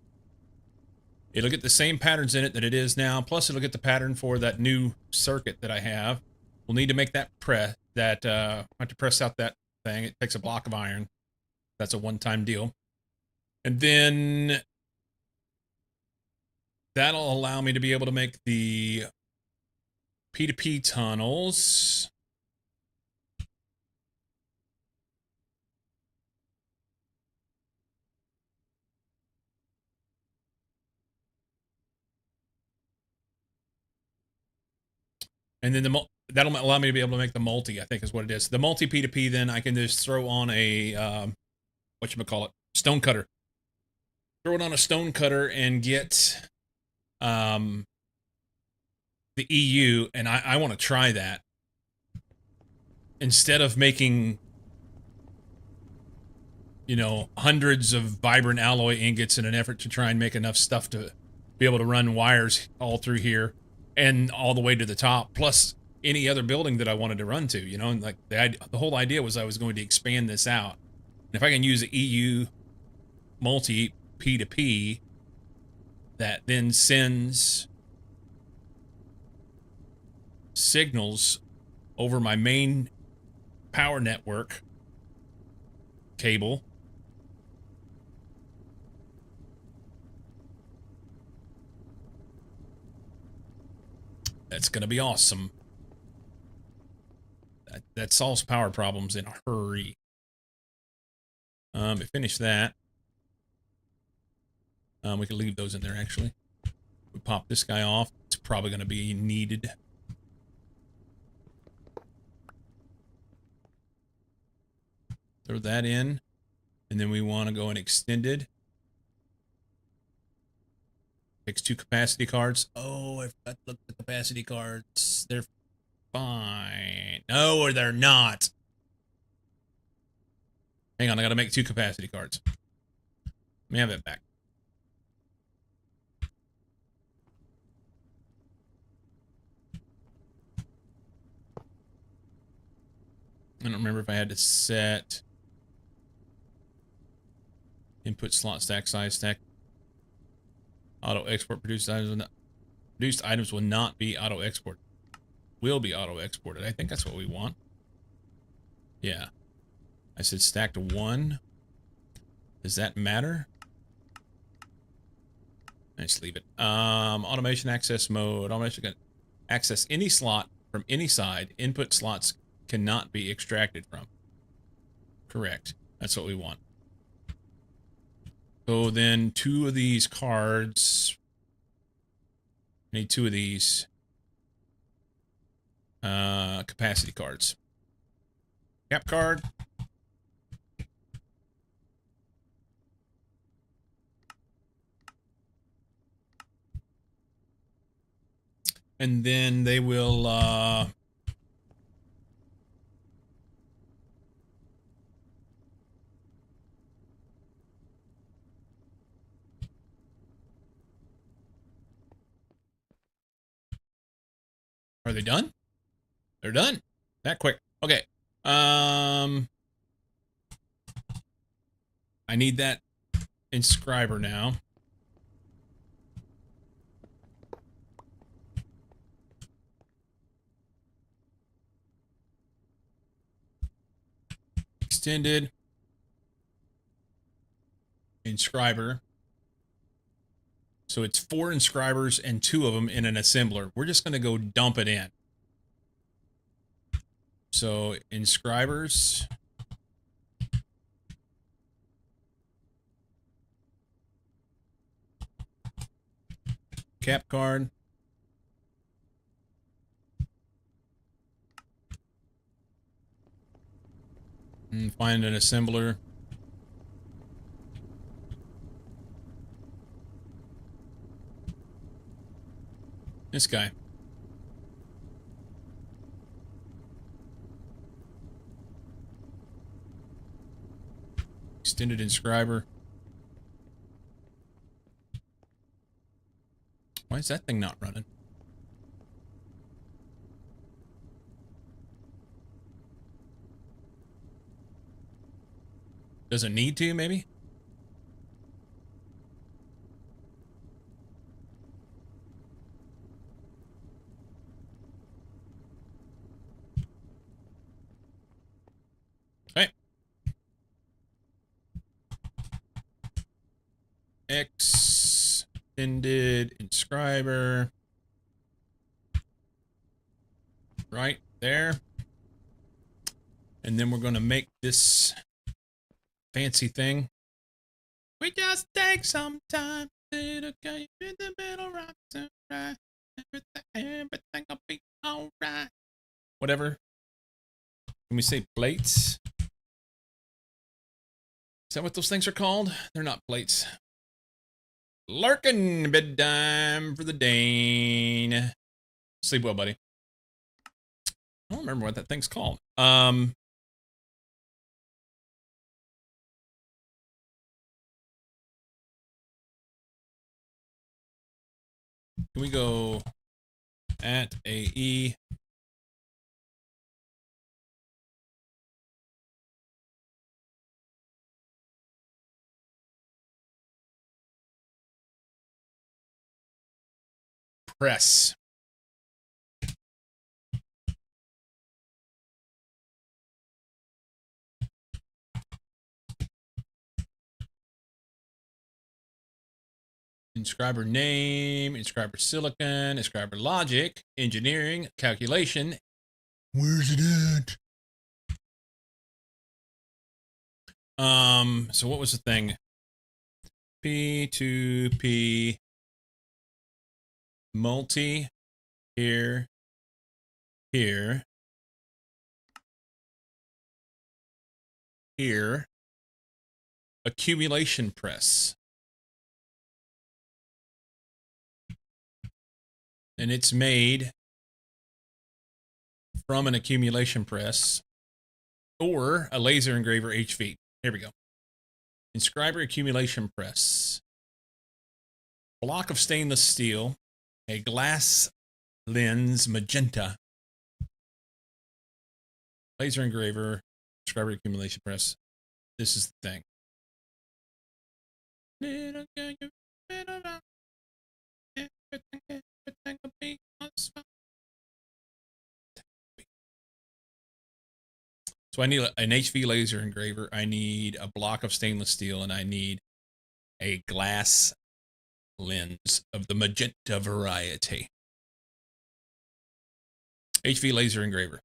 It'll get the same patterns in it that it is now, plus it'll get the pattern for that new circuit that I have. We'll need to make that I have to press out that thing. It takes a block of iron. That's a one-time deal. And then that'll allow me to be able to make the P2P tunnels. And then that'll allow me to be able to make the multi, I think is what it is. The multi P2P, then I can just throw on a, whatchamacallit, stone cutter. throw it on a stone cutter and get the EU, and I want to try that. Instead of making, you know, hundreds of vibrant alloy ingots in an effort to try and make enough stuff to be able to run wires all through here and all the way to the top, plus any other building that I wanted to run to, you know, and like the whole idea was I was going to expand this out. And if I can use the EU multi P2P that then sends signals over my main power network cable, that's going to be awesome. That solves power problems in a hurry. Finish that. We can leave those in there, actually. We pop this guy off. It's probably going to be needed. Throw that in. And then we want to go and extended. Fix 2 capacity cards. Oh, I forgot to look at the capacity cards. They're fine. No, they're not. Hang on, I got to make 2 capacity cards. Let me have that back. I don't remember if I had to set input slot stack size stack. Auto export produced items will not be auto exported. Will be auto exported. I think that's what we want. Yeah. I said stack to 1. Does that matter? Let's leave it. Automation access mode. Automation can access any slot from any side. Input slots cannot be extracted from. Correct. That's what we want. So then 2 of these cards. I need 2 of these capacity cards. Cap card. And then they will are they done? They're done. That quick. Okay. I need that inscriber now. Extended. Inscriber. So it's 4 inscribers and 2 of them in an assembler. We're just going to go dump it in. So inscribers. Cap card. And find an assembler. This guy. Extended inscriber. Why is that thing not running? Does it need to, maybe? Okay. Extended inscriber. Right there. And then we're going to make this fancy thing. We just take some time to get in the middle, right to right. Everything will be alright. Whatever. Can we say plates? Is that what those things are called? They're not plates. Larkin, bedtime for the Dane. Sleep well, buddy. I don't remember what that thing's called. Can we go at AE? Press. Inscriber name, inscriber silicon, inscriber logic, engineering, calculation. Where's it at? So what was the thing? P2P multi here, here, here, accumulation press. And it's made from an accumulation press or a laser engraver HV. Here we go. Inscriber accumulation press. Block of stainless steel, a glass lens magenta. Laser engraver, inscriber accumulation press. This is the thing. So I need an HV laser engraver. I need a block of stainless steel, and I need a glass lens of the magenta variety. HV laser engraver.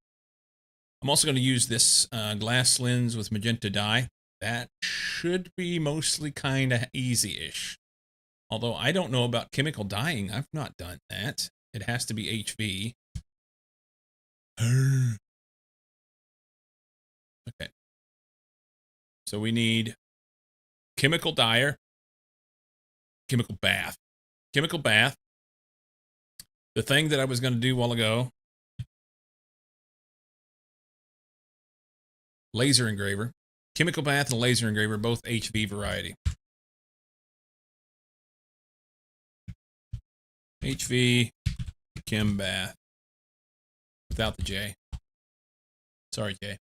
I'm also going to use this glass lens with magenta dye. That should be mostly kind of easy-ish. Although I don't know about chemical dyeing. I've not done that. It has to be HV. Okay. So we need chemical dyer, chemical bath. Chemical bath. The thing that I was going to do a while ago. Laser engraver. Chemical bath and laser engraver, both HV variety. HV, chem bath. Without the J. Sorry, J.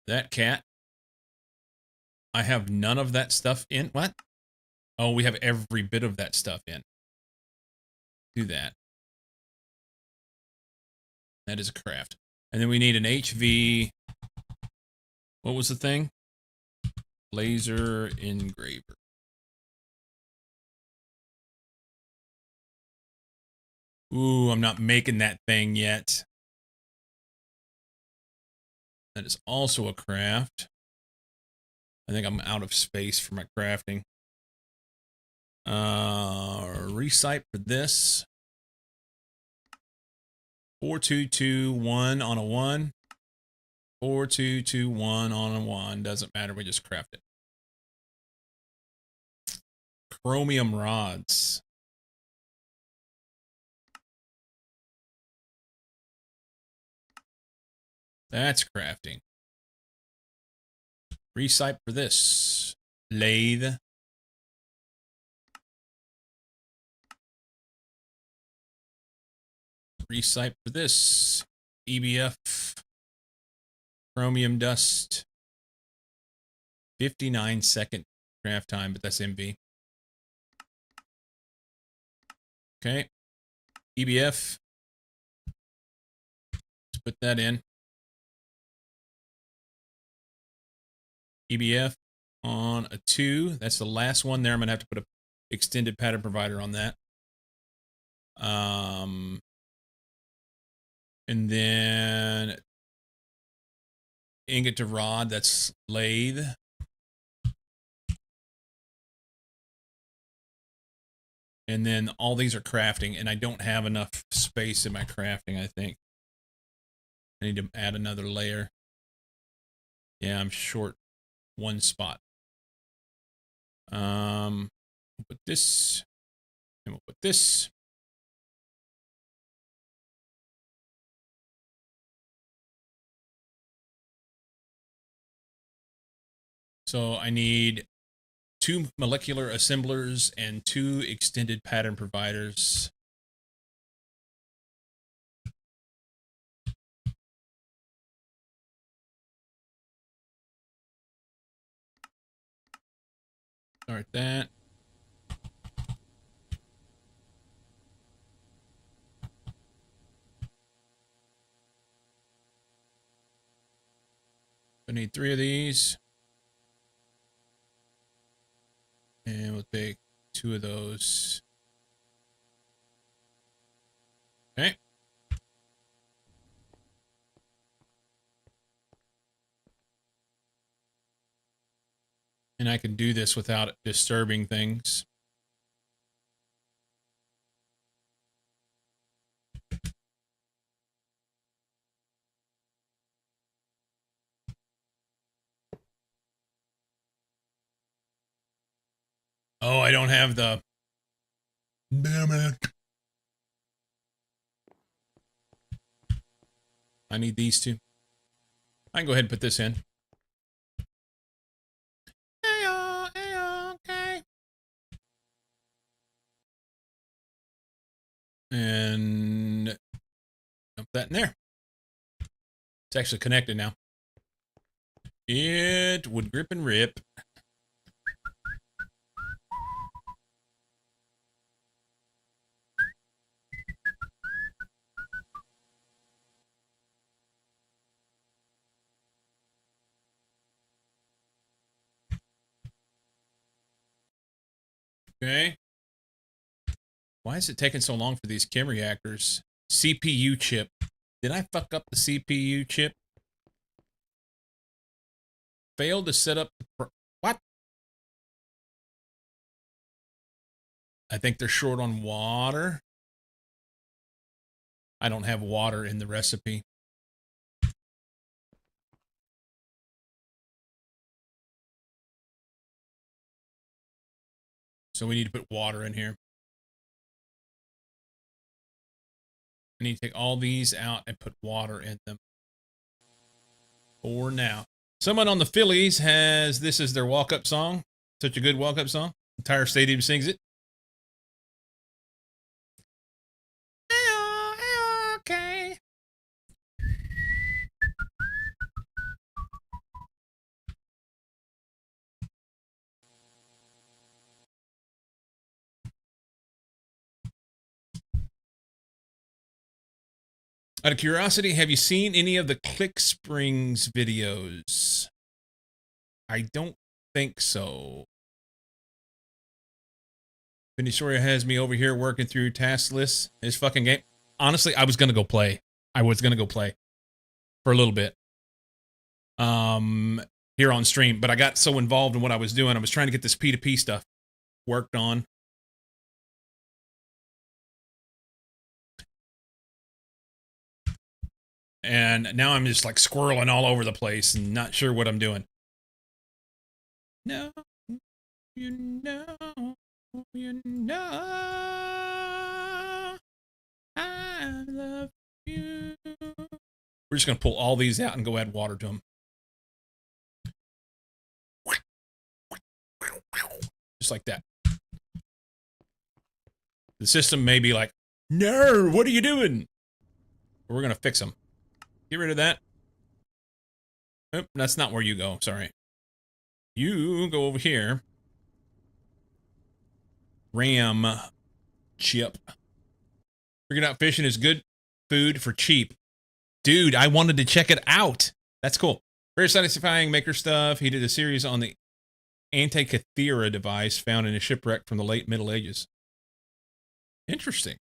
That cat. I have none of that stuff in. What? Oh, we have every bit of that stuff in. Do that. That is a craft. And then we need an HV. What was the thing? Laser engraver. Ooh, I'm not making that thing yet. That is also a craft. I think I'm out of space for my crafting. Recite for this. 4221 on a 1. 4221 on a 1. Doesn't matter, we just craft it. Chromium rods. That's crafting. Recite for this. Lathe. Recite for this. EBF. Chromium dust. 59-second craft time, but that's MV. Okay. EBF. Let's put that in. EBF on a 2. That's the last one there. I'm going to have to put a extended pattern provider on that. And then ingot to rod, that's lathe. And then all these are crafting, and I don't have enough space in my crafting, I think. I need to add another layer. Yeah, I'm short one spot. We'll put this, and we'll put this. So I need 2 molecular assemblers and 2 extended pattern providers. Start that. I need 3 of these. And we'll take 2 of those. Okay. And I can do this without disturbing things. Oh, I don't have the... Damn it. I need these 2. I can go ahead and put this in. Okay. And dump that in there. It's actually connected now. It would grip and rip. Okay. Why is it taking so long for these chem reactors? CPU chip. Did I fuck up the CPU chip? Failed to set up the... What? I think they're short on water. I don't have water in the recipe. So we need to put water in here. I need to take all these out and put water in them. For now. Someone on the Phillies has this as their walk-up song. Such a good walk-up song. The entire stadium sings it. Okay. Out of curiosity, have you seen any of the ClickSprings videos? I don't think so. Venezuela has me over here working through task lists. His fucking game. Honestly, I was gonna go play. I was gonna go play for a little bit. Here on stream, but I got so involved in what I was doing. I was trying to get this P2P stuff worked on. And now I'm just like squirreling all over the place and not sure what I'm doing. No, you know, I love you. We're just going to pull all these out and go add water to them. Just like that. The system may be like, no, what are you doing? But we're going to fix them. Get rid of that. Oop, that's not where you go. Sorry. You go over here. RAM chip. Figured out fishing is good food for cheap. Dude, I wanted to check it out. That's cool. Very satisfying maker stuff. He did a series on the Antikythera device found in a shipwreck from the late Middle Ages. Interesting.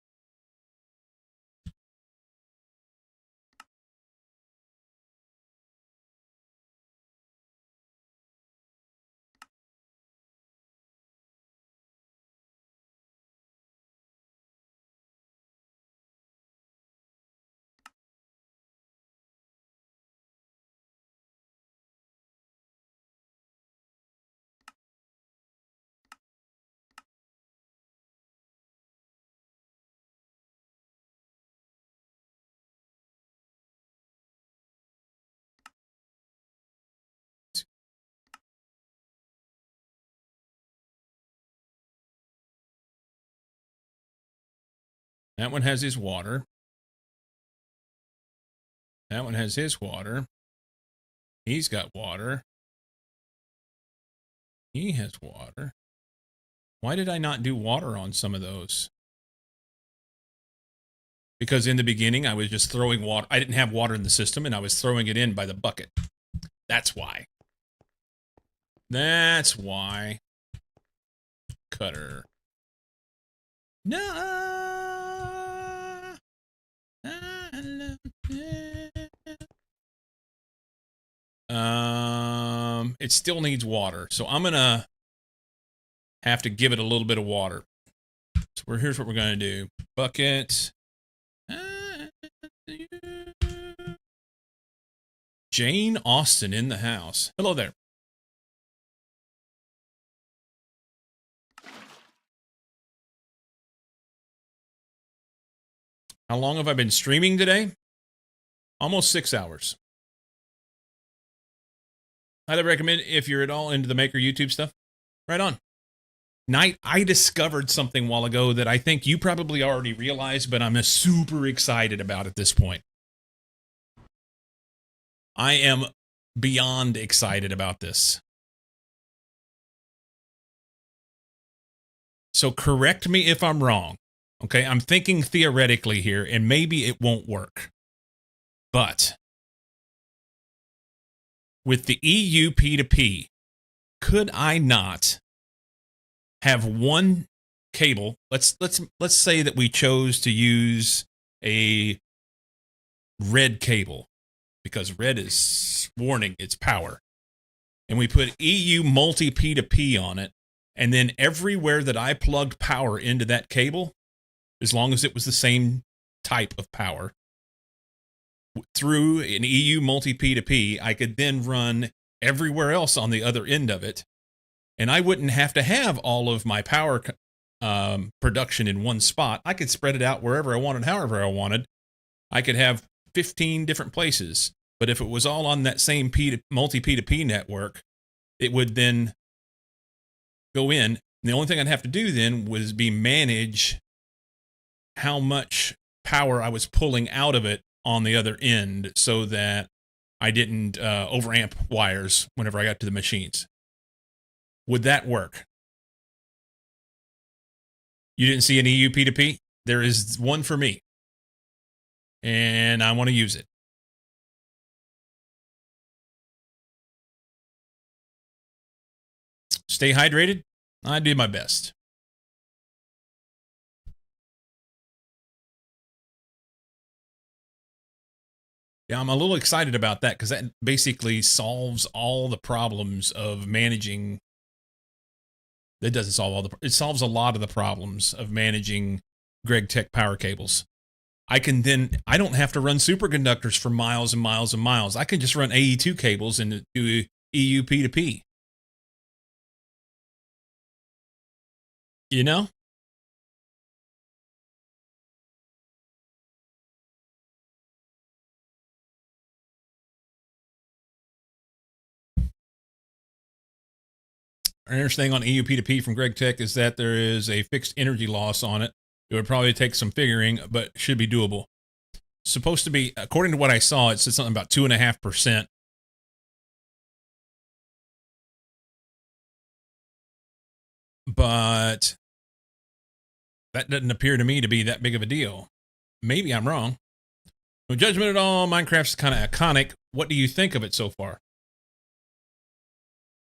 That one has his water. That one has his water. He's got water. He has water. Why did I not do water on some of those? Because in the beginning, I was just throwing water. I didn't have water in the system, and I was throwing it in by the bucket. That's why. That's why. Cutter. No. It still needs water, so I'm gonna have to give it a little bit of water. So here's what we're gonna do. Bucket. Jane Austen in the house. Hello there. How long have I been streaming today? Almost 6 hours. I'd recommend if you're at all into the Maker YouTube stuff. Right on. Knight, I discovered something a while ago that I think you probably already realized, but I'm super excited about at this point. I am beyond excited about this. So correct me if I'm wrong. Okay, I'm thinking theoretically here, and maybe it won't work. But with the EU P2P, could I not have one cable? Let's say that we chose to use a red cable, because red is warning its power. And we put EU multi P2P on it, and then everywhere that I plugged power into that cable, as long as it was the same type of power, through an EU multi P2P, I could then run everywhere else on the other end of it, and I wouldn't have to have all of my power production in one spot. I could spread it out wherever I wanted, however I wanted. I could have 15 different places, but if it was all on that same multi P2P network, it would then go in. And the only thing I'd have to do then was manage how much power I was pulling out of it on the other end, so that I didn't overamp wires whenever I got to the machines. Would that work? You didn't see an EU P2P? There is one for me, and I want to use it. Stay hydrated. I do my best. Yeah, I'm a little excited about that, because that basically solves all the problems of managing. It doesn't solve all it solves a lot of the problems of managing GregTech power cables. I don't have to run superconductors for miles and miles and miles. I can just run AE2 cables and do EU P2P. You know? Interesting on EU P2P from GregTech is that there is a fixed energy loss on it. It would probably take some figuring, but should be doable. Supposed to be, according to what I saw, it said something about 2.5%. But that doesn't appear to me to be that big of a deal. Maybe I'm wrong. No judgment at all. Minecraft's kind of iconic. What do you think of it so far?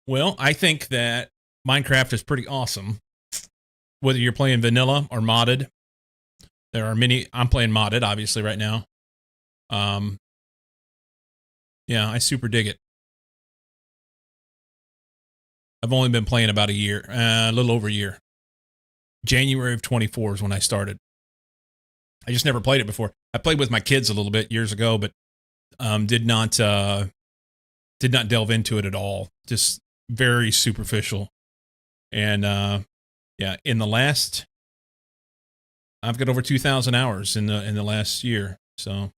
Well, I think that Minecraft is pretty awesome. Whether you're playing vanilla or modded, there are many. I'm playing modded, obviously, right now. Yeah, I super dig it. I've only been playing about a year, a little over a year. January of 24 is when I started. I just never played it before. I played with my kids a little bit years ago, but did not delve into it at all. Just very superficial. And yeah, in the last, I've got over 2,000 hours in the last year. So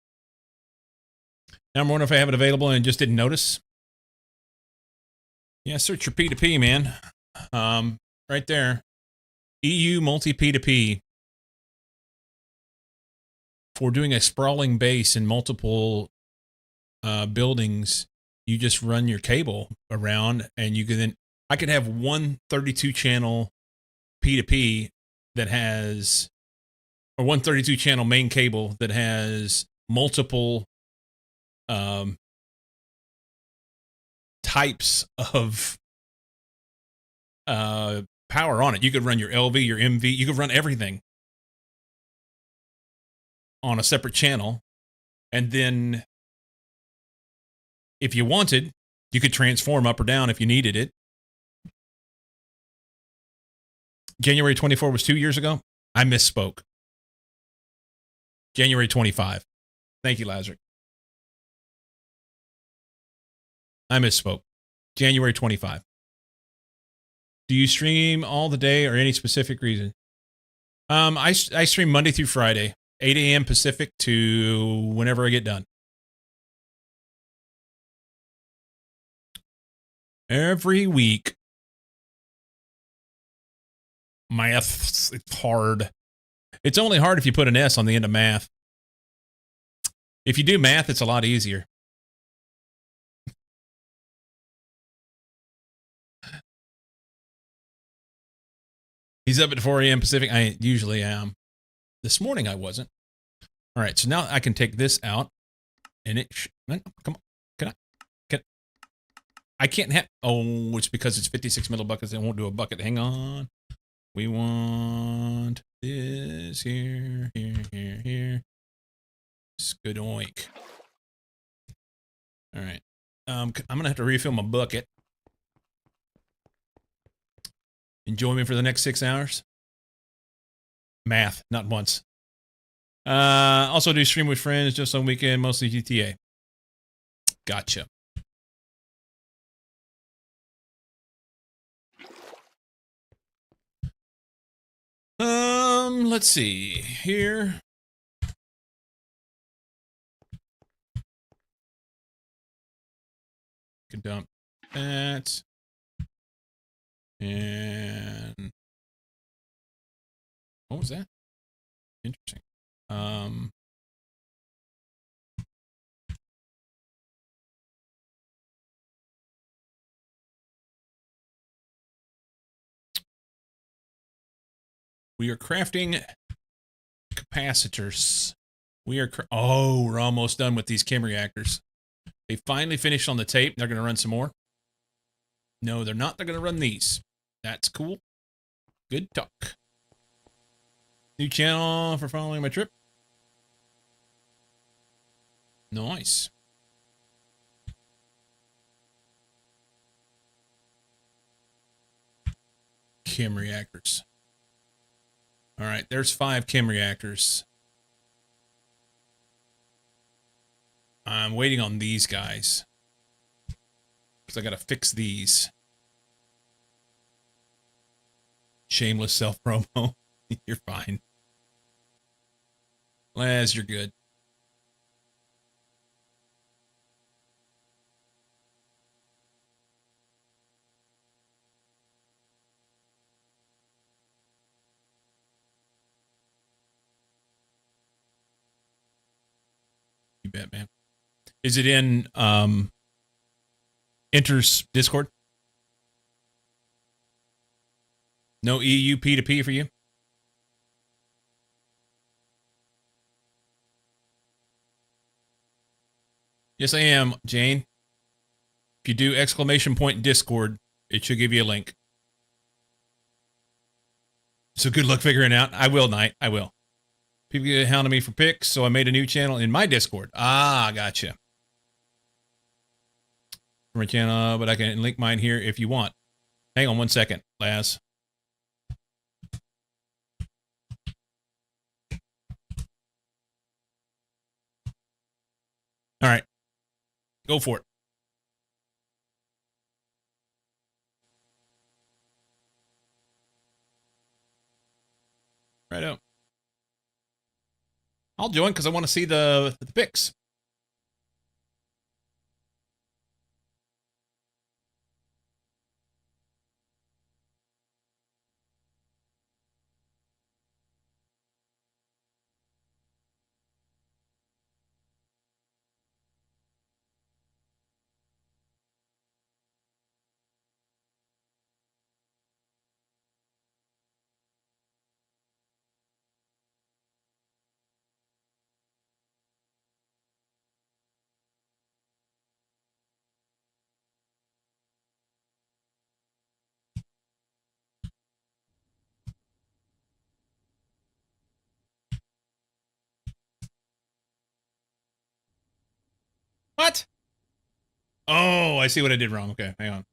now I'm wondering if I have it available and just didn't notice. Yeah, search your P2P, man. Right there. EU multi P2P. for doing a sprawling base in multiple buildings, you just run your cable around, and you can then. I could have one 32 channel P2P that has, or one 32 channel main cable that has multiple types of power on it. You could run your LV, your MV, you could run everything on a separate channel. And then if you wanted, you could transform up or down if you needed it. January 24 was 2 years ago. I misspoke. January 25. Thank you, Lazarus. I misspoke. January 25. Do you stream all the day or any specific reason? I stream Monday through Friday, 8 a.m. Pacific to whenever I get done. Every week. Math, it's hard. It's only hard if you put an S on the end of math. If you do math, it's a lot easier. He's up at 4 a.m. Pacific. I usually am. This morning I wasn't. All right, so now I can take this out, and it. Come on, can I can't have. Oh, it's because it's 56 middle buckets. It won't do a bucket. Hang on. We want this here. Good oink. All right. I'm gonna have to refill my bucket. Enjoy me for the next 6 hours. Math, not once. Also do stream with friends just on weekend, mostly GTA. Gotcha. Let's see here. Can dump that. And what was that? Interesting. We are crafting capacitors. We're almost done with these chem reactors. They finally finished on the tape. They're going to run some more. No, they're not. They're going to run these. That's cool. Good talk. New channel for following my trip. Nice. Chem reactors. All right, there's 5 chem reactors. I'm waiting on these guys, because I got to fix these. Shameless self-promo. You're fine. Laz, you're good. You bet, man. Is it in Inter's Discord? No EU P2P for you? Yes, I am, Jane. If you do ! Discord, it should give you a link. So good luck figuring it out. I will, Knight. I will. People get hounding me for pics, so I made a new channel in my Discord. Ah, gotcha. For my channel, but I can link mine here if you want. Hang on 1 second, Laz. All right. Go for it. Right out. I'll join because I want to see the pics. What? Oh, I see what I did wrong. Okay, hang on.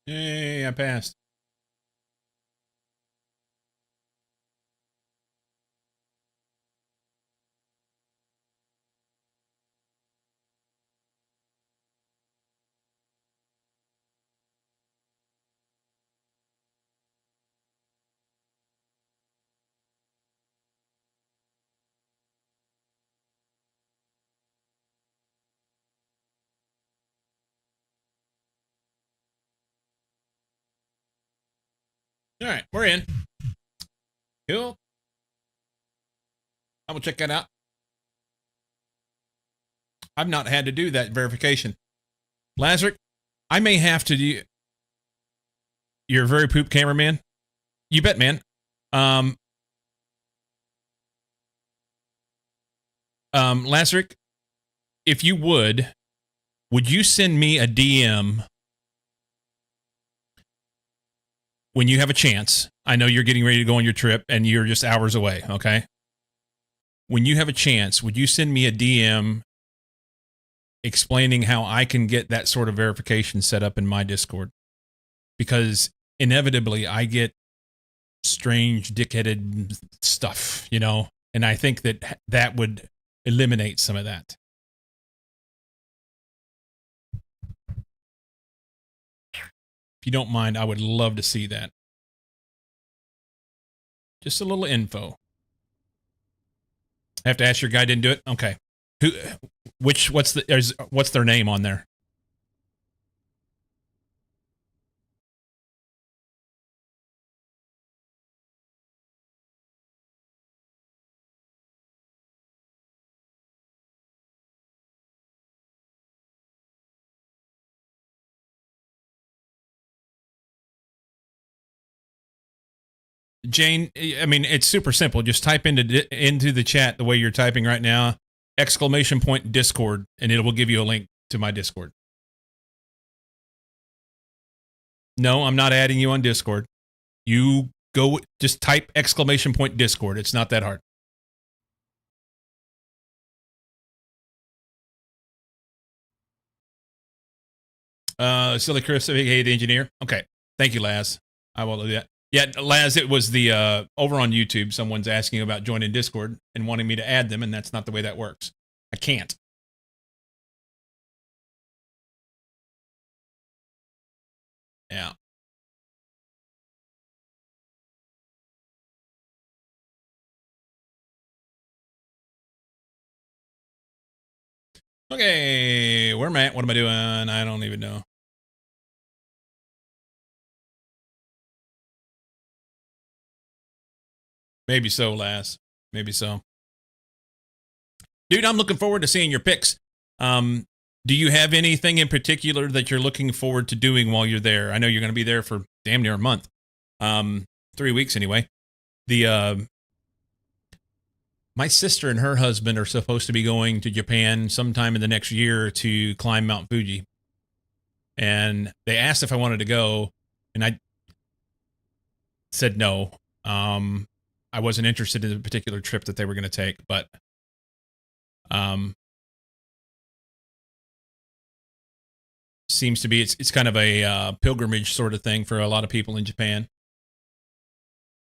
Yay, I passed. All right, we're in. Cool. I will check that out. I've not had to do that verification. Lazarick, I may have to do. You're a very poop cameraman. You bet, man. Lazarick, if you would you send me a DM when you have a chance? I know you're getting ready to go on your trip and you're just hours away, okay? When you have a chance, would you send me a DM explaining how I can get that sort of verification set up in my Discord? Because inevitably I get strange dick-headed stuff, you know, and I think that would eliminate some of that. If you don't mind, I would love to see that. Just a little info. I have to ask your guy didn't do it? Okay. What's their name on there? Jane, I mean, it's super simple. Just type into the chat the way you're typing right now, ! Discord, and it will give you a link to my Discord. No, I'm not adding you on Discord. You go, just type ! Discord. It's not that hard. Silly Chris, hey, the engineer. Okay. Thank you, Laz. I will do that. Yeah, Laz, it was the over on YouTube. Someone's asking about joining Discord and wanting me to add them, and that's not the way that works. I can't. Yeah. Okay, where am I at? What am I doing? I don't even know. Maybe so, Laz. Maybe so. Dude, I'm looking forward to seeing your pics. Do you have anything in particular that you're looking forward to doing while you're there? I know you're going to be there for damn near a month. 3 weeks anyway. My sister and her husband are supposed to be going to Japan sometime in the next year to climb Mount Fuji. And they asked if I wanted to go, and I said no. I wasn't interested in the particular trip that they were going to take, but seems to be it's kind of a pilgrimage sort of thing for a lot of people in Japan.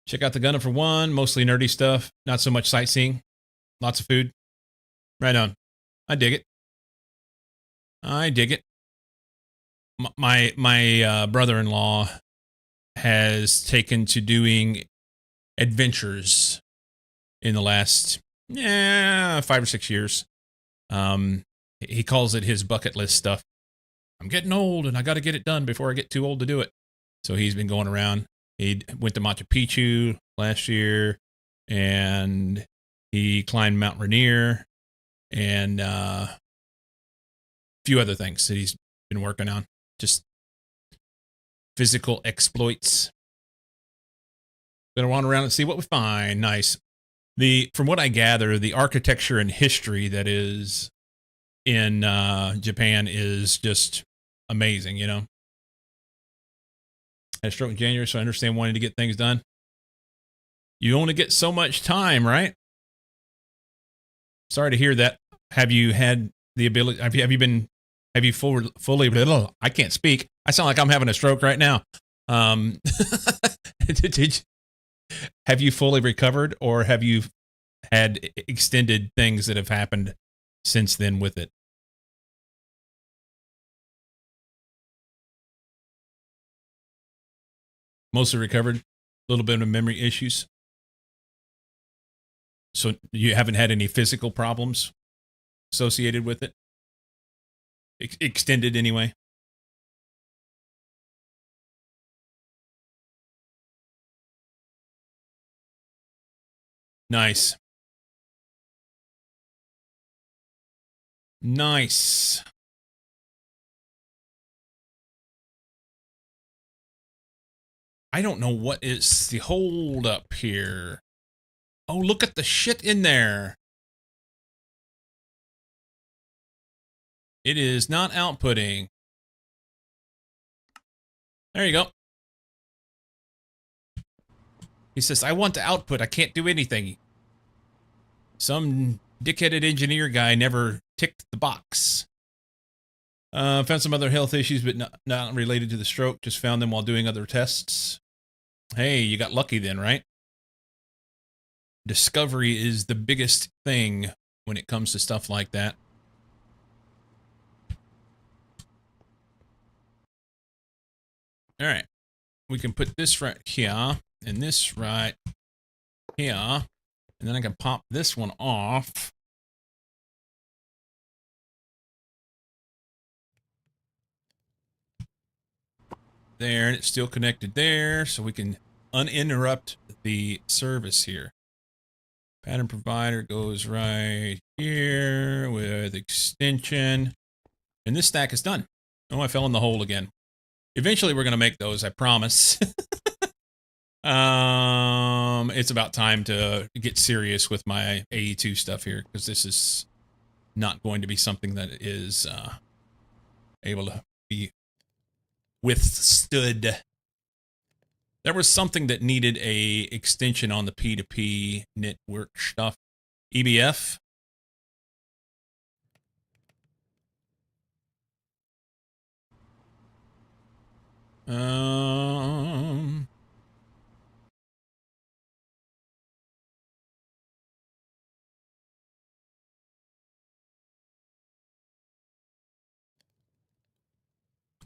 Check out the Gundam for one, mostly nerdy stuff, not so much sightseeing, lots of food. Right on. I dig it. I dig it. My brother-in-law has taken to doing adventures in the last 5 or 6 years. He calls it his bucket list stuff. I'm getting old and I got to get it done before I get too old to do it. So he's been going around. He went to Machu Picchu last year, and he climbed Mount Rainier, and a few other things that he's been working on. Just physical exploits. Gonna wander around and see what we find. Nice. From what I gather, the architecture and history that is in Japan is just amazing, you know? Had a stroke in January, so I understand wanting to get things done. You only get so much time, right? Sorry to hear that. Have you had the ability? Have you fully? I can't speak. I sound like I'm having a stroke right now. Have you fully recovered, or have you had extended things that have happened since then with it? Mostly recovered. A little bit of memory issues. So you haven't had any physical problems associated with it? Extended anyway? Nice. Nice. I don't know what is the hold up here. Oh, look at the shit in there. It is not outputting. There you go. He says, I want to output. I can't do anything. Some dickheaded engineer guy never ticked the box. Found some other health issues, but not related to the stroke. Just found them while doing other tests. Hey, you got lucky then, right? Discovery is the biggest thing when it comes to stuff like that. All right. We can put this right here and this right here. And then I can pop this one off. There, and it's still connected there, so we can uninterrupt the service here. Pattern provider goes right here with extension. And this stack is done. Oh, I fell in the hole again. Eventually we're going to make those, I promise. It's about time to get serious with my AE2 stuff here, because this is not going to be something that is able to be withstood. There was something that needed a extension on the P2P network stuff. EBF.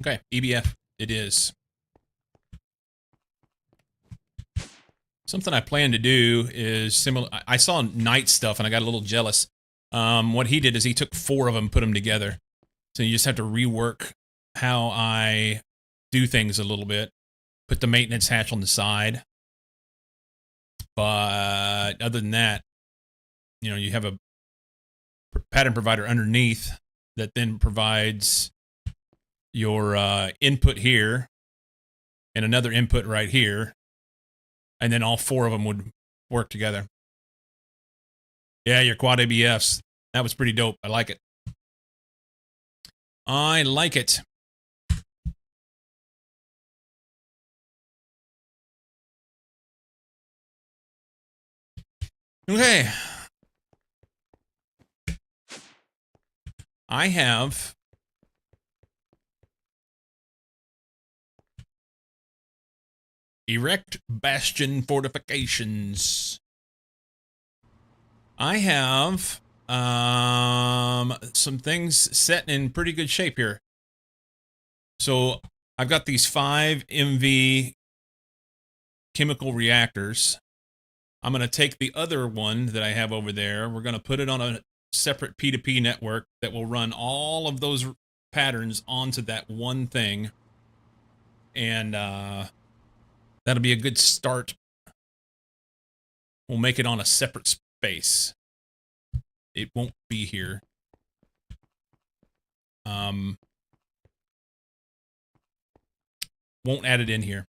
Okay, EBF it is. Something I plan to do is similar. I saw Knight stuff and I got a little jealous. What he did is he took 4 of them, put them together. So you just have to rework how I do things a little bit. Put the maintenance hatch on the side. But other than that, you know, you have a pattern provider underneath that then provides your input here and another input right here. And then all 4 of them would work together. Yeah, your quad ABFs. That was pretty dope. I like it. I like it. Okay. I have erect bastion fortifications. I have some things set in pretty good shape here. So I've got these 5 MV chemical reactors. I'm going to take the other one that I have over there. We're going to put it on a separate P2P network that will run all of those patterns onto that one thing. And that'll be a good start. We'll make it on a separate space. It won't be here. Won't add it in here.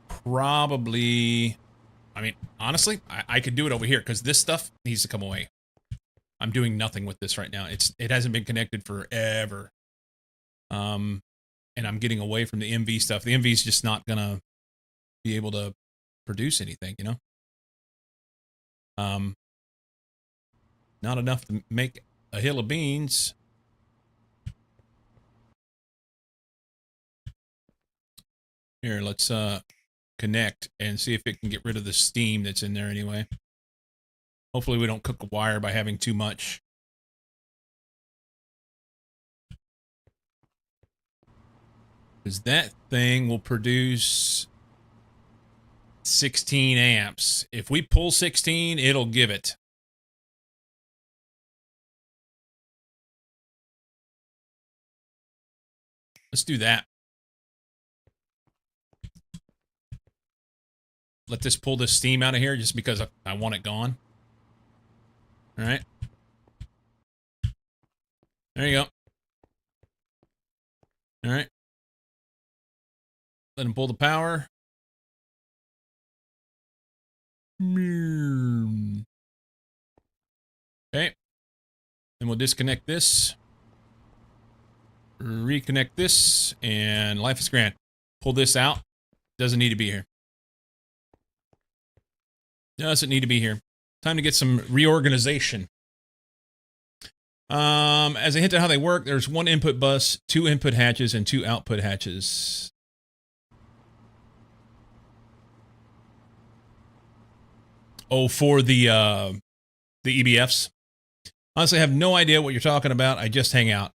Probably, I mean, honestly, I could do it over here because this stuff needs to come away. I'm doing nothing with this right now. It hasn't been connected forever. and I'm getting away from the MV stuff. The MV is just not gonna be able to produce anything, you know. Not enough to make a hill of beans. Here, let's connect and see if it can get rid of the steam that's in there anyway. Hopefully we don't cook a wire by having too much. Because that thing will produce 16 amps. If we pull 16, it'll give it. Let's do that. Let this pull this steam out of here just because I want it gone. All right. There you go. All right. Let him pull the power. Okay. Then we'll disconnect this. Reconnect this. And life is grand. Pull this out. Doesn't need to be here. Doesn't need to be here. Time to get some reorganization. As a hint of how they work, there's one input bus, 2 input hatches, and 2 output hatches. Oh, for the EBFs. Honestly, I have no idea what you're talking about. I just hang out.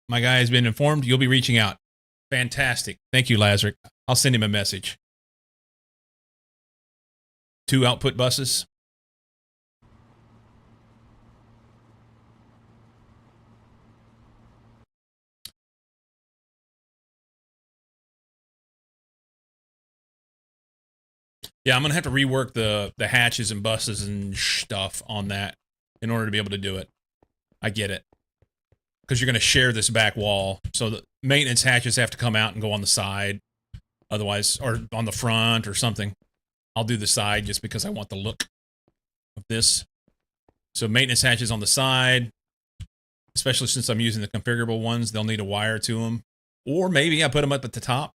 My guy has been informed. You'll be reaching out. Fantastic. Thank you, Lazarick. I'll send him a message. 2 output buses. Yeah, I'm going to have to rework the hatches and buses and stuff on that in order to be able to do it. I get it. Because you're going to share this back wall. So the maintenance hatches have to come out and go on the side. Otherwise, or on the front or something. I'll do the side just because I want the look of this. So maintenance hatches on the side. Especially since I'm using the configurable ones. They'll need a wire to them. Or maybe I put them up at the top.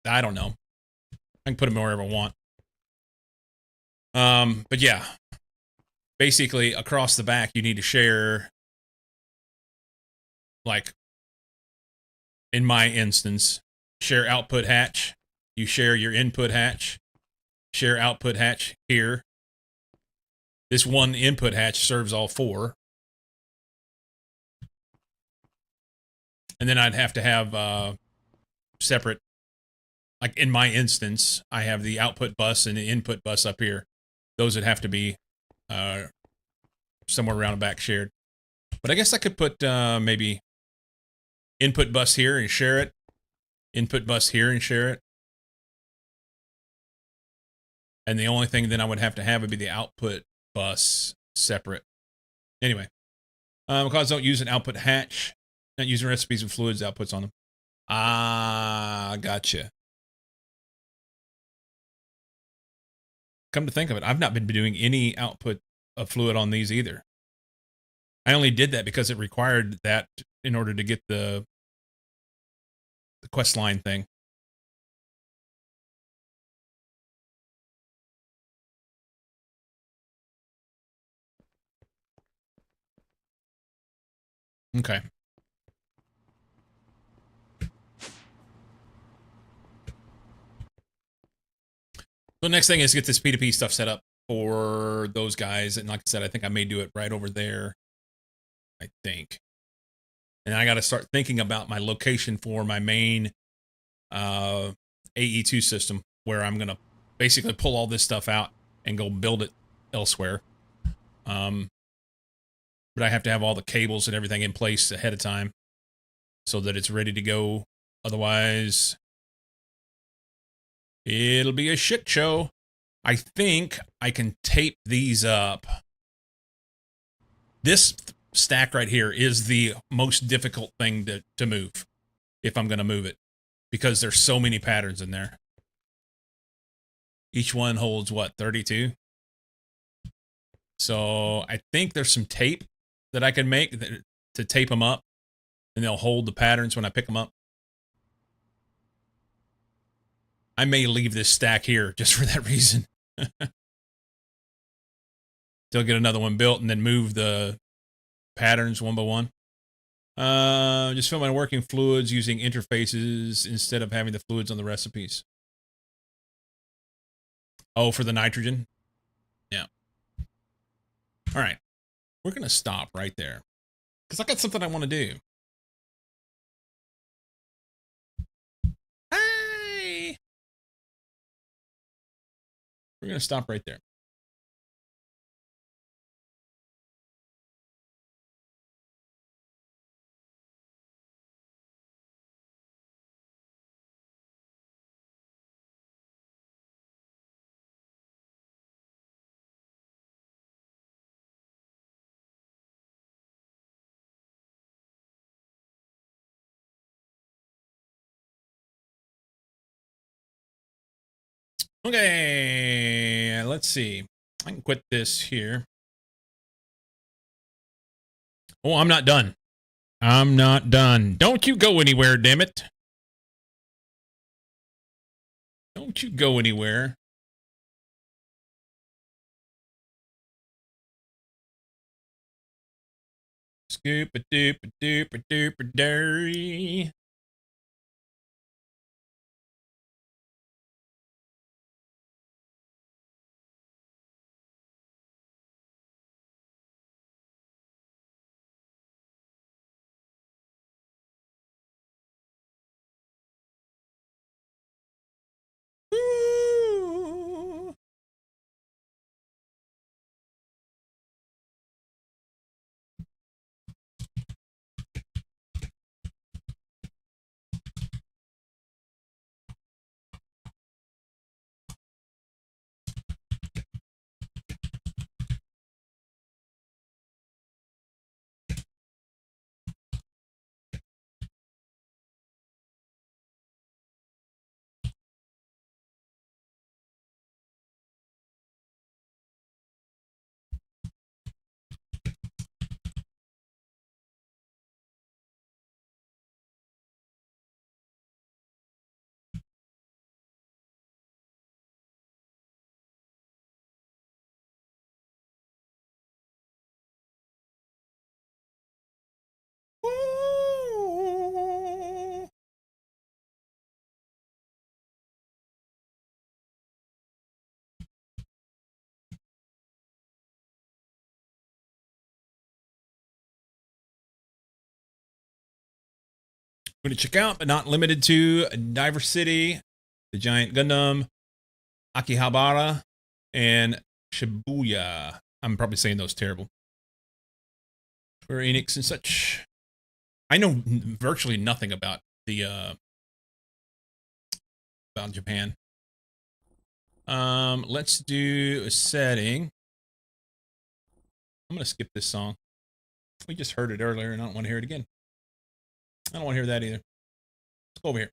I don't know. I can put them wherever I want. But yeah, basically across the back, you need to share, like, in my instance, share output hatch. You share your input hatch, share output hatch here. This one input hatch serves all 4. And then I'd have to have, separate, like in my instance, I have the output bus and the input bus up here. Those would have to be somewhere around the back shared. But I guess I could put maybe input bus here and share it. Input bus here and share it. And the only thing then I would have to have would be the output bus separate. Anyway, because I don't use an output hatch, not using recipes and fluids outputs on them. Ah, gotcha. Come to think of it, I've not been doing any output of fluid on these either. I only did that because it required that in order to get the quest line thing. Okay. So next thing is get this P2P stuff set up for those guys. And like I said, I think I may do it right over there. I think. And I got to start thinking about my location for my main AE2 system, where I'm going to basically pull all this stuff out and go build it elsewhere. But I have to have all the cables and everything in place ahead of time so that it's ready to go. Otherwise, it'll be a shit show. I think I can tape these up. This stack right here is the most difficult thing to move, if I'm going to move it, because there's so many patterns in there. Each one holds, what, 32? So I think there's some tape that I can make to tape them up, and they'll hold the patterns when I pick them up. I may leave this stack here just for that reason. Still get another one built and then move the patterns one by one. Just fill my working fluids using interfaces instead of having the fluids on the recipes. Oh, for the nitrogen? Yeah. All right. We're going to stop right there because I got something I want to do. Hey! We're going to stop right there. Okay, let's see. I can quit this here. Oh, I'm not done. I'm not done. Don't you go anywhere, damn it. Don't you go anywhere. Scoop a doop a doop a doop a dirty. Going to check out, but not limited to, Diver City, the Giant Gundam, Akihabara, and Shibuya. I'm probably saying those terrible. Square Enix and such. I know virtually nothing about the about Japan. Let's do a setting. I'm gonna skip this song. We just heard it earlier, and I don't want to hear it again. I don't want to hear that either. Let's go over here.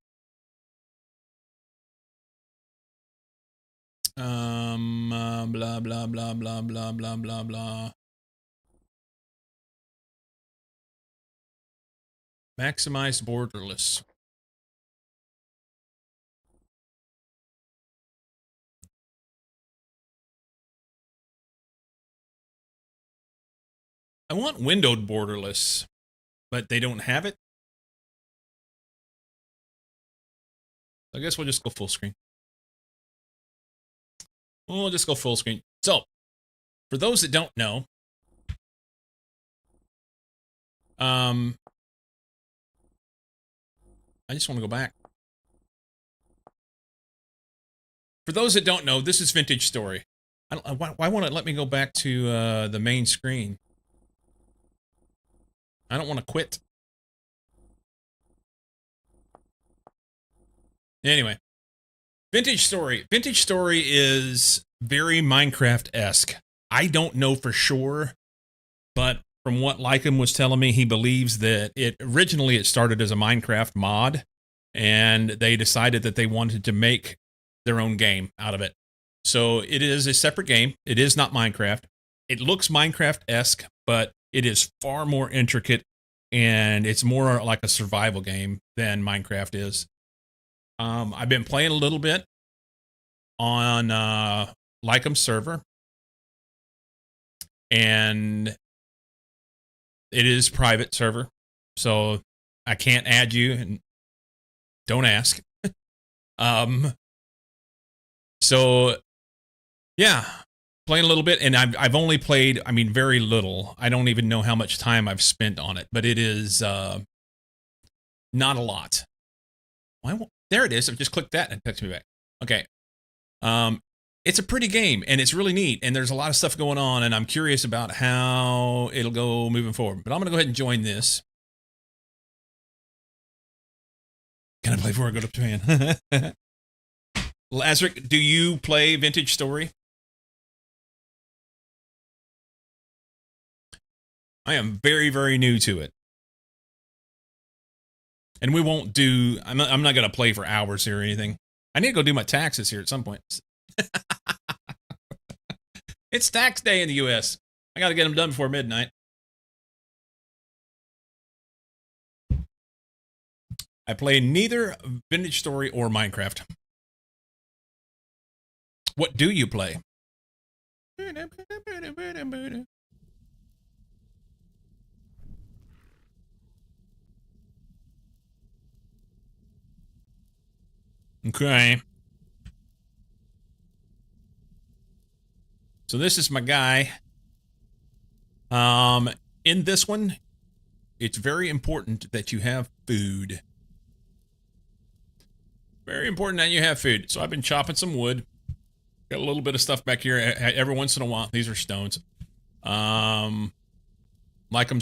Blah blah blah blah blah blah blah blah. Maximize borderless. I want windowed borderless, but they don't have it. I guess we'll just go full screen. We'll just go full screen. So, for those that don't know, I just want to go back. For those that don't know, this is Vintage Story. Why won't it let me go back to the main screen? I don't want to quit. Anyway, Vintage Story. Vintage Story is very Minecraft-esque. I don't know for sure, but from what Lycum was telling me, he believes that originally it started as a Minecraft mod, and they decided that they wanted to make their own game out of it. So it is a separate game. It is not Minecraft. It looks Minecraft-esque, but it is far more intricate, and it's more like a survival game than Minecraft is. I've been playing a little bit. on Lycum server, and it is private server, so I can't add you, and don't ask. So yeah, playing a little bit, and I've only played, I mean, very little. I don't even know how much time I've spent on it, but it is not a lot. Why won't, there it is. I've just clicked that and it takes me back. Okay. It's a pretty game, and it's really neat, and there's a lot of stuff going on, and I'm curious about how it'll go moving forward. But I'm going to go ahead and join this. Can I play before I go to Japan? Lazarick, do you play Vintage Story? I am very, very new to it. And we won't do, I'm not going to play for hours here or anything. I need to go do my taxes here at some point. It's tax day in the U.S. I got to get them done before midnight. I play neither Vintage Story or Minecraft. What do you play? Okay. So this is my guy. In this one, it's very important that you have food. Very important that you have food. So I've been chopping some wood. Got a little bit of stuff back here every once in a while. These are stones. Lycum's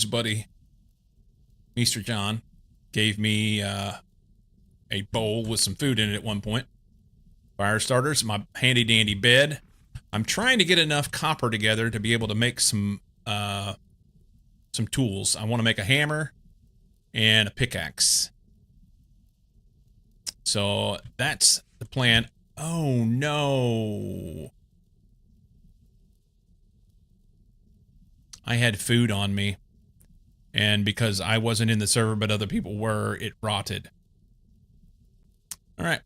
buddy, Mr. John, gave me a bowl with some food in it at one point. Fire starters, my handy dandy bed. I'm trying to get enough copper together to be able to make some tools. I want to make a hammer and a pickaxe. So that's the plan. Oh no. I had food on me, and because I wasn't in the server but other people were, it rotted. All right.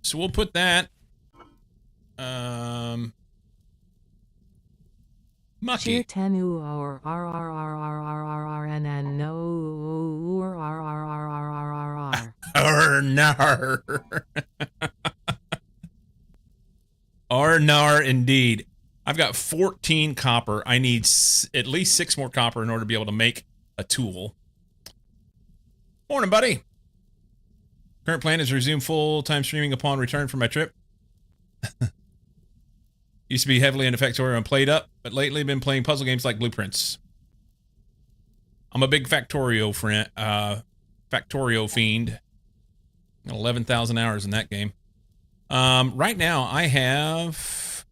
So we'll put that Mucky. Tenu or r r r r r r r n n no r r r r r r r r. Arnar. Arnar indeed. I've got 14 copper. I need at least 6 more copper in order to be able to make a tool. Morning, buddy. Current plan is to resume full-time streaming upon return from my trip. Used to be heavily into Factorio and played up, but lately been playing puzzle games like Blueprints. I'm a big Factorio friend, Factorio fiend. 11,000 hours in that game. Right now I have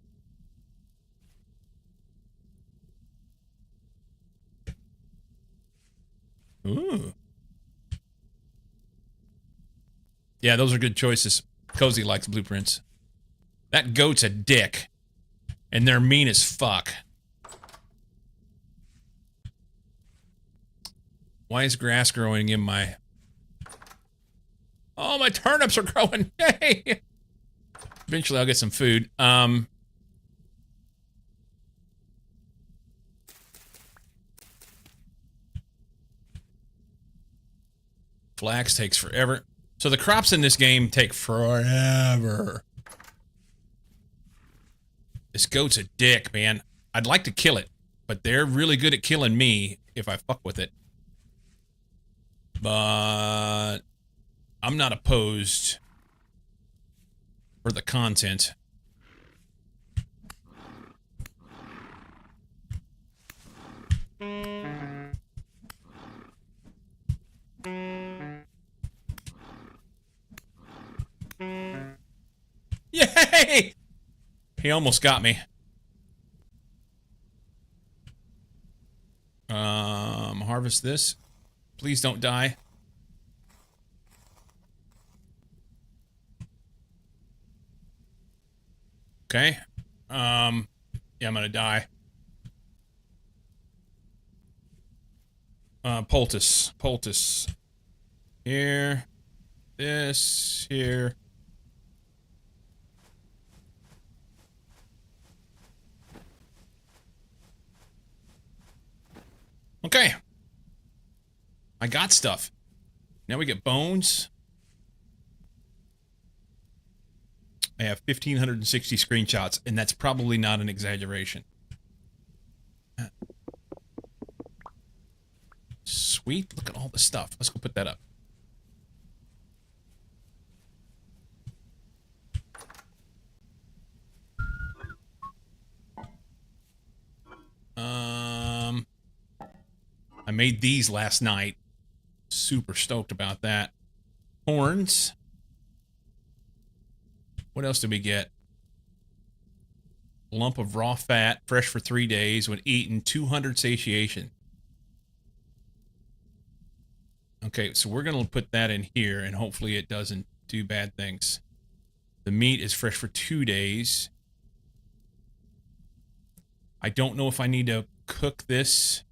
ooh. Yeah, those are good choices. Cozy likes Blueprints. That goat's a dick. And they're mean as fuck. Why is grass growing in my... Oh, my turnips are growing. Yay! Eventually I'll get some food. Flax takes forever. So the crops in this game take forever. This goat's a dick, man. I'd like to kill it, but they're really good at killing me if I fuck with it. But I'm not opposed for the content. Yay! He almost got me. Harvest this. Please don't die. Okay. Yeah, I'm gonna die. Poultice. Here. This. Here. Okay. I got stuff. Now we get bones. I have 1,560 screenshots, and that's probably not an exaggeration. Sweet. Look at all the stuff. Let's go put that up. I made these last night. Super stoked about that. Horns. What else did we get? Lump of raw fat, fresh for 3 days. When eaten, 200 satiation. Okay, so we're going to put that in here, and hopefully it doesn't do bad things. The meat is fresh for 2 days. I don't know if I need to cook this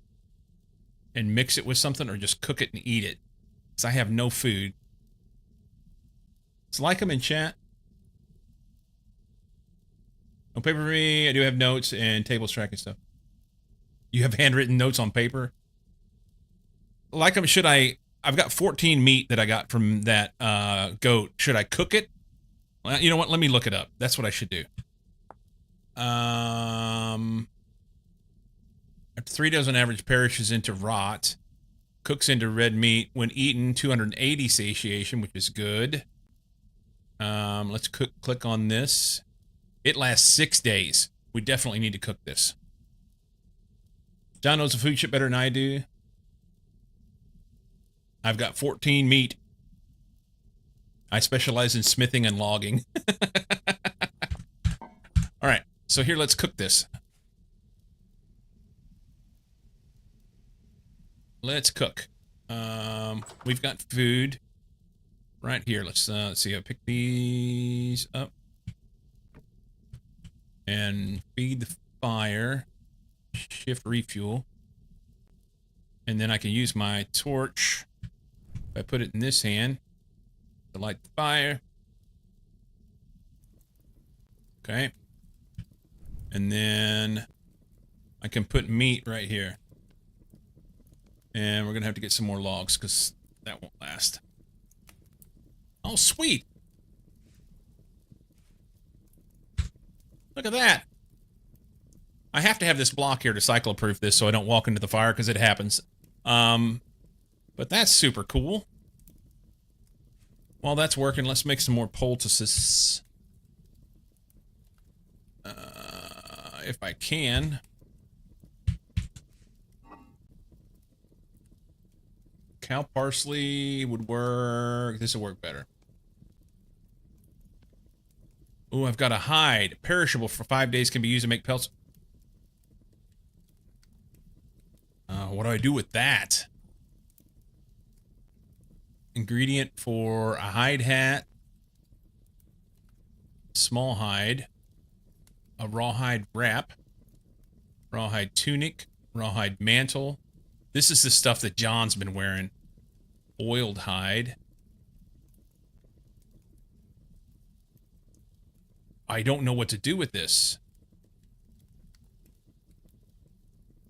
and mix it with something or just cook it and eat it, because I have no food. So like them in chat. No paper for me. I do have notes and tables tracking stuff. You have handwritten notes on paper? Like them, should I... I've got 14 meat that I got from that goat. Should I cook it? Well, you know what? Let me look it up. That's what I should do. After 3 days on average, perishes into rot. Cooks into red meat. When eaten, 280 satiation, which is good. Let's click on this. It lasts 6 days. We definitely need to cook this. John knows the food shit better than I do. I've got 14 meat. I specialize in smithing and logging. All right, so here, let's cook this. Let's cook. We've got food right here. Let's see. I pick these up and feed the fire. Shift refuel, and then I can use my torch. If I put it in this hand to light the fire. Okay. And then I can put meat right here. And we're going to have to get some more logs because that won't last. Oh, sweet. Look at that. I have to have this block here to cyclo-proof this so I don't walk into the fire because it happens. But that's super cool. While that's working, let's make some more poultices. If I can. Cow parsley would work. This will work better. Ooh, I've got a hide. Perishable for 5 days, can be used to make pelts. What do I do with that? Ingredient for a hide hat. Small hide. A rawhide wrap. Rawhide tunic. Rawhide mantle. This is the stuff that John's been wearing. Oiled hide. I don't know what to do with this.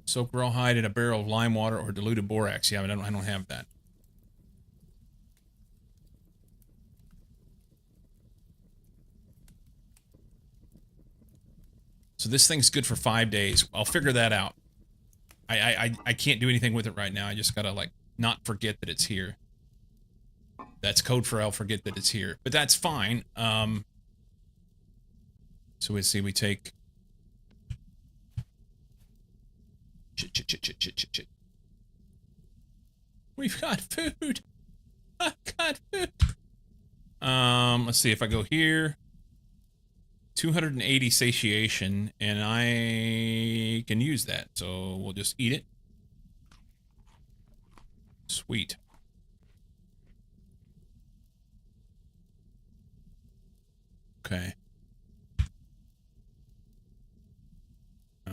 Soak rawhide in a barrel of lime water or diluted borax. Yeah, I don't have that. So this thing's good for 5 days. I'll figure that out. I can't do anything with it right now. I just gotta, like, not forget that it's here. That's code for I'll forget that it's here. But that's fine. So we see, we take... Chit. We've got food. I've got food. Let's see if I go here. 280 satiation, and I can use that. So we'll just eat it. Sweet. Okay.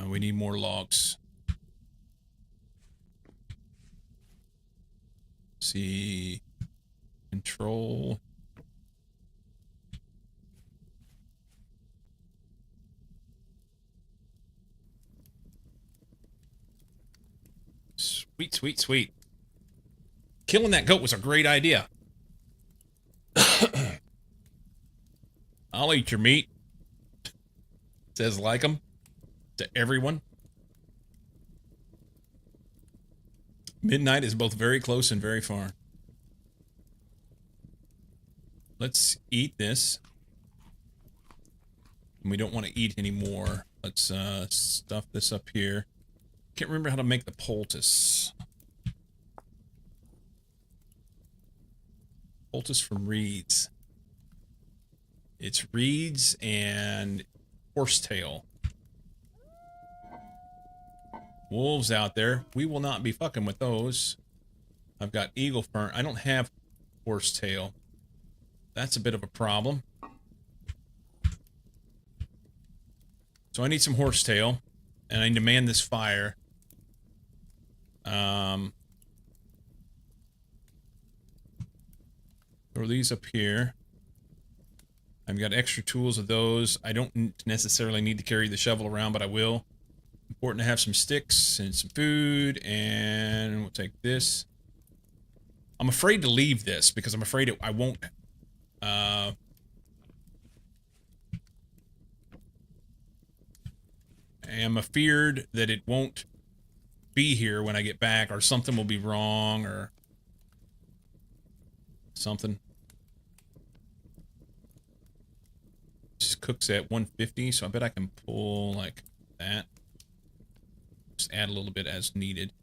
We need more logs. See, control. Sweet, sweet, sweet. Killing that goat was a great idea. I'll eat your meat. Says like 'em to everyone. Midnight is both very close and very far. Let's eat this. And we don't want to eat anymore. Let's stuff this up here. Can't remember how to make the poultice. Poultice from reeds. It's reeds and horsetail. Wolves out there. We will not be fucking with those. I've got eagle fern. I don't have horsetail. That's a bit of a problem. So I need some horsetail. And I need to man this fire. Throw these up here. I've got extra tools of those. I don't necessarily need to carry the shovel around, but I will. Important to have some sticks and some food, and we'll take this. I'm afraid to leave this because I'm afraid I won't. I am afeared that it won't be here when I get back, or something will be wrong, or something. Just cooks at 150, so I bet I can pull like that. Just add a little bit as needed.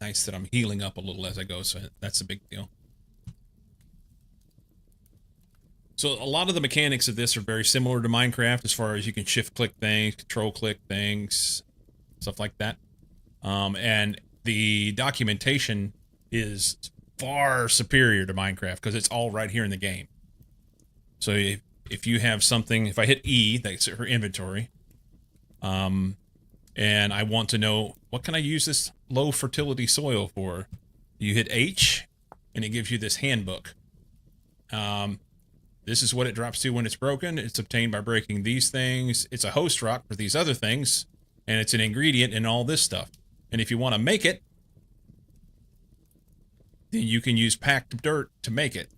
Nice that I'm healing up a little as I go, so that's a big deal. So a lot of the mechanics of this are very similar to Minecraft as far as you can shift-click things, control-click things, stuff like that. And the documentation is far superior to Minecraft because it's all right here in the game. So if you have something, if I hit E, that's her inventory, and I want to know, what can I use this low fertility soil for? You hit H, and it gives you this handbook. This is what it drops to when it's broken. It's obtained by breaking these things. It's a host rock for these other things, and it's an ingredient in all this stuff. And if you want to make it, then you can use packed dirt to make it.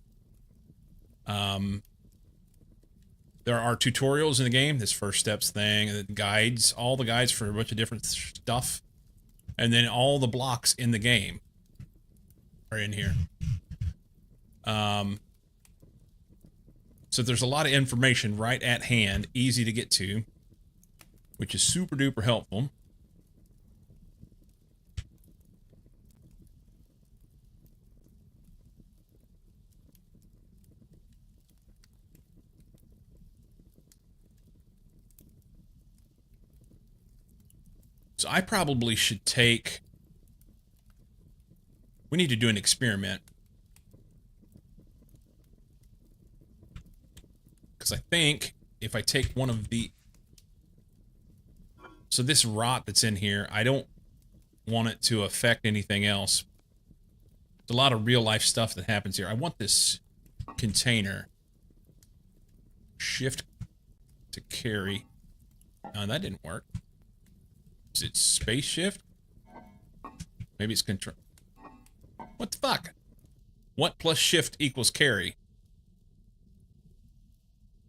There are tutorials in the game, this first steps thing, guides, all the guides for a bunch of different stuff. And then all the blocks in the game are in here. So there's a lot of information right at hand, easy to get to, which is super duper helpful. So I probably should take... We need to do an experiment. Because I think if I take one of the... So this rot that's in here, I don't want it to affect anything else. There's a lot of real life stuff that happens here. I want this container. Shift to carry. Oh, that didn't work. Is it space shift? Maybe it's control. What the fuck? What plus shift equals carry?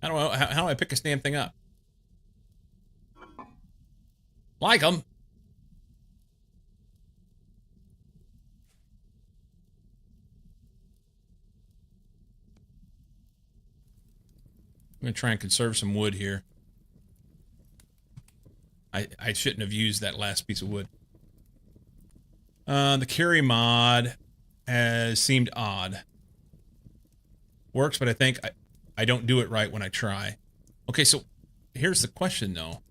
How do I pick this damn thing up? Like 'em. I'm gonna try and conserve some wood here. I shouldn't have used that last piece of wood. The carry mod has seemed odd. Works, but I think I don't do it right when I try. Okay, so here's the question, though.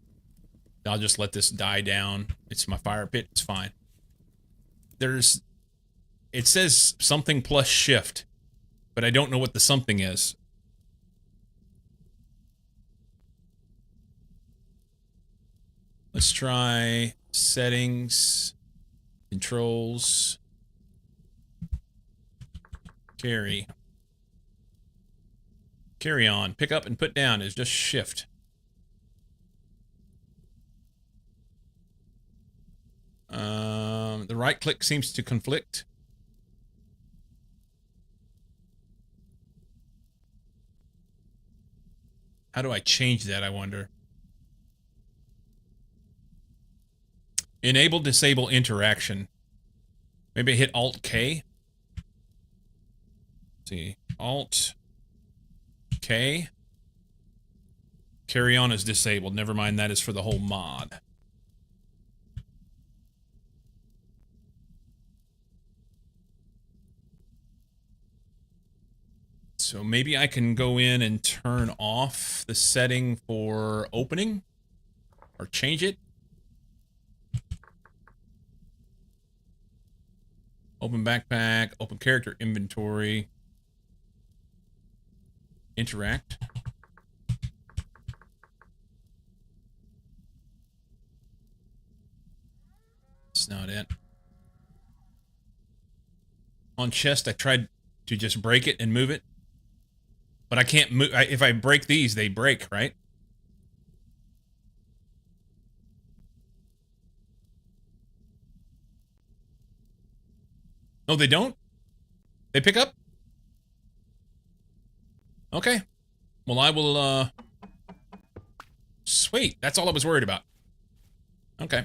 I'll just let this die down. It's my fire pit. It's fine. It says something plus shift, but I don't know what the something is. Let's try settings, controls, carry. Carry on. Pick up and put down is just shift. The right click seems to conflict. How do I change that, I wonder? Enable, disable interaction. Maybe I hit Alt-K. Let's see. Alt-K. Carry on is disabled. Never mind, that is for the whole mod. So maybe I can go in and turn off the setting for opening or change it. Open backpack, open character inventory, interact. That's not it. On chest, I tried to just break it and move it. But I can't move. If I break these, they break, right? No, they don't? They pick up? Okay. Well, I will, Sweet. That's all I was worried about. Okay.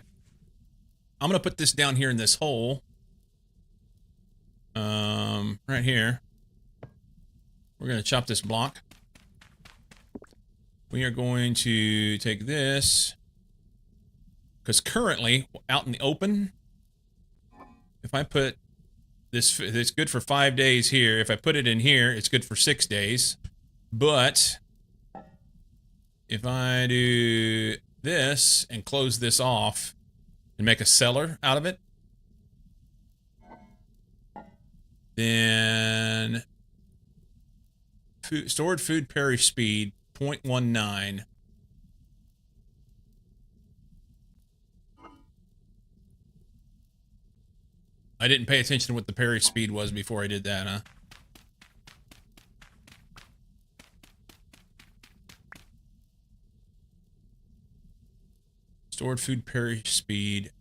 I'm gonna put this down here in this hole. Right here. We're going to chop this block. We are going to take this. Because currently, out in the open, if I put this, it's good for 5 days here. If I put it in here, it's good for 6 days. But if I do this and close this off and make a cellar out of it, then stored food perish speed 0.19. I didn't pay attention to what the perish speed was before I did that, huh? Stored food perish speed.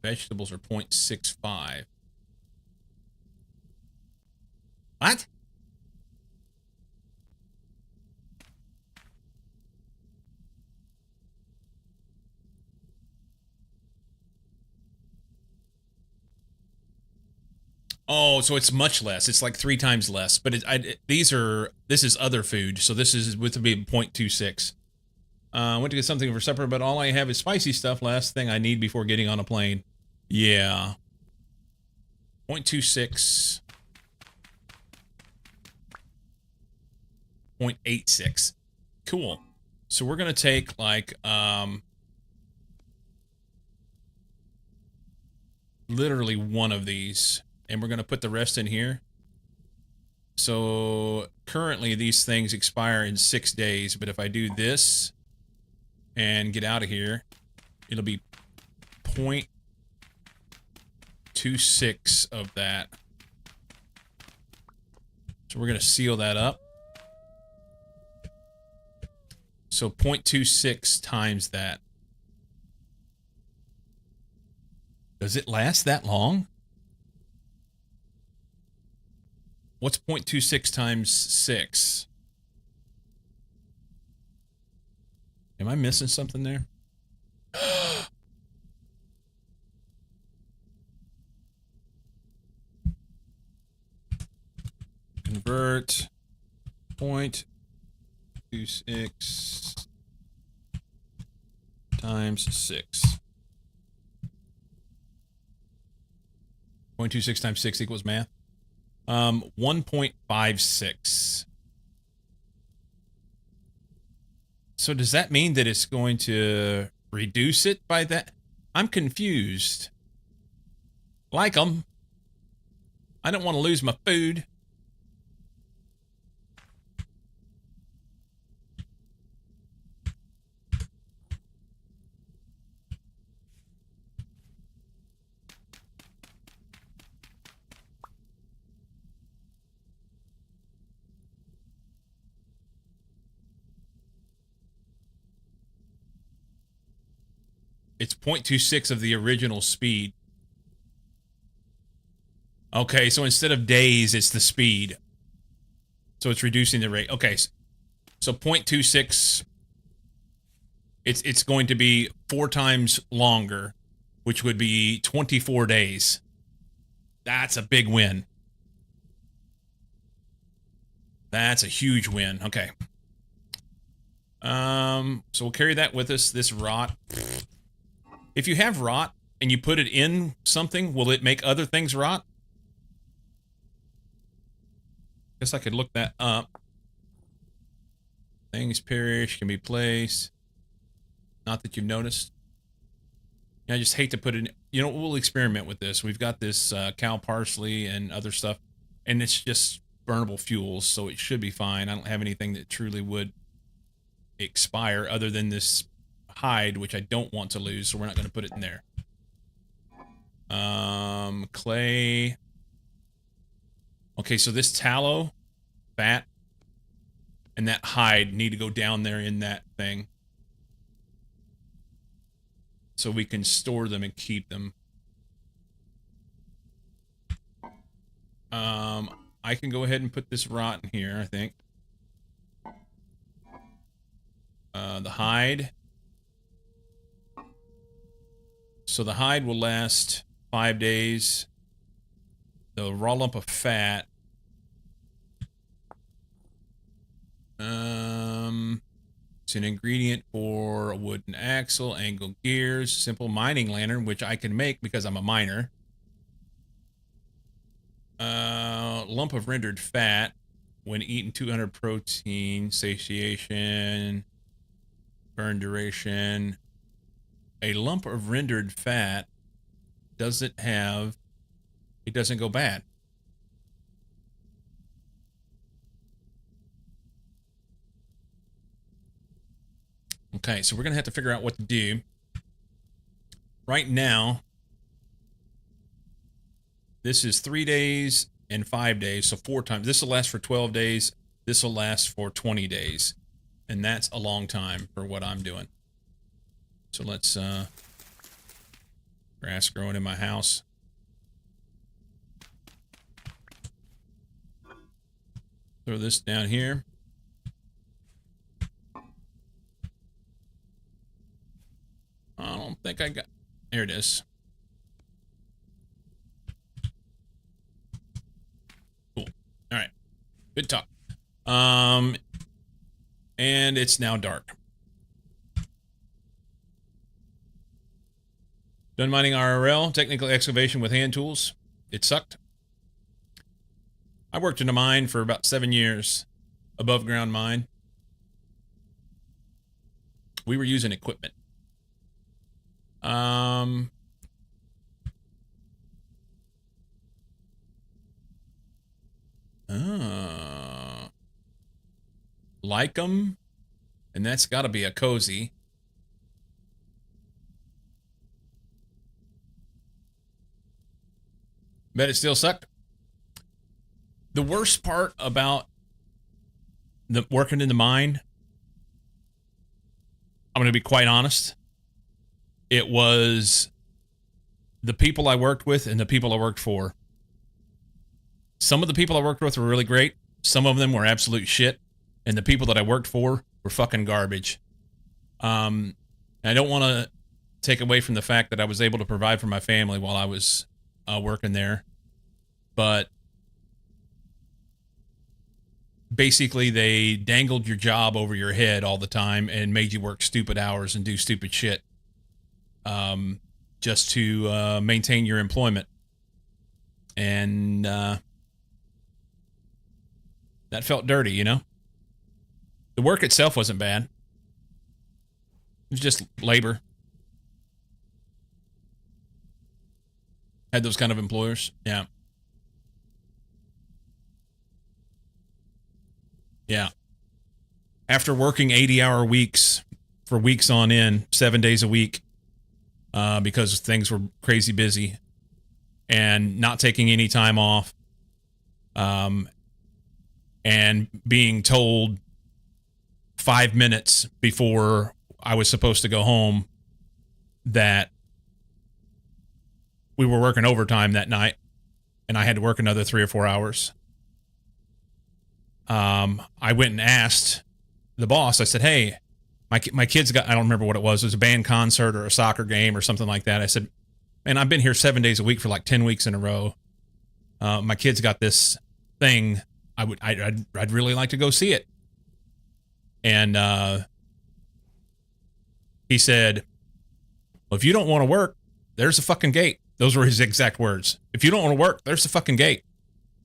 Vegetables are 0.65. What? Oh, so it's much less. It's like 3 times less. But this is other food, so this is with to be 0.26. Went to get something for supper, but all I have is spicy stuff. Last thing I need before getting on a plane. Yeah. 0.26. 0.86. Cool. So we're gonna take like literally one of these, and we're gonna put the rest in here. So currently these things expire in 6 days, but if I do this and get out of here, it'll be 0.26 of that. So we're gonna seal that up. So 0.26 times that. Does it last that long? What's 0.26 times 6? Am I missing something there? Convert 0.26 times 6. 0.26 times 6 equals math. 1.56. So does that mean that it's going to reduce it by that? I'm confused. Like them. I don't want to lose my food. It's 0.26 of the original speed. Okay, so instead of days, it's the speed. So it's reducing the rate. Okay, so 0.26, it's going to be 4 times longer, which would be 24 days. That's a big win. That's a huge win. Okay. So we'll carry that with us, this rot. If you have rot and you put it in something, will it make other things rot? Guess I could look that up. Things perish, can be placed. Not that you've noticed. I just hate to put it in. You know, we'll experiment with this. We've got this cow parsley and other stuff, and it's just burnable fuels, so it should be fine. I don't have anything that truly would expire other than this hide, which I don't want to lose, so we're not going to put it in there. Clay. Okay, so this tallow, fat, and that hide need to go down there in that thing, so we can store them and keep them. I can go ahead and put this rot in here, I think. The hide. So the hide will last 5 days. The raw lump of fat. It's an ingredient for a wooden axle, angle gears, simple mining lantern, which I can make because I'm a miner. Lump of rendered fat. When eaten, 200 protein, satiation, burn duration. A lump of rendered fat doesn't have, it doesn't go bad. Okay, so we're going to have to figure out what to do. Right now, this is 3 days and 5 days, so 4 times. This will last for 12 days. This will last for 20 days. And that's a long time for what I'm doing. So let's, grass growing in my house. Throw this down here. I don't think I got, there it is. Cool. All right. Good talk. And it's now dark. Done mining RRL, technical excavation with hand tools. It sucked. I worked in a mine for about 7 years, above ground mine. We were using equipment. Like 'em, and that's got to be a cozy. Bet it still sucked. The worst part about the working in the mine, I'm going to be quite honest, it was the people I worked with and the people I worked for. Some of the people I worked with were really great. Some of them were absolute shit. And the people that I worked for were fucking garbage. I don't want to take away from the fact that I was able to provide for my family while I was working there. But basically, they dangled your job over your head all the time and made you work stupid hours and do stupid shit. Just to maintain your employment. And that felt dirty, you know? The work itself wasn't bad. It was just labor. Had those kind of employers. Yeah. Yeah. After working 80-hour weeks for weeks on end, 7 days a week, because things were crazy busy and not taking any time off, and being told 5 minutes before I was supposed to go home that we were working overtime that night, and I had to work another 3 or 4 hours. I went and asked the boss. I said, "Hey, my kids got, I don't remember what it was. It was a band concert or a soccer game or something like that." I said, "Man, I've been here 7 days a week for like 10 weeks in a row. My kids got this thing. I'd really like to go see it." And he said, "Well, if you don't want to work, there's a fucking gate." Those were his exact words. "If you don't want to work, there's a fucking gate.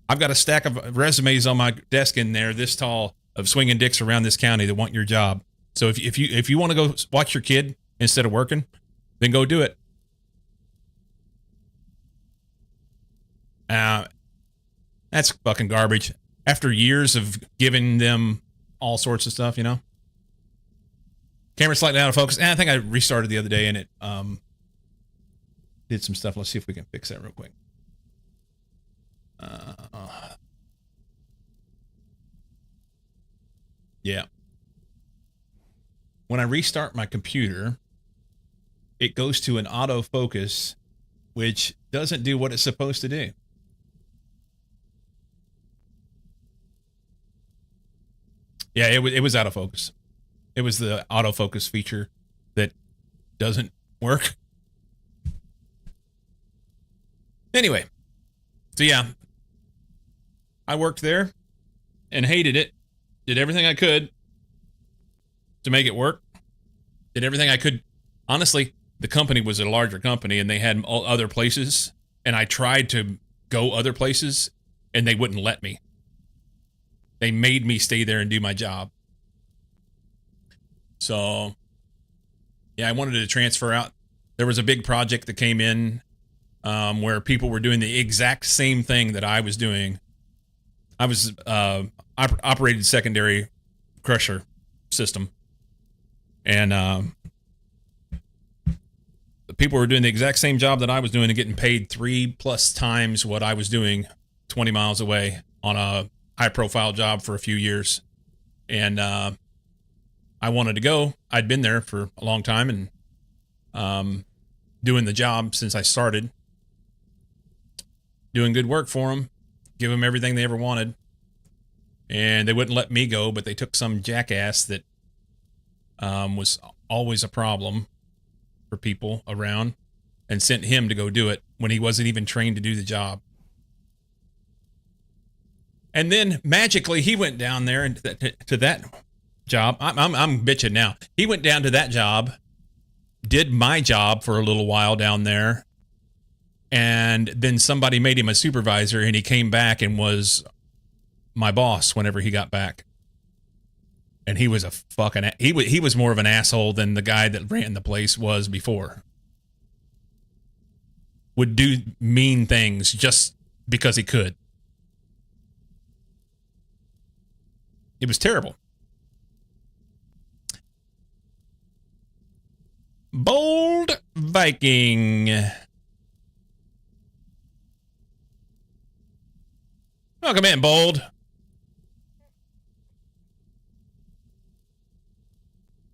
I've got a stack of resumes on my desk in there this tall of swinging dicks around this county that want your job. So if you want to go watch your kid instead of working, then go do it." That's fucking garbage. After years of giving them all sorts of stuff, you know. Camera's slightly out of focus. And I think I restarted the other day and it did some stuff. Let's see if we can fix that real quick. Yeah. When I restart my computer, it goes to an autofocus, which doesn't do what it's supposed to do. Yeah, it was out of focus. It was the autofocus feature that doesn't work. Anyway, so yeah, I worked there and hated it. Did everything I could to make it work. Did everything I could. Honestly, the company was a larger company and they had other places, and I tried to go other places and they wouldn't let me. They made me stay there and do my job. So, yeah, I wanted to transfer out. There was a big project that came in where people were doing the exact same thing that I was doing. I was operated secondary crusher system. And the people were doing the exact same job that I was doing and getting paid 3+ times what I was doing 20 miles away on a high-profile job for a few years. And I wanted to go. I'd been there for a long time and doing the job since I started. Doing good work for them. Give them everything they ever wanted. And they wouldn't let me go, but they took some jackass that was always a problem for people around and sent him to go do it when he wasn't even trained to do the job. And then magically he went down there and to that job. I'm bitching now. He went down to that job, did my job for a little while down there, and then somebody made him a supervisor, and he came back and was my boss whenever he got back. And he was a fucking he was more of an asshole than the guy that ran the place was before. Would do mean things just because he could. It was terrible. Bold Viking. Welcome in, Bold.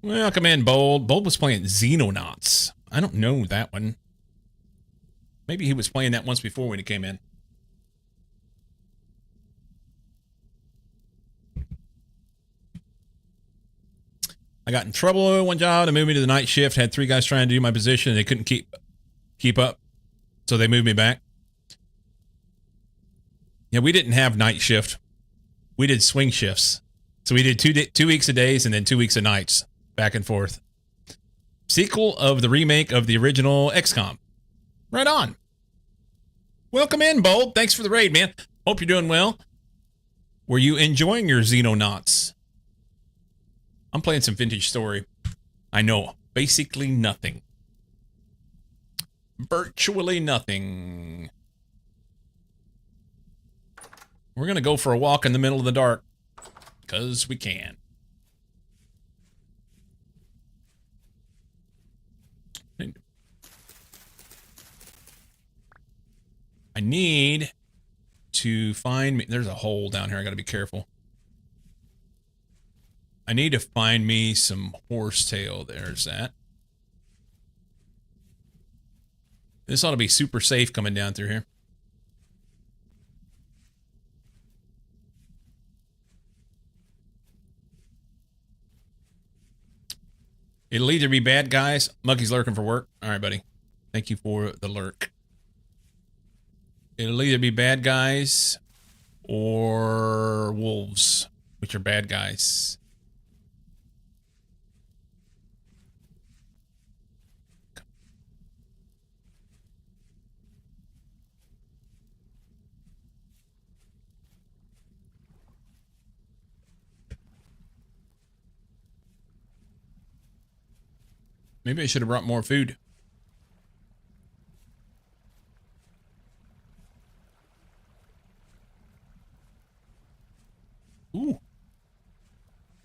Welcome in, Bold. Bold was playing Xenonauts. I don't know that one. Maybe he was playing that once before when he came in. I got in trouble at one job. They moved me to the night shift. Had 3 guys trying to do my position, and they couldn't keep up. So they moved me back. Yeah, we didn't have night shift. We did swing shifts. So we did 2 weeks of days and then 2 weeks of nights, back and forth. Sequel of the remake of the original XCOM. Right on. Welcome in, Bold. Thanks for the raid, man. Hope you're doing well. Were you enjoying your Xenonauts? I'm playing some Vintage Story. I know basically nothing. Virtually nothing. We're going to go for a walk in the middle of the dark. Because we can. I need to find me. There's a hole down here. I got to be careful. I need to find me some horsetail. There's that. This ought to be super safe coming down through here. It'll either be bad guys. Monkey's lurking for work. All right, buddy. Thank you for the lurk. It'll either be bad guys or wolves, which are bad guys. Maybe I should have brought more food. Ooh.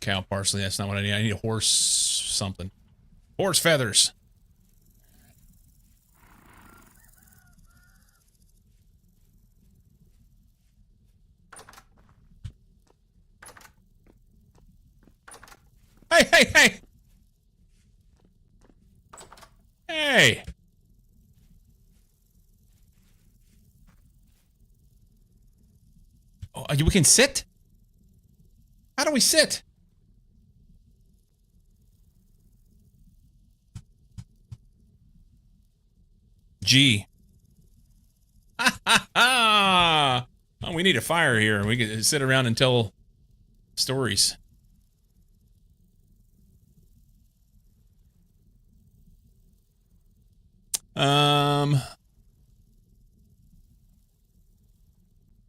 Cow parsley, that's not what I need. I need a horse something. Horse feathers. Hey, hey, hey! Hey! Oh, we can sit? How do we sit? G. Ha ha ha! Oh, we need a fire here. We can sit around and tell stories.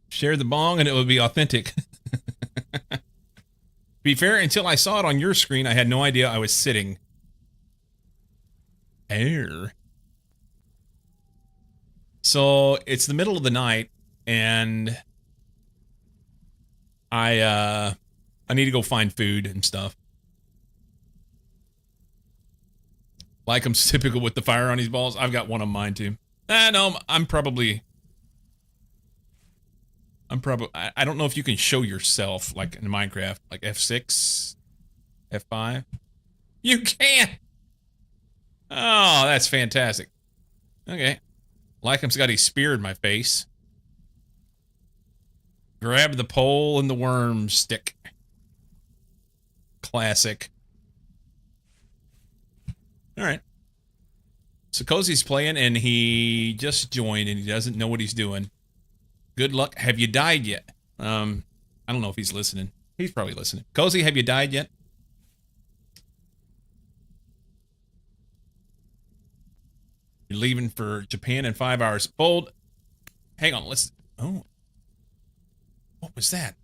Share the bong and it will be authentic. To be fair, until I saw it on your screen, I had no idea I was sitting. Air. So it's the middle of the night, and I need to go find food and stuff. Like I'm typical with the fire on these balls. I've got one on mine too. No, I'm probably. I don't know if you can show yourself like in Minecraft, like F6, F5. You can. Oh, that's fantastic. Okay. Lycom's got a spear in my face. Grab the pole and the worm stick. Classic. Alright. So Cozy's playing and he just joined and he doesn't know what he's doing. Good luck. Have you died yet? I don't know if he's listening. He's probably listening. Cozy, have you died yet? You're leaving for Japan in 5 hours. Bold. Hang on, let's... Oh. What was that?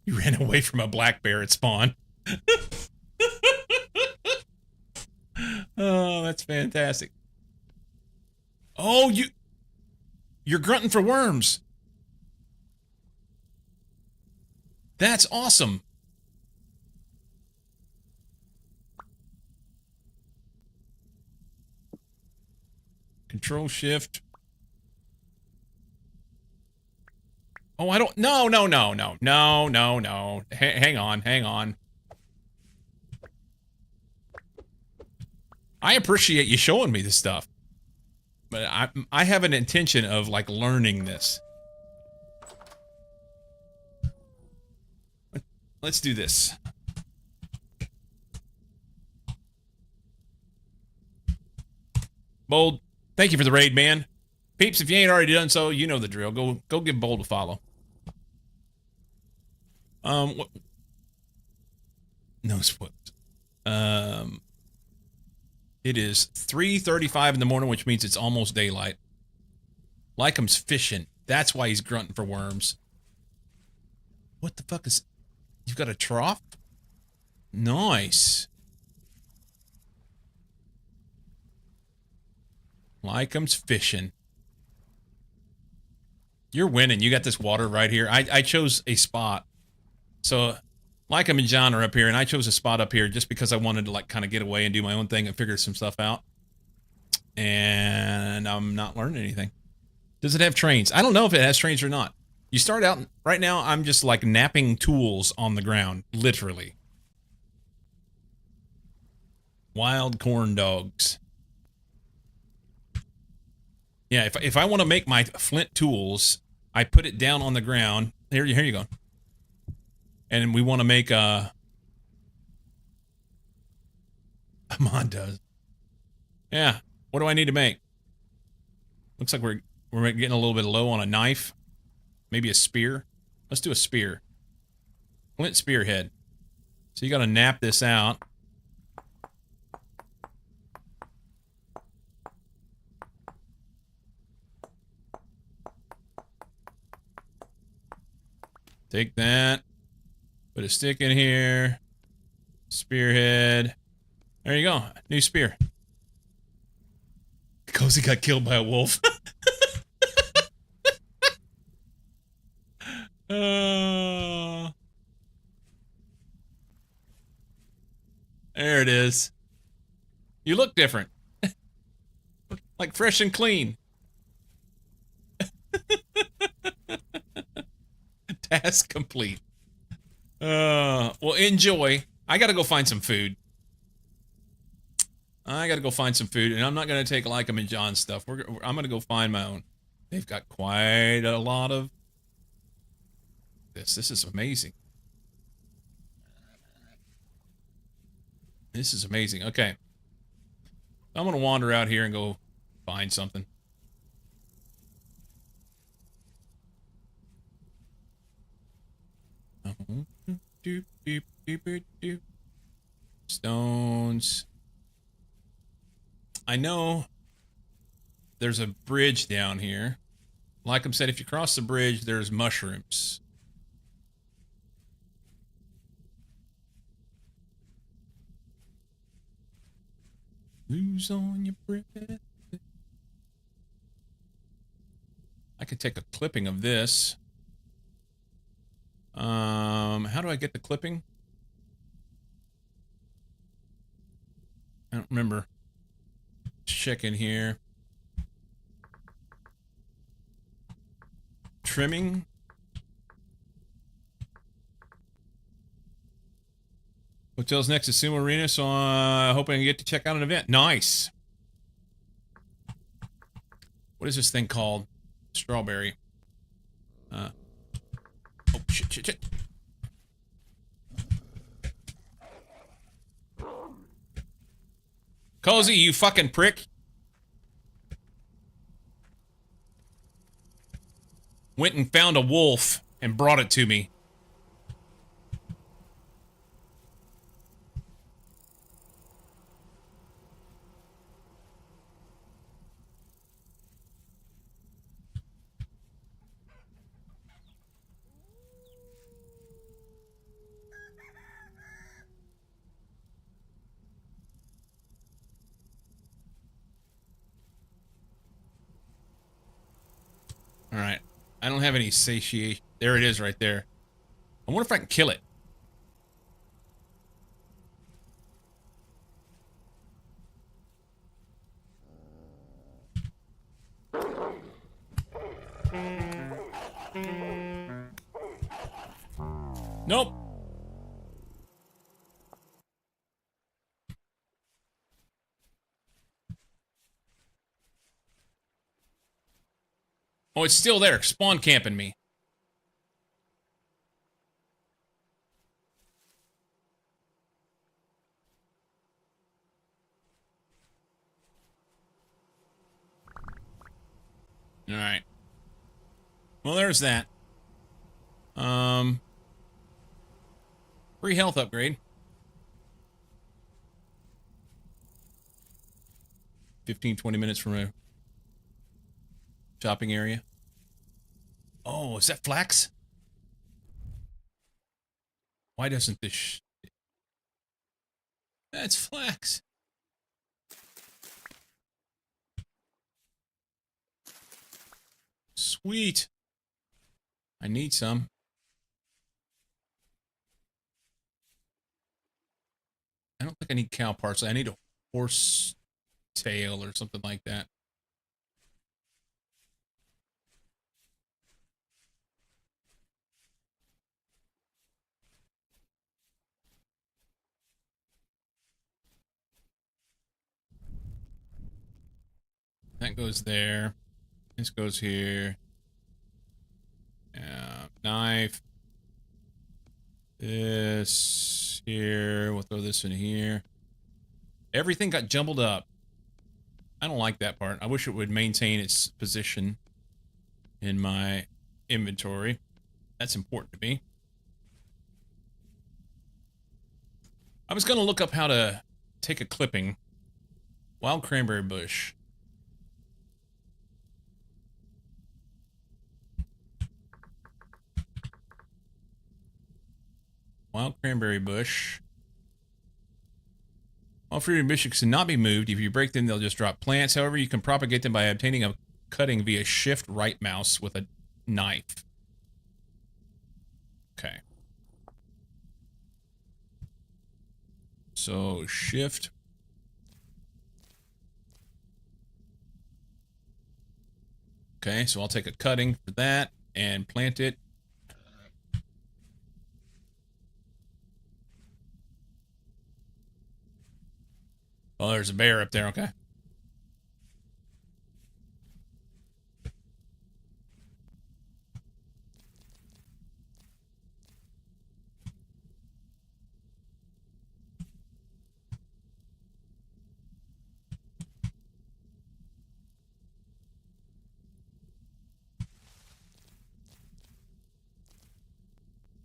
You ran away from a black bear at spawn. Oh, that's fantastic. Oh, you're grunting for worms. That's awesome. Control shift. Oh, I don't. No. Hang on. I appreciate you showing me this stuff, but I have an intention of like learning this. Let's do this. Bold, thank you for the raid, man. Peeps, if you ain't already done so, you know the drill. Go give Bold a follow. What? No split. It is 3:35 in the morning, which means it's almost daylight. Lycom's fishing. That's why he's grunting for worms. What the fuck is... You've got a trough? Nice. Lycom's fishing. You're winning. You got this water right here. I chose a spot. So, Lycom and John are up here, and I chose a spot up here just because I wanted to, like, kind of get away and do my own thing and figure some stuff out. And I'm not learning anything. Does it have trains? I don't know if it has trains or not. You start out... Right now, I'm just, like, napping tools on the ground. Literally. Wild corn dogs. Yeah, if I want to make my flint tools, I put it down on the ground. Here you go. And we want to make a... Amon does. Yeah. What do I need to make? Looks like we're getting a little bit low on a knife. Maybe a spear. Let's do a spear. Flint spearhead. So you got to nap this out. Take that. Put a stick in here. Spearhead. There you go. New spear. Cozy got killed by a wolf. There it is. You look different. Like fresh and clean. Task complete. Well, enjoy. I gotta go find some food. And I'm not gonna take Lycum and John's stuff. I'm gonna go find my own. They've got quite a lot of this. This is amazing. This is amazing. Okay. I'm gonna wander out here and go find something. Stones. I know there's a bridge down here. Like I said, if you cross the bridge, there's mushrooms. Lose on your breath. I could take a clipping of this. How do I get the clipping? I don't remember. Check in here. Trimming. Hotel's next to Sumo Arena, so hoping I get to check out an event. Nice. What is this thing called? Strawberry. Oh, shit. Cozy, you fucking prick. Went and found a wolf and brought it to me. Alright. I don't have any satiation. There it is right there. I wonder if I can kill it. Nope. Oh, it's still there. Spawn camping me. Alright. Well, there's that. Free health upgrade. 15-20 minutes from a shopping area. Oh, is that flax? Why doesn't this... That's flax. Sweet. I need some. I don't think I need cow parts. I need a horse tail or something like that. That goes there. This goes here. Knife. This here. We'll throw this in here. Everything got jumbled up. I don't like that part. I wish it would maintain its position in my inventory. That's important to me. I was going to look up how to take a clipping. Wild cranberry bush. Wild cranberry bush. All fruit bushes cannot be moved. If you break them, they'll just drop plants. However, you can propagate them by obtaining a cutting via shift right mouse with a knife. Okay. So, shift. Okay, so I'll take a cutting for that and plant it. Oh, there's a bear up there, okay.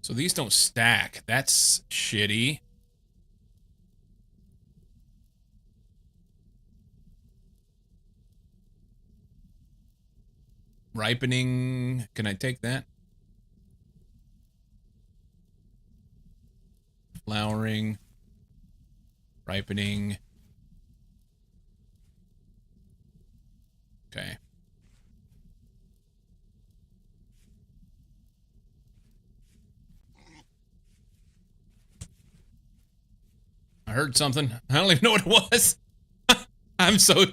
So these don't stack. That's shitty. Ripening. Can I take that? Flowering. Ripening. Okay. I heard something. I don't even know what it was. I'm so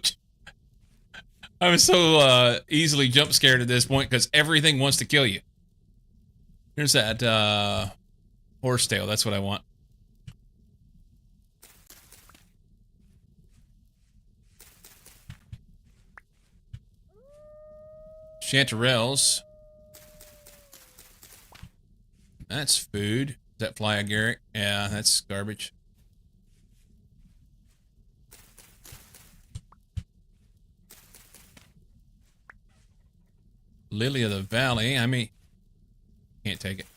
easily jump scared at this point because everything wants to kill you. Here's that horsetail. That's what I want. Chanterelles. That's food. Is that fly agaric? Yeah, that's garbage. Lily of the Valley. I mean, can't take it.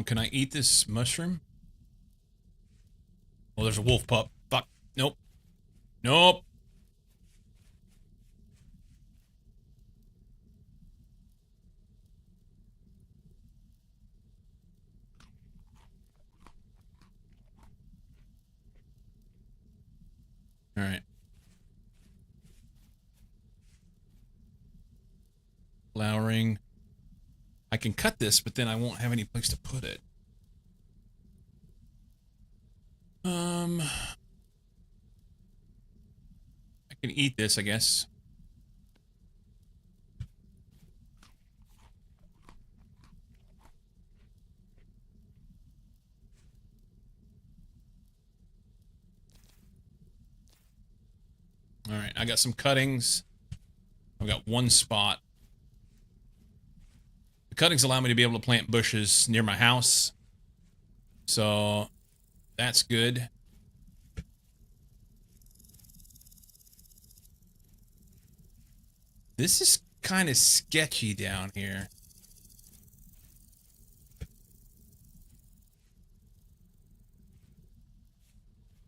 Can I eat this mushroom? Oh, there's a wolf pup. Fuck. Nope. Nope. All right. Flowering. I can cut this, but then I won't have any place to put it. I can eat this, I guess. All right, I got some cuttings. I've got one spot. The cuttings allow me to be able to plant bushes near my house. So that's good. This is kind of sketchy down here.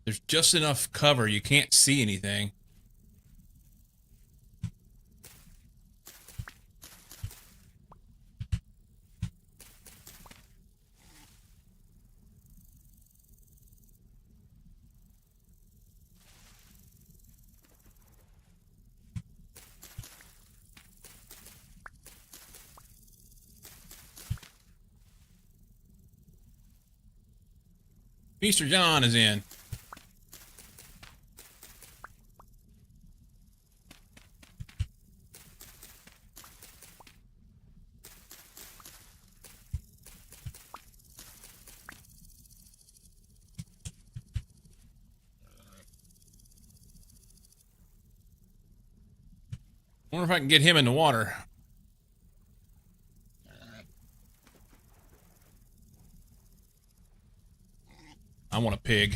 There's just enough cover. You can't see anything. Mr. John is in. Wonder if I can get him in the water. I want a pig.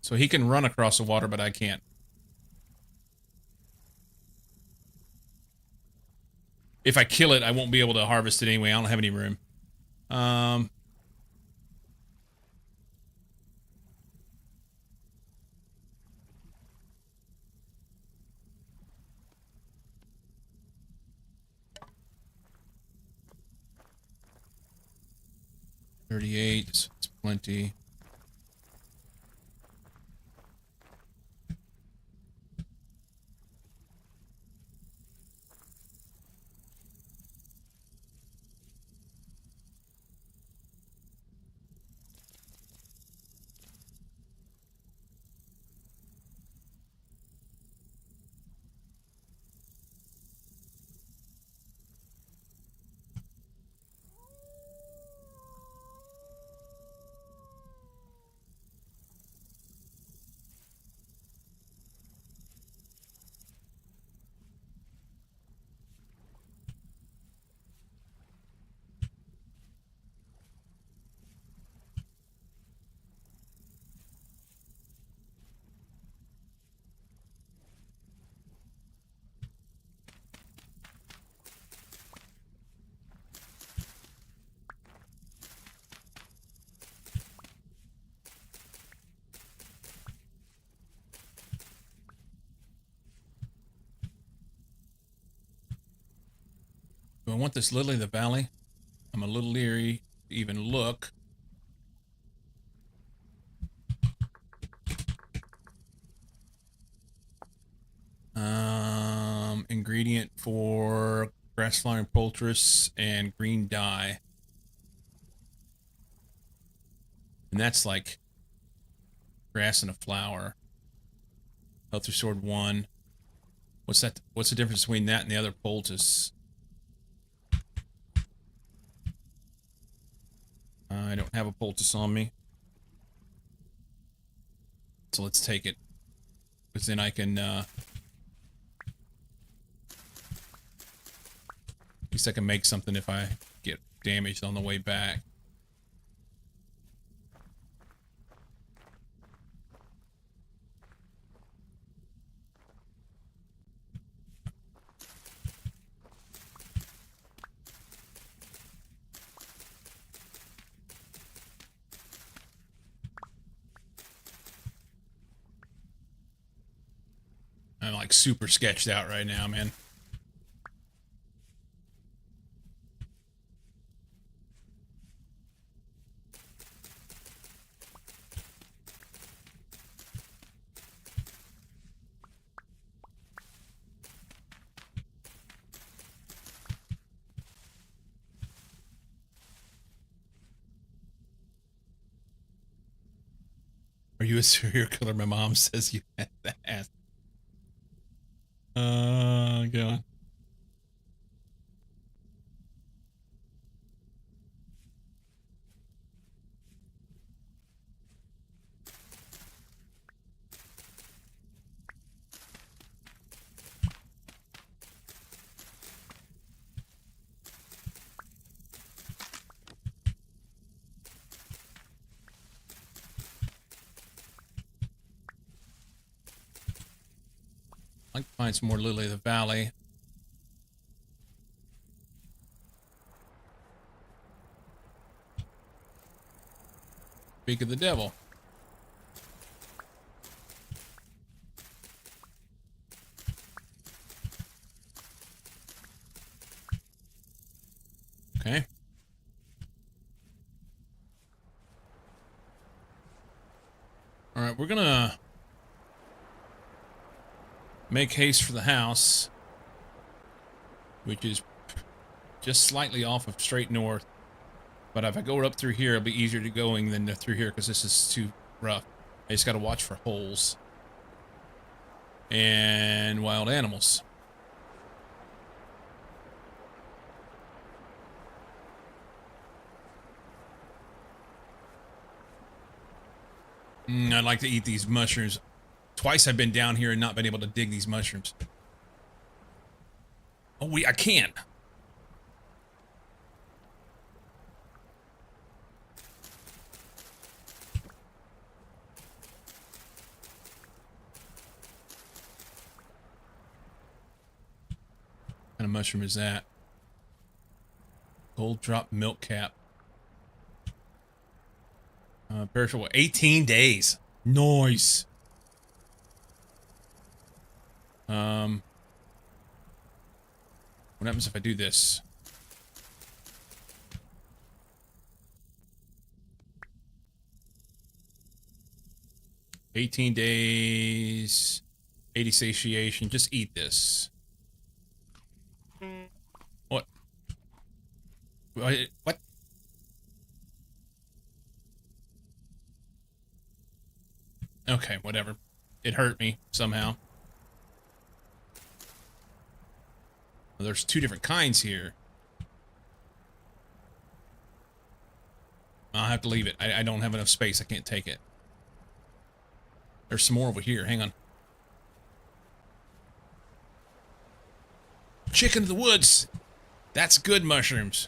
So he can run across the water, but I can't. If I kill it, I won't be able to harvest it anyway. I don't have any room. 38, it's plenty. Do I want this lily of the valley? I'm a little leery to even look. Ingredient for grass flowering poultice and green dye. And that's like grass and a flower. Health restored 1. What's that? What's the difference between that and the other poultice? I don't have a poultice on me. So let's take it. Because then I can, at least I can make something if I get damaged on the way back. I'm like super sketched out right now, man. Are you a serial killer? My mom says you had to ask. God. I'd like to find some more lily of the valley. Speak of the devil. Okay. All right, we're gonna make haste for the house, which is just slightly off of straight north. But if I go up through here, it'll be easier to going than through here because this is too rough. I just got to watch for holes and wild animals. I'd like to eat these mushrooms. Twice I've been down here and not been able to dig these mushrooms. Oh, I can. What kind of mushroom is that? Gold drop milk cap. Perishable 18 days. Nice. What happens if I do this? "18 days, 80 satiation." Just eat this. What? What? Okay, whatever. It hurt me somehow. Well, there's 2 different kinds here. I'll have to leave it. I don't have enough space. I can't take it. There's some more over here. Hang on. Chicken of the woods. That's good mushrooms.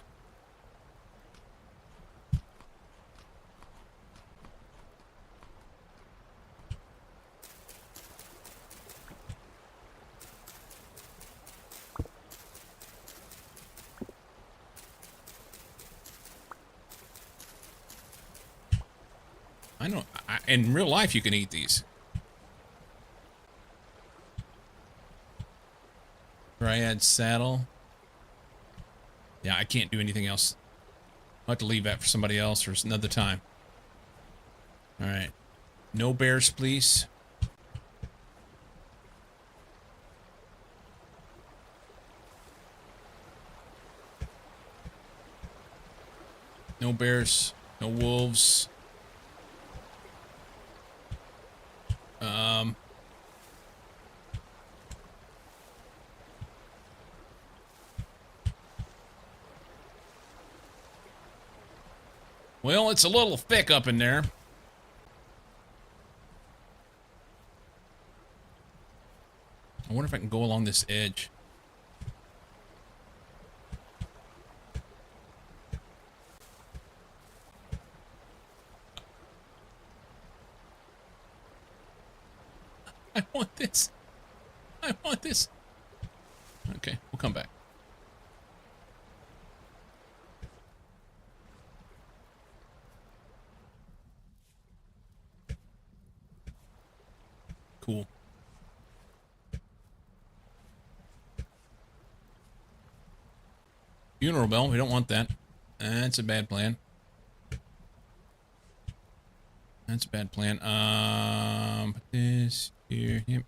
I know. In real life, you can eat these. Dryad saddle. Yeah, I can't do anything else. I'll have to leave that for somebody else for another time. Alright. No bears, please. No bears. No wolves. Well, it's a little thick up in there. I wonder if I can go along this edge. I want this. I want this. Okay, we'll come back. Cool. Funeral bell. We don't want that. That's a bad plan. That's a bad plan. Put this here. Yep.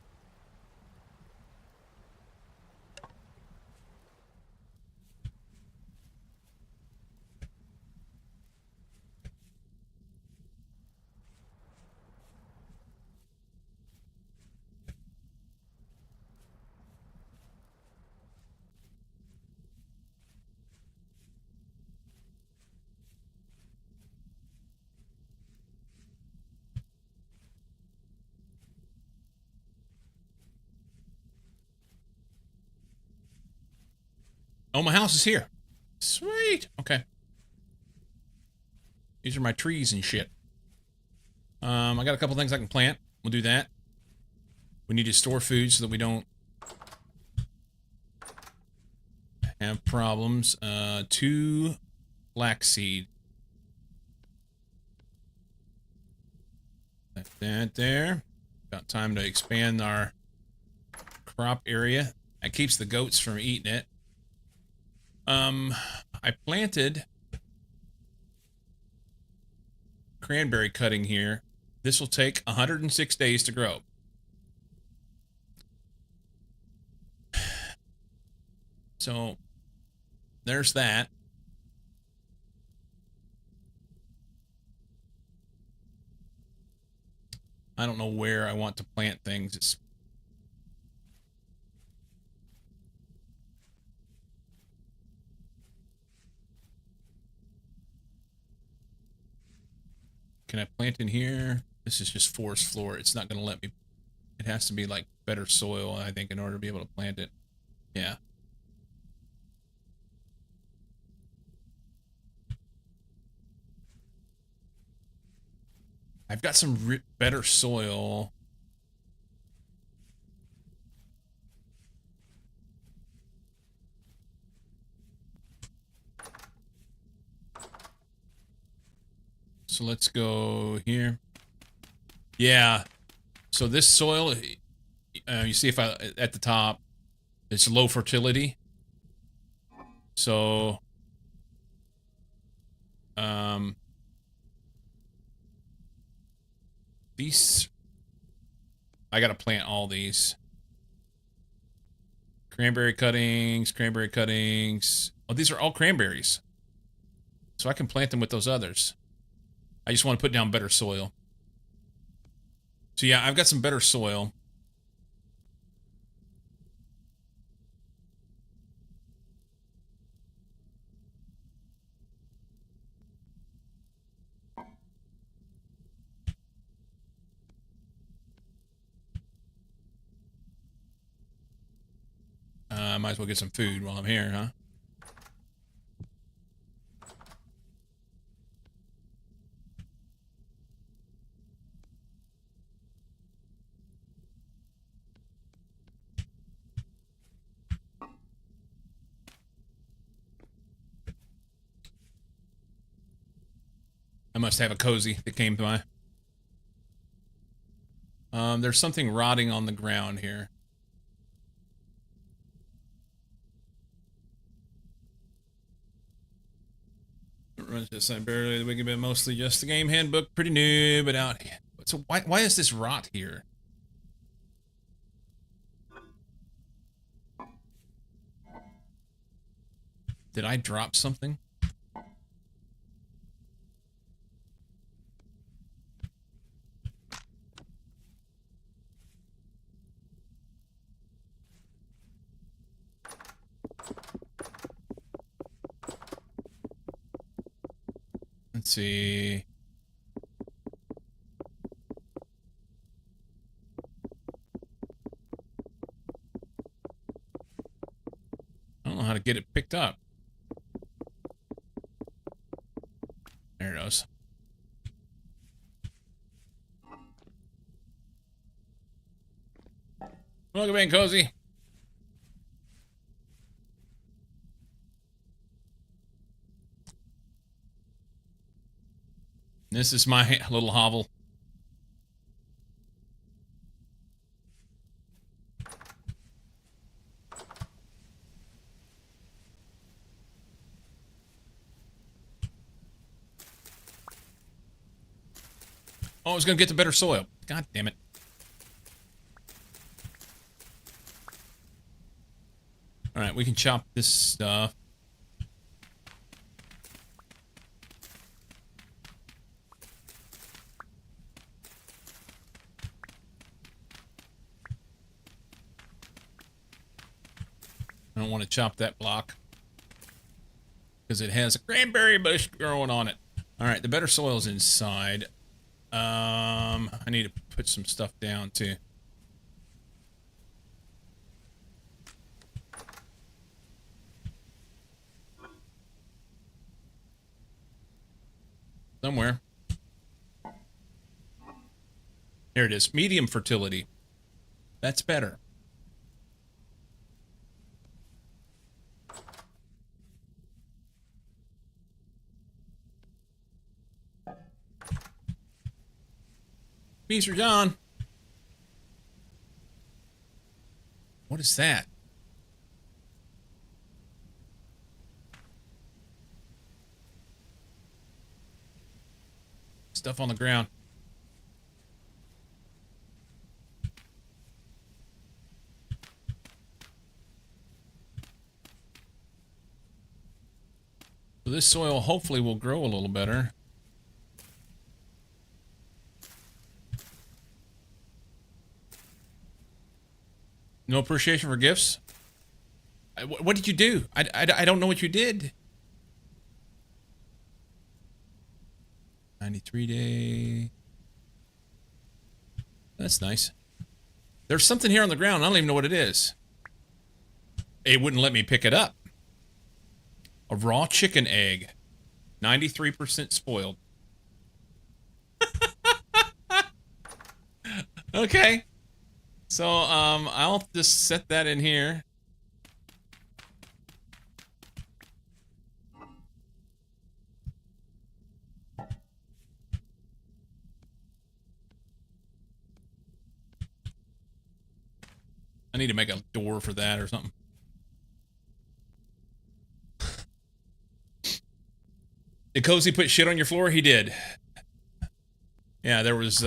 Oh, my house is here. Sweet. Okay. These are my trees and shit. I got a couple things I can plant. We'll do that. We need to store food so that we don't have problems. 2 flaxseed. That there. Got time to expand our crop area. That keeps the goats from eating it. I planted cranberry cutting here. This will take 106 days to grow. So there's that. I don't know where I want to plant things. Can I plant in here? This is just forest floor. It's not going to let me. It has to be like better soil, I think, in order to be able to plant it. Yeah. I've got some better soil. So let's go here. Yeah. So this soil, you see if I, at the top, it's low fertility. So, these, I gotta plant all these. Cranberry cuttings, cranberry cuttings. Oh, these are all cranberries. So I can plant them with those others. I just want to put down better soil. So yeah, I've got some better soil. I might as well get some food while I'm here, huh? I must have a cozy that came by. There's something rotting on the ground here. Runs just like barely the wiki bit, mostly just the game handbook, pretty new, but out. So why is this rot here? Did I drop something? Let's see. I don't know how to get it picked up. There it goes. Welcome in, Cozy. This is my little hovel. Oh, I was gonna get the better soil. God damn it. Alright, we can chop this stuff. I don't want to chop that block because it has a cranberry bush growing on it. Alright, the better soil's inside. I need to put some stuff down too. Somewhere. There it is. Medium fertility. That's better. Mr. John. What is that? Stuff on the ground. So this soil hopefully will grow a little better. No appreciation for gifts? What did you do? I don't know what you did. 93 day. That's nice. There's something here on the ground. I don't even know what it is. It wouldn't let me pick it up. A raw chicken egg. 93% spoiled. Okay. So, I'll just set that in here. I need to make a door for that or something. Did Cozy put shit on your floor? He did. Yeah, there was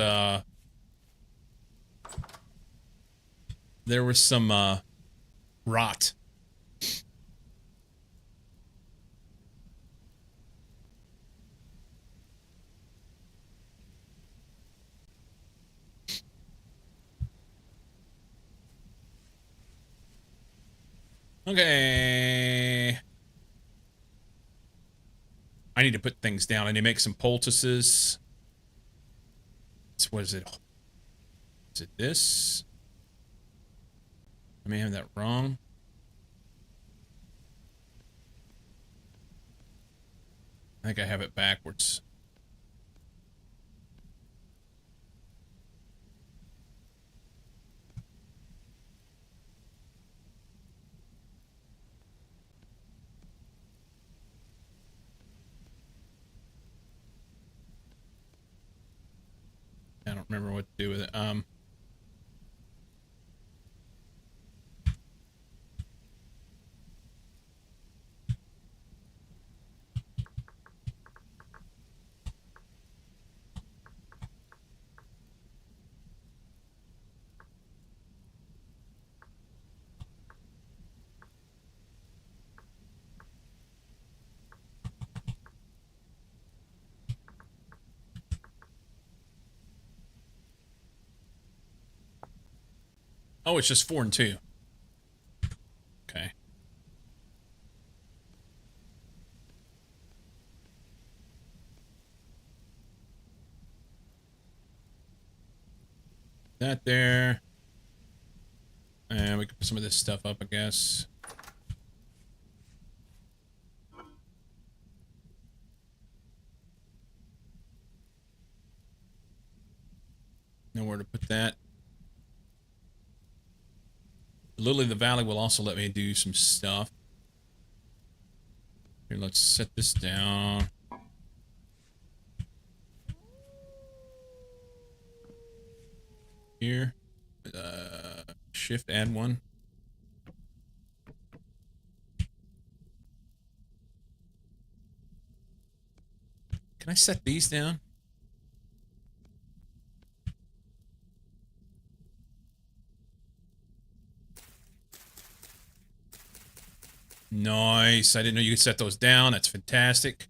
some, rot. Okay. I need to put things down. I need to make some poultices. What is it? Is it this? I may have that wrong. I think I have it backwards. I don't remember what to do with it. Oh, it's just 4 and 2. Okay. That there. And we can put some of this stuff up, I guess. Nowhere to put that. Lily of the Valley will also let me do some stuff. Here, let's set this down. Here. Shift, add one. Can I set these down? Nice. I didn't know you could set those down. That's fantastic.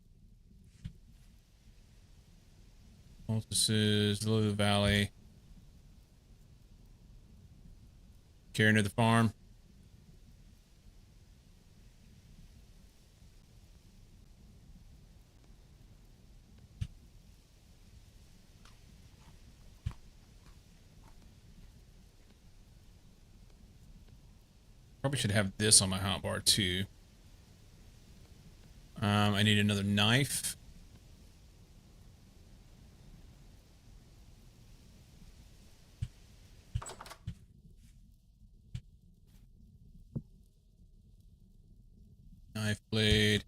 This is Lily of the Valley. Care near the farm. Probably should have this on my hotbar too. I need another knife. Knife blade.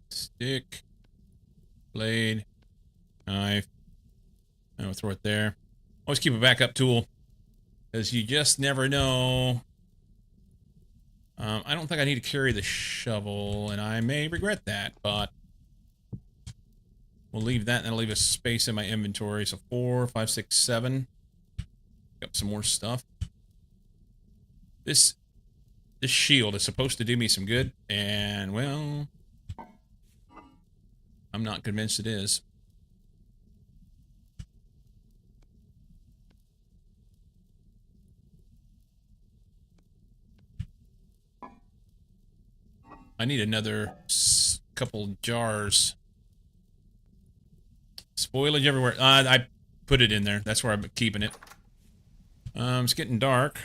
Stick. Blade. Knife. And we'll throw it there. Always keep a backup tool, because you just never know. I don't think I need to carry the shovel, and I may regret that, but we'll leave that, and that'll leave a space in my inventory. So 4, 5, 6, 7. Got some more stuff. This shield is supposed to do me some good, and, well, I'm not convinced it is. I need another couple jars. Spoilage everywhere. I put it in there. That's where I'm keeping it. It's getting dark.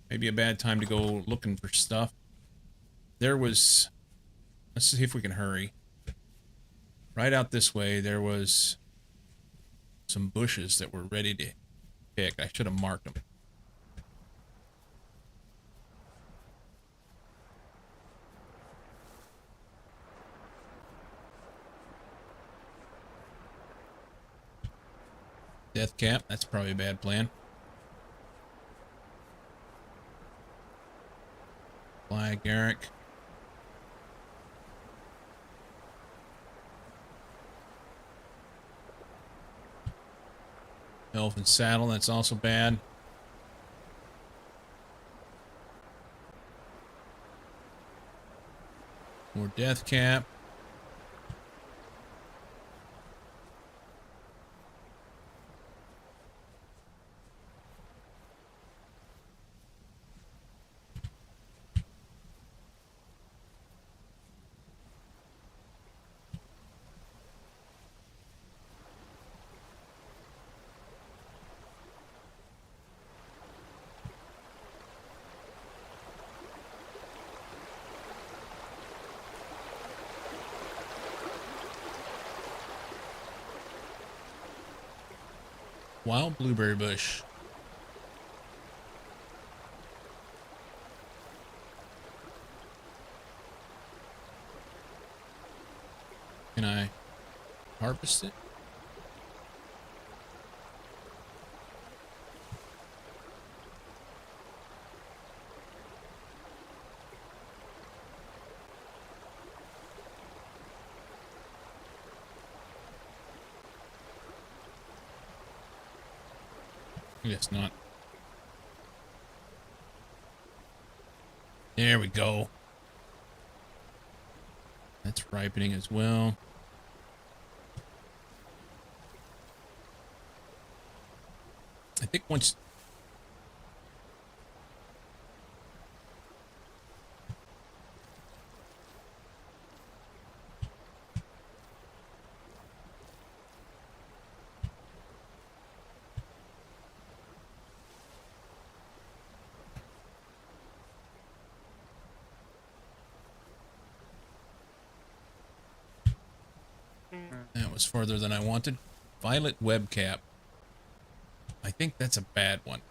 Maybe a bad time to go looking for stuff. There was... Let's see if we can hurry. Right out this way, there was some bushes that were ready to pick. I should have marked them. Death cap, that's probably a bad plan. Flag Garrick. Elephant saddle, that's also bad. More death cap. Wild blueberry bush. Can I harvest it? I guess not. There we go. That's ripening as well. I think once... That was farther than I wanted. Violet web cap. I think that's a bad one.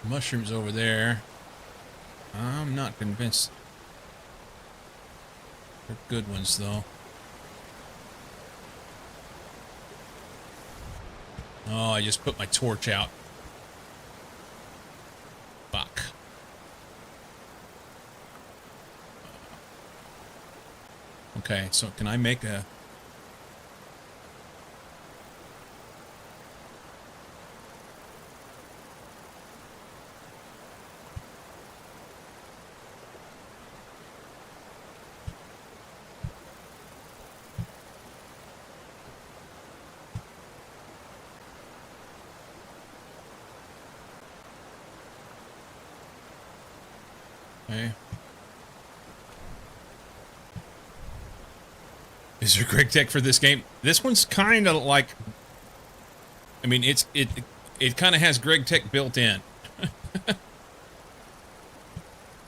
Mushrooms over there. I'm not convinced. They're good ones, though. Oh, I just put my torch out. Fuck. Okay, so can I make a... Okay. Is there Greg Tech for this game? This one's kind of like... I mean, it kind of has Greg Tech built in.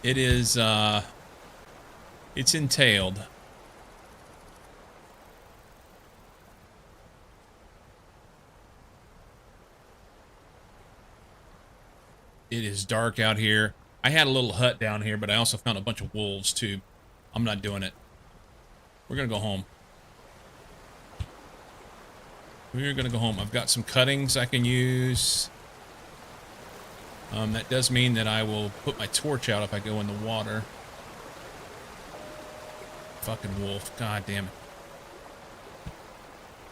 It is, It's entailed. It is dark out here. I had a little hut down here, but I also found a bunch of wolves too. I'm not doing it. We're gonna go home. We're gonna go home. I've got some cuttings I can use. That does mean that I will put my torch out if I go in the water. Fucking wolf. God damn it.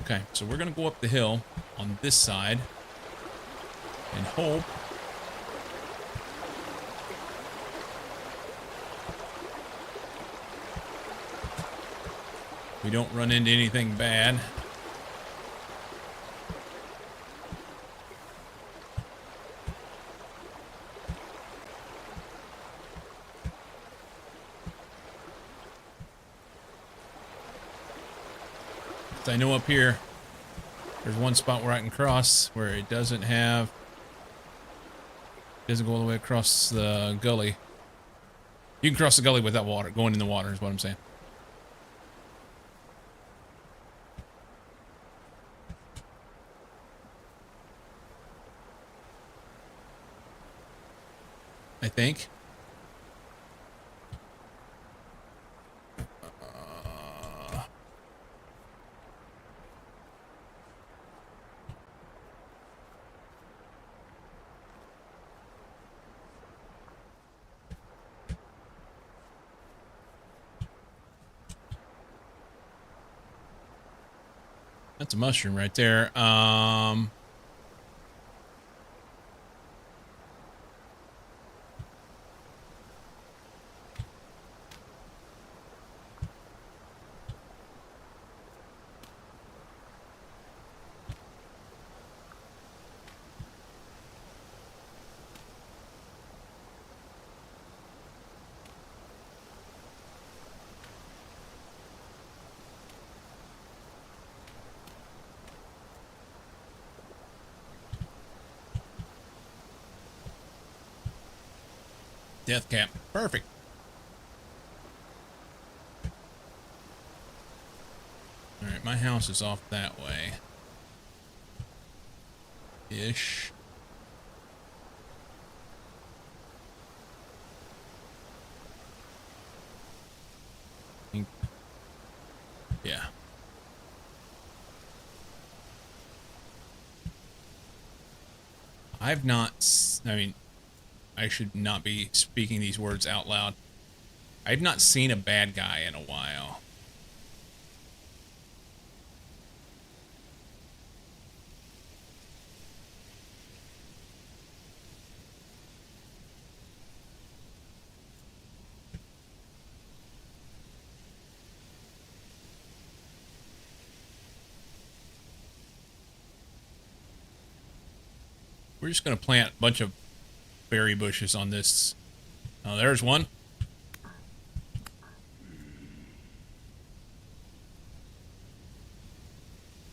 Okay, so we're gonna go up the hill on this side and hope we don't run into anything bad. I know up here there's one spot where I can cross where it doesn't go all the way across the gully. You can cross the gully without water, going in the water is what I'm saying. I think. That's a mushroom right there. Death cap. Perfect. Alright, my house is off that way. Ish. Yeah. I've not... I mean, I should not be speaking these words out loud. I've not seen a bad guy in a while. We're just going to plant a bunch of berry bushes on this. Oh, there's one.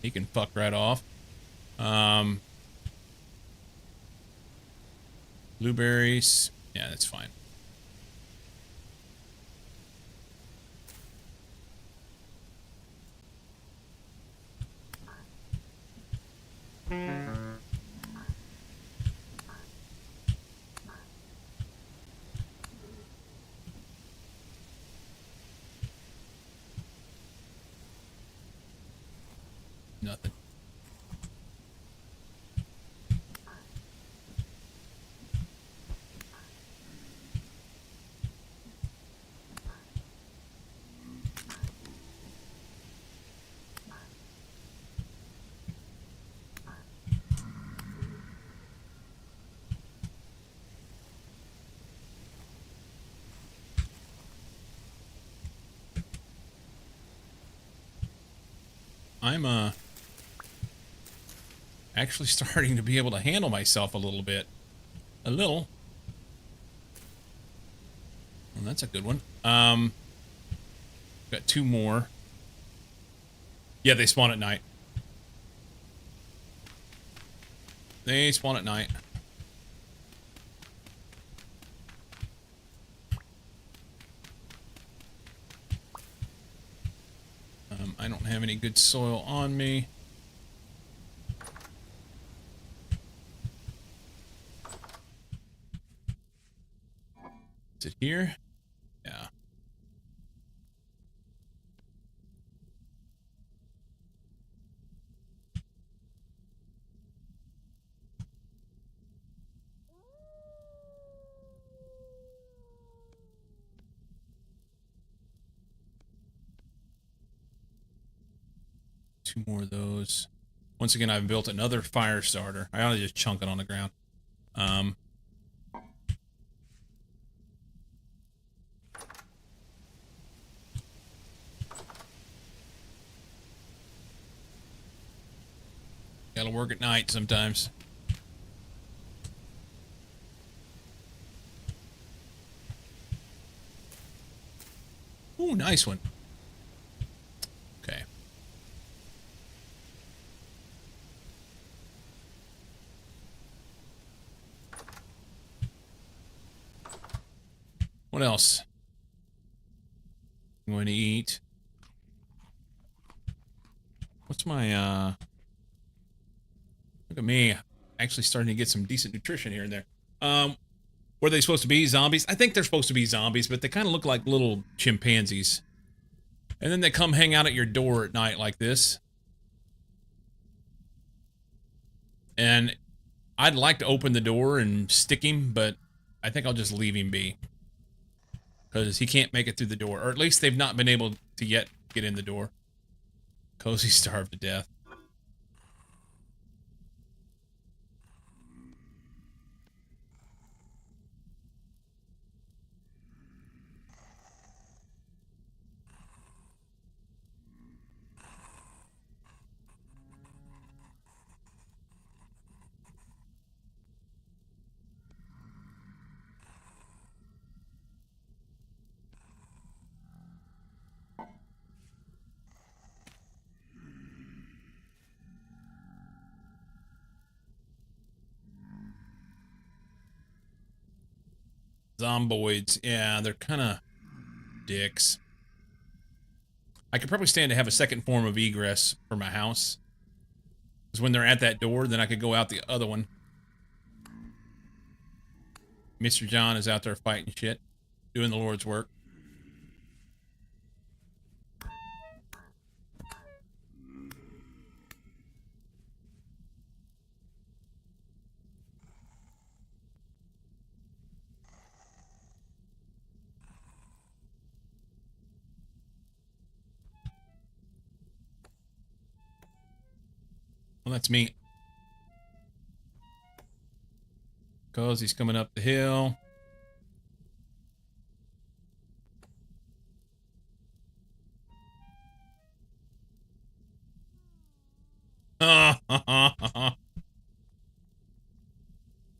He can fuck right off. Blueberries. Yeah, that's fine. Nothing. I'm actually starting to be able to handle myself a little bit. A little. Well, that's a good one. Got two more. Yeah, they spawn at night. They spawn at night. I don't have any good soil on me. Is it here? Yeah. Two more of those. Once again, I've built another fire starter. I ought to just chunk it on the ground. Gotta work at night sometimes. Ooh, nice one. Okay. What else? I'm going to eat. What's my, look at me. Actually starting to get some decent nutrition here and there. Were they supposed to be zombies? I think they're supposed to be zombies, but they kind of look like little chimpanzees. And then they come hang out at your door at night like this. And I'd like to open the door and stick him, but I think I'll just leave him be. Because he can't make it through the door. Or at least they've not been able to yet get in the door. Cozy starved to death. Zomboids, yeah, they're kind of dicks. I could probably stand to have a second form of egress for my house. Because when they're at that door, then I could go out the other one. Mr. John is out there fighting shit, doing the Lord's work. Well, that's me. Because he's coming up the hill.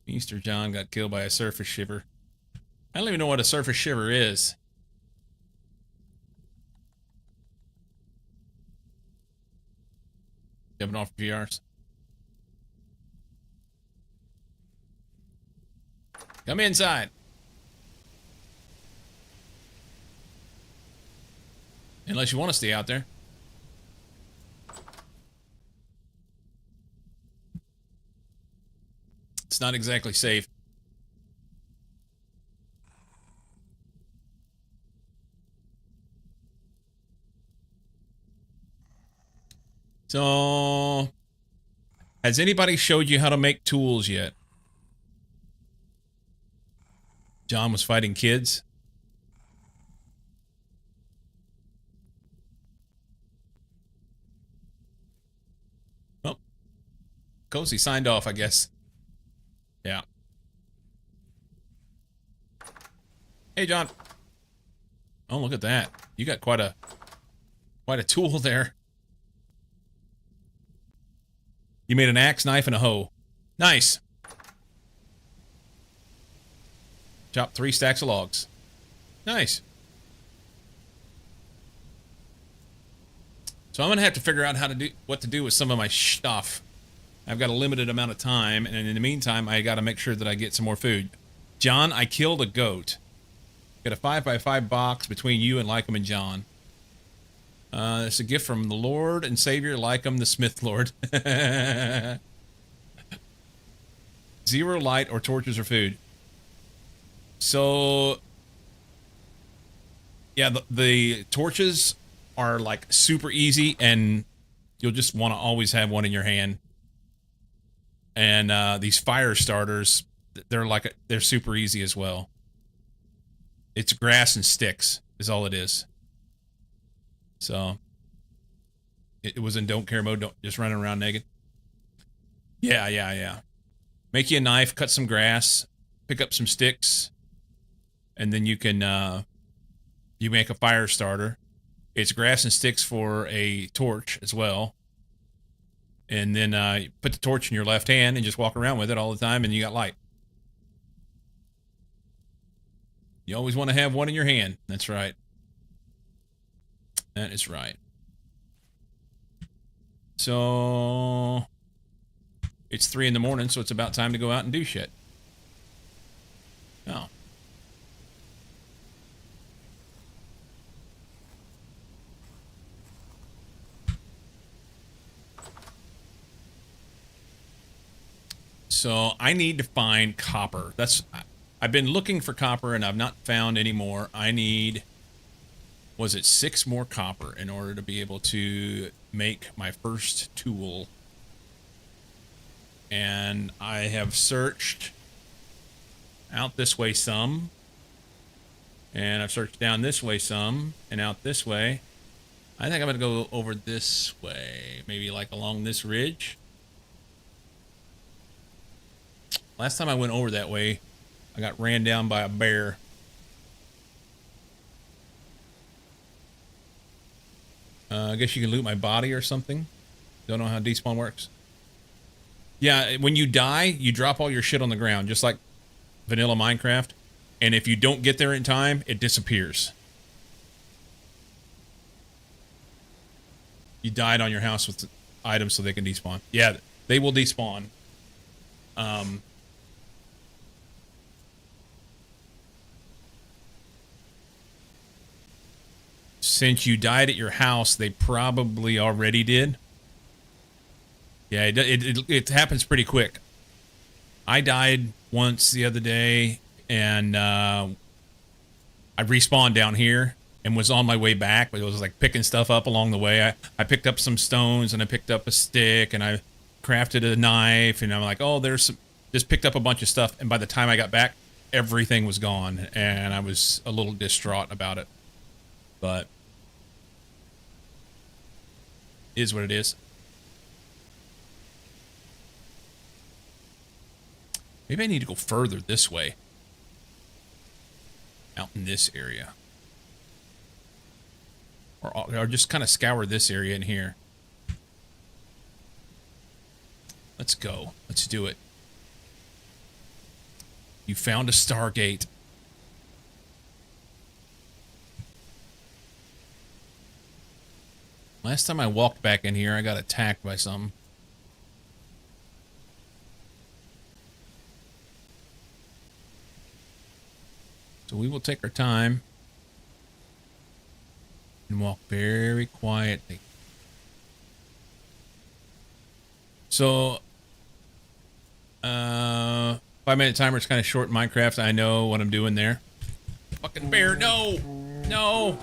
Mr. John got killed by a surface shiver. I don't even know what a surface shiver is. Jumping off GRs. Come inside. Unless you want to stay out there. It's not exactly safe. So, has anybody showed you how to make tools yet? John was fighting kids. Oh. Cozy signed off, I guess. Yeah. Hey, John. Oh, look at that. You got quite a tool there. You made an axe, knife, and a hoe. Nice. Chop 3 stacks of logs. Nice. So I'm going to have to figure out what to do with some of my stuff. I've got a limited amount of time, and in the meantime, I got to make sure that I get some more food. John, I killed a goat. Got a 5x5 box between you and Lycom and John. It's a gift from the Lord and Savior, Lycum the Smith Lord. 0 light or torches or food. So, yeah, the torches are like super easy, and you'll just want to always have one in your hand. And these fire starters, they're super easy as well. It's grass and sticks is all it is. So it was in don't care mode, just running around naked. Yeah. Make you a knife, cut some grass, pick up some sticks, and then you can you make a fire starter. It's grass and sticks for a torch as well. And then you put the torch in your left hand and just walk around with it all the time, and you got light. You always want to have one in your hand. That's right. That is right. So it's 3 in the morning, so it's about time to go out and do shit. Oh. So I need to find copper. I've been looking for copper and I've not found any more. I need, was it 6 more copper in order to be able to make my first tool. And I have searched out this way some. And I've searched down this way some and out this way. I think I'm going to go over this way, maybe like along this ridge. Last time I went over that way, I got ran down by a bear. I guess you can loot my body or something. Don't know how despawn works. Yeah, when you die, you drop all your shit on the ground, just like vanilla Minecraft. And if you don't get there in time, it disappears. You died on your house with items so they can despawn. Yeah, they will despawn. Since you died at your house, they probably already did. Yeah, it happens pretty quick. I died once the other day, and I respawned down here and was on my way back, but it was like picking stuff up along the way. I picked up some stones, and I picked up a stick, and I crafted a knife, and I'm like, oh, there's some... Just picked up a bunch of stuff, and by the time I got back, everything was gone, and I was a little distraught about it. But... is what it is. Maybe I need to go further this way. Out in this area. Or just kind of scour this area in here. Let's go. Let's do it. You found a Stargate. Last time I walked back in here, I got attacked by something. So we will take our time and walk very quietly. So, 5-minute timer is kind of short in Minecraft. I know what I'm doing there. Fucking bear, no! No!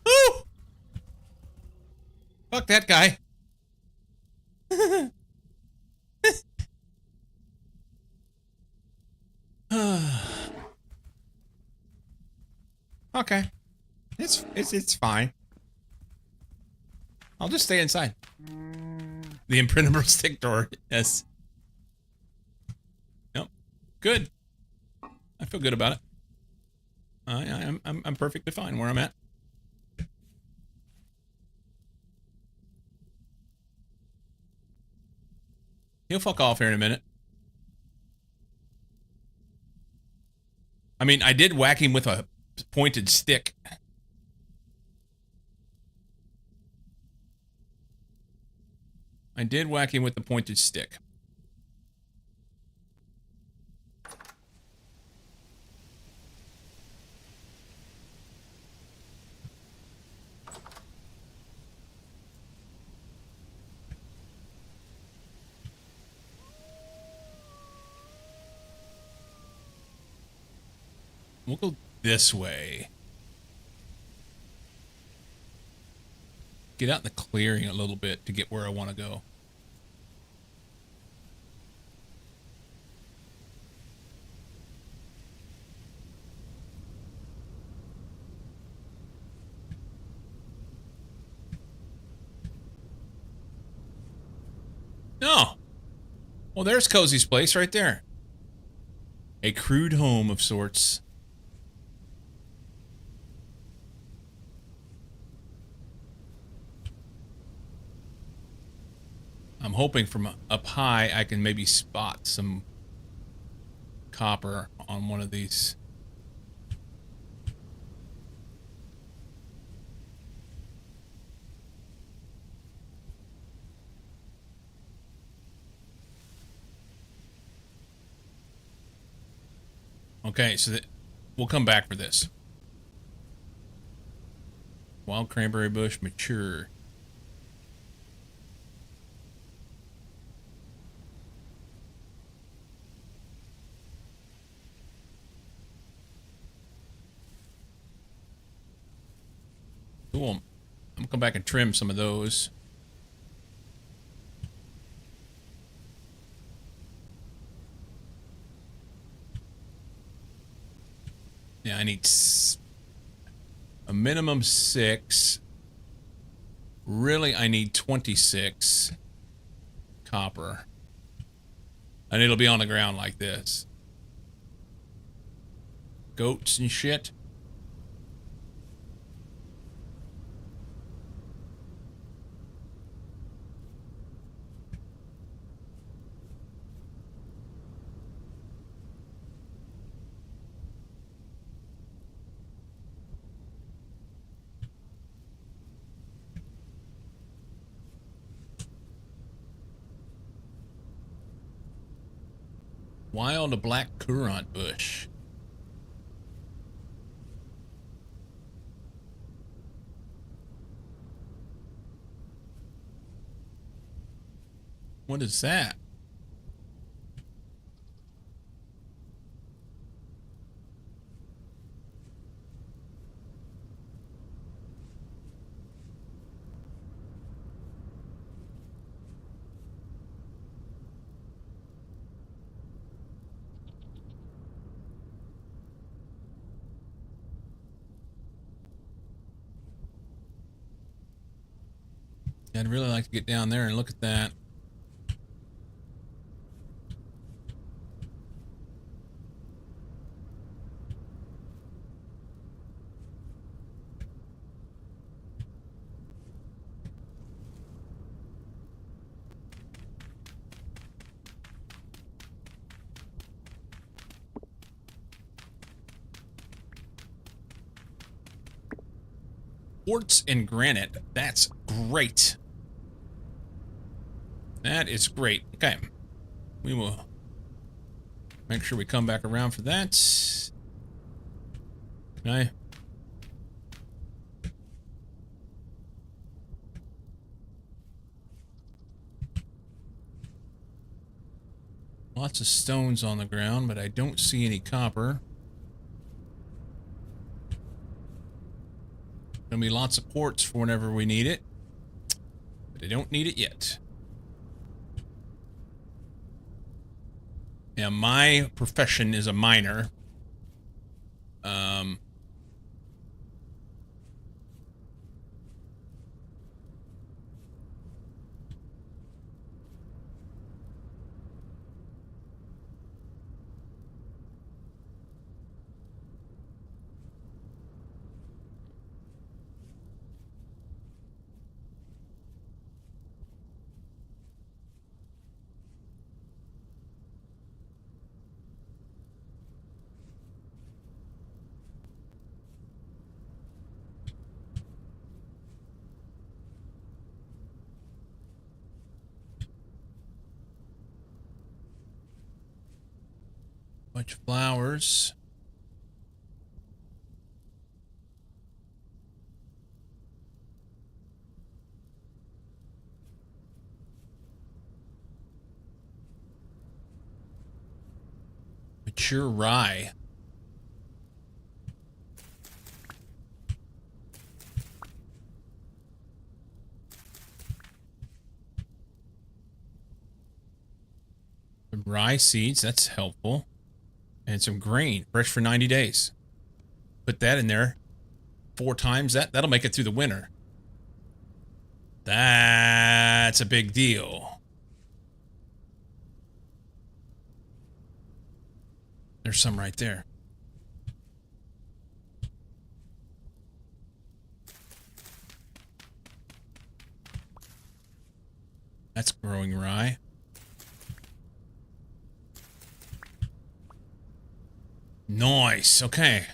Woo! Fuck that guy. Okay. It's fine. I'll just stay inside. The imprintable stick door. Yes. Yep. Good. I feel good about it. I'm perfectly fine where I'm at. He'll fuck off here in a minute. I mean, I did whack him with a pointed stick. I did whack him with the pointed stick. We'll go this way. Get out in the clearing a little bit to get where I want to go. No. Well, there's Cozy's place right there. A crude home of sorts. I'm hoping from up high I can maybe spot some copper on one of these. Okay, so we'll come back for this. Wild cranberry bush mature. Cool. I'm gonna come back and trim some of those. Yeah, I need a minimum 6. Really, I need 26 copper. And it'll be on the ground like this. Goats and shit. Wild black currant bush. What is that? I'd really like to get down there and look at that. Quartz and granite. That's great. That is great. Okay. We will make sure we come back around for that. Okay. Lots of stones on the ground, but I don't see any copper. Gonna be lots of quartz for whenever we need it. But I don't need it yet. Yeah, my profession is a miner. Bunch of flowers. Mature rye. Some rye seeds, that's helpful. And some grain, fresh for 90 days. Put that in there 4 times. That'll make it through the winter. That's a big deal. There's some right there. That's growing rye. Nice. Okay.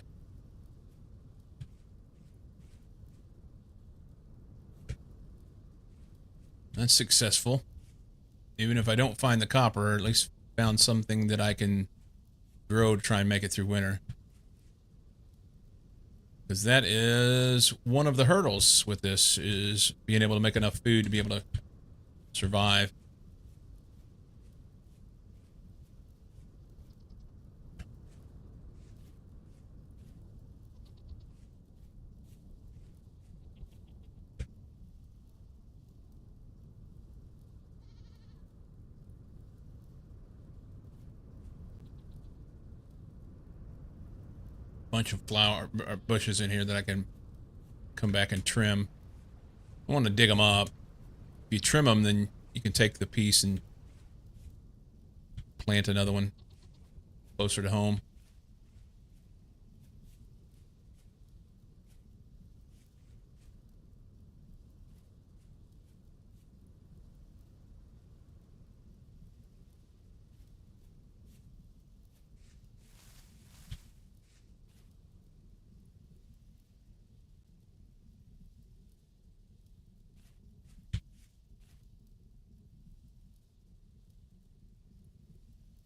That's successful. Even if I don't find the copper, at least found something that I can grow to try and make it through winter. Because that is one of the hurdles with this, is being able to make enough food to be able to survive. Bunch of flower bushes in here that I can come back and trim. I want to dig them up. If you trim them, then you can take the piece and plant another one closer to home.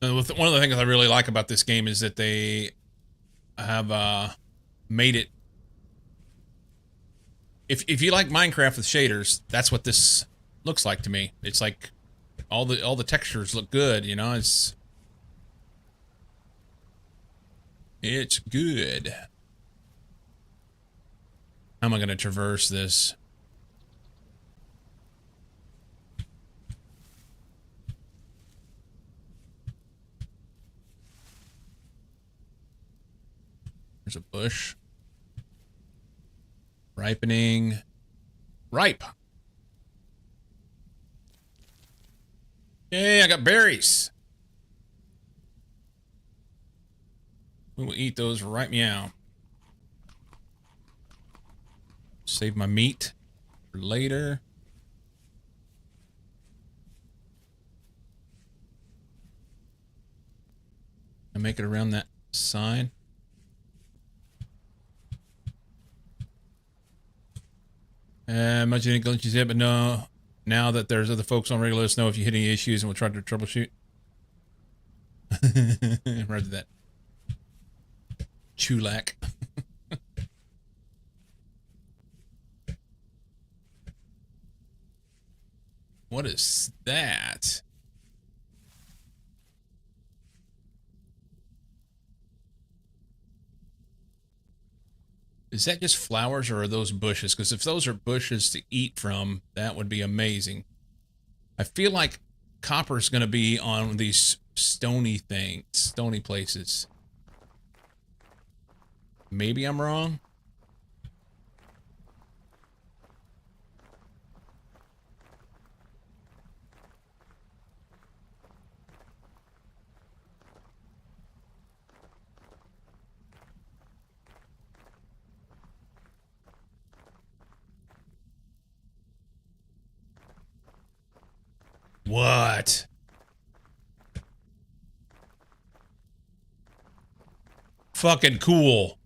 One of the things I really like about this game is that they have made it. If you like Minecraft with shaders, that's what this looks like to me. It's like all the textures look good, you know. It's good. How am I going to traverse this? There's a bush. Ripening. Ripe. Yay, I got berries. We will eat those right meow. Save my meat for later. And make it around that side. Much you glitches yet, but no. Now that there's other folks on regular, let us know if you hit any issues and we'll try to troubleshoot. Rather that. Chulak. What is that? Is that just flowers or are those bushes? Because if those are bushes to eat from, that would be amazing. I feel like copper's going to be on these stony things, stony places. Maybe I'm wrong. What? Fucking cool.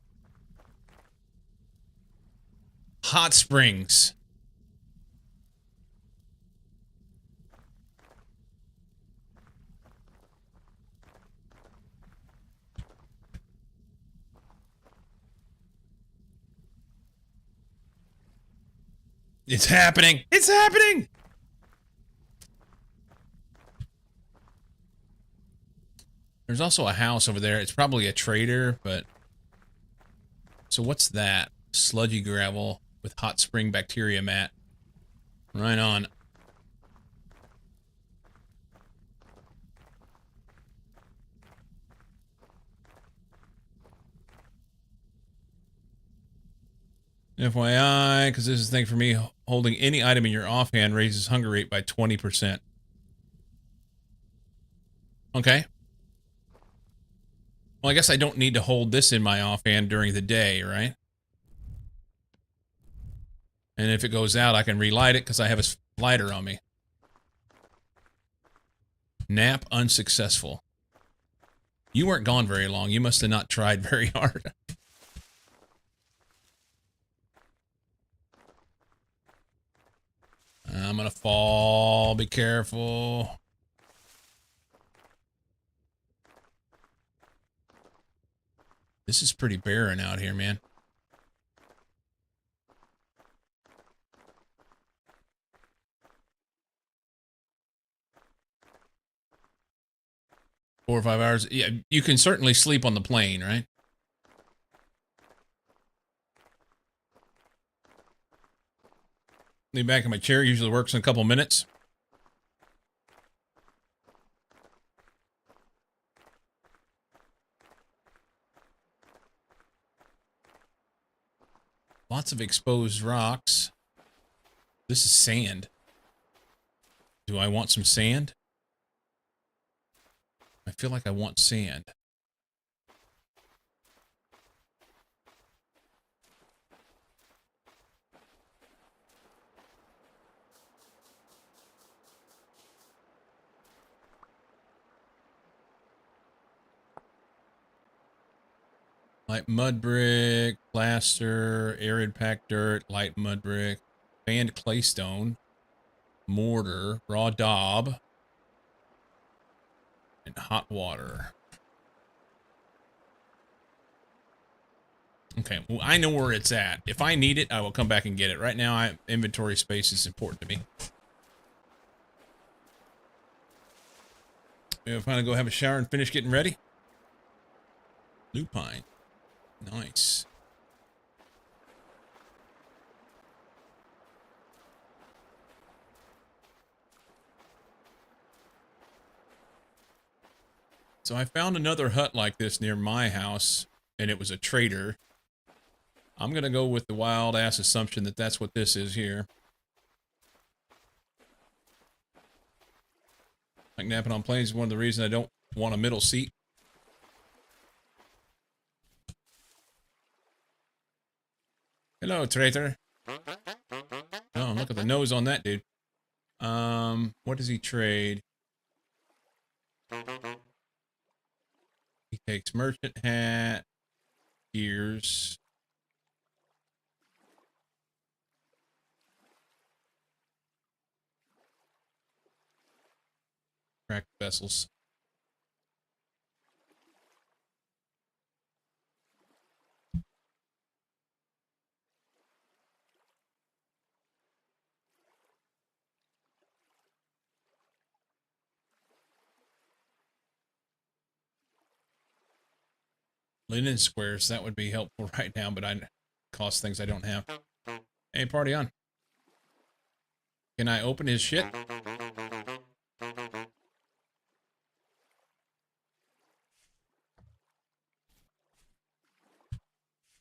Hot springs. It's happening! It's happening! There's also a house over there. It's probably a trader, but... So what's that? Sludgy gravel with hot spring bacteria mat. Right on. FYI, because this is the thing for me, holding any item in your offhand raises hunger rate by 20%. Okay. Well, I guess I don't need to hold this in my offhand during the day, right? And if it goes out, I can relight it because I have a lighter on me. Nap unsuccessful. You weren't gone very long. You must have not tried very hard. I'm gonna fall. Be careful. This is pretty barren out here, man. Four or 5 hours. Yeah, you can certainly sleep on the plane, right? Lean back in my chair. Usually works in a couple minutes. Lots of exposed rocks. This is sand. Do I want some sand? I feel like I want sand. Light mud brick, plaster, arid packed dirt, light mud brick, band claystone, mortar, raw daub, and hot water. Okay, well, I know where it's at. If I need it, I will come back and get it. Right now, inventory space is important to me. We'll finally go have a shower and finish getting ready. Lupine. Nice. So I found another hut like this near my house, and it was a trader. I'm going to go with the wild-ass assumption that that's what this is here. Like napping on planes is one of the reasons I don't want a middle seat. Hello, traitor. Oh, look at the nose on that dude. What does he trade? He takes merchant hat, ears. Cracked vessels. Linen squares, that would be helpful right now, but I cost things I don't have. Hey, party on. Can I open his shit?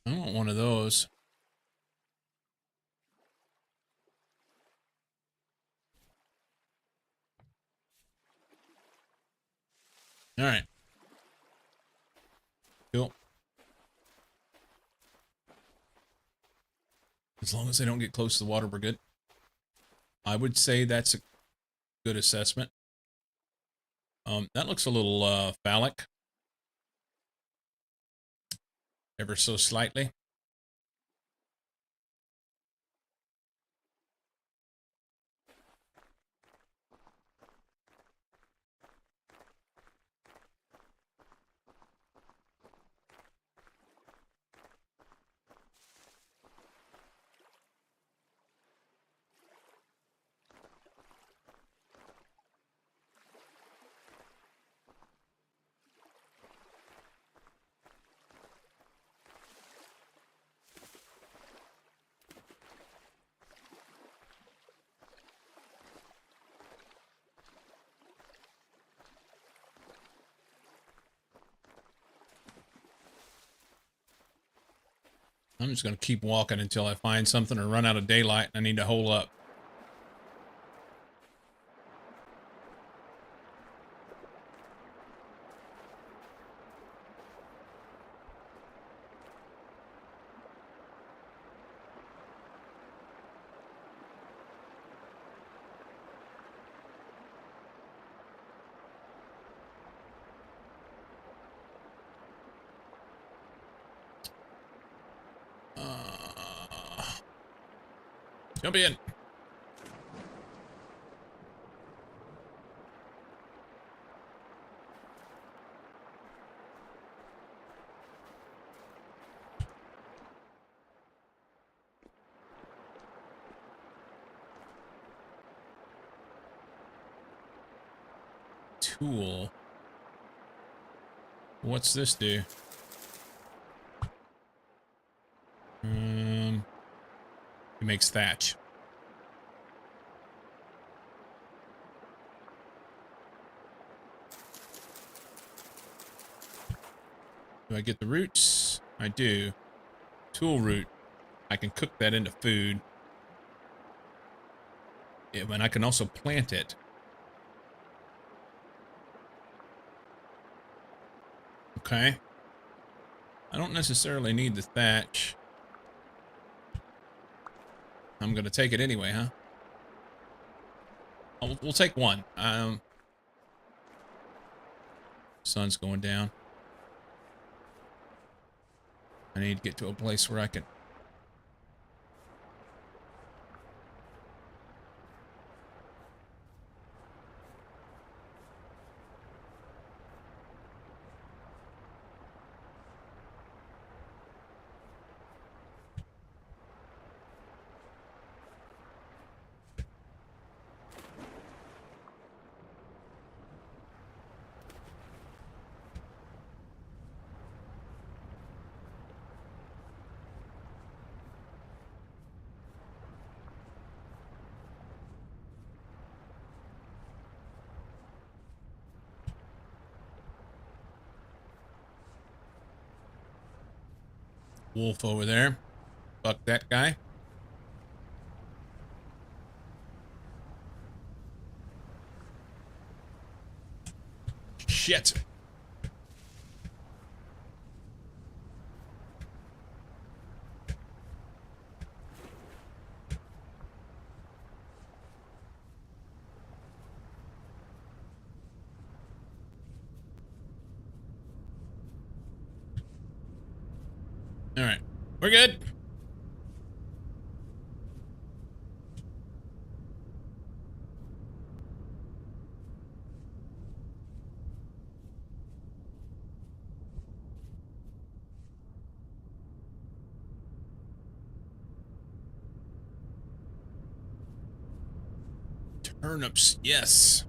I want one of those. Alright. Cool. As long as I don't get close to the water, we're good. I would say that's a good assessment. That looks a little, phallic. Ever so slightly. I'm just going to keep walking until I find something or run out of daylight and I need to hole up. Jump in. Tool. What's this do? It makes thatch. Do I get the roots? I do. Tool root. I can cook that into food. Yeah, and I can also plant it. Okay. I don't necessarily need the thatch. I'm gonna take it anyway, huh? We'll take one. Sun's going down. I need to get to a place where I can... Wolf over there. Fuck that guy. Shit. All right. We're good. Turnips, yes.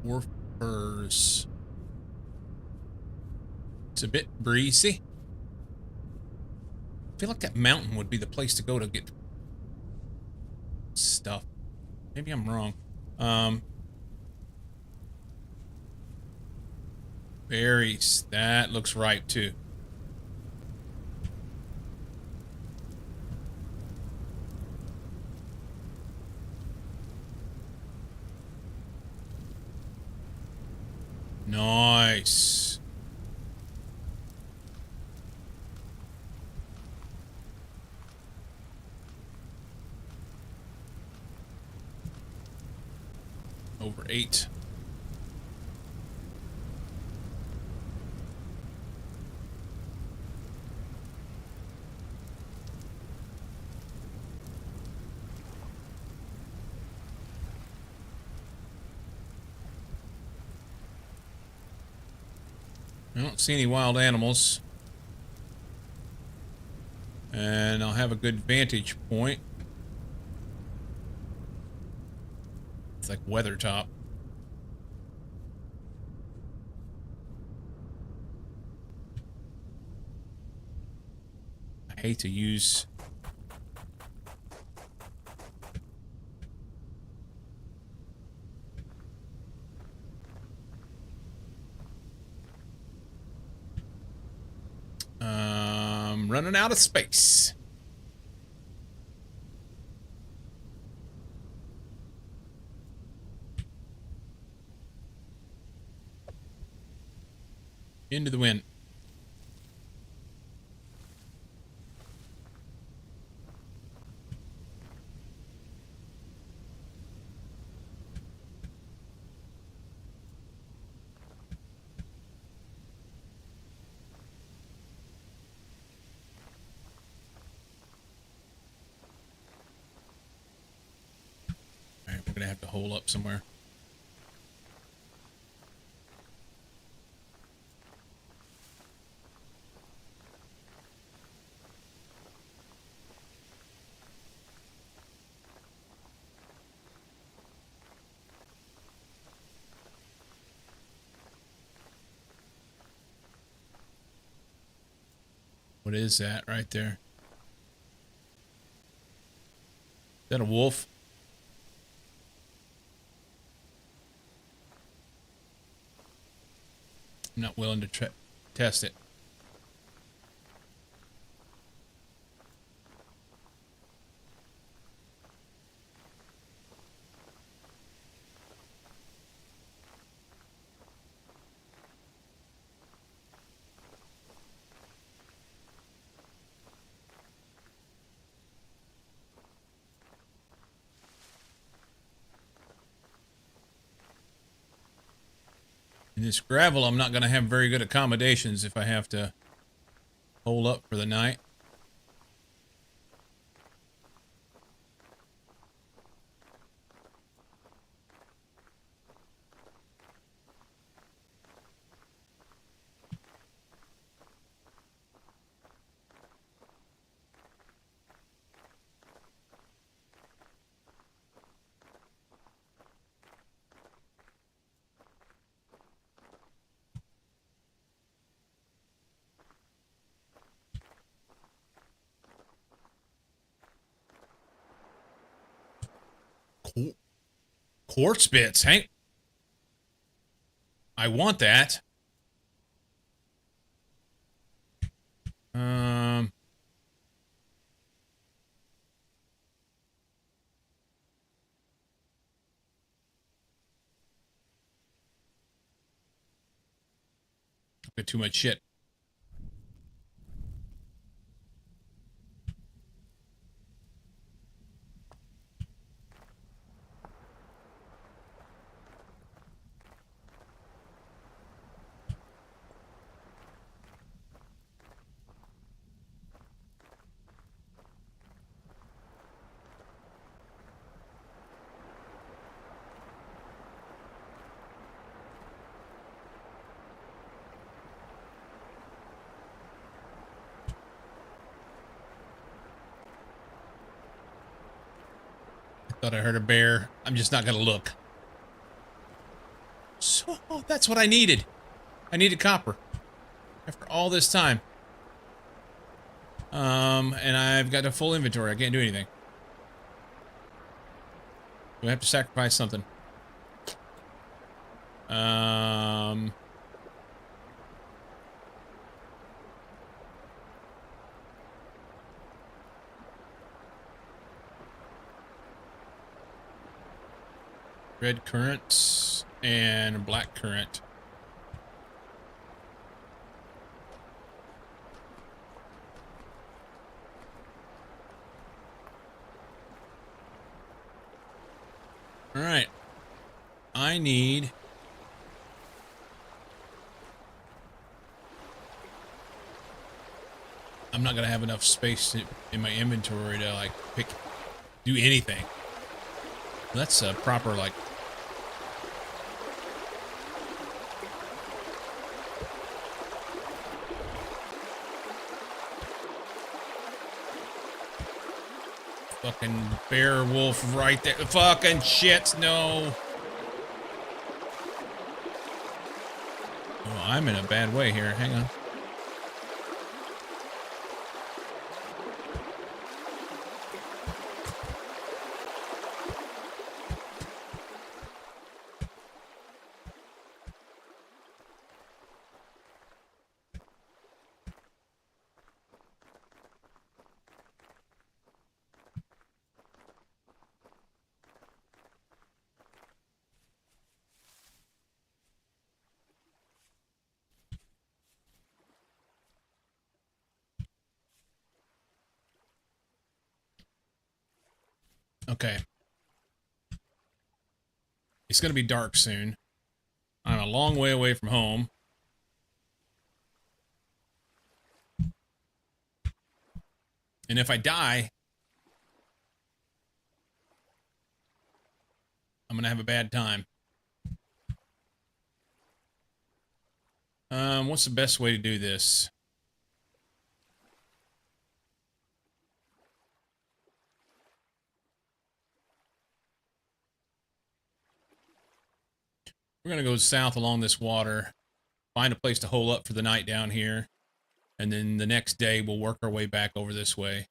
Dwarf firs. It's a bit breezy. I feel like that mountain would be the place to go to get stuff. Maybe I'm wrong. Berries. That looks ripe too. Nice. Over 8. I don't see any wild animals. And I'll have a good vantage point. It's like Weathertop. I hate to use... running out of space. Into the wind. All right, we're gonna have to hole up somewhere. What is that right there? Is that a wolf? I'm not willing to test it. In this gravel, I'm not going to have very good accommodations if I have to hole up for the night. Quartz bits, Hank. I want that. Got too much shit. Thought I heard a bear. I'm just not gonna look. So, that's what I needed. I needed copper. After all this time. And I've got a full inventory. I can't do anything. Do I have to sacrifice something? Red currant and black currant. All right. I need... I'm not going to have enough space in my inventory to, like, do anything. That's a proper, like... Fucking bear wolf right there. Fucking shit, no. Oh, I'm in a bad way here. Hang on. Okay. It's gonna be dark soon. I'm a long way away from home. And if I die, I'm gonna have a bad time. What's the best way to do this? We're gonna go south along this water, find a place to hole up for the night down here, and then the next day we'll work our way back over this way.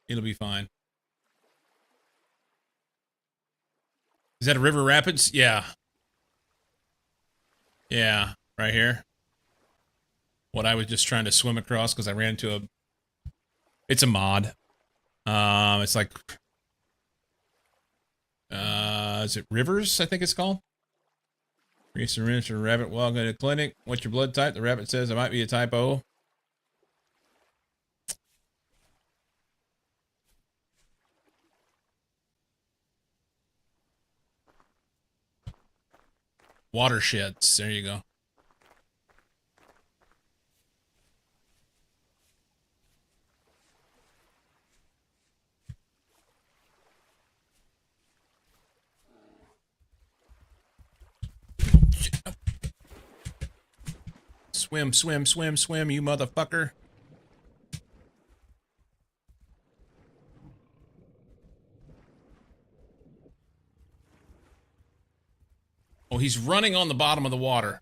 It'll be fine. Is that a river rapids? Yeah. Yeah, right here. What I was just trying to swim across because I ran into a... It's a mod. It's like... is it Rivers, I think it's called? Recent rinse a rabbit while going to the clinic. What's your blood type? The rabbit says it might be a type O. Watersheds. There you go. Swim, swim, swim, swim, you motherfucker. Oh, he's running on the bottom of the water.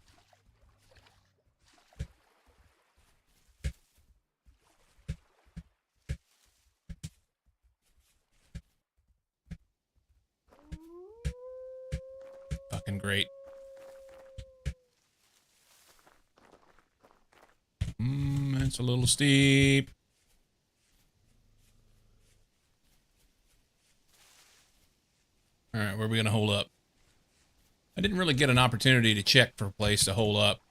Fucking great. It's a little steep. Alright, where are we gonna hold up? I didn't really get an opportunity to check for a place to hold up.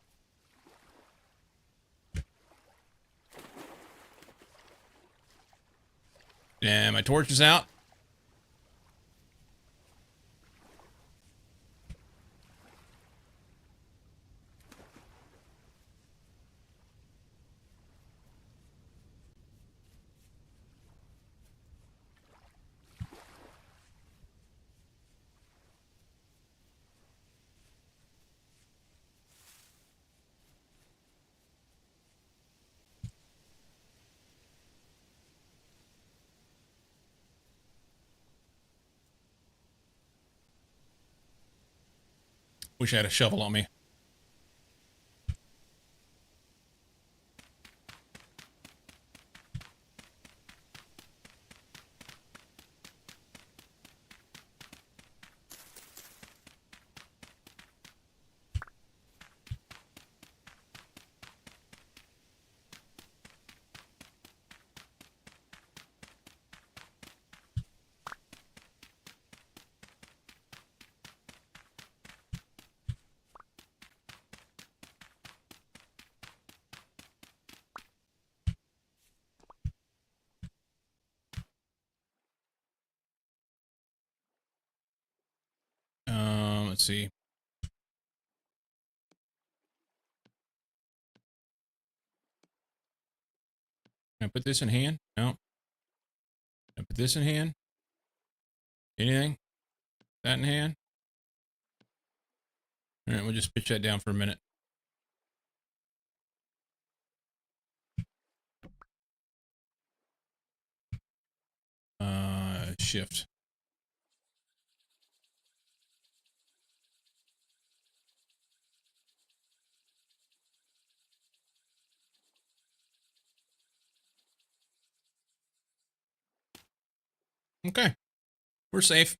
Yeah, my torch is out. Wish I had a shovel on me. Let's see. Can I put this in hand? No. Can I put this in hand? Anything? That in hand? Alright, we'll just pitch that down for a minute. shift. Okay. We're safe.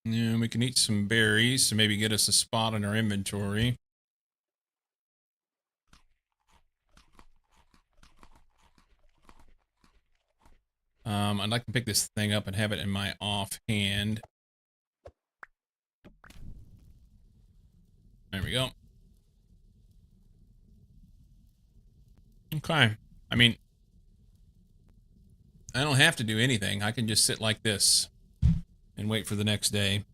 Yeah, we can eat some berries to maybe get us a spot in our inventory. I'd like to pick this thing up and have it in my offhand. There we go. Okay. I mean, I don't have to do anything. I can just sit like this and wait for the next day.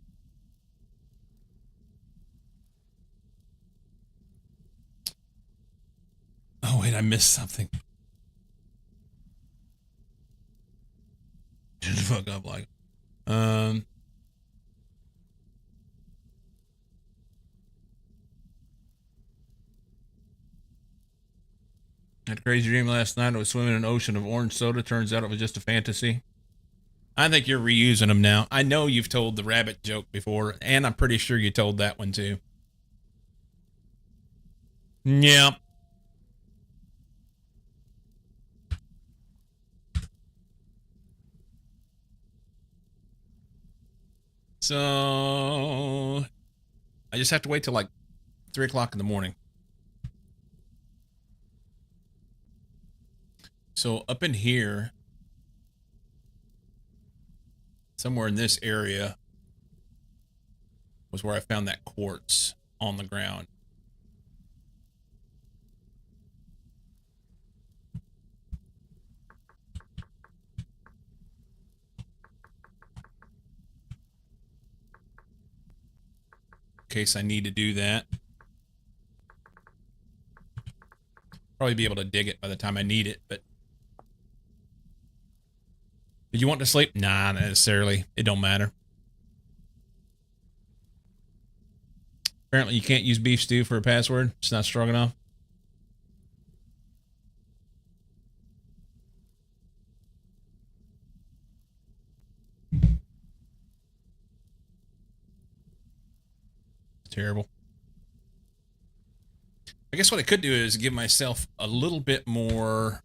Oh, wait, I missed something. Shut the fuck up, like. Had a crazy dream last night. I was swimming in an ocean of orange soda. Turns out it was just a fantasy. I think you're reusing them now. I know you've told the rabbit joke before, and I'm pretty sure you told that one too. Yep. So I just have to wait till like 3 o'clock in the morning. So up in here, somewhere in this area, was where I found that quartz on the ground. In case I need to do that. Probably be able to dig it by the time I need it, but... Did you want to sleep? Nah, not necessarily. It don't matter. Apparently you can't use beef stew for a password. It's not strong enough. Terrible. I guess what I could do is give myself a little bit more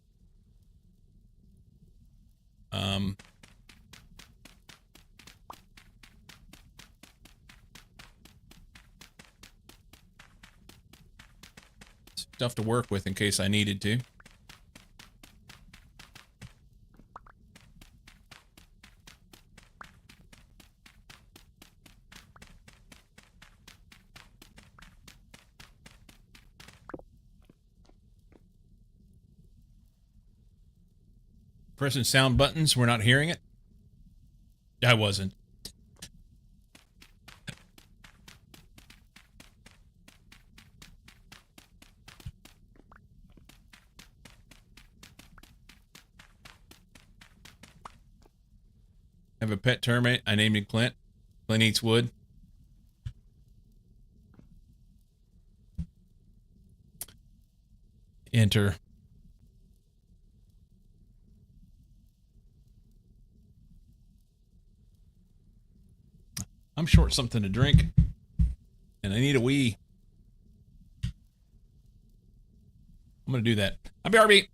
stuff to work with in case I needed to. Pressing sound buttons, we're not hearing it. I wasn't. I have a pet termite. I named him Clint. Clint eats wood. Enter. I'm short something to drink, and I need a wee. I'm gonna do that. I'll be RB.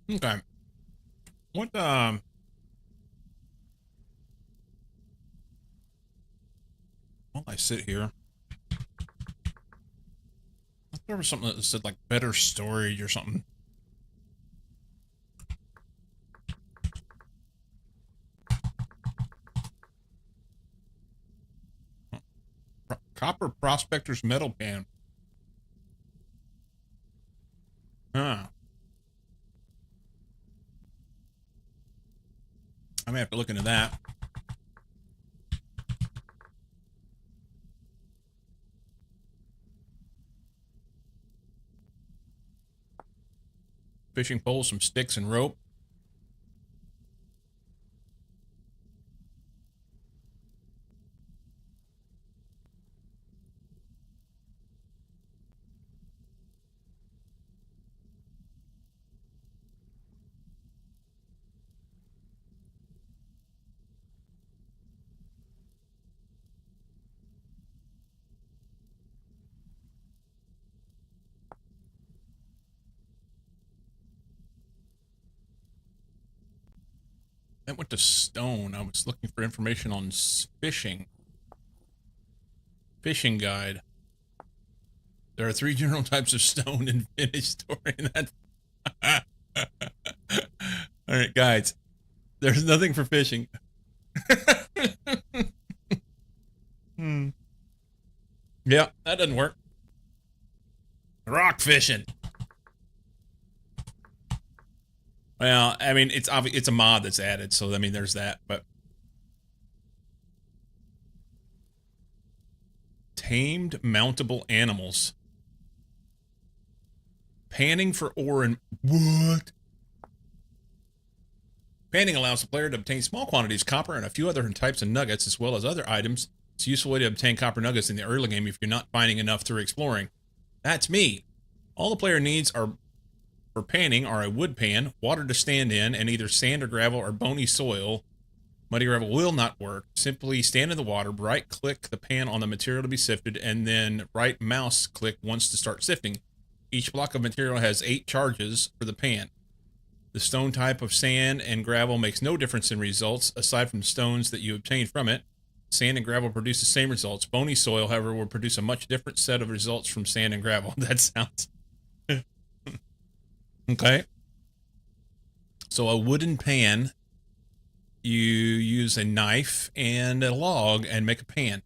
Okay. What, while I sit here, I thought there was something that said, like, better storage or something. Copper Prospector's Metal Pan. Huh. I may have to look into that. Fishing pole, some sticks and rope. That went to stone. I was looking for information on fishing. Fishing guide. There are 3 general types of stone in finished story. That. All right, guys. There's nothing for fishing. Hmm. Yeah, that doesn't work. Rock fishing. Well, I mean, it's a mod that's added, so I mean, there's that. But tamed mountable animals. Panning for ore and what? Panning allows the player to obtain small quantities of copper and a few other types of nuggets, as well as other items. It's a useful way to obtain copper nuggets in the early game if you're not finding enough through exploring. That's me. All the player needs are for panning are a wood pan, water to stand in, and either sand or gravel or bony soil. Muddy gravel will not work. Simply stand in the water, right click the pan on the material to be sifted, and then right mouse click once to start sifting. Each block of material has 8 charges for the pan. The stone type of sand and gravel makes no difference in results aside from the stones that you obtain from it. Sand and gravel produce the same results. Bony soil, however, will produce a much different set of results from sand and gravel. That sounds... Okay. So a wooden pan, you use a knife and a log and make a pan.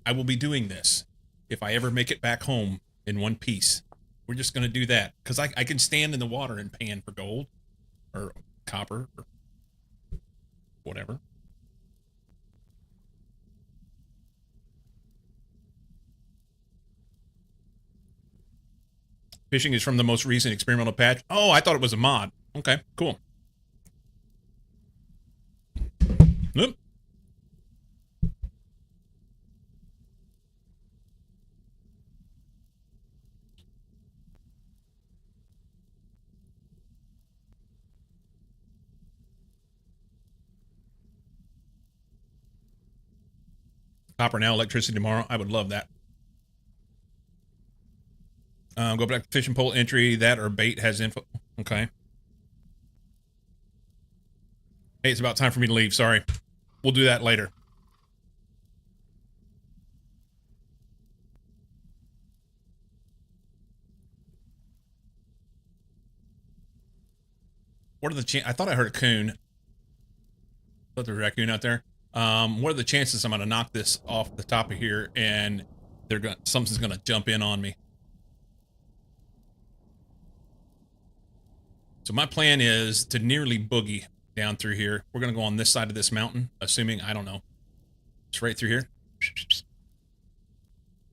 I will be doing this if I ever make it back home in one piece. We're just going to do that because I can stand in the water and pan for gold or copper or whatever. Fishing is from the most recent experimental patch. Oh, I thought it was a mod. Okay, cool. Oop. Copper now, electricity tomorrow. I would love that. Go back to fishing pole entry. That or bait has info. Okay. Hey, it's about time for me to leave. Sorry. We'll do that later. What are the chances? I thought I heard a coon. I thought there was a raccoon out there. What are the chances I'm going to knock this off the top of here and something's going to jump in on me? So my plan is to nearly boogie down through here. We're going to go on this side of this mountain, assuming, I don't know, it's right through here,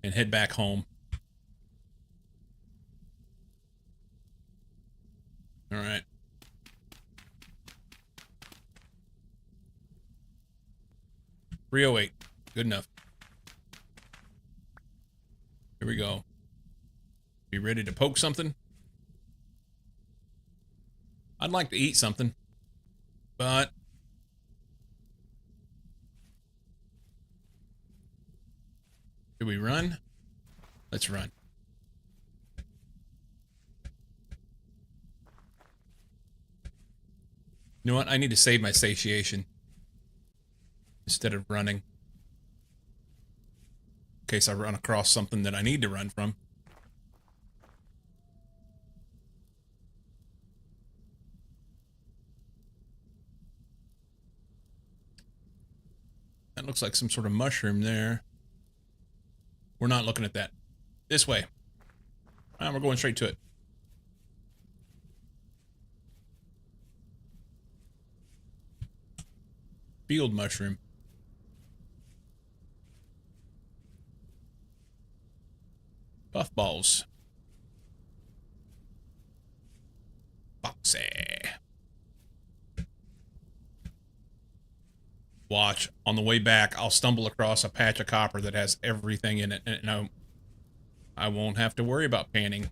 and head back home. All right. $308. Good enough. Here we go. Be ready to poke something? I'd like to eat something, but do we run? Let's run. You know what? I need to save my satiation instead of running. In case I run across something that I need to run from. That looks like some sort of mushroom there. We're not looking at that. This way. We're going straight to it. Field mushroom. Puffballs. Foxy. Watch. On the way back, I'll stumble across a patch of copper that has everything in it, and I won't have to worry about panning.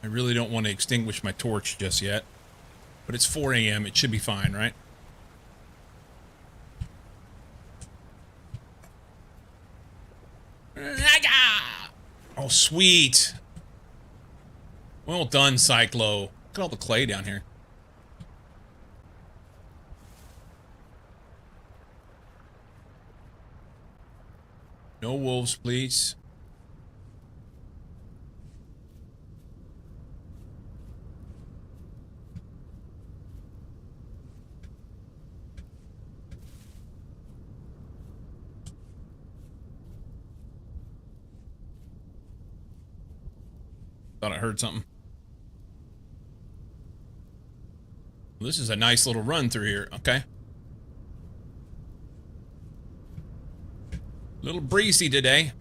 I really don't want to extinguish my torch just yet. But it's 4 a.m. It should be fine, right? Oh, sweet. Well done, Cyclo. Look at all the clay down here. No wolves, please. Thought I heard something. Well, this is a nice little run through here. Okay. A little breezy today.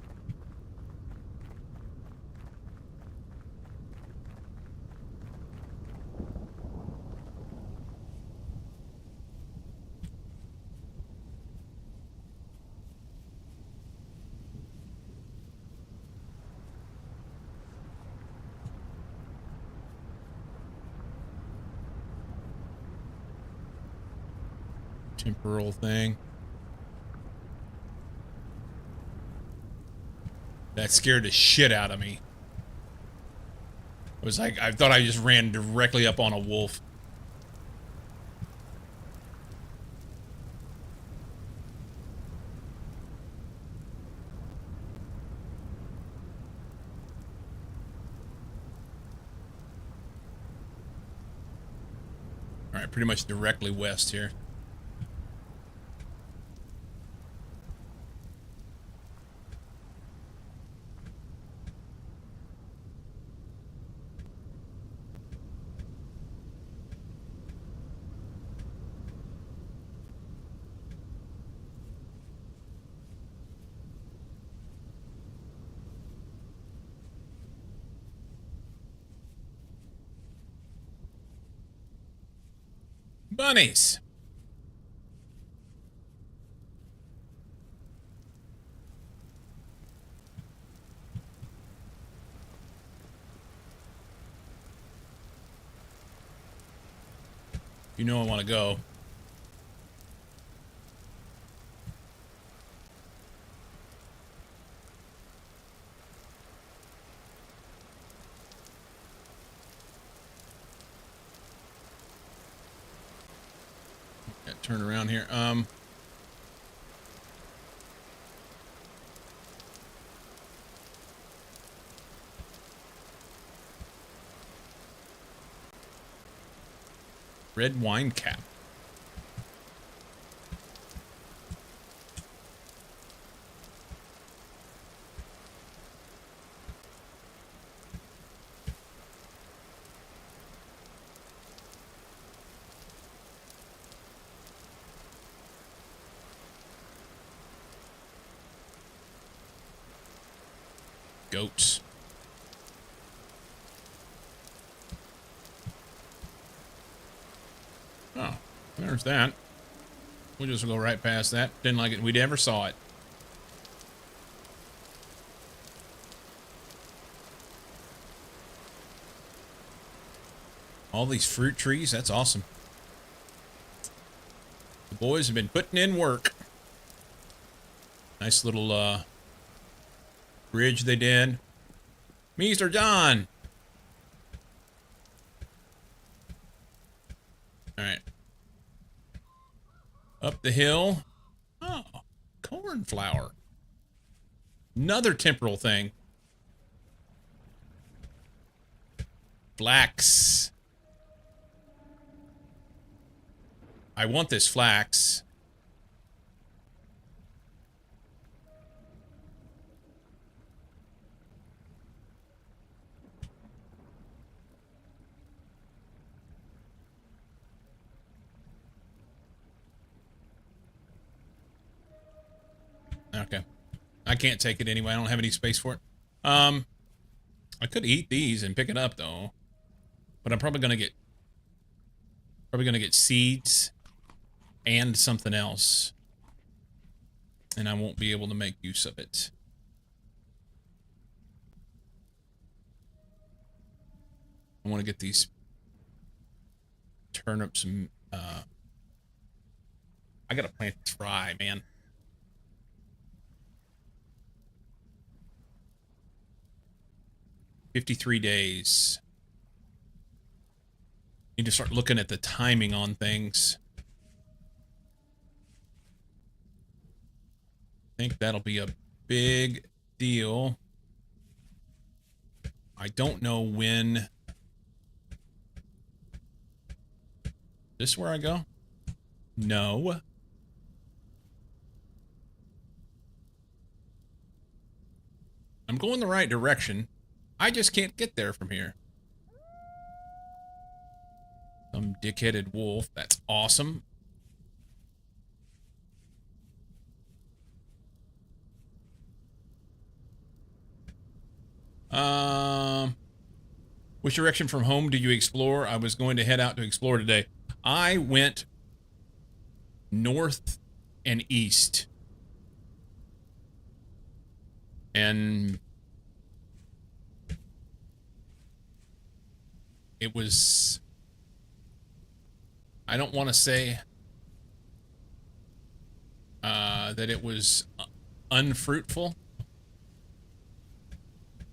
Temporal thing. That scared the shit out of me. It was like, I thought I just ran directly up on a wolf. Alright, pretty much directly west here. Bunnies! You know I want to go. Turn around here. Red wine cap. Goats. Oh, there's that. We'll just go right past that. Didn't like it. We never saw it. All these fruit trees, that's awesome. The boys have been putting in work. Nice little bridge they did. Mr. John! Alright. Up the hill. Oh, cornflower. Another temporal thing. Flax. I want this flax. Okay. I can't take it anyway. I don't have any space for it. I could eat these and pick it up though. But I'm probably gonna get seeds and something else. And I won't be able to make use of it. I want to get these turnips and I gotta plant this rye, man. $53 days. Need to start looking at the timing on things. I think that'll be a big deal. I don't know when. This where I go? No. I'm going the right direction. I just can't get there from here. Some dick-headed wolf. That's awesome. Which direction from home do you explore? I was going to head out to explore today. I went north and east. And it was, I don't want to say that it was unfruitful,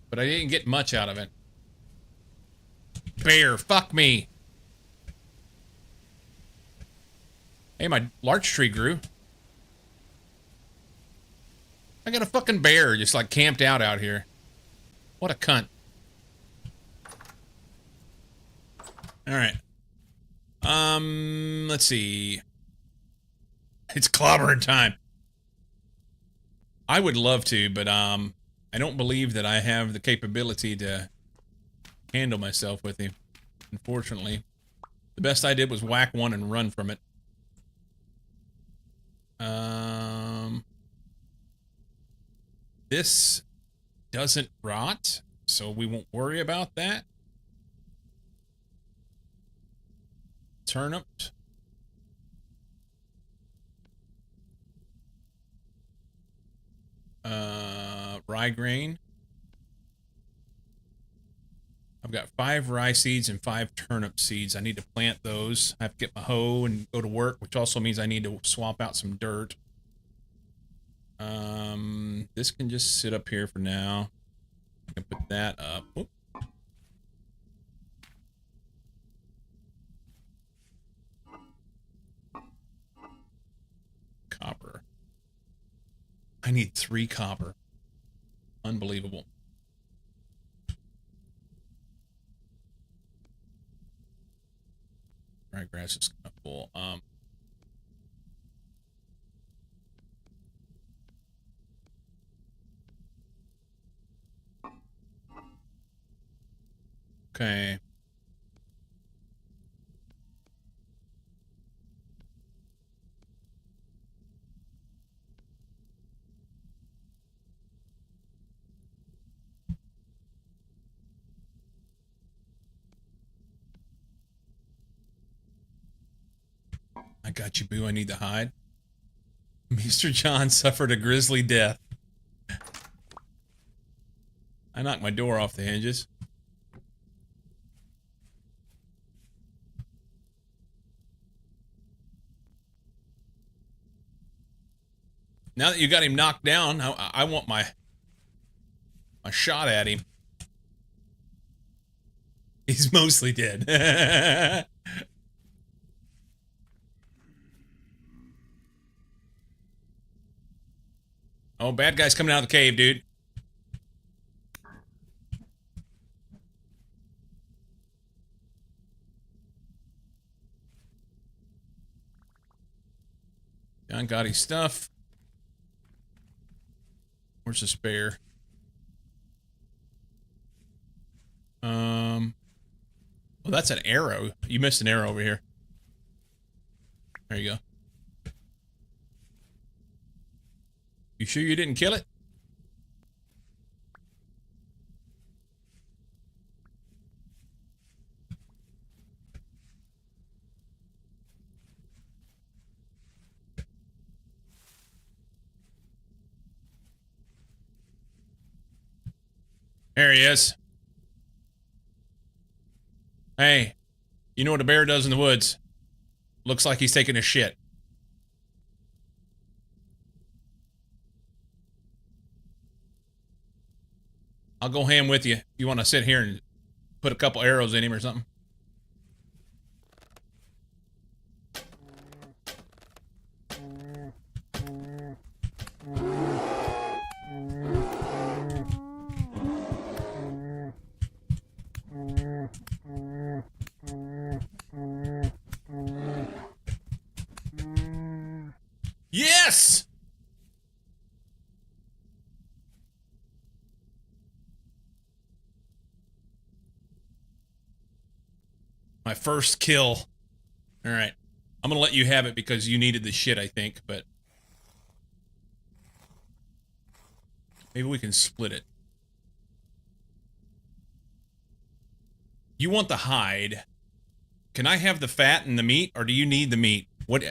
but I didn't get much out of it. Bear, fuck me. Hey, my larch tree grew. I got a fucking bear just like camped out here. What a cunt. Alright. Let's see. It's clobbering time. I would love to, but I don't believe that I have the capability to handle myself with him. Unfortunately. The best I did was whack one and run from it. This doesn't rot, so we won't worry about that. Turnips. Rye grain. I've got 5 rye seeds and 5 turnip seeds. I need to plant those. I have to get my hoe and go to work, which also means I need to swap out some dirt. This can just sit up here for now. I can put that up. Oop. Copper. I need 3 copper. Unbelievable. Alright, grass is kind of full. Okay. I got you, boo. I need to hide. Mr. John suffered a grisly death. I knocked my door off the hinges. Now that you got him knocked down, I want my shot at him. He's mostly dead. Oh, bad guy's coming out of the cave, dude. John got his stuff. Where's the spare? Well, that's an arrow. You missed an arrow over here. There you go. You sure you didn't kill it? There he is. Hey, you know what a bear does in the woods? Looks like he's taking a shit. I'll go ham with you if you want to sit here and put a couple arrows in him or something. Yes! My first kill. All right. I'm going to let you have it because you needed the shit, I think, but maybe we can split it. You want the hide. Can I have the fat and the meat, or do you need the meat? What?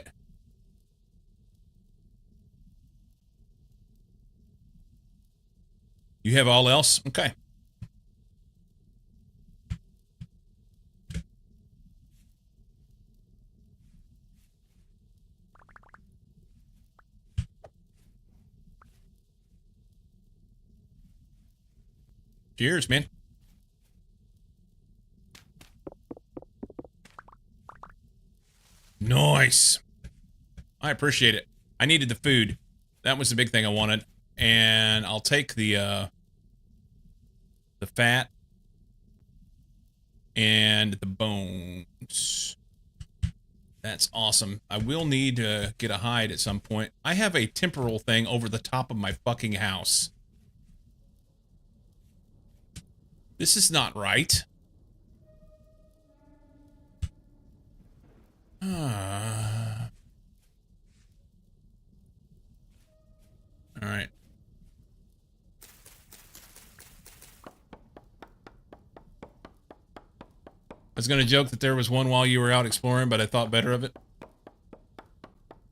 You have all else? Okay. Cheers, man. Nice. I appreciate it. I needed the food. That was the big thing I wanted. And I'll take the fat and the bones. That's awesome. I will need to get a hide at some point. I have a temporal thing over the top of my fucking house. This is not right. All right. I was going to joke that there was one while you were out exploring, but I thought better of it.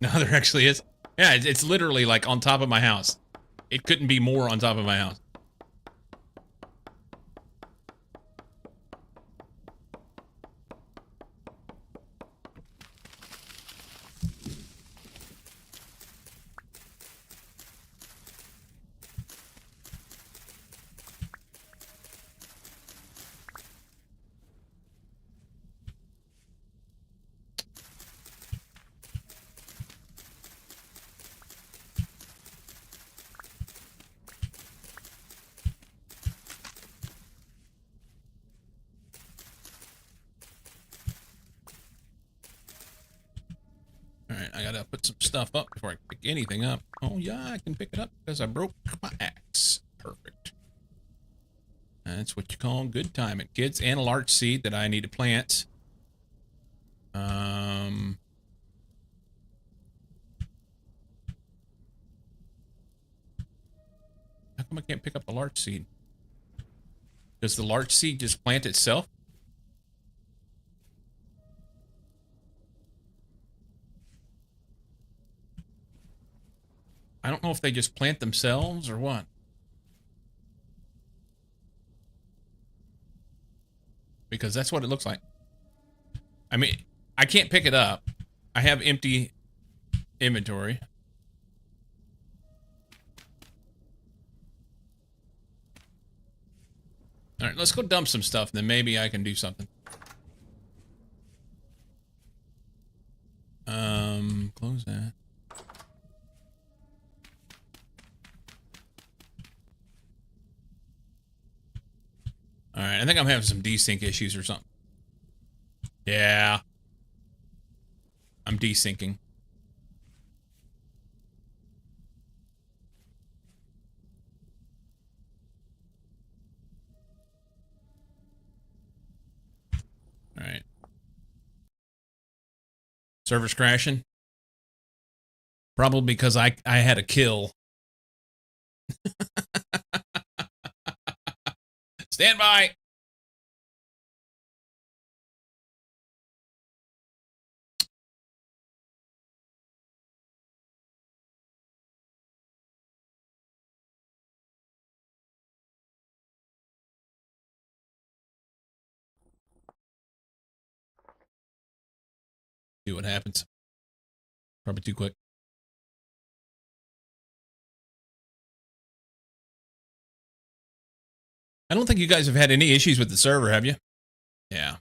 No, there actually is. Yeah, it's literally like on top of my house. It couldn't be more on top of my house. Alright, I gotta put some stuff up before I pick anything up. Oh yeah, I can pick it up because I broke my axe. Perfect. That's what you call good timing, kids. And a larch seed that I need to plant. How come I can't pick up a larch seed? Does the larch seed just plant itself? I don't know if they just plant themselves or what. Because that's what it looks like. I mean, I can't pick it up. I have empty inventory. All right, let's go dump some stuff, and then maybe I can do something. Close that. All right, I think I'm having some desync issues or something. Yeah. I'm desyncing. All right. Server's crashing. Probably because I had a kill. Stand by. See what happens. Probably too quick. I don't think you guys have had any issues with the server, have you? Yeah.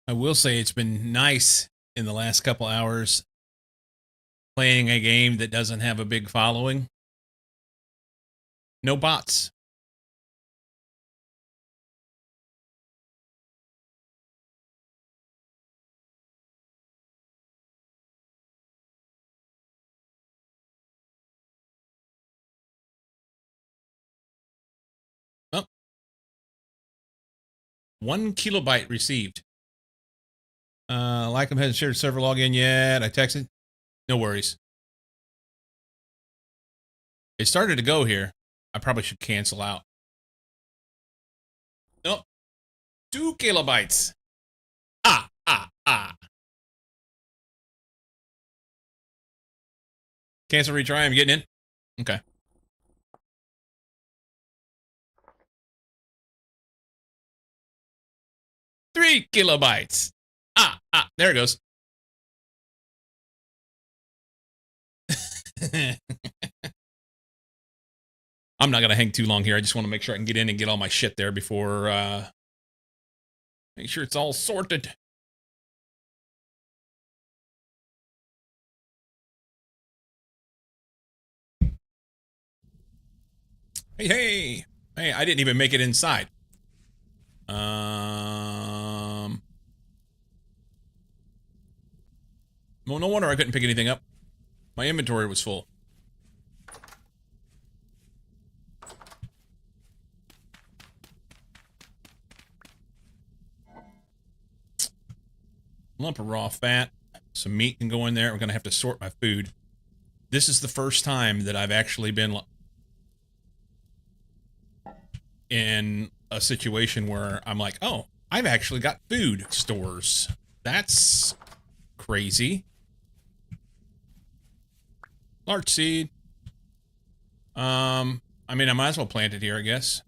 I will say it's been nice in the last couple hours playing a game that doesn't have a big following. No bots. Oh. 1 kilobyte received. Lycom hasn't shared server login yet. I texted. No worries. It started to go here. I probably should cancel out. Nope. 2 kilobytes. Ah. Cancel retry. I'm getting in. Okay. Three kilobytes. There it goes. I'm not going to hang too long here. I just want to make sure I can get in and get all my shit there before, make sure it's all sorted. Hey, I didn't even make it inside. Well, no wonder I couldn't pick anything up. My inventory was full. Lump of raw fat. Some meat can go in there. We're going to have to sort my food. This is the first time that I've actually been in a situation where I'm like, oh, I've actually got food stores. That's crazy. Larch seed. I mean, I might as well plant it here, I guess.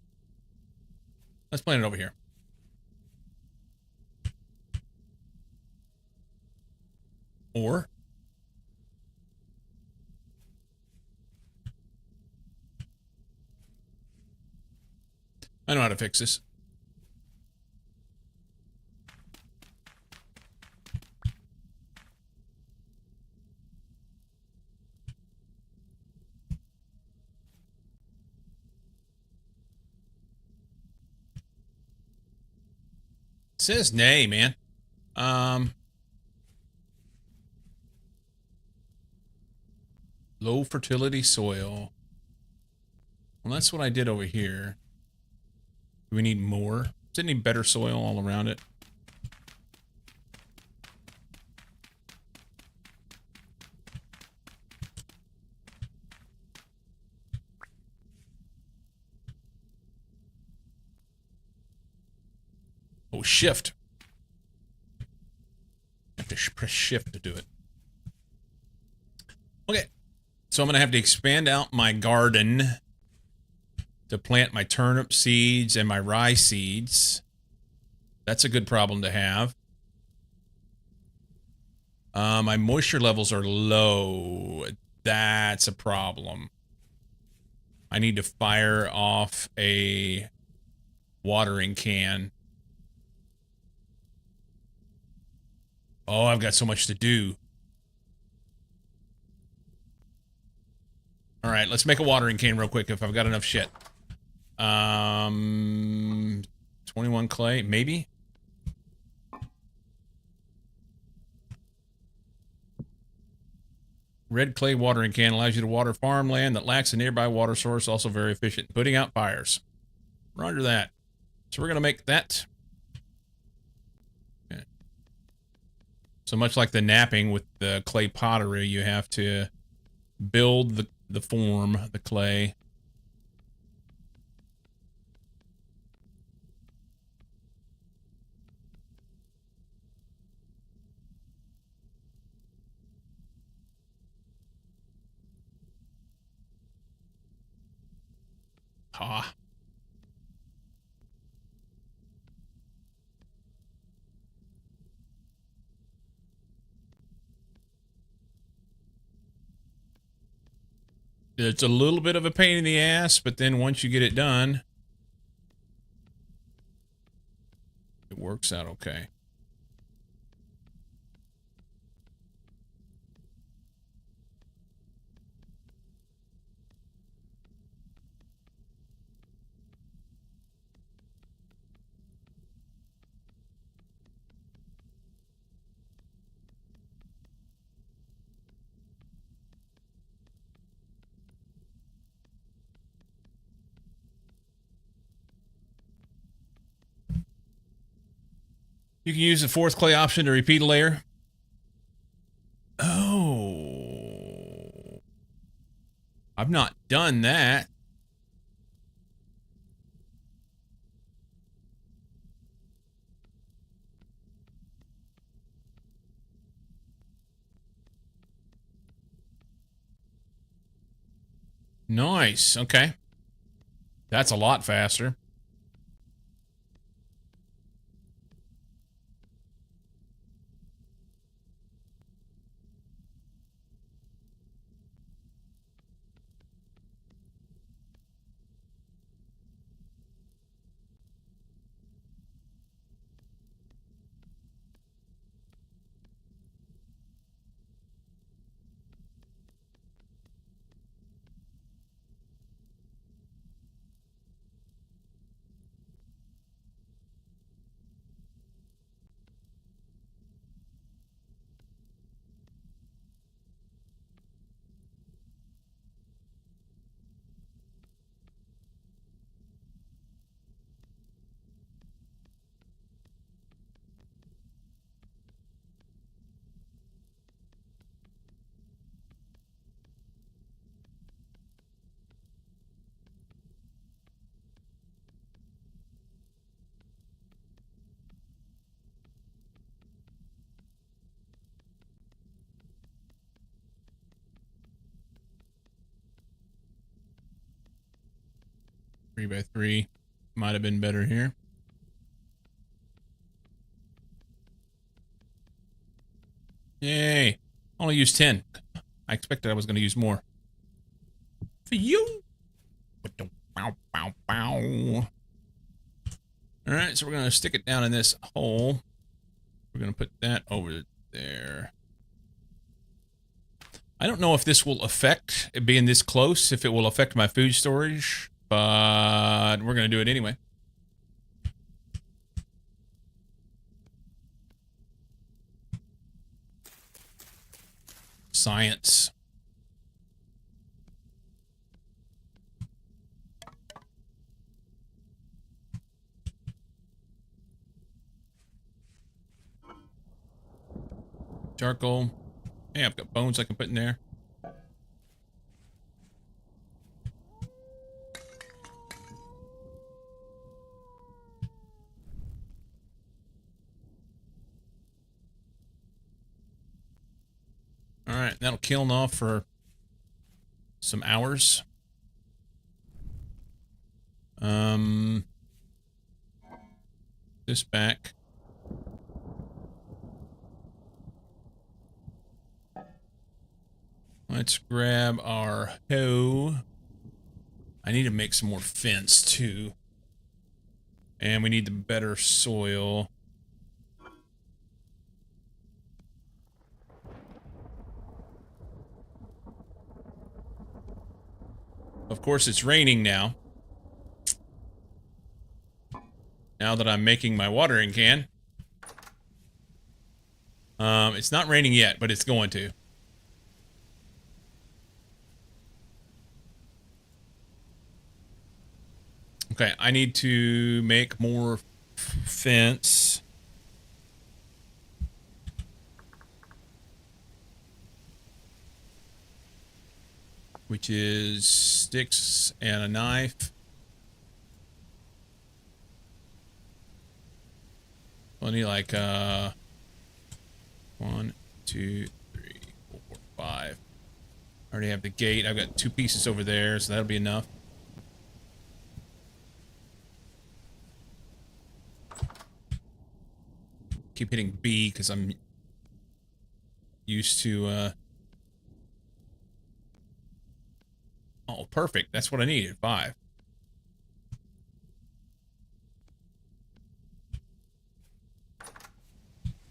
Let's plant it over here. Or I know how to fix this. It says nay, man. Low fertility soil. Well, that's what I did over here. Do we need more? Is there any better soil all around it? Oh, shift. I have to press shift to do it. Okay. So I'm going to have to expand out my garden to plant my turnip seeds and my rye seeds. That's a good problem to have. My moisture levels are low. That's a problem. I need to fire off a watering can. Oh, I've got so much to do. All right, let's make a watering can real quick if I've got enough shit. 21 clay, maybe? Red clay watering can allows you to water farmland that lacks a nearby water source, also very efficient in putting out fires. Roger that. So we're going to make that. Okay. So much like the napping with the clay pottery, you have to build the form, the clay. Ah. It's a little bit of a pain in the ass, but then once you get it done, it works out okay. You can use the fourth clay option to repeat a layer. Oh. I've not done that. Nice. Okay. That's a lot faster. Three by three might have been better here. Yay. Only used 10. I expected I was going to use more. For you. Bow, bow, bow. Alright, so we're going to stick it down in this hole. We're going to put that over there. I don't know if this will affect, it being this close, if it will affect my food storage, but we're going to do it anyway. Science. Charcoal. Hey, I've got bones I can put in there. All right, that'll kiln off for some hours. This back. Let's grab our hoe. I need to make some more fence too. And we need the better soil. Of course, it's raining now. Now that I'm making my watering can. It's not raining yet, but it's going to. Okay, I need to make more fence. Which is sticks and a knife. I need like 1, 2, 3, 4, 5. I already have the gate. I've got 2 pieces over there, so that'll be enough. Keep hitting B because I'm used to oh, perfect. That's what I needed. 5.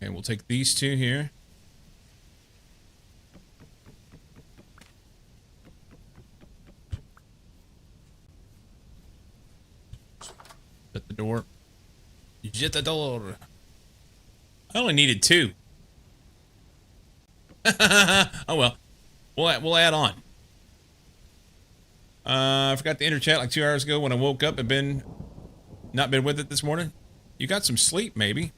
Okay, we'll take these 2 here. Shut the door. Shut the door. I only needed 2. Oh well. We'll add on. I forgot to enter chat like 2 hours ago when I woke up and not been with it this morning. You got some sleep, maybe.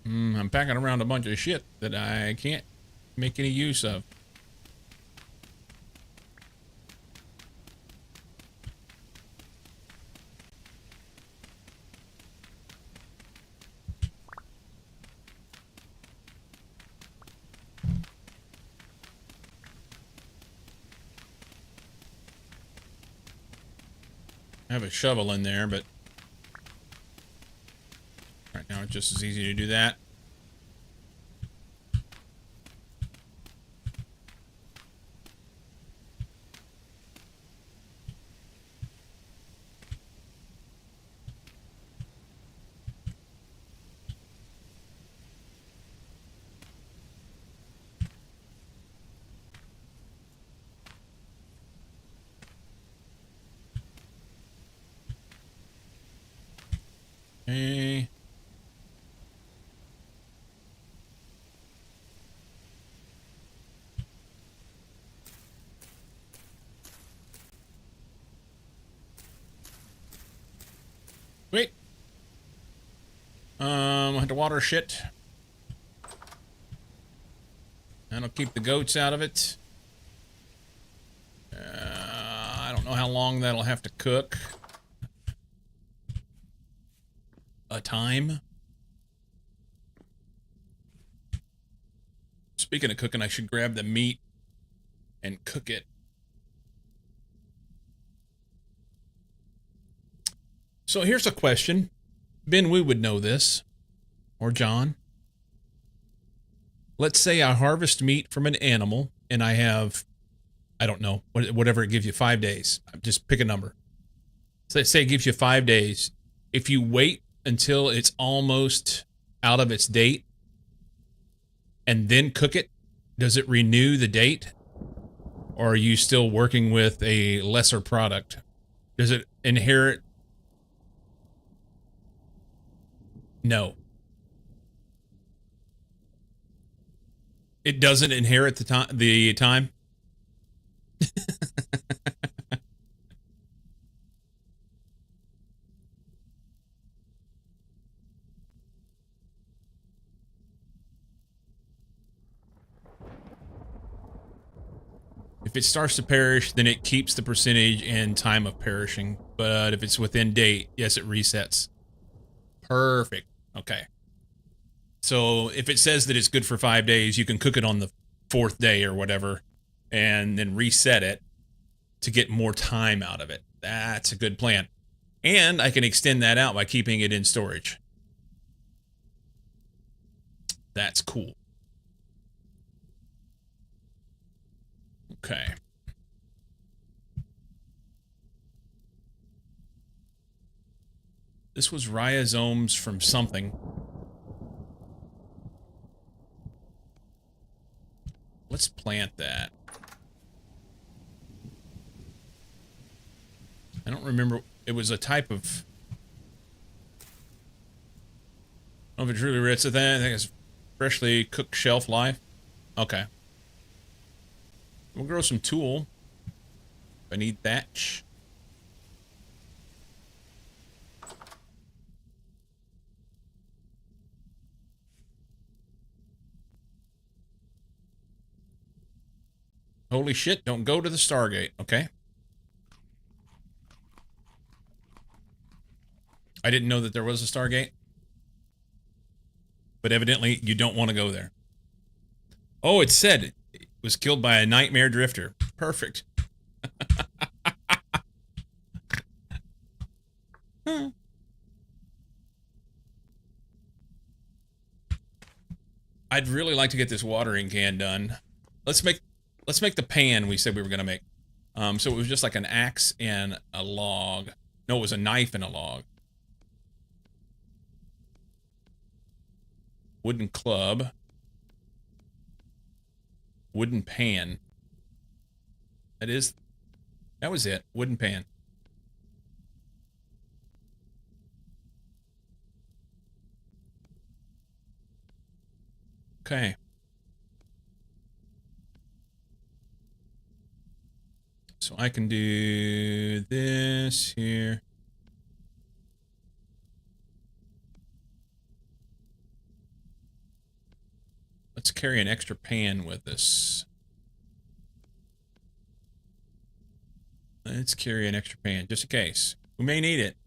I'm packing around a bunch of shit that I can't make any use of. I have a shovel in there, but right now it's just as easy to do that. Okay. Wait. I have to water shit. That'll keep the goats out of it. I don't know how long that'll have to cook. A time. Speaking of cooking, I should grab the meat and cook it. So here's a question. Ben, we would know this. Or John. Let's say I harvest meat from an animal and I have, I don't know, whatever it gives you, 5 days. Just pick a number. So let's say it gives you 5 days. If you wait until it's almost out of its date and then cook it, does it renew the date? Or are you still working with a lesser product? Does it inherit? No. It doesn't inherit the time? If it starts to perish, then it keeps the percentage and time of perishing. But if it's within date, yes, it resets. Perfect. Okay. So if it says that it's good for 5 days, you can cook it on the 4th day or whatever, and then reset it to get more time out of it. That's a good plan. And I can extend that out by keeping it in storage. That's cool. Okay. This was rhizomes from something. Let's plant that. I don't remember. It was a type of... I don't know if it truly writs at that. I think it's freshly cooked shelf life. Okay. We'll grow some tulle. I need thatch. Holy shit, don't go to the Stargate, okay? I didn't know that there was a Stargate. But evidently, you don't want to go there. Oh, it said it was killed by a nightmare drifter. Perfect. I'd really like to get this watering can done. Let's make the pan we said we were gonna make. So it was just like an axe and a log. No, it was a knife and a log. Wooden club. Wooden pan. That was it. Wooden pan. Okay. So I can do this here. Let's carry an extra pan with us. Let's carry an extra pan, just in case. We may need it.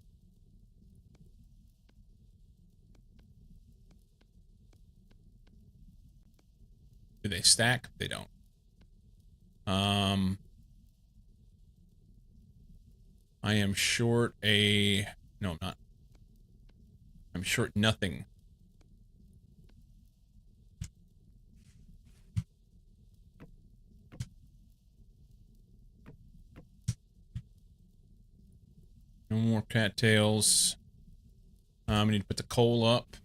Do they stack? They don't. I am short a... No, I'm not. I'm short nothing. No more cattails. We need to put the coal up.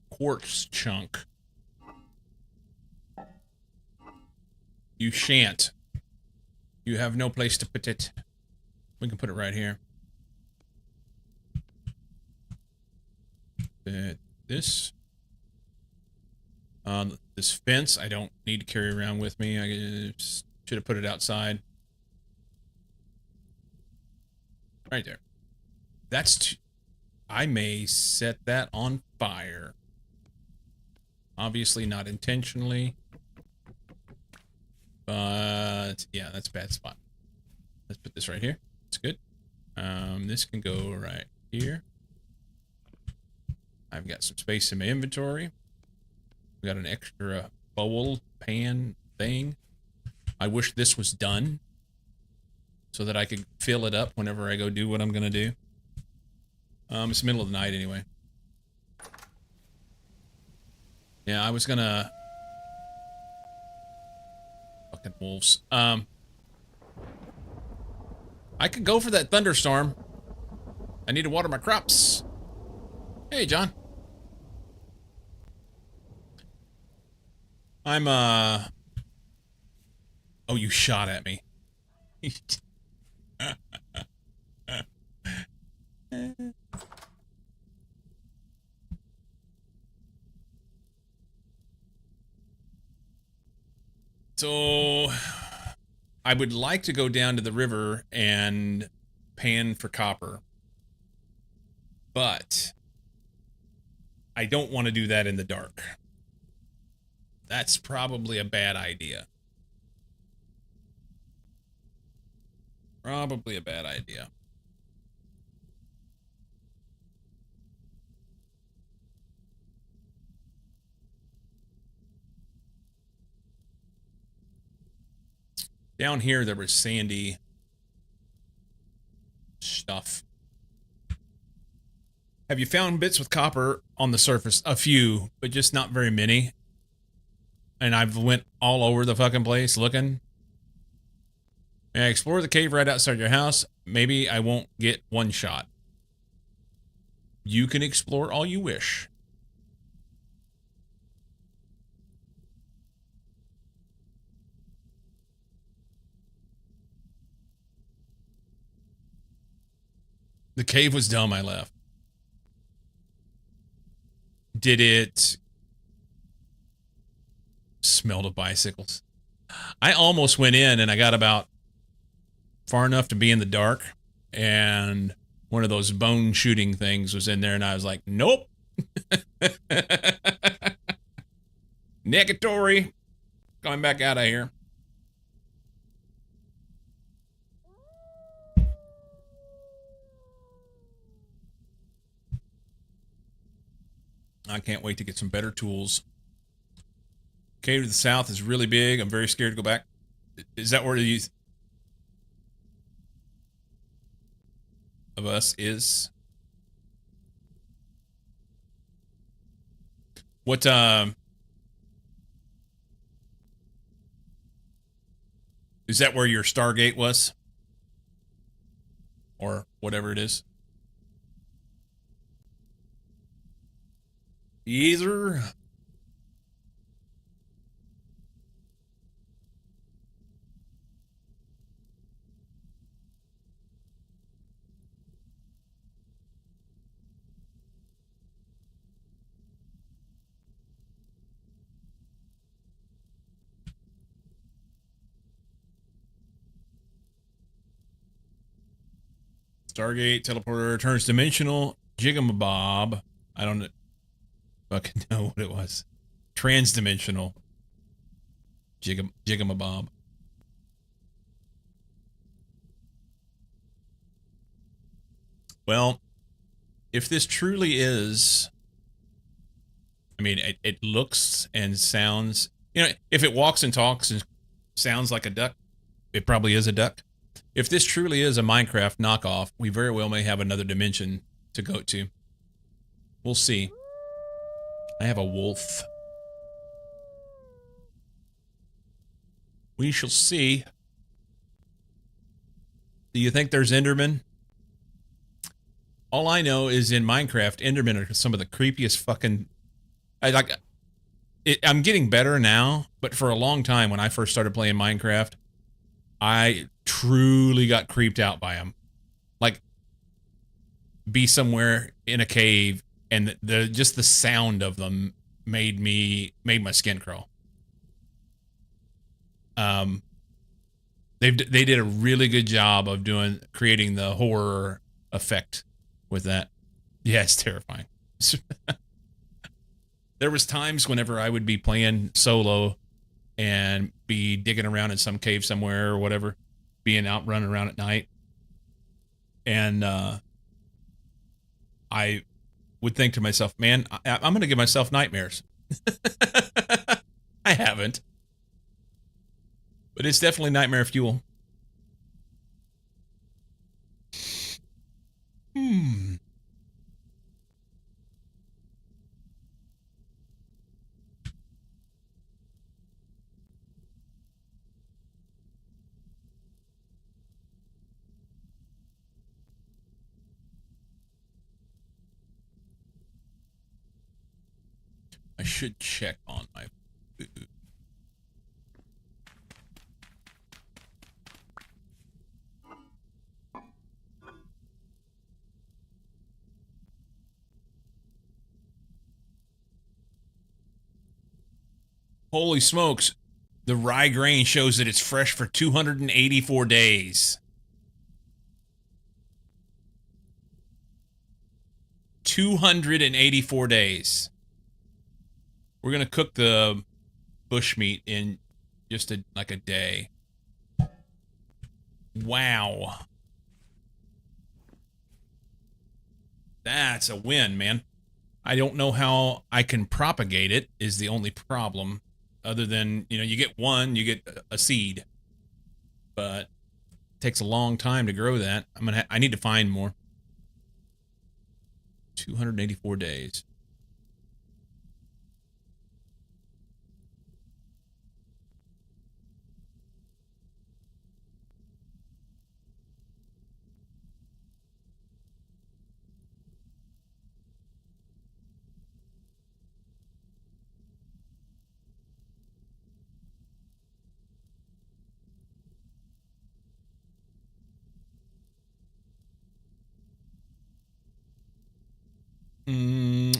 Quartz chunk. You shan't. You have no place to put it. We can put it right here. This. This fence I don't need to carry around with me. I should have put it outside. Right there. I may set that on fire. Obviously not intentionally. But yeah, that's a bad spot. Let's put this right here. It's good. This can go right here. I've got some space in my inventory. We got an extra bowl pan thing. I wish this was done so that I could fill it up whenever I go do what I'm gonna do. It's the middle of the night anyway. Yeah, I was gonna... Fucking wolves. I could go for that thunderstorm. I need to water my crops. Hey, John. I'm, Oh, you shot at me. So, I would like to go down to the river and pan for copper. But I don't want to do that in the dark. That's probably a bad idea. Probably a bad idea. Down here, there was sandy stuff. Have you found bits with copper on the surface? A few, but just not very many. And I've went all over the fucking place looking. And I explored the cave right outside your house. Maybe I won't get one shot. You can explore all you wish. The cave was dumb, I left. Did it smell the bicycles? I almost went in and I got about far enough to be in the dark and one of those bone shooting things was in there and I was like, nope. Negatory. Going back out of here. I can't wait to get some better tools. Cave to the south is really big. I'm very scared to go back. Is that where you of us is? What is that where your Stargate was? Or whatever it is? Either. Stargate, teleporter, turns dimensional, jigamabob. I don't fucking know what it was. Transdimensional. Jigamabob. Well, if this truly is, I mean, it looks and sounds, you know, if it walks and talks and sounds like a duck, it probably is a duck. If this truly is a Minecraft knockoff, we very well may have another dimension to go to. We'll see. I have a wolf. We shall see. Do you think there's Endermen? All I know is in Minecraft, Endermen are some of the creepiest fucking... I'm getting better now, but for a long time when I first started playing Minecraft, I truly got creeped out by them. Like, be somewhere in a cave and just the sound of them made my skin crawl. They did a really good job of creating the horror effect with that. Yeah, it's terrifying. There was times whenever I would be playing solo and be digging around in some cave somewhere or whatever, being out running around at night. And I would think to myself, man, I'm going to give myself nightmares. I haven't. But it's definitely nightmare fuel. I should check on my food. Holy smokes. The rye grain shows that it's fresh for 284 days. 284 days. We're going to cook the bushmeat in just like a day. Wow. That's a win, man. I don't know how I can propagate it is the only problem. Other than, you get one, you get a seed. But it takes a long time to grow that. I need to find more. 284 days.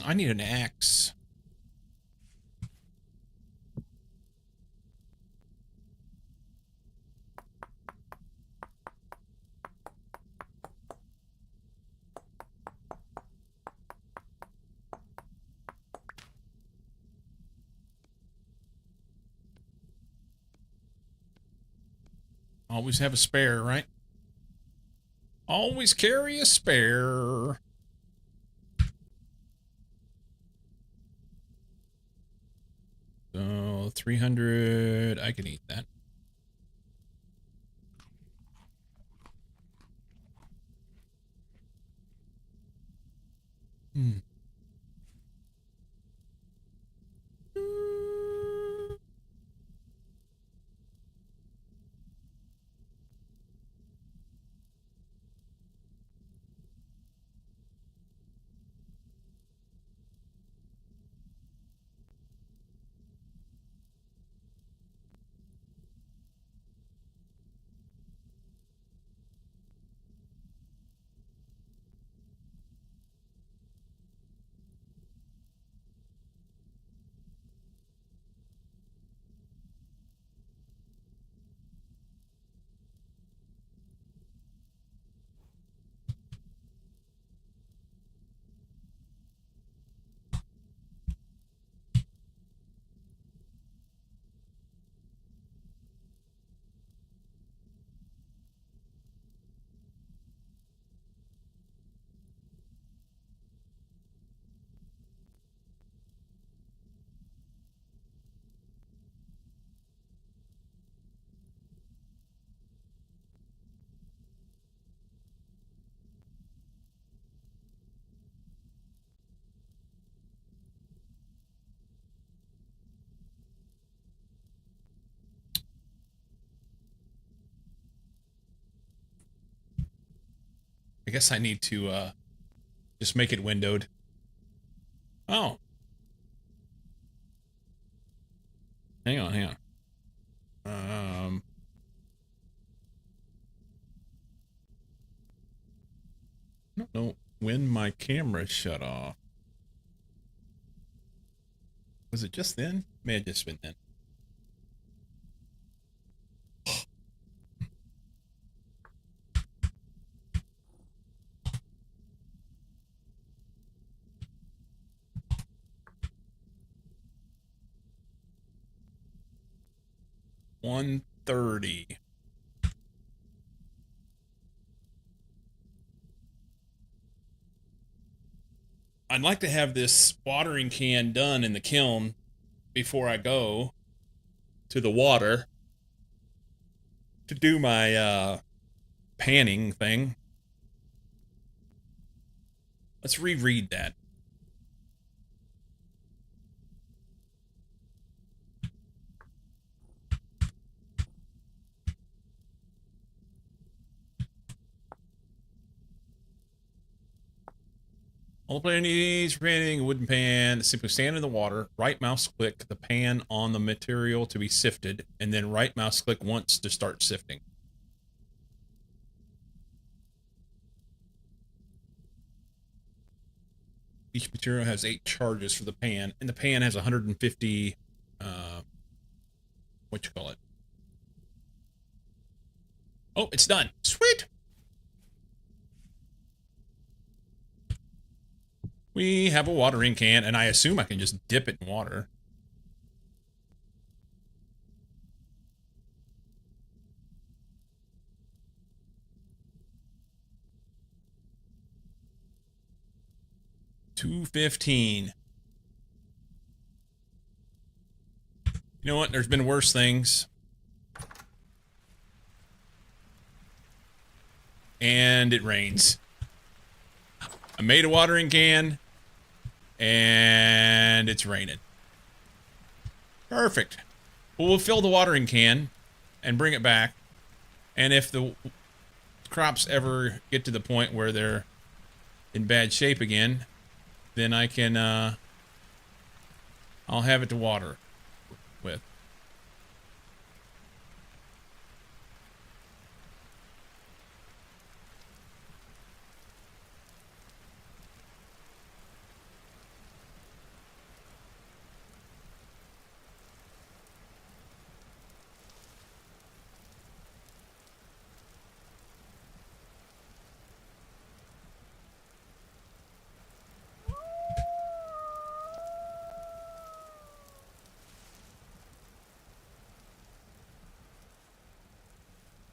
I need an axe. Always have a spare, right? Always carry a spare. So 300, I can eat that. I guess I need to just make it windowed. Oh. Hang on. I don't know when my camera shut off. Was it just then? May have just been then. $130. I'd like to have this watering can done in the kiln before I go to the water to do my panning thing. Let's reread that. All the player needs for panning a wooden pan, simply stand in the water, right mouse click the pan on the material to be sifted, and then right mouse click once to start sifting. Each material has 8 charges for the pan, and the pan has 150, what you call it? Oh, it's done. Sweet! We have a watering can, and I assume I can just dip it in water. $2.15. You know what? There's been worse things. And it rains. I made a watering can, and it's raining. Perfect. Well, we'll fill the watering can and bring it back. And if the crops ever get to the point where they're in bad shape again, then I can, I'll have it to water with.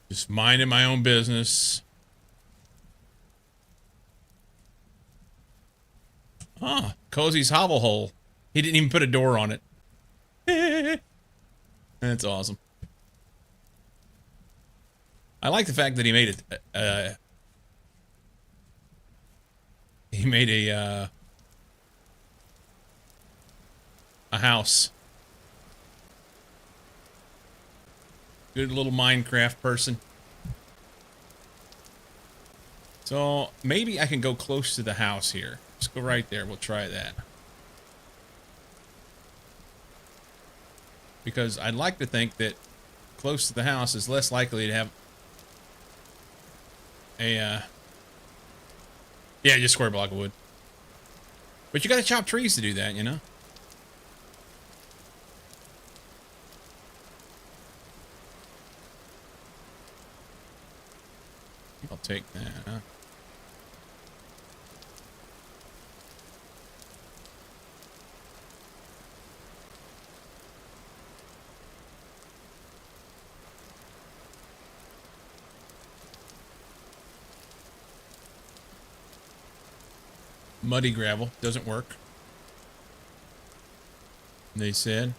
Just minding my own business. Ah, Cozy's Hovel Hole. He didn't even put a door on it. That's awesome. I like the fact that he made it. He made a house. Good little Minecraft person. So maybe I can go close to the house here. Let's go right there. We'll try that. Because I'd like to think that close to the house is less likely to have a, yeah, just square block of wood. But you gotta chop trees to do that, you know? I'll take that, huh? Muddy gravel doesn't work, they said.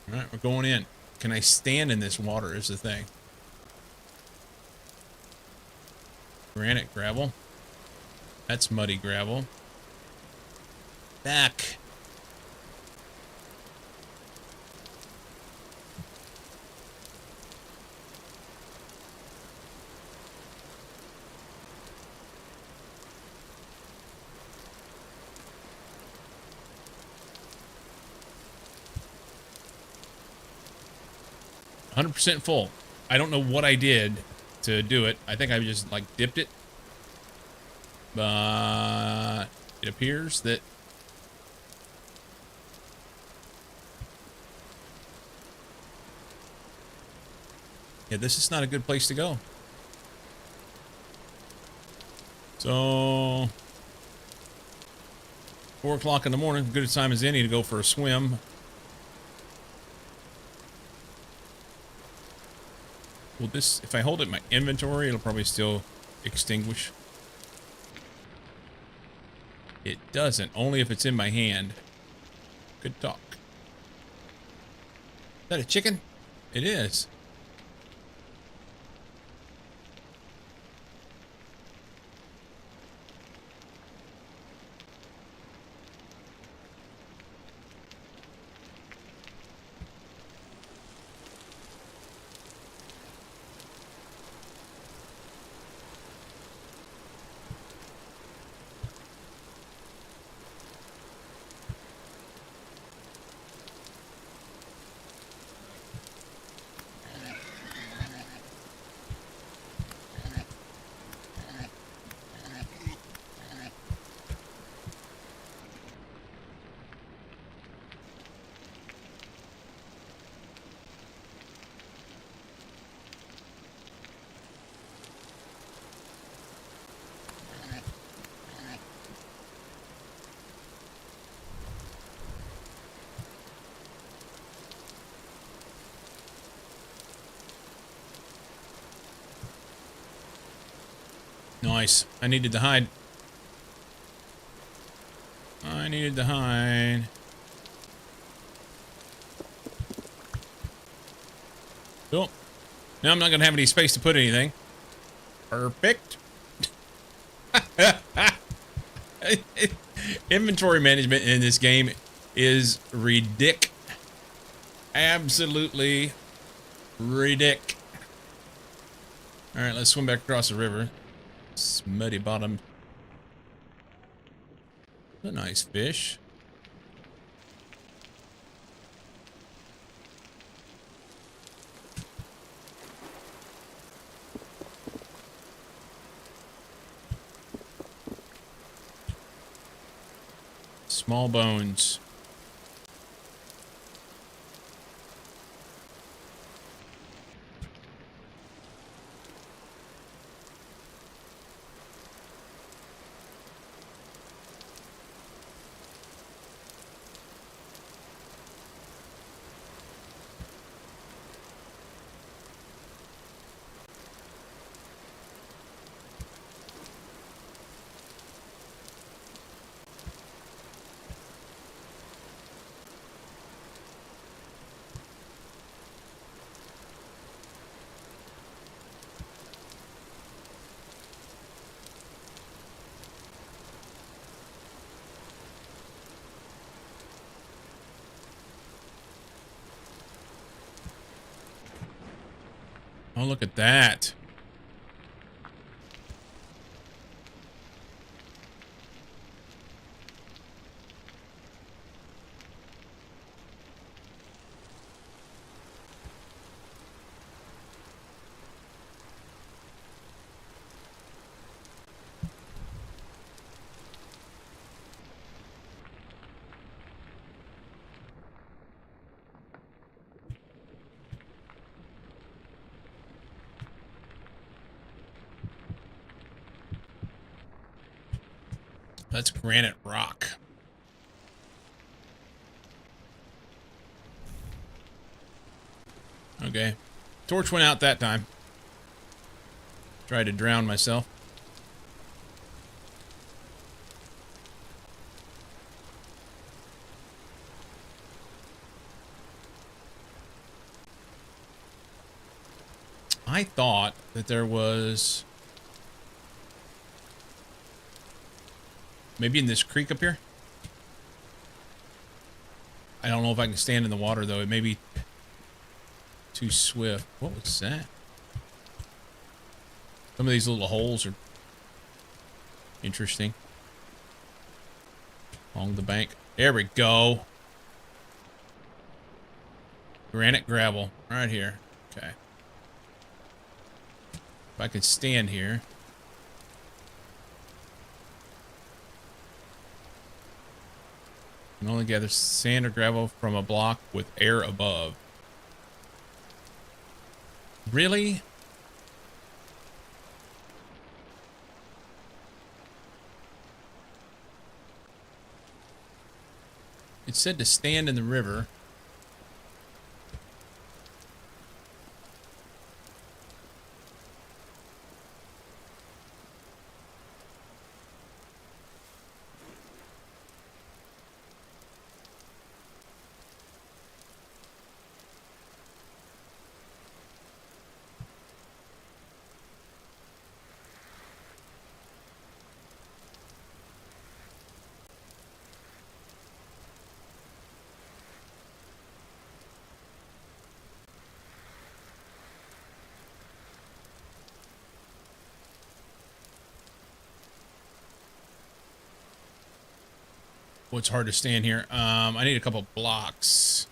All right, we're going in. Can I stand in this water is the thing. Granite gravel. That's muddy gravel. Back. %, full. I don't know what I did to do it. I think I just like dipped it. But it appears that yeah, this is not a good place to go. So 4 o'clock in the morning, good a time as any to go for a swim. Will this, if I hold it in my inventory, it'll probably still extinguish. It doesn't, only if it's in my hand. Good talk. Is that a chicken? It is. Nice. I needed to hide. I needed to hide. Cool. Now I'm not going to have any space to put anything. Perfect. Inventory management in this game is ridic. Absolutely ridic. Alright, let's swim back across the river. Smutty bottom. A nice fish. Small bones. Oh, look at that. That's granite rock. Okay. Torch went out that time. Tried to drown myself. I thought that there was... maybe in this creek up here? I don't know if I can stand in the water, though. It may be too swift. What was that? Some of these little holes are interesting. Along the bank. There we go. Granite gravel. Right here. Okay. If I could stand here. Can only gather sand or gravel from a block with air above. Really? It said to stand in the river. it's hard to stand here. I need a couple blocks.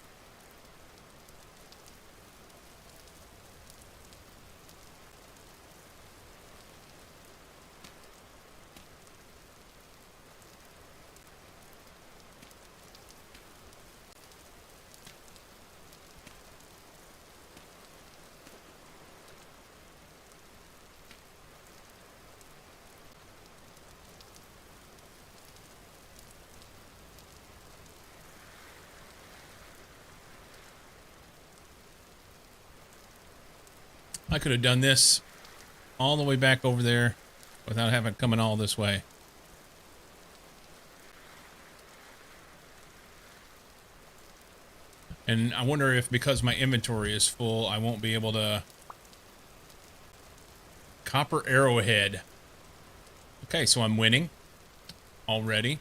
I could have done this all the way back over there without having coming all this way. And I wonder if because my inventory is full, I won't be able to... Copper arrowhead. Okay, so I'm winning already.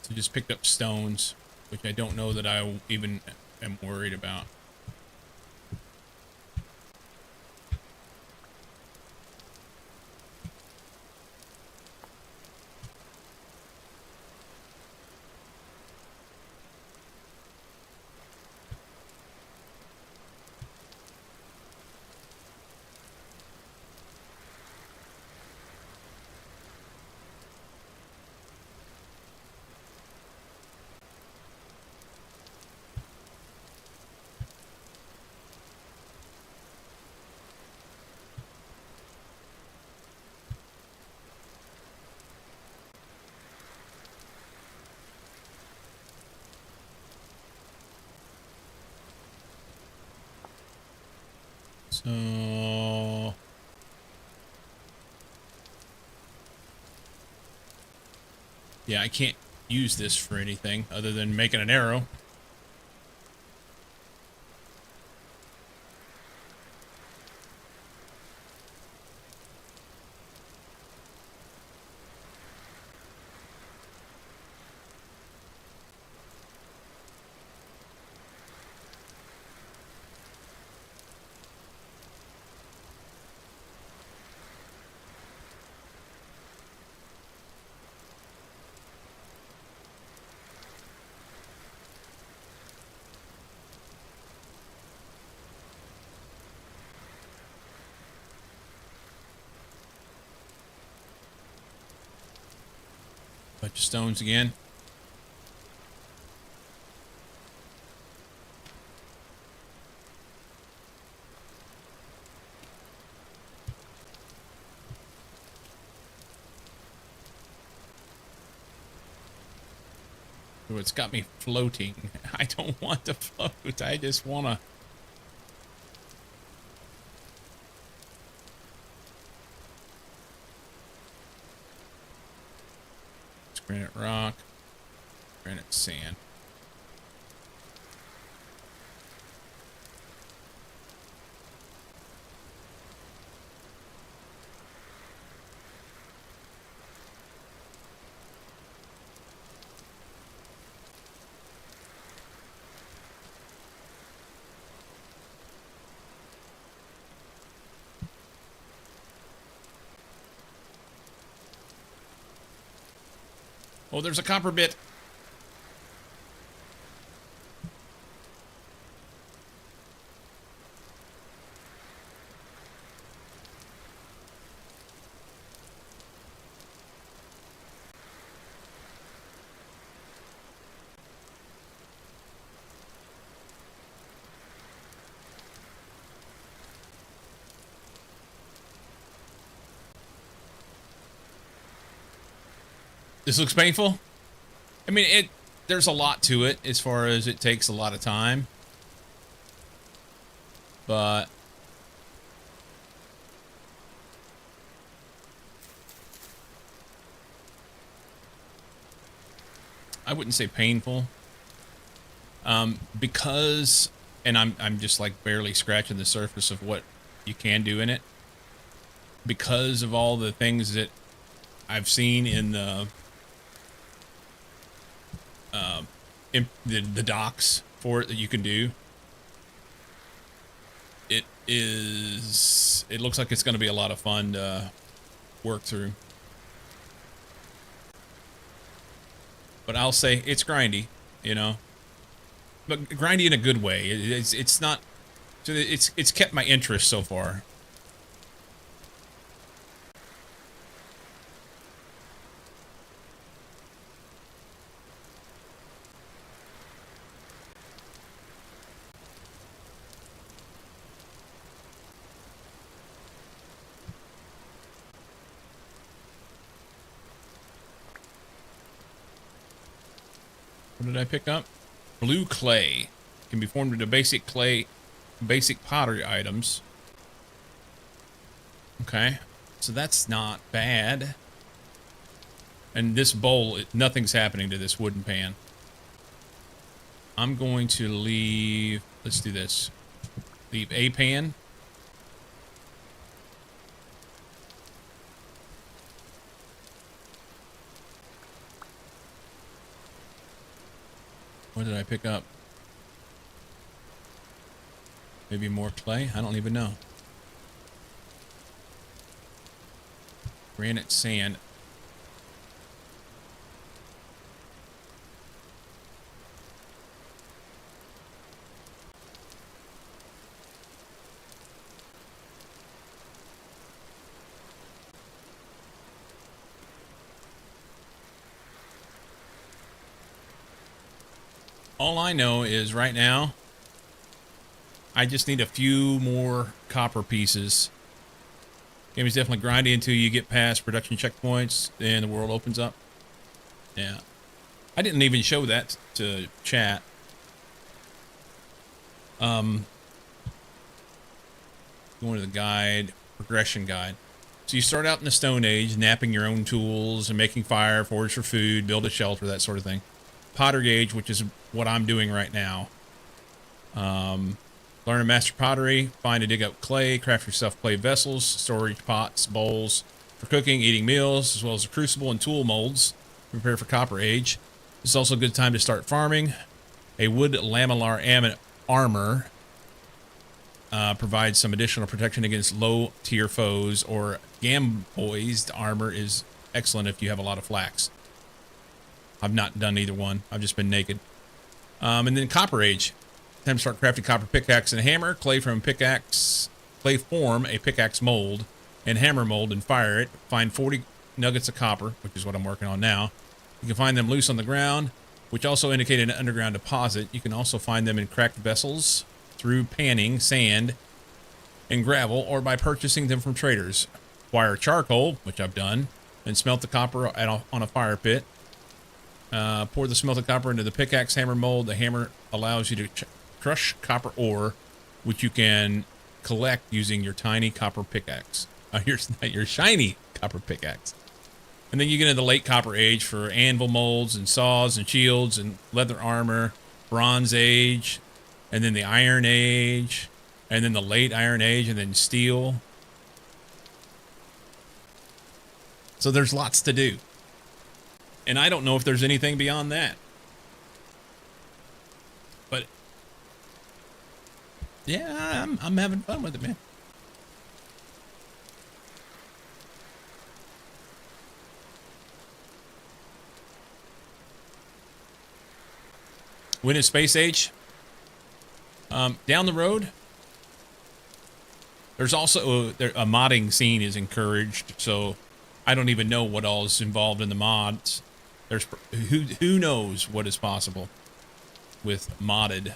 So just picked up stones, which I don't know that I even am worried about. So... yeah, I can't use this for anything other than making an arrow. Bunch of stones again. Oh, it's got me floating. I don't want to float. I just want to... It's granite rock. Granite sand. Oh, there's a copper bit. This looks painful. I mean, there's a lot to it as far as it takes a lot of time. But I wouldn't say painful. Because, and I'm just like barely scratching the surface of what you can do in it. Because of all the things that I've seen in the docs for it that you can do, it looks like it's going to be a lot of fun to work through. But I'll say it's grindy, you know, but grindy in a good way. It's not. So it's kept my interest so far. What did I pick up? Blue clay can be formed into basic pottery items. Okay, so that's not bad. And this bowl, nothing's happening to this wooden pan. I'm going to leave, let's do this. Leave a pan. What did I pick up? Maybe more clay? I don't even know. Granite sand. All I know is right now, I just need a few more copper pieces. Game is definitely grinding until you get past production checkpoints and the world opens up. Yeah. I didn't even show that to chat. Going to the guide, progression guide. So you start out in the Stone Age, napping your own tools and making fire, forage for food, build a shelter, that sort of thing. Pottery Age, which is what I'm doing right now. Learn to master pottery, find and dig up clay, craft yourself clay vessels, storage pots, bowls for cooking, eating meals, as well as a crucible and tool molds. Prepare for Copper Age. This is also a good time to start farming. A wood lamellar armor provides some additional protection against low-tier foes, or gamboized armor is excellent if you have a lot of flax. I've not done either one. I've just been naked. And then Copper Age. Time to start crafting copper pickaxe and hammer. Clay form a pickaxe mold and hammer mold and fire it. Find 40 nuggets of copper, which is what I'm working on now. You can find them loose on the ground, which also indicate an underground deposit. You can also find them in cracked vessels through panning sand and gravel, or by purchasing them from traders. Wire charcoal, which I've done, and smelt the copper on a fire pit. Pour the smelted copper into the pickaxe hammer mold. The hammer allows you to crush copper ore, which you can collect using your tiny copper pickaxe. Your shiny copper pickaxe. And then you get into the late Copper Age for anvil molds and saws and shields and leather armor. Bronze Age, and then the Iron Age, and then the late Iron Age, and then steel. So there's lots to do. And I don't know if there's anything beyond that. But yeah, I'm having fun with it, man. When is Space Age? Down the road. There's also a modding scene is encouraged, so I don't even know what all is involved in the mods. There's who knows what is possible with modded.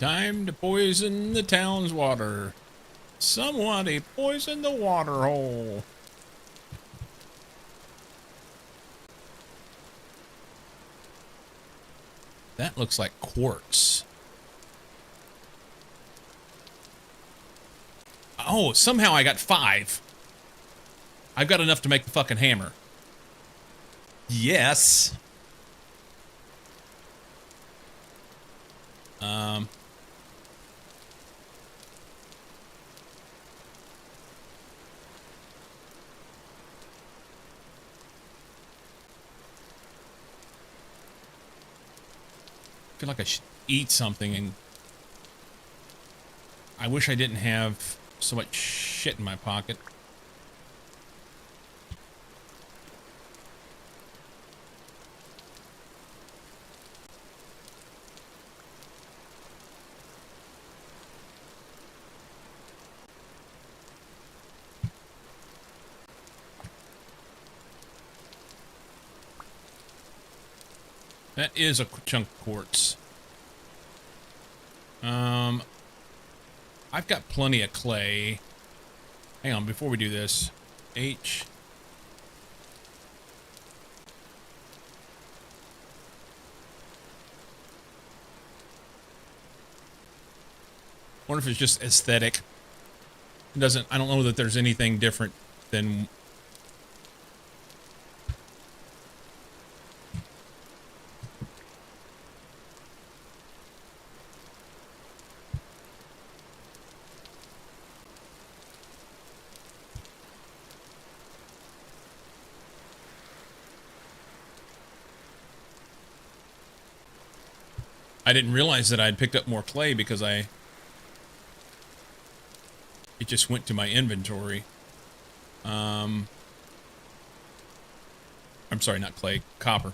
Time to poison the town's water. Somebody poison the water hole. That looks like quartz. Oh, somehow I got 5. I've got enough to make the fucking hammer. Yes. I feel like I should eat something, and I wish I didn't have so much shit in my pocket. That is a chunk of quartz. I've got plenty of clay. Hang on, before we do this. H. Wonder if it's just aesthetic. It doesn't, I don't know that there's anything different than... I didn't realize that I'd picked up more clay because it just went to my inventory. I'm sorry, not clay, copper.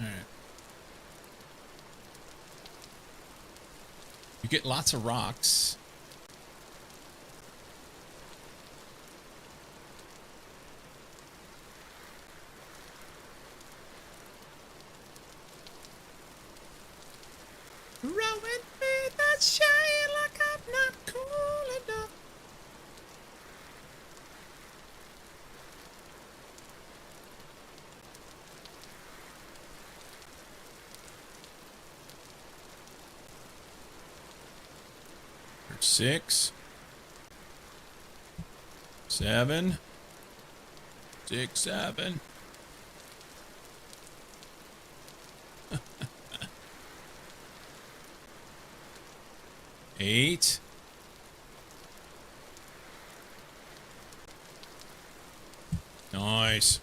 All right. You get lots of rocks. Rowing me that shine like I'm not cool enough. There's 6, 7, 6, 7. Eight. Nice.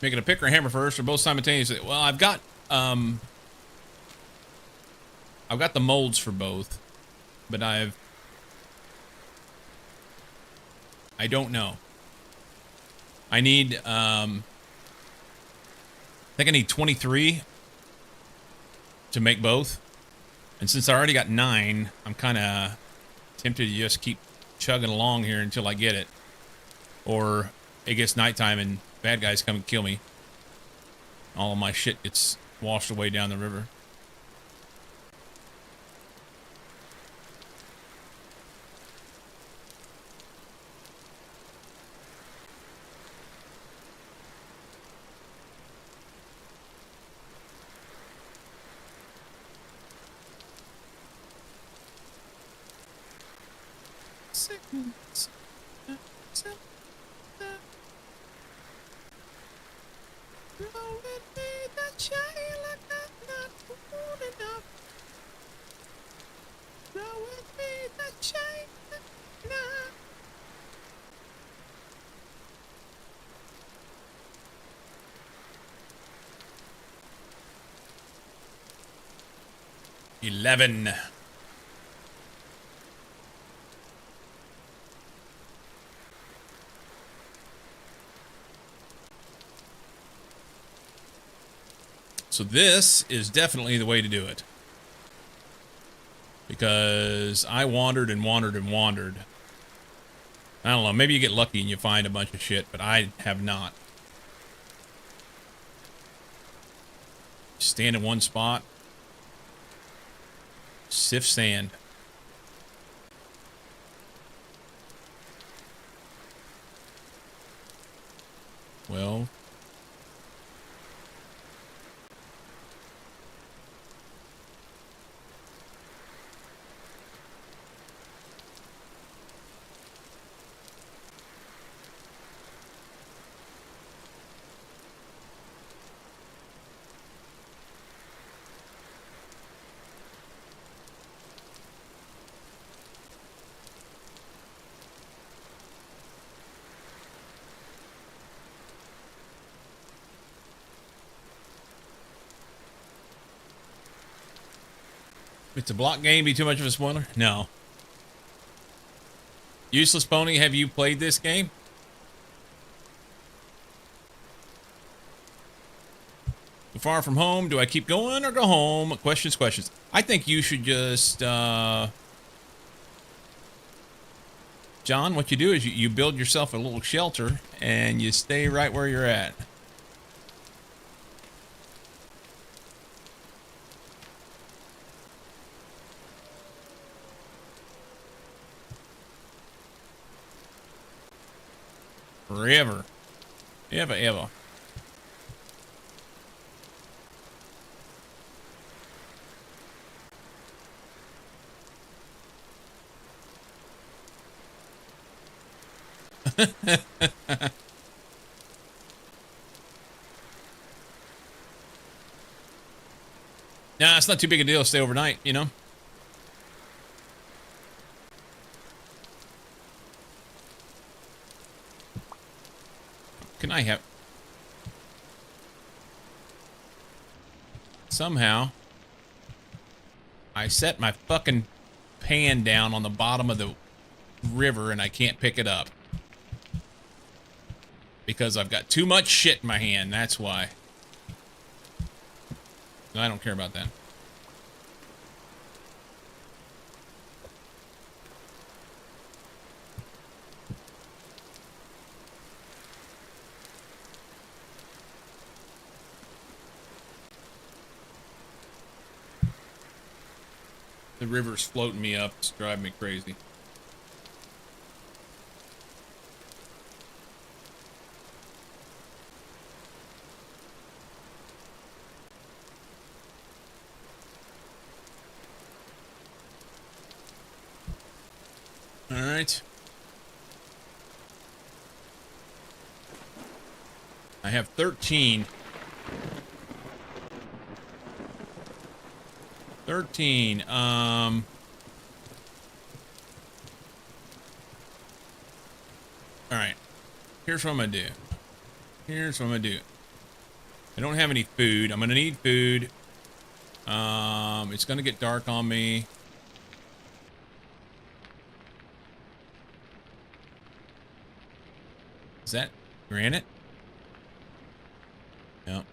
Making a pick or a hammer first, or both simultaneously? Well, I've got the molds for both, but I don't know. I need I think I need 23 to make both. And since I already got 9, I'm kind of tempted to just keep chugging along here until I get it. Or it gets nighttime and bad guys come and kill me. All of my shit gets washed away down the river. seconds. Roll with me that chain like I'm not cool enough. Roll with me that chain like I'm not. $11. So this is definitely the way to do it. Because I wandered and wandered and wandered. I don't know, maybe you get lucky and you find a bunch of shit, but I have not. Stand in one spot. Sift sand. Well. It's a block game, be too much of a spoiler? No. Useless Pony, have you played this game? Far from home, do I keep going or go home? Questions. I think you should just, John, what you do is you build yourself a little shelter and you stay right where you're at. Forever. Ever. Nah, it's not too big a deal to stay overnight, you know? Can I have... Somehow, I set my fucking pan down on the bottom of the river and I can't pick it up. Because I've got too much shit in my hand, that's why. I don't care about that. The river's floating me up. It's driving me crazy. All right. I have 13. 13. All right. Here's what I'm gonna do. I don't have any food. I'm gonna need food. It's gonna get dark on me. Is that granite? Yep.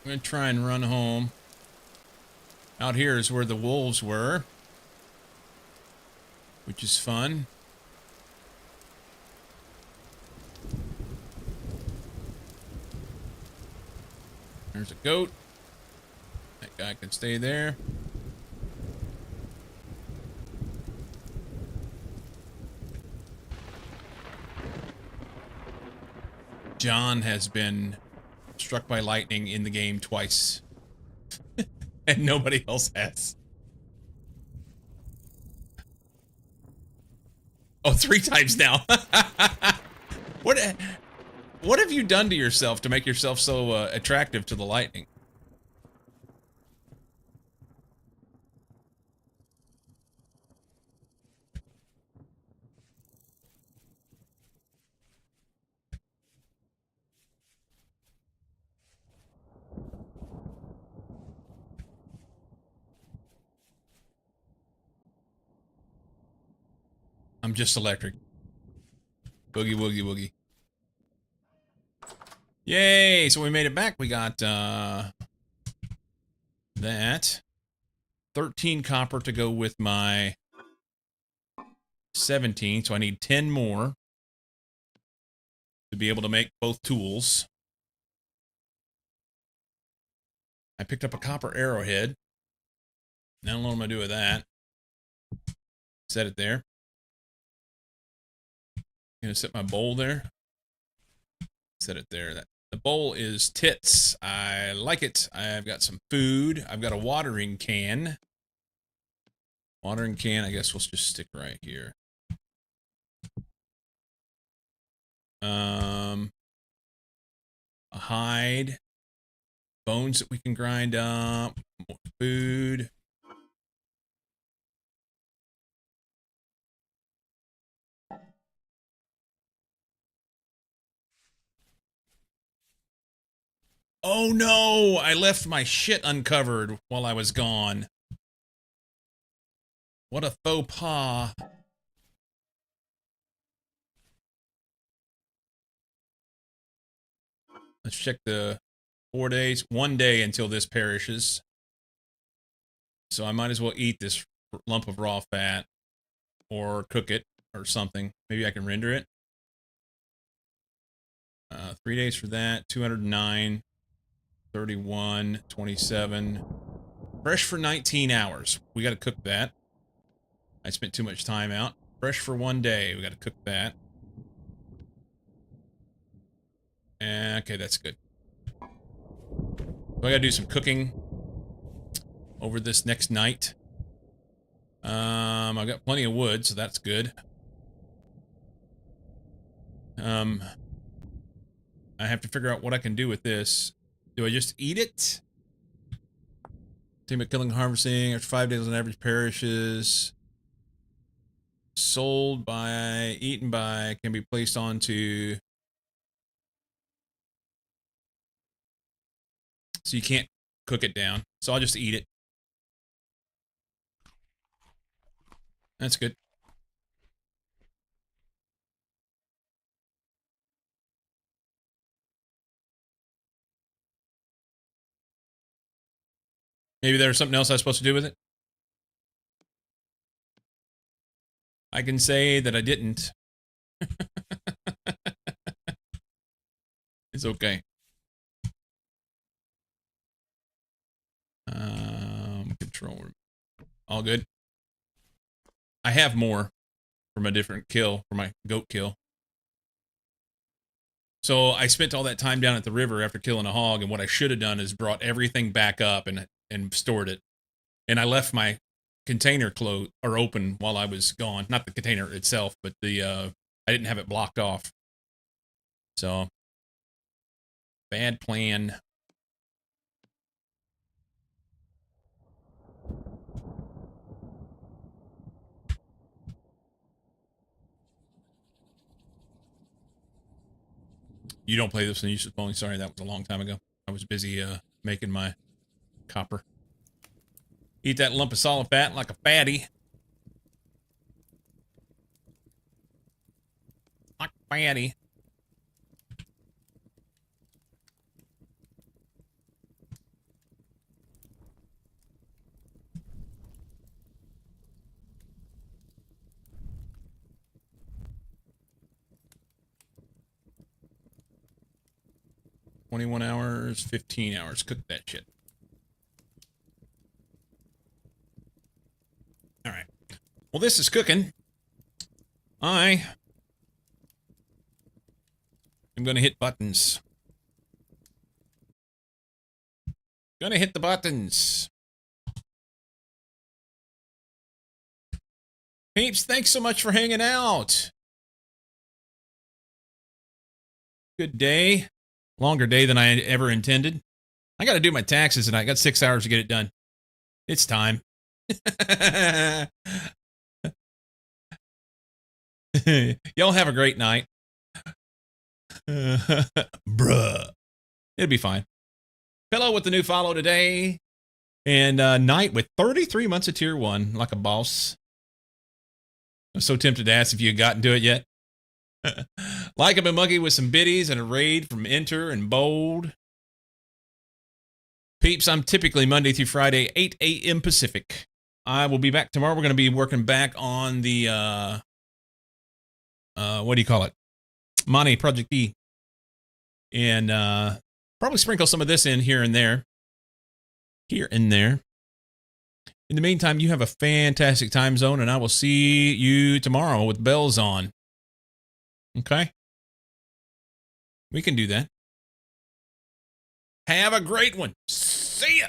I'm gonna try and run home. Out here is where the wolves were, which is fun. There's a goat. That guy can stay there. John has been struck by lightning in the game twice. And nobody else has. Oh, 3 times now. What have you done to yourself to make yourself so attractive to the lightning? I'm just electric. Boogie, woogie, woogie. Yay! So we made it back. We got that. 13 copper to go with my 17. So I need 10 more to be able to make both tools. I picked up a copper arrowhead. Now I don't know what I'm going to do with that. Set it there. I'm going to set my bowl there. Set it there. The bowl is tits. I like it. I've got some food. I've got a watering can. Watering can, I guess we'll just stick right here. A hide. Bones that we can grind up. More food. Oh no! I left my shit uncovered while I was gone. What a faux pas. Let's check the 4 days. 1 day until this perishes. So I might as well eat this lump of raw fat. Or cook it or something. Maybe I can render it. 3 days for that. 209. 31, 27. Fresh for 19 hours. We got to cook that. I spent too much time out. Fresh for 1 day. We got to cook that. Okay, that's good. So I got to do some cooking over this next night. I've got plenty of wood, so that's good. I have to figure out what I can do with this. Do I just eat it? Team at killing and harvesting after 5 days on average perishes. Sold by, eaten by, can be placed onto. So you can't cook it down. So I'll just eat it. That's good. Maybe there's something else I was supposed to do with it. I can say that I didn't. It's okay. Control room. All good. I have more from a different kill, for my goat kill. So I spent all that time down at the river after killing a hog, and what I should have done is brought everything back up and stored it. And I left my container closed or open while I was gone. Not the container itself, but the I didn't have it blocked off. So bad plan. You don't play this in use of phone. Sorry, that was a long time ago. I was busy making my copper. Eat that lump of solid fat like a fatty. Like a fatty. $21 hours, 15 hours. Cook that shit. All right. Well, this is cooking. I am going to hit buttons. Gonna hit the buttons. Peeps, thanks so much for hanging out. Good day. Longer day than I ever intended. I got to do my taxes tonight. I got 6 hours to get it done. It's time. Y'all have a great night. Bruh. It'll be fine. Pillow with the new follow today. And Knight with 33 months of tier 1, like a boss. I'm so tempted to ask if you had gotten to it yet. Like a monkey with some biddies and a raid from Enter and Bold. Peeps, I'm typically Monday through Friday, 8 a.m. Pacific. I will be back tomorrow. We're going to be working back on the, what do you call it? Monty Project E. And probably sprinkle some of this in here and there. Here and there. In the meantime, you have a fantastic time zone, and I will see you tomorrow with bells on. Okay? We can do that. Have a great one. See ya.